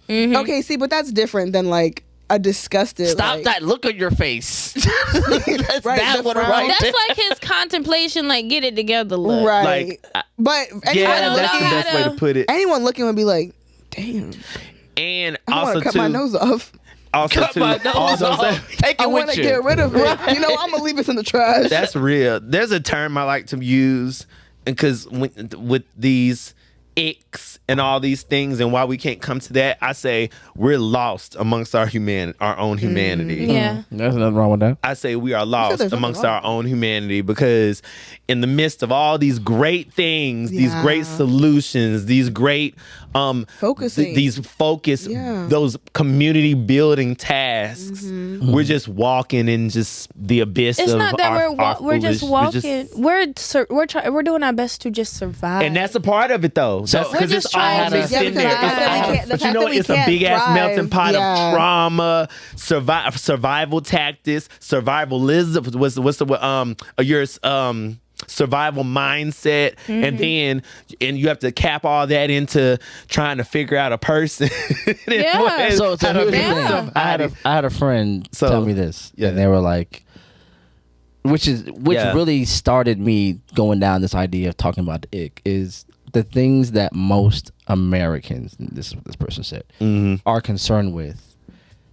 Speaker 2: okay. See, but that's different than like a disgusted.
Speaker 1: Stop
Speaker 2: like,
Speaker 1: that look on your face. That's
Speaker 2: Right,
Speaker 1: that
Speaker 2: the
Speaker 1: one
Speaker 2: frown.
Speaker 1: right
Speaker 4: That's
Speaker 1: there.
Speaker 4: like his contemplation, like get it together look.
Speaker 2: Right.
Speaker 3: Like,
Speaker 2: But
Speaker 3: yeah,
Speaker 2: anyone,
Speaker 3: that's the
Speaker 4: know how
Speaker 3: best way
Speaker 4: to-
Speaker 3: to put it.
Speaker 2: anyone looking would be like, damn,
Speaker 3: And
Speaker 2: I want
Speaker 3: also
Speaker 2: to cut
Speaker 3: too,
Speaker 2: my nose off.
Speaker 3: also
Speaker 1: Cut
Speaker 3: too,
Speaker 1: my nose
Speaker 3: also
Speaker 1: off.
Speaker 3: say-
Speaker 1: Take
Speaker 2: I
Speaker 1: it
Speaker 2: want
Speaker 1: with
Speaker 2: to
Speaker 1: you.
Speaker 2: get rid of it. You know, I'm gonna leave it in the trash.
Speaker 3: That's real. There's a term I like to use because with these icks and all these things and why we can't come to that, I say we're lost amongst our own humanity.
Speaker 4: Yeah.
Speaker 1: There's nothing wrong with that.
Speaker 3: I say we are lost
Speaker 2: there's nothing
Speaker 3: amongst
Speaker 2: wrong.
Speaker 3: our own humanity because in the midst of all these great things, these
Speaker 2: Yeah.
Speaker 3: great solutions, these great
Speaker 2: Focusing.
Speaker 3: these focus,
Speaker 2: Yeah.
Speaker 3: those community building tasks, we're just walking in just the abyss
Speaker 4: It's
Speaker 3: of
Speaker 4: not that
Speaker 3: our
Speaker 4: we're just
Speaker 3: foolish-
Speaker 4: walking. We're doing our best to just survive.
Speaker 3: and that's a part of it though.
Speaker 1: So-
Speaker 3: That's
Speaker 1: We're
Speaker 3: because
Speaker 4: just
Speaker 3: it's all
Speaker 4: trying to
Speaker 3: mixed in
Speaker 2: because
Speaker 3: there.
Speaker 2: the fact that we
Speaker 3: It's all-
Speaker 2: can't- the
Speaker 3: but you
Speaker 2: fact
Speaker 3: know
Speaker 2: that
Speaker 3: what?
Speaker 2: we
Speaker 3: It's a
Speaker 2: can't
Speaker 3: big ass
Speaker 2: thrive.
Speaker 3: melting pot
Speaker 2: Yeah.
Speaker 3: of trauma, survival tactics, survivalism. What's the your survival mindset, and you have to cap all that into trying to figure out a person.
Speaker 4: Yeah.
Speaker 1: So
Speaker 3: How to
Speaker 1: here's the
Speaker 3: be
Speaker 1: thing.
Speaker 3: somebody.
Speaker 1: I had a friend
Speaker 3: So,
Speaker 1: tell me this,
Speaker 3: yeah.
Speaker 1: and they were like, which
Speaker 3: Yeah.
Speaker 1: really started me going down this idea of talking about the ick is the things that most Americans, and this is what this person said, are concerned with.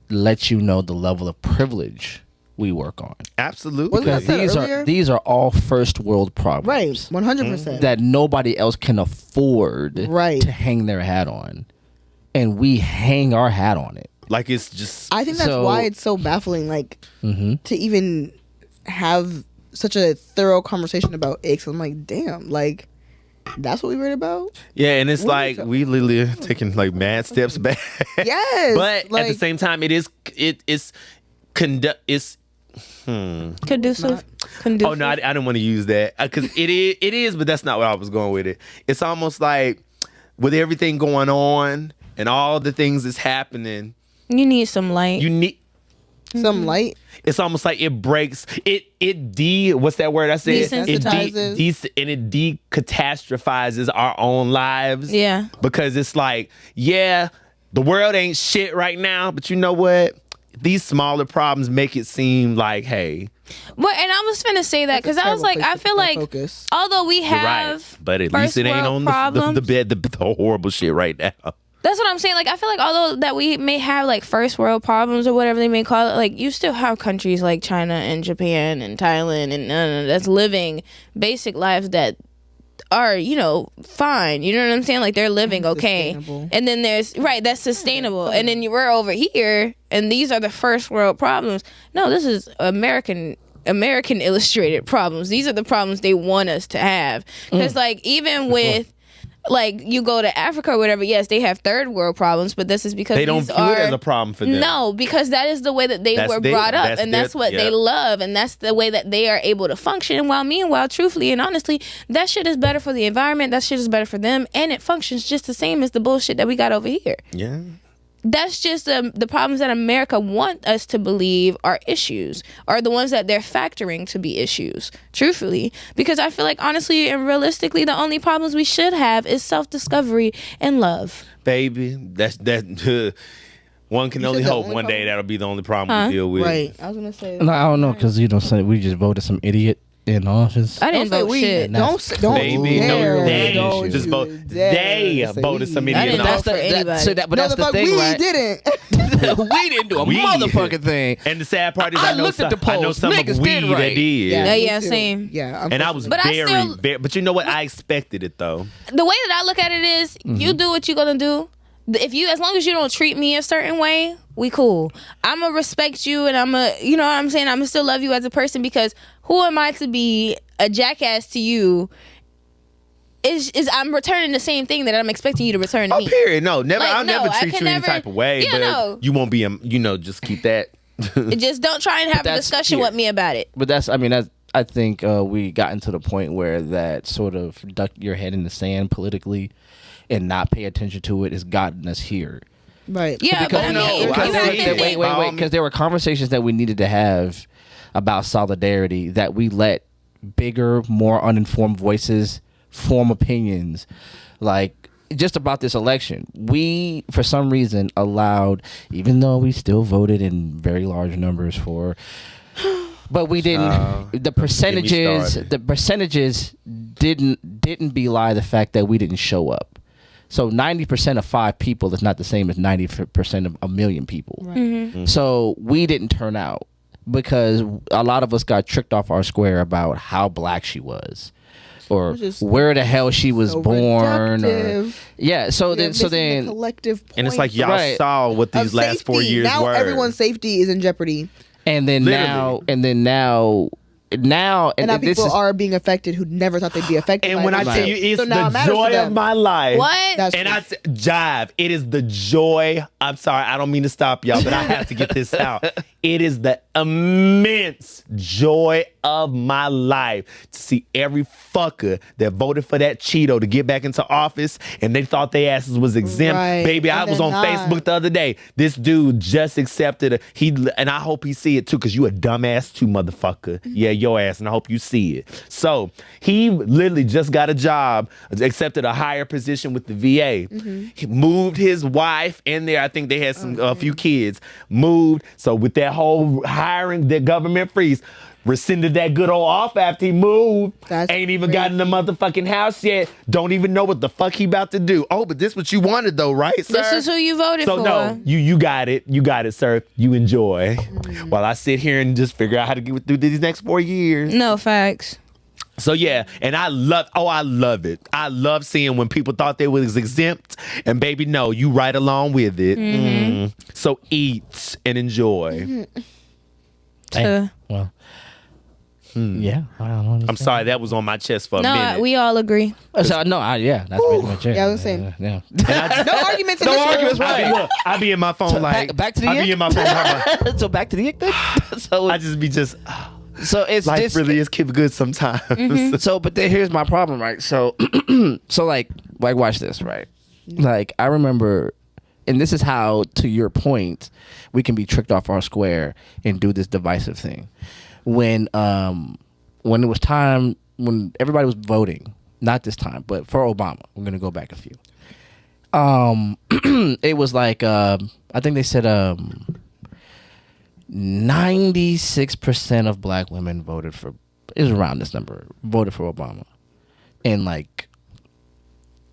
Speaker 1: Let you know the level of privilege we work on.
Speaker 3: Absolutely.
Speaker 2: Wasn't that
Speaker 1: Because
Speaker 2: said earlier?
Speaker 1: these are all first world problems.
Speaker 2: Right, 100%.
Speaker 1: That nobody else can afford
Speaker 2: Right.
Speaker 1: to hang their hat on. And we hang our hat on it.
Speaker 3: Like it's just
Speaker 2: I think that's
Speaker 1: So-
Speaker 2: why it's so baffling, like to even have such a thorough conversation about icks. I'm like, damn, like that's what we read about.
Speaker 3: yeah, and it's
Speaker 2: What are
Speaker 3: like
Speaker 2: you
Speaker 3: we literally are taking like mad steps back.
Speaker 2: Yes,
Speaker 3: But
Speaker 2: like,
Speaker 3: at the same time, it's
Speaker 4: conducive. Conducive.
Speaker 3: Oh no, I didn't want to use that because it is, but that's not what I was going with it. It's almost like with everything going on and all the things that's happening,
Speaker 4: You need some light.
Speaker 3: you need.
Speaker 2: some light.
Speaker 3: It's almost like it breaks what's that word I said?
Speaker 2: Desensitizes.
Speaker 3: It decatastrophizes our own lives.
Speaker 4: Yeah.
Speaker 3: Because it's like, yeah, the world ain't shit right now, but you know what? These smaller problems make it seem like, hey,
Speaker 4: But and I was finna say that because I was like, I feel like
Speaker 2: focus.
Speaker 4: although we
Speaker 3: you're
Speaker 4: have
Speaker 3: right. But at least it ain't
Speaker 4: first
Speaker 3: on
Speaker 4: world
Speaker 3: the bed, the horrible shit right now.
Speaker 4: That's what I'm saying. Like, I feel like although that we may have like first world problems or whatever they may call it, like you still have countries like China and Japan and Thailand and that's living basic lives that are, you know, fine. You know what I'm saying? Like they're living okay. And then there's that's sustainable. And then we're over here and these are the first world problems. No, this is American illustrated problems. These are the problems they want us to have. Because like even with like you go to Africa or whatever, yes, they have third world problems, but this is because
Speaker 3: they don't view it as a problem for them.
Speaker 4: No, because that is the way that they were brought up, and that's what they love, and that's the way that they are able to function. And meanwhile, truthfully and honestly, that shit is better for the environment. That shit is better for them, and it functions just the same as the bullshit that we got over here.
Speaker 3: Yeah.
Speaker 4: That's just the problems that America want us to believe are issues, are the ones that they're factoring to be issues, truthfully. Because I feel like, honestly and realistically, the only problems we should have is self-discovery and love.
Speaker 3: Baby, that one can only hope one day that'll be the only problem we deal with.
Speaker 2: Right. I was going to say.
Speaker 1: No, I don't know, because, you know, we just voted some idiot in office.
Speaker 4: I didn't vote shit.
Speaker 2: Don't
Speaker 3: baby,
Speaker 2: dare.
Speaker 3: just vote. They voted some idiot in
Speaker 4: vote for
Speaker 3: office.
Speaker 4: anybody.
Speaker 1: But that's the thing,
Speaker 2: we
Speaker 1: right?
Speaker 2: didn't.
Speaker 1: We didn't do a motherfucking thing.
Speaker 3: And the sad part is
Speaker 1: I looked at the polls.
Speaker 3: I know some
Speaker 1: Niggas
Speaker 3: of we
Speaker 1: did right.
Speaker 3: that did.
Speaker 4: Yeah, same.
Speaker 2: Yeah.
Speaker 3: And I was
Speaker 4: But
Speaker 3: very, but you know what? I expected it though.
Speaker 4: The way that I look at it is, you do what you're gonna do. As long as you don't treat me a certain way, we cool. I'ma respect you, and you know what I'm saying? I'ma still love you as a person, because who am I to be a jackass to you? Is I'm returning the same thing that I'm expecting you to return to me.
Speaker 3: Period. No, never.
Speaker 4: Like,
Speaker 3: I'll never treat you any type of way.
Speaker 4: Yeah,
Speaker 3: but
Speaker 4: no.
Speaker 3: you won't be. You know, just keep that.
Speaker 4: Just don't try and have a discussion with me about it.
Speaker 1: But I think we gotten to the point where that sort of duck your head in the sand politically and not pay attention to it has gotten us here.
Speaker 2: Right.
Speaker 4: Yeah, but I mean,
Speaker 1: wait, because there were conversations that we needed to have about solidarity that we let bigger, more uninformed voices form opinions. Like, just about this election, we, for some reason, allowed, even though we still voted in very large numbers for, but we didn't. The percentages didn't belie the fact that we didn't show up. So 90% of 5 people is not the same as 90% of a million people.
Speaker 2: Right.
Speaker 4: Mm-hmm.
Speaker 1: So we didn't turn out because a lot of us got tricked off our square about how black she was, or where the hell she was born. Or, yeah. So then the
Speaker 2: collective point.
Speaker 3: And it's like y'all saw what these last 4 years
Speaker 2: now
Speaker 3: were.
Speaker 2: Everyone's safety is in jeopardy.
Speaker 1: And then now
Speaker 2: people are being affected who never thought they'd be affected.
Speaker 3: And when I tell you, it's the joy of my life.
Speaker 4: What?
Speaker 3: And I jive. It is the joy. I'm sorry, I don't mean to stop y'all, but I have to get this out. It is the immense joy of my life to see every fucker that voted for that Cheeto to get back into office and they thought their asses was exempt.
Speaker 2: Right.
Speaker 3: Baby, I was on Facebook the other day. This dude just accepted and I hope he see it too, because you a dumbass too, motherfucker. Yeah, your ass, and I hope you see it. So he literally just got a job, accepted a higher position with the VA. He moved his wife in there. I think they had a few kids. Moved. So with that whole hiring, the government freeze, rescinded that good old off after he moved. Ain't even gotten the motherfucking house yet. Don't even know what the fuck he about to do. Oh, but this what you wanted though, right, sir?
Speaker 4: This is who you voted for.
Speaker 3: So no, you got it. You got it, sir. You enjoy. While I sit here and just figure out how to get through these next 4 years.
Speaker 4: No, facts.
Speaker 3: So yeah, and I love it. I love seeing when people thought they was exempt, and baby, no, you right along with it. So eat and enjoy.
Speaker 1: Well, yeah, I don't know.
Speaker 3: I'm sorry, that was on my chest for a minute.
Speaker 4: No, we all agree.
Speaker 1: So, no, that's pretty much it.
Speaker 2: Yeah, I was saying.
Speaker 1: Yeah.
Speaker 2: No arguments in this
Speaker 1: arguments,
Speaker 2: room.
Speaker 1: right.
Speaker 3: I be in my phone
Speaker 1: So
Speaker 3: like
Speaker 1: back to the
Speaker 3: I be in my phone.
Speaker 1: So back to the ick then. So
Speaker 3: I just be
Speaker 1: so it's
Speaker 3: life
Speaker 1: just,
Speaker 3: really is keep good sometimes.
Speaker 1: So, but then here's my problem, right? So, like watch this, right? Like I remember, and this is how, to your point, we can be tricked off our square and do this divisive thing. When it was time, when everybody was voting, not this time, but for Obama, we're gonna go back a few. It was like I think they said 96% of black women voted for. It was around this number. Voted for Obama, and like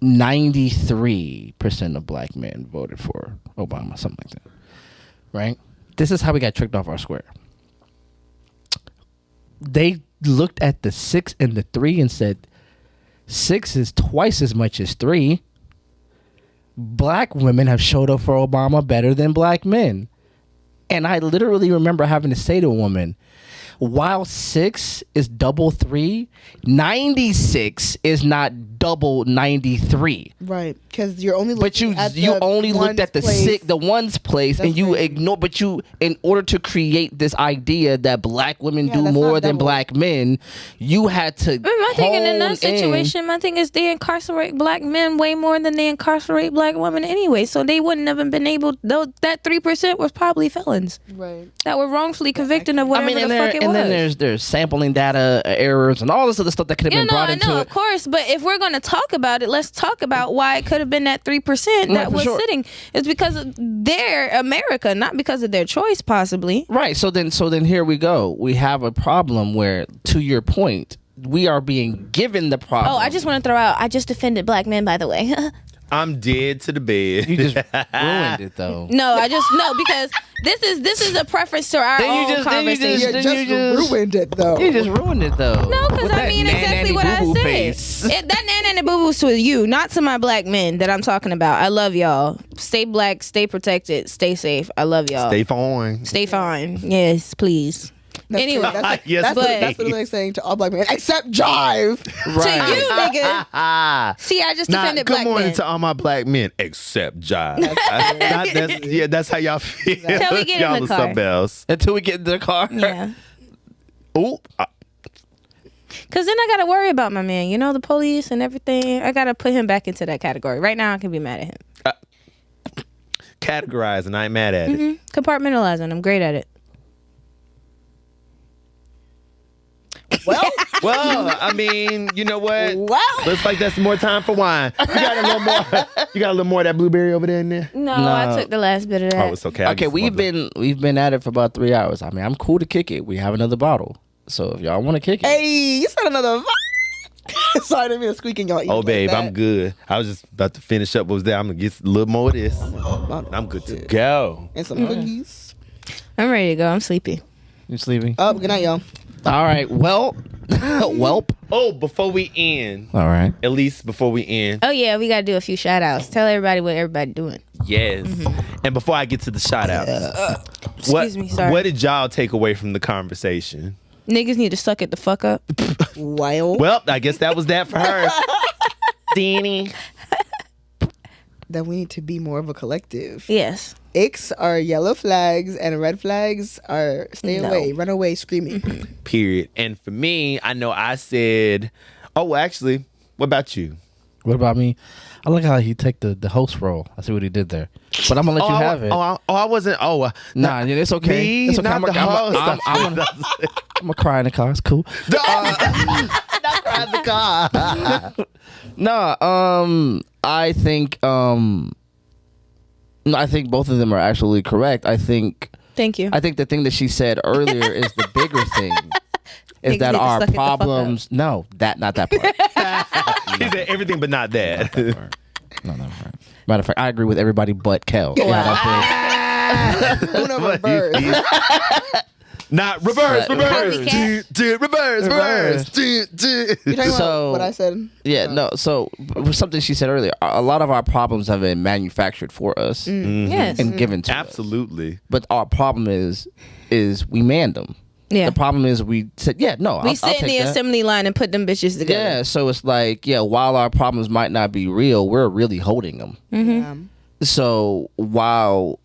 Speaker 1: 93% of black men voted for Obama, something like that. Right? This is how we got tricked off our square. They looked at the 6 and the 3 and said 6 is twice as much as 3. Black women have showed up for Obama better than black men. And I literally remember having to say to a woman, while 6 is double 3, 96 is not double 93.
Speaker 2: Right, because you're only
Speaker 1: But
Speaker 2: looking
Speaker 1: you only looked at the
Speaker 2: place.
Speaker 1: the one's place,
Speaker 2: That's
Speaker 1: and you
Speaker 2: right.
Speaker 1: ignore. But you, in order to create this idea that black women
Speaker 2: Yeah,
Speaker 1: do
Speaker 2: that's
Speaker 1: more
Speaker 2: not
Speaker 1: than
Speaker 2: double.
Speaker 1: black men, you had to.
Speaker 4: My thing in
Speaker 1: hone
Speaker 4: that situation, my thing is they incarcerate black men way more than they incarcerate black women anyway. So they wouldn't have been able. Though that 3% was probably felons
Speaker 2: Right.
Speaker 4: that were wrongfully convicted of whatever
Speaker 1: and
Speaker 4: the fuck it was.
Speaker 1: then there's sampling data errors and all this other stuff that could have
Speaker 4: Yeah,
Speaker 1: been
Speaker 4: no,
Speaker 1: brought
Speaker 4: I
Speaker 1: into
Speaker 4: know,
Speaker 1: it.
Speaker 4: of course. But if we're going to talk about it, let's talk about why it could have been that 3% that
Speaker 1: for
Speaker 4: was
Speaker 1: sure.
Speaker 4: sitting. It's because of their America, not because of their choice, possibly.
Speaker 1: Right. So then here we go. We have a problem where, to your point, we are being given the problem.
Speaker 4: Oh, I just want to throw out. I just defended black men, by the way.
Speaker 3: I'm dead to the bed.
Speaker 1: You just ruined it though.
Speaker 4: No, because this is a preference to our
Speaker 1: Then you
Speaker 4: own
Speaker 1: just- then you
Speaker 4: conversation.
Speaker 1: just-
Speaker 2: You
Speaker 1: you
Speaker 2: just
Speaker 1: just-
Speaker 2: ruined it though.
Speaker 1: You just ruined it though.
Speaker 4: No, because
Speaker 1: With
Speaker 4: I
Speaker 1: that
Speaker 4: mean exactly
Speaker 1: nanny
Speaker 4: what I
Speaker 1: boo-boo
Speaker 4: said.
Speaker 1: face.
Speaker 4: That nan and boo boo's to you, not to my black men that I'm talking about. I love y'all. Stay black, stay protected, stay safe. I love y'all.
Speaker 3: Stay fine.
Speaker 4: Stay fine. Yes, please.
Speaker 2: That's
Speaker 4: Anyway.
Speaker 2: true. that's,
Speaker 3: Yes,
Speaker 2: that's,
Speaker 4: but-
Speaker 2: that's literally like saying to all black men, except jive.
Speaker 4: To you, nigga.
Speaker 3: Ah.
Speaker 4: See, I just
Speaker 3: Nah,
Speaker 4: defended
Speaker 3: good
Speaker 4: black
Speaker 3: morning
Speaker 4: men.
Speaker 3: to all my black men, except John. That's how y'all feel.
Speaker 4: Till we get in
Speaker 3: y'all
Speaker 4: the
Speaker 3: are
Speaker 4: car.
Speaker 3: something else.
Speaker 1: Until we get in the car.
Speaker 4: Yeah.
Speaker 3: Oop.
Speaker 4: Because then I got to worry about my man. You know, the police and everything. I got to put him back into that category. Right now, I can be mad at him.
Speaker 3: Categorizing, I ain't mad at it.
Speaker 4: Compartmentalizing. I'm great at it.
Speaker 2: Well,
Speaker 3: Well, I mean, you know what?
Speaker 2: well.
Speaker 3: Looks like that's more time for wine. You got a little more. You got a little more of that blueberry over there in there.
Speaker 4: No,
Speaker 1: No.
Speaker 4: I took the last bit of that.
Speaker 3: Oh, it's okay. I
Speaker 1: Okay,
Speaker 3: just
Speaker 1: we've been at it for about 3 hours. I mean, I'm cool to kick it. We have another bottle. So if y'all want to kick it.
Speaker 2: Hey, you said another. Sorry, I didn't mean to squeak in your ear.
Speaker 3: Oh,
Speaker 2: like
Speaker 3: babe,
Speaker 2: that.
Speaker 3: I'm good. I was just about to finish up what was there. I'm gonna get a little more of this. I'm good to go.
Speaker 2: And some cookies.
Speaker 4: I'm ready to go. I'm sleepy.
Speaker 1: You sleeping?
Speaker 2: Oh, good night, y'all.
Speaker 1: All right. Well, welp.
Speaker 3: Oh, before we end,
Speaker 1: All right.
Speaker 3: at least before we end,
Speaker 4: Oh, yeah, we got to do a few shout outs. Tell everybody what everybody doing.
Speaker 3: yes. And before I get to the shout outs,
Speaker 4: Excuse me, sorry.
Speaker 3: what did y'all take away from the conversation?
Speaker 4: Niggas need to suck it the fuck up.
Speaker 3: Well, I guess that was that for her. Danny.
Speaker 2: That we need to be more of a collective.
Speaker 4: Yes.
Speaker 2: Icks are yellow flags and red flags are stay
Speaker 4: No.
Speaker 2: away, run away, screaming.
Speaker 3: Period. And for me, I know I said, oh, well, actually, what about you?
Speaker 1: What about me? I like how he took the host role. I see what he did there. But I'm gonna let you have it.
Speaker 3: I wasn't.
Speaker 1: Nah, yeah, it's okay.
Speaker 3: Me,
Speaker 1: It's okay.
Speaker 3: not the host.
Speaker 1: I'm gonna cry in the car. It's cool.
Speaker 3: Not cry the car.
Speaker 1: No, I think I think both of them are actually correct. I think
Speaker 4: Thank you.
Speaker 1: the thing that she said earlier is the bigger thing. Is
Speaker 4: Niggas
Speaker 1: that
Speaker 4: need to
Speaker 1: our
Speaker 4: suck it the fuck up.
Speaker 1: problems? No, not that part.
Speaker 3: He said everything but not that.
Speaker 1: No, part. Matter of fact, I agree with everybody but Kel.
Speaker 2: Uno reverse.
Speaker 3: Not reverse, reverse,
Speaker 4: Copycat.
Speaker 3: reverse.
Speaker 2: You're talking about
Speaker 1: So-
Speaker 2: what I said?
Speaker 1: Yeah, no. So something she said earlier. A lot of our problems have been manufactured for us
Speaker 4: Yes.
Speaker 1: and given to us.
Speaker 3: Absolutely.
Speaker 1: But our problem is we manned them.
Speaker 4: Yeah.
Speaker 1: The problem is we said, yeah, no,
Speaker 4: We
Speaker 1: I'll
Speaker 4: sit in
Speaker 1: take
Speaker 4: the
Speaker 1: that.
Speaker 4: assembly line and put them bitches together.
Speaker 1: Yeah, so it's like, yeah, while our problems might not be real, we're really holding them.
Speaker 2: Yeah.
Speaker 1: So while,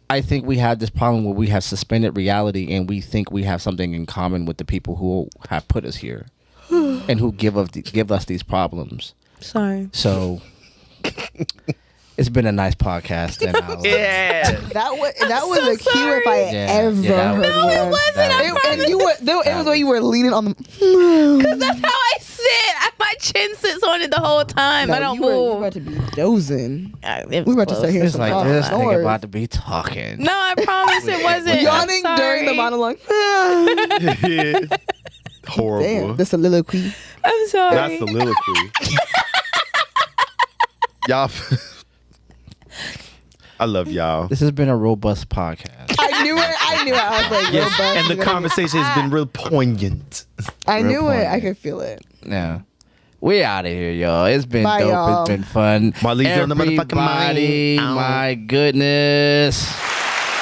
Speaker 1: I think we have this problem where we have suspended reality and we think we have something in common with the people who have put us here and who give us these problems.
Speaker 4: Sorry.
Speaker 1: So it's been a nice podcast. And I'll,
Speaker 3: Yeah.
Speaker 2: That was a cue if I
Speaker 1: Yeah,
Speaker 2: ever
Speaker 1: yeah,
Speaker 2: heard
Speaker 1: that was-
Speaker 2: one.
Speaker 4: It wasn't. I
Speaker 2: And
Speaker 4: promise.
Speaker 2: you were, it was when you were leaning on the.
Speaker 4: Because that's how I sit. My chin sits on it the whole time. I don't
Speaker 2: you were
Speaker 4: move.
Speaker 2: about to be dozing.
Speaker 4: It
Speaker 2: We
Speaker 4: was
Speaker 2: about to
Speaker 4: close.
Speaker 2: sit here
Speaker 1: it's like
Speaker 2: some
Speaker 1: this
Speaker 2: snores.
Speaker 1: nigga about to be talking.
Speaker 4: No, I promise it wasn't. I'm
Speaker 2: Yawning during the
Speaker 4: sorry.
Speaker 2: monologue.
Speaker 3: Horrible.
Speaker 2: Damn, the soliloquy.
Speaker 4: I'm sorry.
Speaker 3: Not soliloquy. Y'all. I love y'all.
Speaker 1: This has been a robust podcast.
Speaker 2: I knew it. I was like,
Speaker 3: Yes,
Speaker 2: robust.
Speaker 3: and the conversation has been real poignant.
Speaker 2: I
Speaker 1: real
Speaker 2: knew it. I
Speaker 1: poignant.
Speaker 2: could feel it.
Speaker 1: Yeah. We out of here, y'all. It's been
Speaker 2: Bye,
Speaker 1: dope.
Speaker 2: y'all.
Speaker 1: It's been fun.
Speaker 3: Marlene's on the motherfucking
Speaker 1: Everybody,
Speaker 3: mic. Ow.
Speaker 1: my goodness.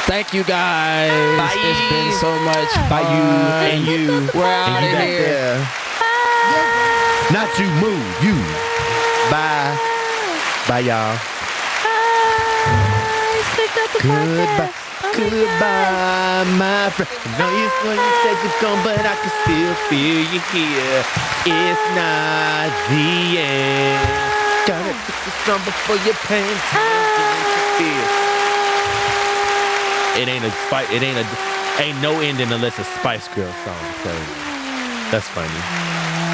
Speaker 1: Thank you guys.
Speaker 3: Bye.
Speaker 1: It's been so much
Speaker 3: By
Speaker 1: fun.
Speaker 3: you and you.
Speaker 1: We're out
Speaker 3: And you
Speaker 1: of
Speaker 3: back
Speaker 1: here.
Speaker 3: there. Not you, move. You. Bye. Bye, y'all.
Speaker 4: Clicked up the
Speaker 3: Goodbye.
Speaker 4: podcast. Oh my
Speaker 3: Goodbye, my friend. I know you said you're gone, but I can still feel you here. It's not the end. Gotta fix the song before your pain It ain't a spice. Ain't no ending unless a Spice Girl song plays. That's funny.